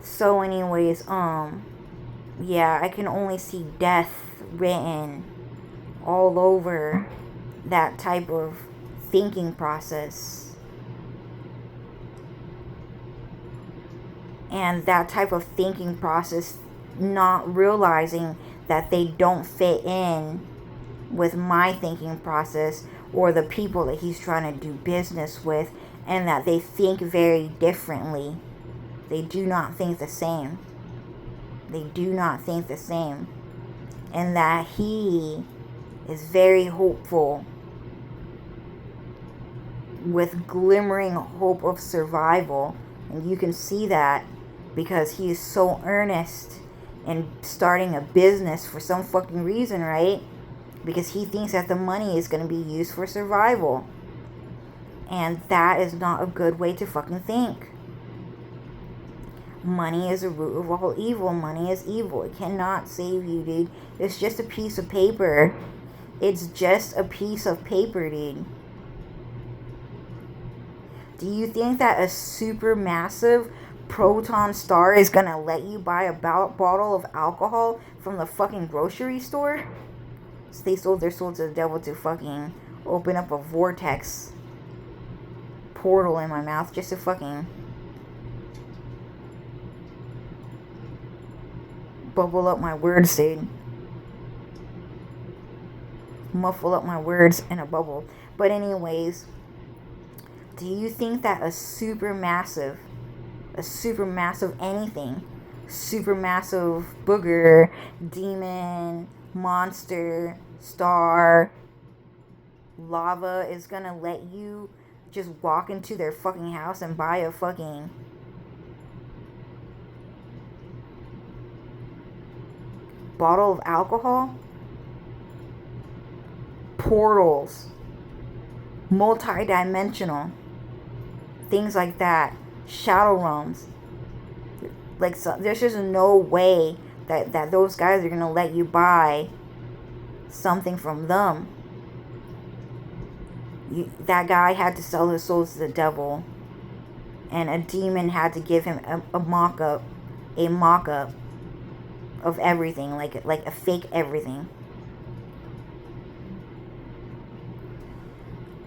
So anyways, yeah, I can only see death written all over that type of thinking process. And that type of thinking process, not realizing that they don't fit in with my thinking process or the people that he's trying to do business with, and that they think very differently. They do not think the same. They do not think the same. And that he is very hopeful, with glimmering hope of survival. And you can see that because he is so earnest in starting a business for some fucking reason, right? Because he thinks that the money is going to be used for survival. And that is not a good way to fucking think. Money is the root of all evil. Money is evil. It cannot save you, dude. It's just a piece of paper. It's just a piece of paper, dude. Do you think that a super massive proton star is gonna let you buy a bottle of alcohol from the fucking grocery store? So they sold their soul to the devil to fucking open up a vortex portal in my mouth just to fucking bubble up my words, dude. Muffle up my words in a bubble. But anyways, do you think that a supermassive anything, supermassive booger, demon, monster, star, lava is gonna let you just walk into their fucking house and buy a fucking bottle of alcohol? Portals, multi-dimensional, things like that, shadow realms. Like, so, there's just no way that those guys are gonna let you buy something from them. That guy had to sell his souls to the devil, and a demon had to give him a mock-up of everything, like a fake everything.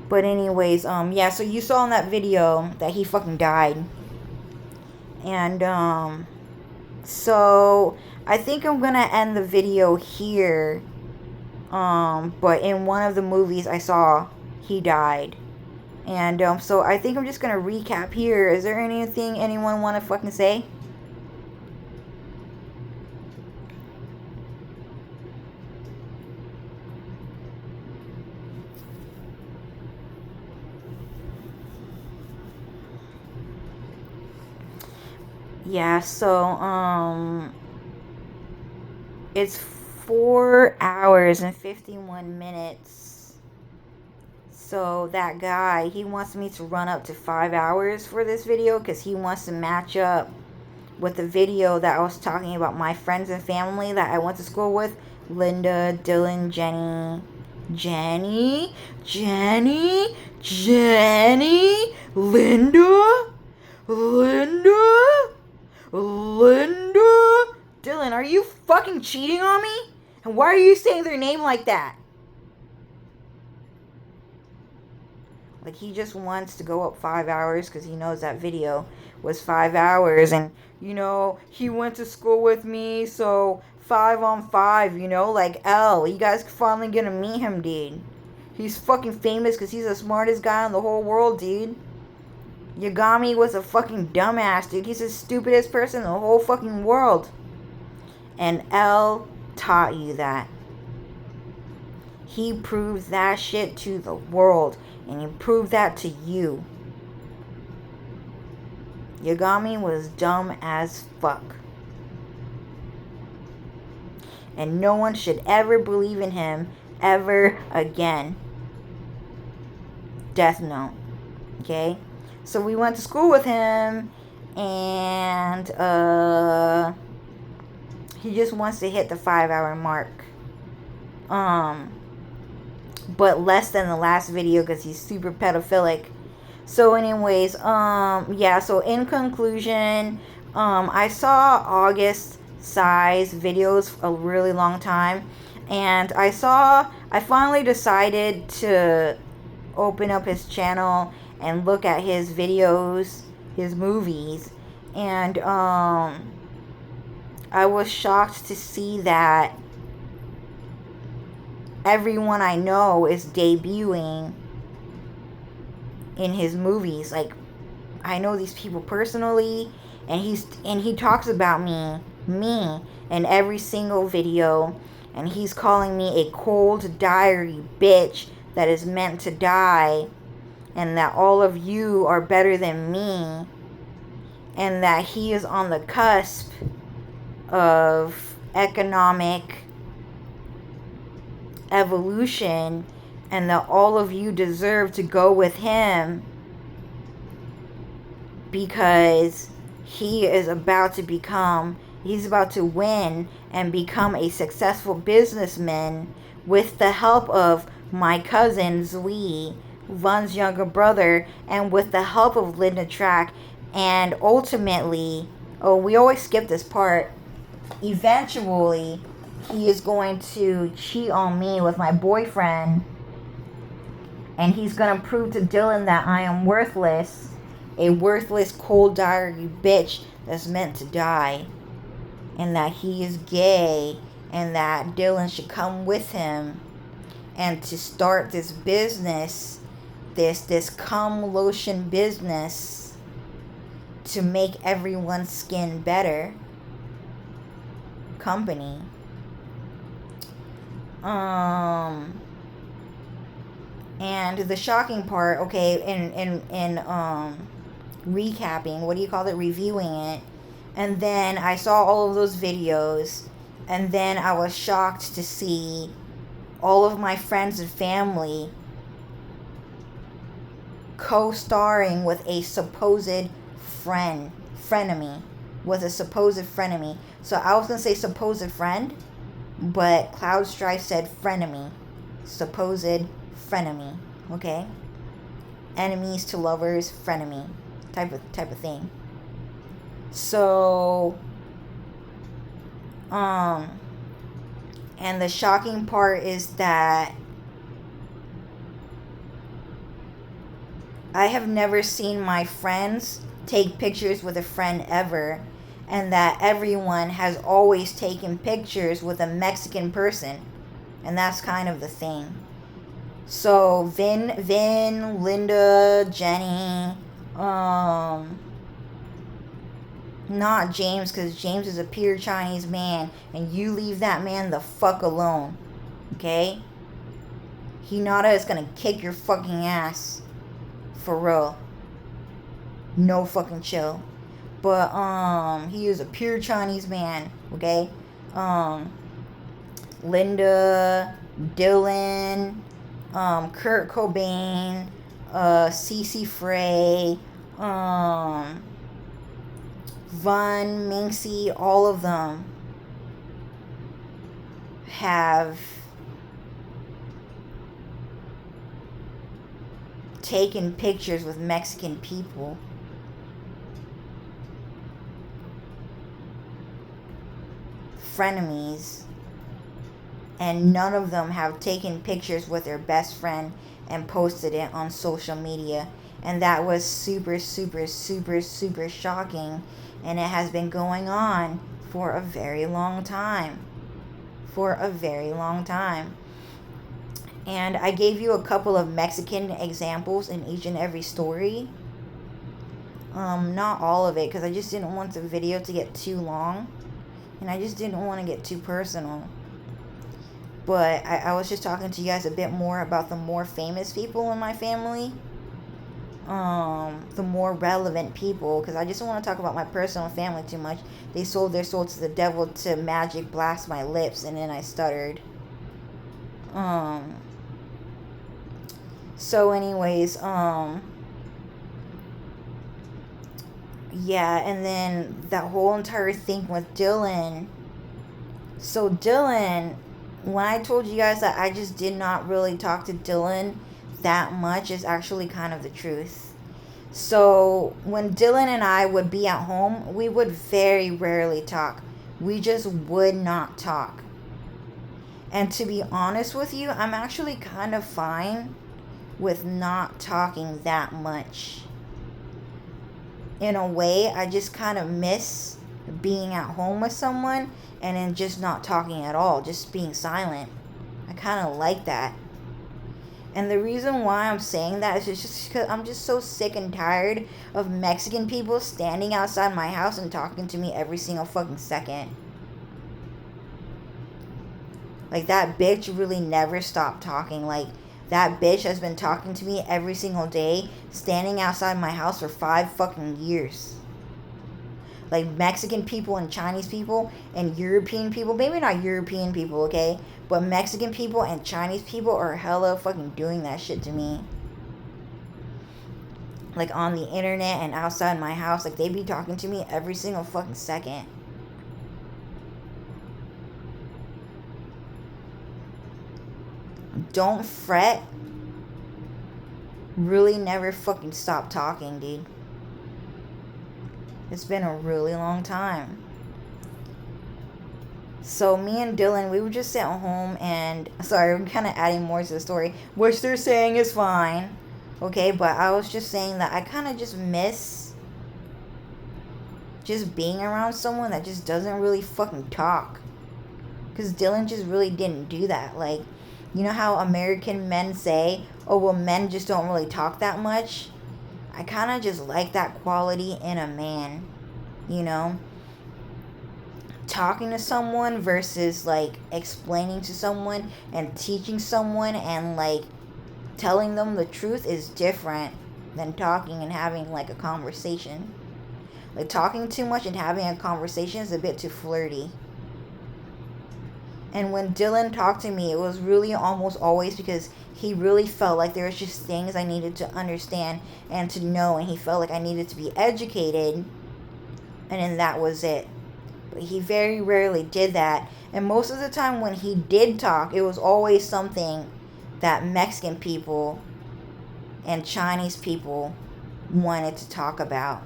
But anyways, yeah, so you saw in that video that he fucking died. And, so I think I'm gonna end the video here. But in one of the movies I saw, he died. And, so I think I'm just gonna recap here. Is there anything anyone wanna fucking say? Yeah, so, it's 4 hours and 51 minutes. So that guy, he wants me to run up to 5 hours for this video because he wants to match up with the video that I was talking about my friends and family that I went to school with. Linda, Dylan, Jenny, Linda. Dylan, are you fucking cheating on me? And why are you saying their name like that? Like, he just wants to go up 5 hours because he knows that video was 5 hours. And, you know, he went to school with me, so 5 on 5, you know? Like, L, you guys finally gonna meet him, dude. He's fucking famous because he's the smartest guy in the whole world, dude. Yagami was a fucking dumbass, dude. He's the stupidest person in the whole fucking world. And L taught you that. He proved that shit to the world. And he proved that to you. Yagami was dumb as fuck. And no one should ever believe in him ever again. Death Note. Okay? So we went to school with him, and he just wants to hit the 5 hour mark. But less than the last video because he's super pedophilic. So anyways, yeah, so in conclusion, I saw August Size videos a really long time, and I finally decided to open up his channel and look at his videos, his movies, and I was shocked to see that everyone I know is debuting in his movies. Like, I know these people personally, and he talks about me in every single video. and he's calling me a cold diary bitch that is meant to die, and that all of you are better than me, and that he is on the cusp of economic evolution, and that all of you deserve to go with him because he's about to win and become a successful businessman with the help of my cousin Zui, Van's younger brother, and with the help of Linda Track. And ultimately, we always skip this part, eventually he is going to cheat on me with my boyfriend, and he's going to prove to Dylan that I am worthless, a worthless cold diary bitch that's meant to die, and that he is gay, and that Dylan should come with him, and to start this business, this cum lotion business, to make everyone's skin better company. And the shocking part, okay, in recapping, what do you call it, reviewing it, and then I saw all of those videos, and then I was shocked to see all of my friends and family co-starring with a supposed frenemy. So I was going to say supposed friend, but Cloud Strife said frenemy. Supposed frenemy, okay? Enemies to lovers, frenemy, type of thing. So, and the shocking part is that I have never seen my friends take pictures with a friend ever, and that everyone has always taken pictures with a Mexican person, and that's kind of the thing. So Vin, Linda, Jenny, not James, because James is a pure Chinese man, and you leave that man the fuck alone, okay? Hinata is gonna kick your fucking ass, for real. No fucking chill. But he is a pure Chinese man, okay? Linda, Dylan, Kurt Cobain, Cece Frey, Von, Minxie, all of them have taken pictures with Mexican people. Frenemies, and none of them have taken pictures with their best friend and posted it on social media, and that was super shocking, and it has been going on for a very long time, and I gave you a couple of Mexican examples in each and every story. Not all of it, because I just didn't want the video to get too long. And I just didn't want to get too personal. But I was just talking to you guys a bit more about the more famous people in my family. The more relevant people. Because I just don't want to talk about my personal family too much. They sold their soul to the devil to magic blast my lips. And then I stuttered. So anyways, yeah, and then that whole entire thing with Dylan. So Dylan, when I told you guys that I just did not really talk to Dylan that much, is actually kind of the truth. So when Dylan and I would be at home, we would very rarely talk. We just would not talk. And to be honest with you, I'm actually kind of fine with not talking that much. In a way, I just kind of miss being at home with someone and then just not talking at all, just being silent. I kind of like that. And the reason why I'm saying that is just because I'm just so sick and tired of Mexican people standing outside my house and talking to me every single fucking second. Like, that bitch really never stopped talking. Like, that bitch has been talking to me every single day, standing outside my house for 5 fucking years. Like, Mexican people and Chinese people and European people, maybe not European people, okay? But Mexican people and Chinese people are hella fucking doing that shit to me. Like, on the internet and outside my house. Like, they be talking to me every single fucking second. Don't fret. Really never fucking stop talking, dude. It's been a really long time. So me and Dylan, we were just sitting home and... Sorry, I'm kind of adding more to the story. Which they're saying is fine. Okay, but I was just saying that I kind of just miss... just being around someone that just doesn't really fucking talk. Because Dylan just really didn't do that. Like, you know how American men say, oh, well, men just don't really talk that much? I kind of just like that quality in a man, you know? Talking to someone versus, like, explaining to someone and teaching someone and, like, telling them the truth is different than talking and having, like, a conversation. Like, talking too much and having a conversation is a bit too flirty. And when Dylan talked to me, it was really almost always because he really felt like there was just things I needed to understand and to know, and he felt like I needed to be educated, and then that was it. But he very rarely did that, and most of the time when he did talk, it was always something that Mexican people and Chinese people wanted to talk about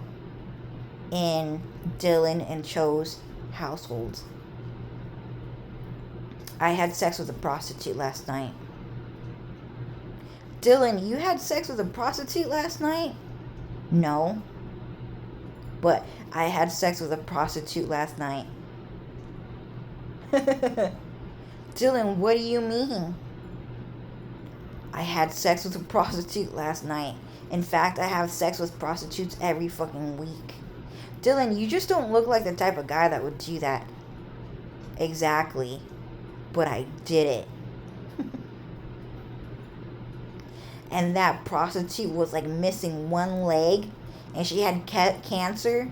in Dylan and Cho's households. I had sex with a prostitute last night. Dylan, you had sex with a prostitute last night? No. But I had sex with a prostitute last night. Dylan, what do you mean? I had sex with a prostitute last night. In fact, I have sex with prostitutes every fucking week. Dylan, you just don't look like the type of guy that would do that. Exactly. But I did it. And that prostitute was like missing one leg, and she had cancer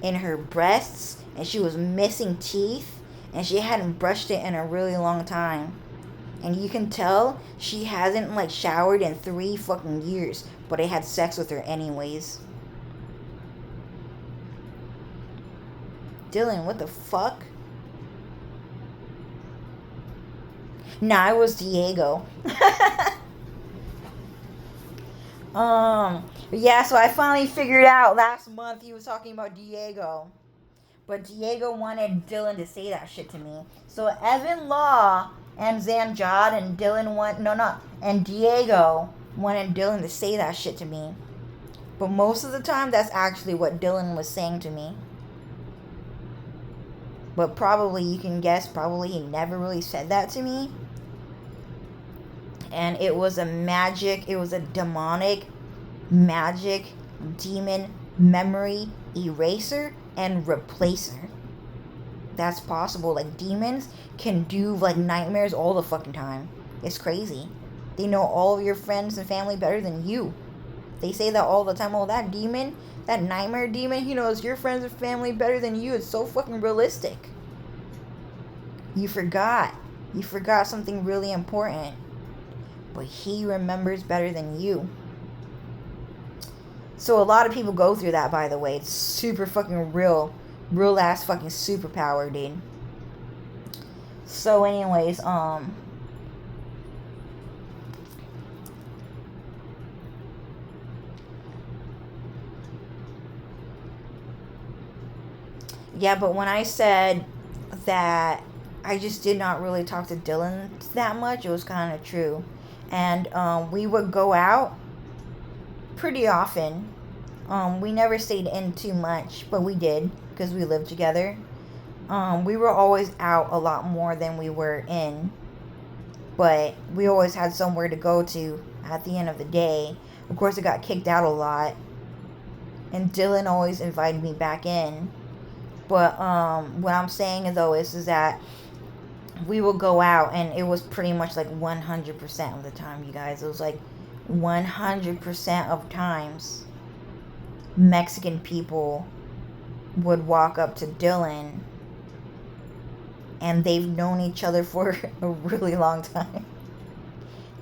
in her breasts, and she was missing teeth, and she hadn't brushed it in a really long time. And you can tell she hasn't like showered in 3 fucking years, but I had sex with her anyways. Dylan, what the fuck? Nah, it was Diego. Yeah, so I finally figured out last month he was talking about Diego. But Diego wanted Dylan to say that shit to me. So Evan Law and Zanjad and Dylan and Diego wanted Dylan to say that shit to me. But most of the time, that's actually what Dylan was saying to me. But probably, you can guess, probably he never really said that to me. And it was a demonic, magic, demon memory eraser and replacer. That's possible. Like, demons can do, like, nightmares all the fucking time. It's crazy. They know all of your friends and family better than you. They say that all the time. Oh, that demon, that nightmare demon, he knows your friends and family better than you. It's so fucking realistic. You forgot. You forgot something really important. But he remembers better than you. So a lot of people go through that, by the way. It's super fucking real ass fucking superpower, dude. So anyways, yeah, but when I said that I just did not really talk to Dylan that much, it was kind of true. And we would go out pretty often. We never stayed in too much, but we did because we lived together. We were always out a lot more than we were in, but we always had somewhere to go to at the end of the day. Of course, I got kicked out a lot, and Dylan always invited me back in. But what I'm saying though is that we would go out, and it was pretty much like 100% of the time, you guys. It was like 100% of times Mexican people would walk up to Dylan, and they've known each other for a really long time.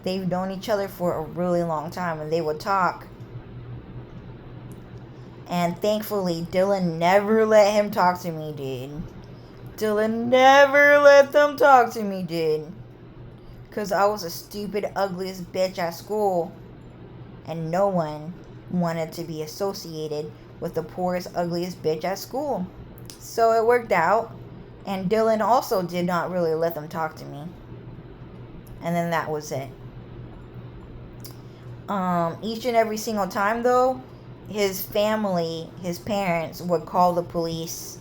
They've known each other for a really long time, and they would talk. And thankfully, Dylan never let him talk to me, dude. Dylan never let them talk to me, dude. Because I was the stupid, ugliest bitch at school. And no one wanted to be associated with the poorest, ugliest bitch at school. So it worked out. And Dylan also did not really let them talk to me. And then that was it. Each and every single time, though, his family, his parents, would call the police.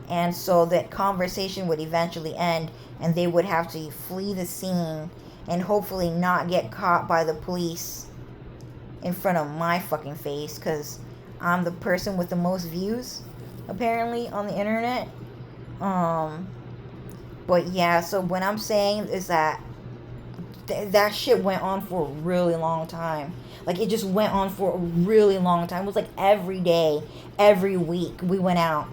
And so that conversation would eventually end, and they would have to flee the scene and hopefully not get caught by the police in front of my fucking face, because I'm the person with the most views, apparently, on the internet. But yeah, so what I'm saying is that that shit went on for a really long time. Like, it just went on for a really long time. It was like every day, every week, we went out.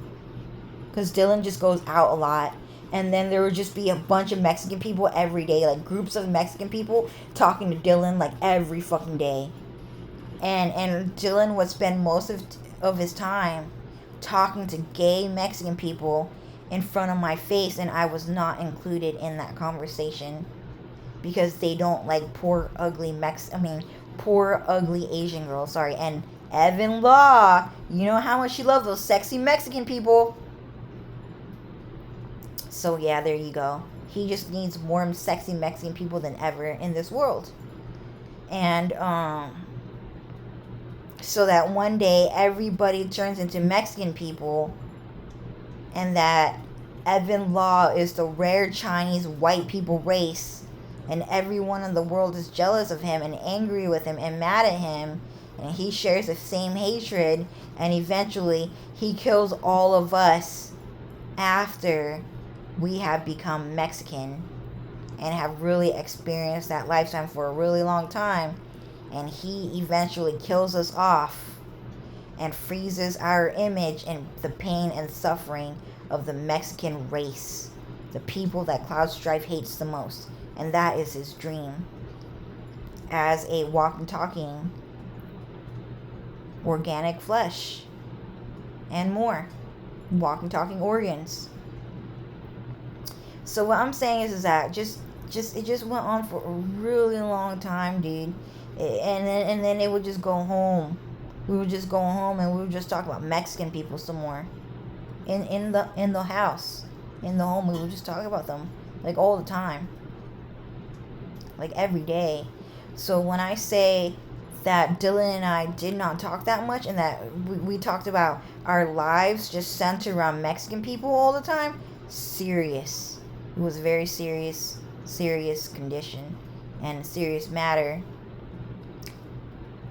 Because Dylan just goes out a lot. And then there would just be a bunch of Mexican people every day. Like, groups of Mexican people talking to Dylan, like, every fucking day. And Dylan would spend most of his time talking to gay Mexican people in front of my face. And I was not included in that conversation. Because they don't like poor, ugly poor, ugly Asian girls. Sorry. And Evan Law, you know how much she loves those sexy Mexican people. So yeah, there you go. He just needs more sexy Mexican people than ever in this world. And so that one day everybody turns into Mexican people, and that Evan Law is the rare Chinese white people race, and everyone in the world is jealous of him and angry with him and mad at him, and he shares the same hatred, and eventually he kills all of us after we have become Mexican and have really experienced that lifetime for a really long time. And he eventually kills us off and freezes our image and the pain and suffering of the Mexican race, the people that Cloud Strife hates the most. And that is his dream as a walking, talking, organic flesh and more. Walking, talking organs. So what I'm saying is that it just went on for a really long time, dude. And then it would just go home. We would just go home and we would just talk about Mexican people some more. In the house, in the home, we would just talk about them like all the time, like every day. So when I say that Dylan and I did not talk that much, and that we talked about our lives just centered around Mexican people all the time, serious. It was a very serious condition and serious matter.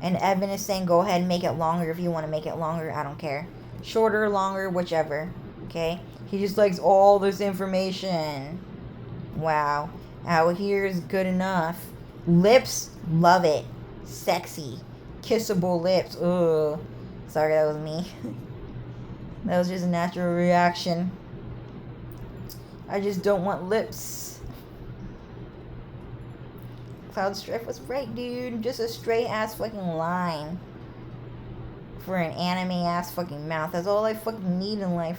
And Evan is saying, go ahead and make it longer if you want to make it longer. I don't care. Shorter, longer, whichever. Okay? He just likes all this information. Wow. Out here is good enough. Lips, love it. Sexy. Kissable lips. Ugh. Sorry, that was me. That was just a natural reaction. I just don't want lips. Cloud Strife was right, dude. Just a straight ass fucking line. For an anime ass fucking mouth. That's all I fucking need in life.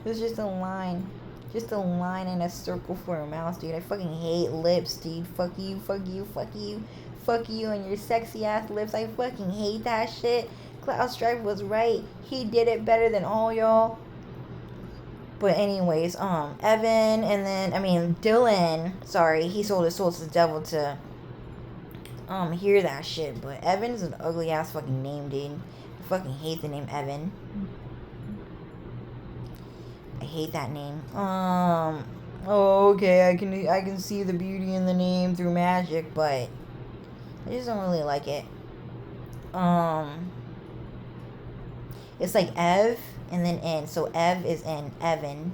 It's just a line. Just a line and a circle for a mouth, dude. I fucking hate lips, dude. Fuck you, fuck you, fuck you. Fuck you and your sexy ass lips. I fucking hate that shit. Cloud Strife was right. He did it better than all y'all. But anyways, Evan, and then, Dylan, sorry, he sold his soul to the devil to, hear that shit. But Evan's an ugly ass fucking name, dude. I fucking hate the name Evan. I hate that name. Okay, I can see the beauty in the name through magic, but I just don't really like it. It's like Ev and then N. So Ev is in Evan.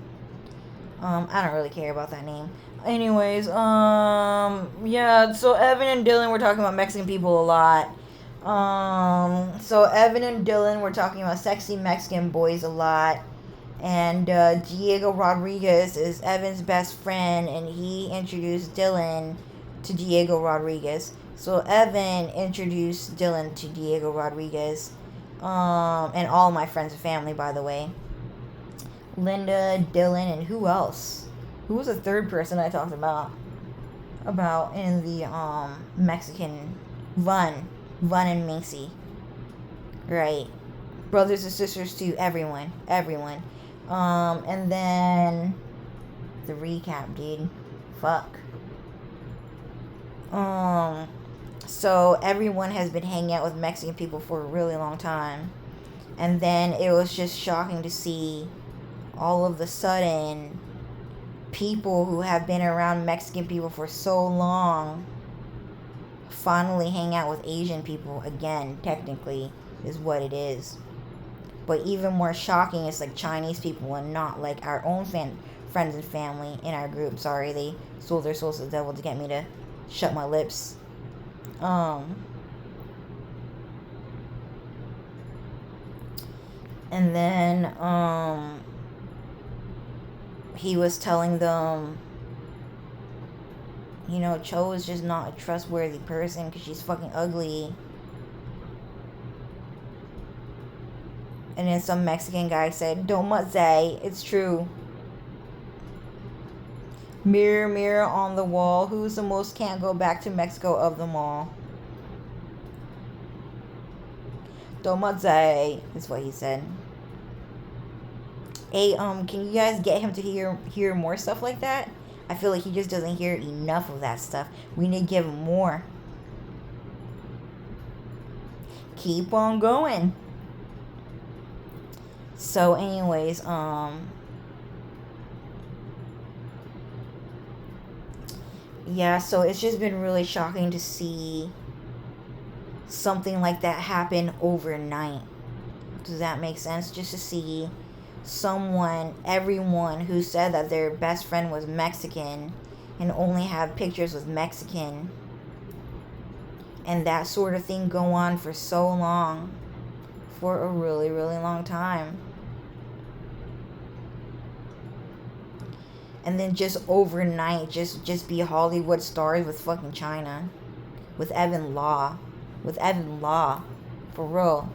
I don't really care about that name. Anyways, yeah, so Evan and Dylan were talking about Mexican people a lot. So Evan and Dylan were talking about sexy Mexican boys a lot. And Diego Rodriguez is Evan's best friend, and he introduced Dylan to Diego Rodriguez. So Evan introduced Dylan to Diego Rodriguez, and all my friends and family, by the way. Linda, Dylan, and who else? Who was the third person I talked about in the Mexican Vun and Minxie, right? Brothers and sisters too. Everyone. And then the recap, dude. Fuck. So everyone has been hanging out with Mexican people for a really long time. And then it was just shocking to see all of the sudden people who have been around Mexican people for so long finally hang out with Asian people again, technically, is what it is. But even more shocking is like Chinese people and not like our own friends and family in our group. Sorry, they sold their souls to the devil to get me to shut my lips. And then he was telling them, you know, Cho is just not a trustworthy person because she's fucking ugly. And then some Mexican guy said, "Don't say, it's true. Mirror, mirror on the wall, who's the most can't go back to Mexico of them all?" Don't say, is what he said. Hey, can you guys get him to hear more stuff like that? I feel like he just doesn't hear enough of that stuff. We need to give him more. Keep on going. So anyways, yeah, so it's just been really shocking to see something like that happen overnight. Does that make sense? Just to see everyone who said that their best friend was Mexican and only have pictures with Mexican, and that sort of thing go on for so long, for a really, really long time. And then just overnight, just be Hollywood stars with fucking China. With Evan Law. For real.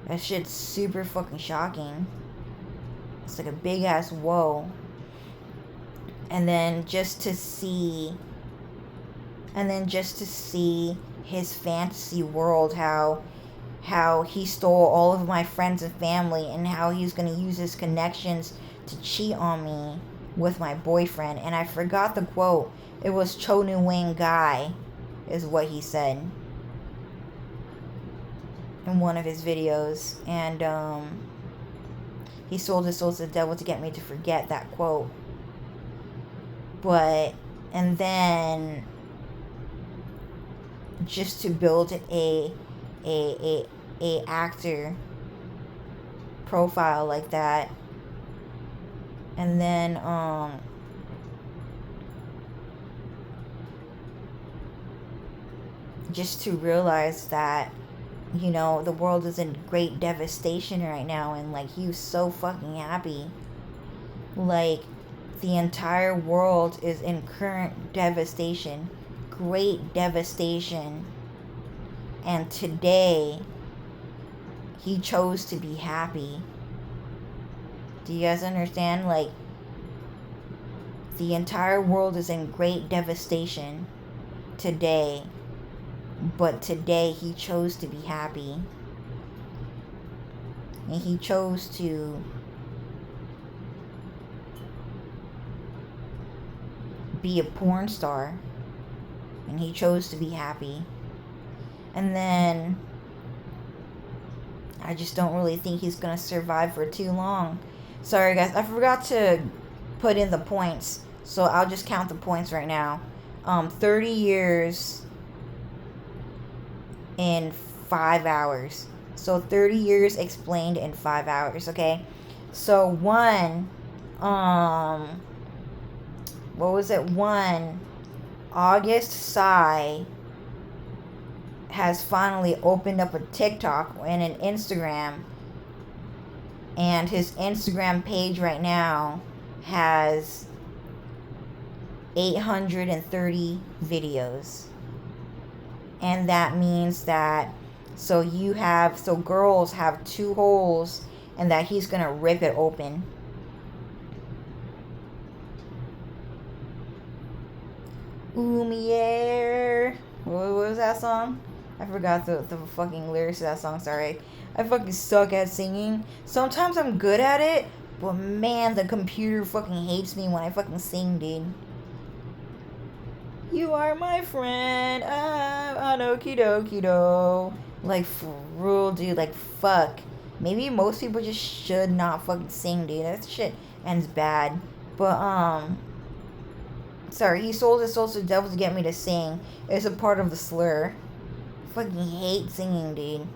That shit's super fucking shocking. It's like a big ass whoa. And then just to see his fantasy world, how he stole all of my friends and family, and how he's gonna use his connections to cheat on me with my boyfriend. And I forgot the quote. It was Cho Nu Wang Guy, is what he said in one of his videos. And he sold his soul to the devil to get me to forget that quote. But, and then just to build a actor profile like that, and then just to realize that, you know, the world is in great devastation right now, and like he was so fucking happy. Like the entire world is in current devastation, great devastation, and today he chose to be happy. Do you guys understand? Like, the entire world is in great devastation today, but today he chose to be happy. And he chose to be a porn star. And he chose to be happy. And then I just don't really think he's gonna survive for too long. Sorry guys, I forgot to put in the points, so I'll just count the points right now. 30 years in 5 hours. So 30 years explained in 5 hours, okay? So 1, what was it? One, August Psy has finally opened up a TikTok and an Instagram. And his Instagram page right now has 830 videos. And that means that so girls have 2 holes and that he's gonna rip it open. Oomier. What was that song? I forgot the fucking lyrics to that song, sorry. I fucking suck at singing. Sometimes I'm good at it, but man, the computer fucking hates me when I fucking sing, dude. You are my friend, I'm an okie dokie do. Like, for real, dude, like, fuck. Maybe most people just should not fucking sing, dude. That shit ends bad. But, sorry, he sold his soul to the devil to get me to sing. It's a part of the slur. I fucking hate singing, dude.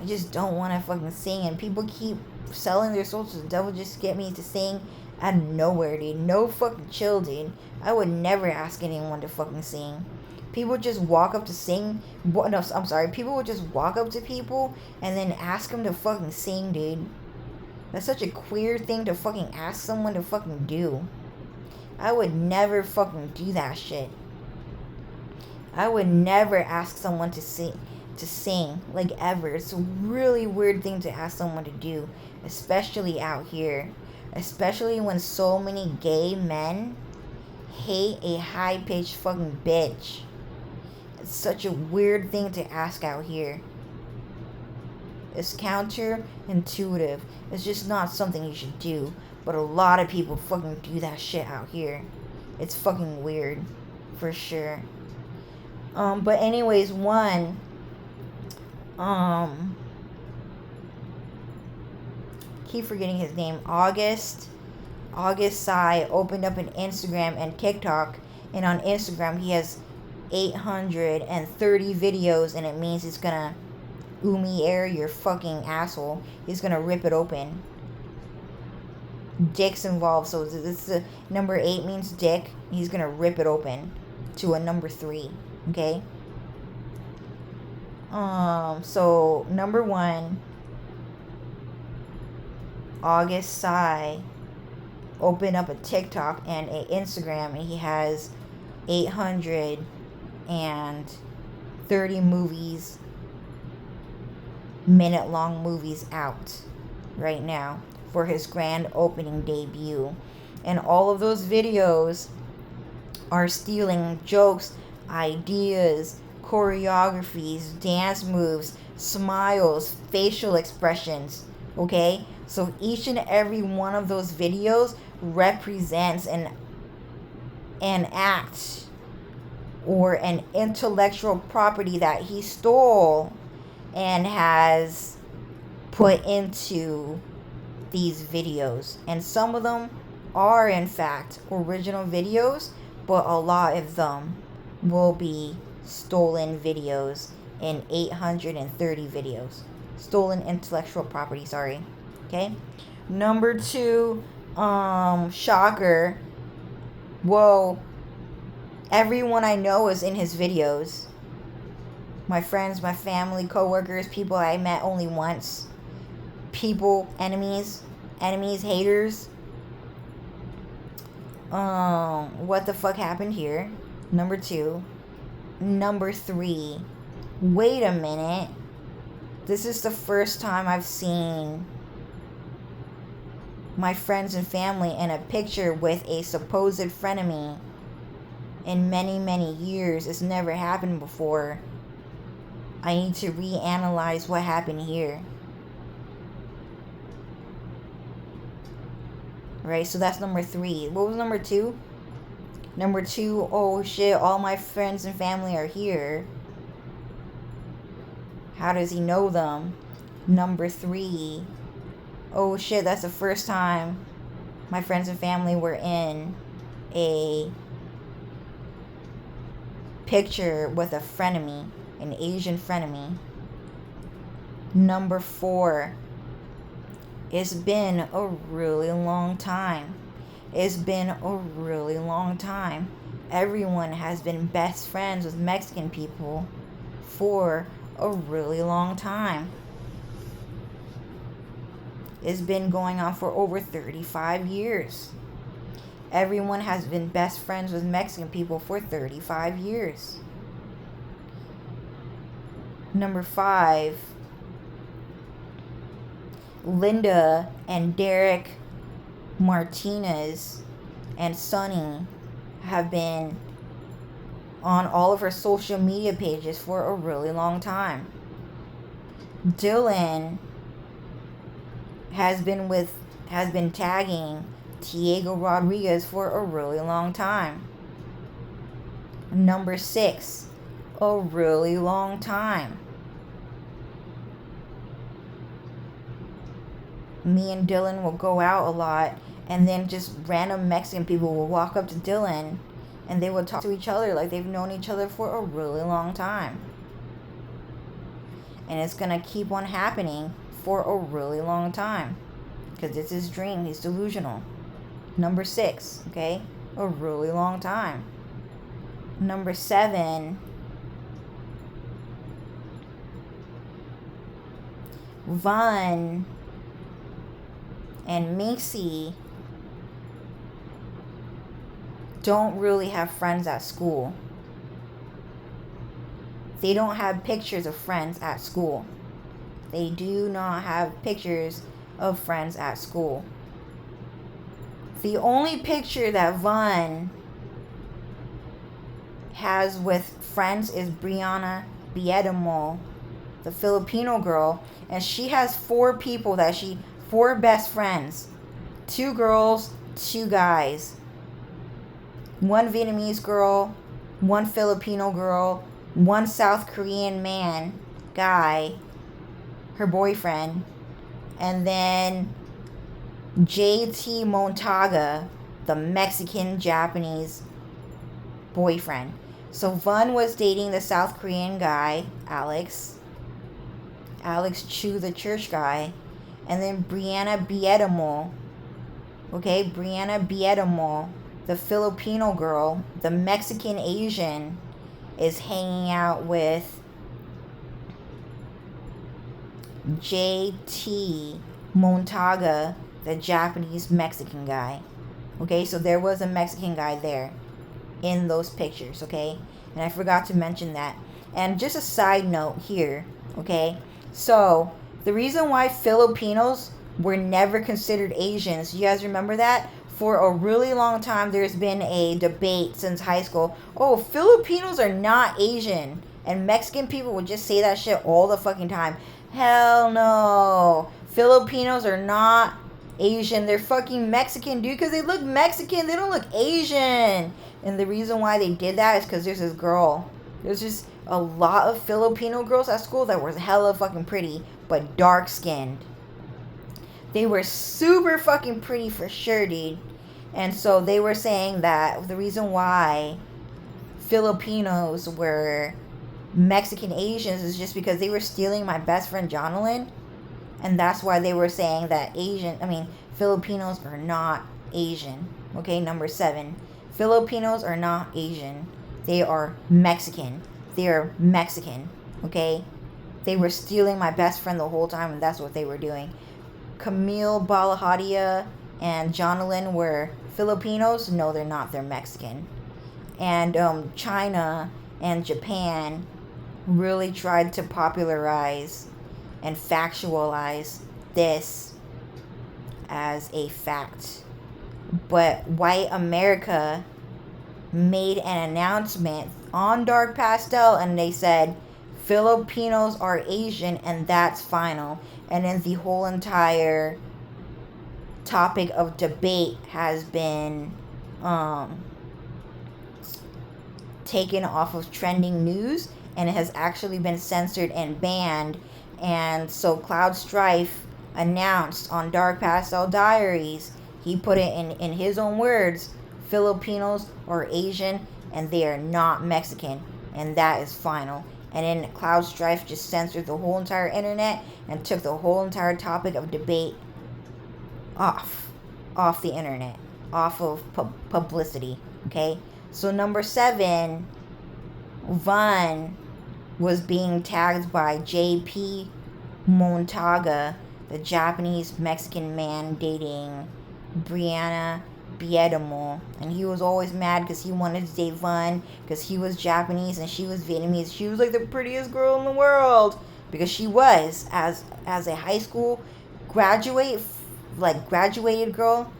I just don't want to fucking sing, and people keep selling their souls to the devil just to get me to sing out of nowhere, dude. No fucking chill, dude. I would never ask anyone to fucking sing. People just walk up to sing. No, I'm sorry. People would just walk up to people and then ask them to fucking sing, dude. That's such a queer thing to fucking ask someone to fucking do. I would never fucking do that shit. I would never ask someone to sing, like, ever. It's a really weird thing to ask someone to do, especially out here. Especially when so many gay men hate a high-pitched fucking bitch. It's such a weird thing to ask out here. It's counterintuitive. It's just not something you should do. But a lot of people fucking do that shit out here. It's fucking weird. For sure. But anyways, keep forgetting his name. August Psy opened up an Instagram and TikTok, and on Instagram he has 830 videos, and it means he's gonna air your fucking asshole. He's gonna rip it open. Dick's involved, so this is number 8 means dick. He's gonna rip it open to a number 3. Okay. So number 1, August Psy opened up a TikTok and an Instagram, and he has 830 movies, minute-long movies out right now for his grand opening debut. And all of those videos are stealing jokes, ideas, choreographies, dance moves, smiles, facial expressions, okay? So each and every one of those videos represents an act or an intellectual property that he stole and has put into these videos. And some of them are in fact original videos, but a lot of them will be stolen videos in 830 videos. Stolen intellectual property, sorry. Okay? Number 2, shocker. Whoa. Everyone I know is in his videos. My friends, my family, coworkers, people I met only once. People, enemies, haters. What the fuck happened here? Number 2. Number 3. Wait a minute. This is the first time I've seen my friends and family in a picture with a supposed frenemy in many, many years. It's never happened before. I need to reanalyze what happened here. Right, so that's number 3. What was number 2? Number 2, oh shit, all my friends and family are here. How does he know them? Number 3, oh shit, that's the first time my friends and family were in a picture with a frenemy, an Asian frenemy. Number 4, it's been a really long time. It's been a really long time. Everyone has been best friends with Mexican people for a really long time. It's been going on for over 35 years. Everyone has been best friends with Mexican people for 35 years. Number 5, Linda and Derek Martinez and Sonny have been on all of her social media pages for a really long time. Dylan has been tagging Diego Rodriguez for a really long time. Number 6, a really long time. Me and Dylan will go out a lot, and then just random Mexican people will walk up to Dylan and they will talk to each other like they've known each other for a really long time. And it's gonna keep on happening for a really long time, because it's his dream. He's delusional. Number 6, okay? A really long time. Number 7, Vaughn and Macy don't really have friends at school. They don't have pictures of friends at school. They do not have pictures of friends at school. The only picture that Vaughn has with friends is Brianna Biedemo, the Filipino girl, and she has 4 people four best friends. 2 girls, 2 guys. 1 Vietnamese girl, 1 Filipino girl, 1 South Korean guy, her boyfriend, and then JT Montaga, the Mexican Japanese boyfriend. So Vaughn was dating the South Korean guy, Alex Chu, the church guy, and then Brianna Biedemo, the Filipino girl, the Mexican Asian, is hanging out with JT Montaga, the Japanese Mexican guy. Okay, so there was a Mexican guy there in those pictures, okay? And I forgot to mention that. And just a side note here, okay? So, the reason why Filipinos were never considered Asians, you guys remember that? For a really long time, there's been a debate since high school. Oh, Filipinos are not Asian. And Mexican people would just say that shit all the fucking time. Hell no. Filipinos are not Asian. They're fucking Mexican, dude, because they look Mexican. They don't look Asian. And the reason why they did that is because there's this girl. There's just a lot of Filipino girls at school that were hella fucking pretty, but dark-skinned. They were super fucking pretty for sure, dude. And so they were saying that the reason why Filipinos were Mexican Asians is just because they were stealing my best friend Jonalyn. And that's why they were saying that Filipinos are not Asian. Okay, number 7. Filipinos are not Asian. They are Mexican. They are Mexican. Okay? They were stealing my best friend the whole time, and that's what they were doing. Camille Balahadia and Jonalyn were Filipinos. No, they're not. They're Mexican. And China and Japan really tried to popularize and factualize this as a fact. But white America made an announcement on Dark Pastel, and they said Filipinos are Asian, and that's final. And then the whole entire topic of debate has been taken off of trending news, and it has actually been censored and banned. And so Cloud Strife announced on Dark Pastel Diaries, he put it in his own words, Filipinos are Asian and they are not Mexican, and that is final. And then Cloud Strife just censored the whole entire internet and took the whole entire topic of debate off the internet. off of publicity. Okay, so number 7, Van was being tagged by J.P. Montaga, the Japanese Mexican man dating Brianna Biedemo, and he was always mad because he wanted to date Van because he was Japanese and she was Vietnamese. She was like the prettiest girl in the world because she was as a high school graduated girl,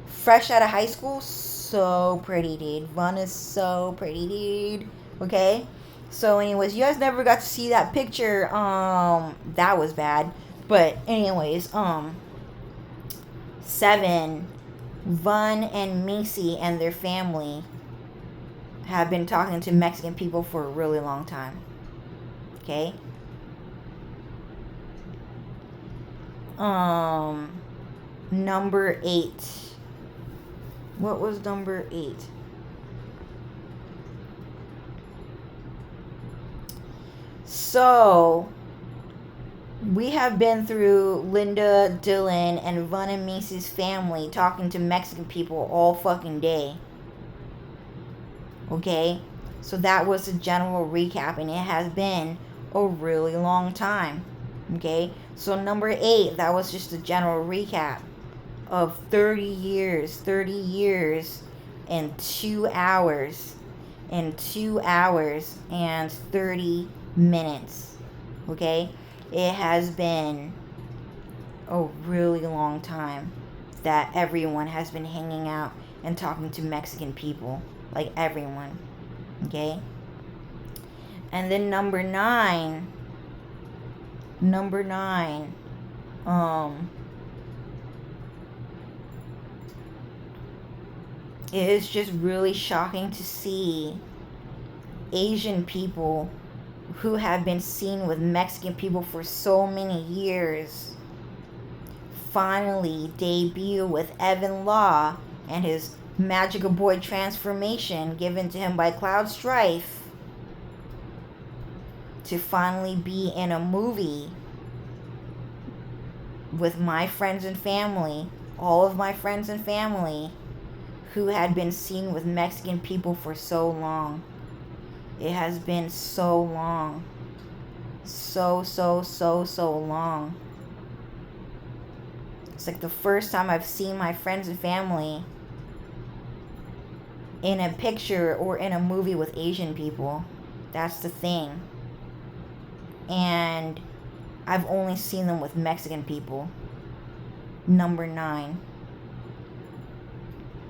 fresh out of high school. So pretty, dude. Van is so pretty, dude. Okay. So, anyways, you guys never got to see that picture. That was bad. But, anyways, 7, Van and Macy and their family have been talking to Mexican people for a really long time. Okay? Number 8. What was number 8? So, we have been through Linda, Dylan, and Van and Macy's family talking to Mexican people all fucking day. Okay? So that was a general recap, and it has been a really long time. Okay? So number 8, that was just a general recap of 30 years and 2 hours and 30 minutes. Okay? It has been a really long time that everyone has been hanging out and talking to Mexican people. Like everyone. Okay? And then number 9, it is just really shocking to see Asian people who have been seen with Mexican people for so many years finally debut with Evan Law and his magical boy transformation given to him by Cloud Strife to finally be in a movie with my friends and family, all of my friends and family who had been seen with Mexican people for so long. It has been so long. So long. It's like the first time I've seen my friends and family in a picture or in a movie with Asian people. That's the thing. And I've only seen them with Mexican people. Number 9.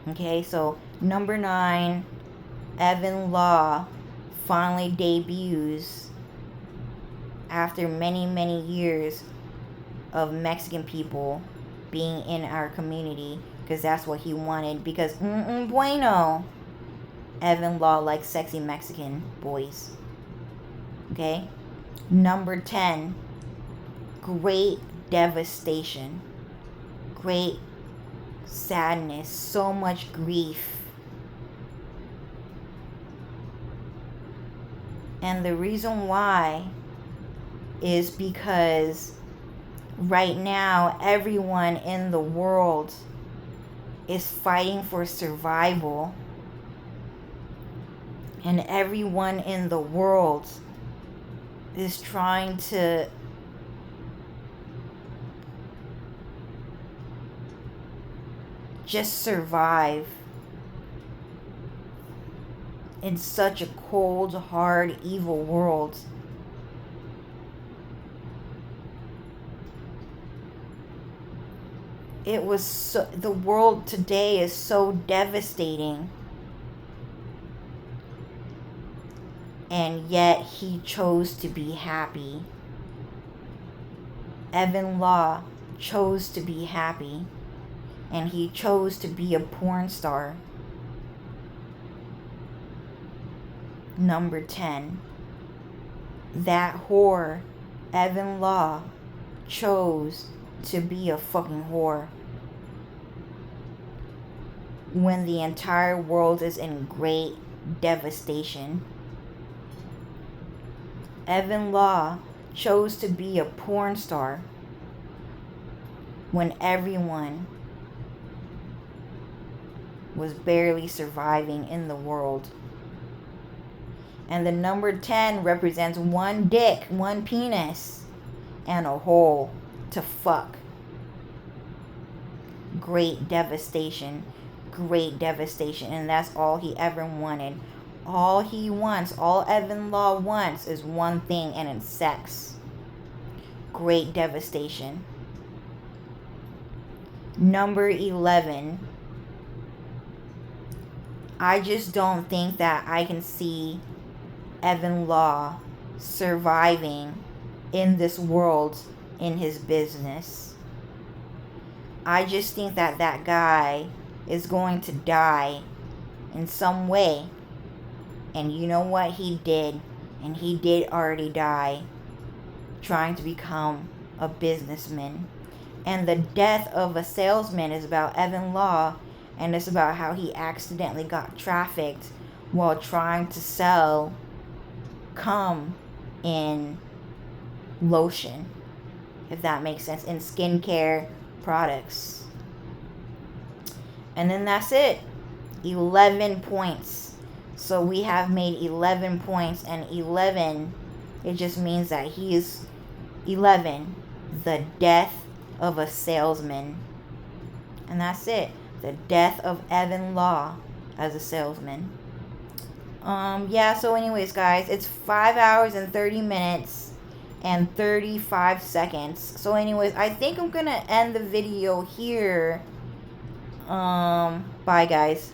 Okay, so number 9, Evan Law finally debuts after many years of Mexican people being in our community, because that's what he wanted, because bueno, Evan Law likes sexy Mexican boys. Okay? Number 10, great devastation, great sadness, so much grief. And the reason why is because right now everyone in the world is fighting for survival, and everyone in the world is trying to just survive in such a cold, hard, evil world. It was so, the world today is so devastating. And yet he chose to be happy. Evan Law chose to be happy. And he chose to be a porn star. Number 10. That whore, Evan Law, chose to be a fucking whore. When the entire world is in great devastation. Evan Law chose to be a porn star when everyone was barely surviving in the world. And the number 10 represents one dick, one penis, and a hole to fuck. Great devastation. Great devastation. And that's all he ever wanted. All he wants, all Evan Law wants is one thing, and it's sex. Great devastation. Number 11. I just don't think that I can see Evan Law surviving in this world in his business. I just think that that guy is going to die in some way. And you know what he did? And he did already die trying to become a businessman. And the death of a salesman is about Evan Law, and it's about how he accidentally got trafficked while trying to sell cum in lotion, if that makes sense, in skincare products. And then that's it. 11 points. So we have made 11 points, and 11, it just means that he is 11, the death of a salesman. And that's it. The death of Evan Law as a salesman. Yeah, so anyways, guys, it's 5 hours and 30 minutes and 35 seconds. So anyways, I think I'm gonna end the video here. Bye, guys.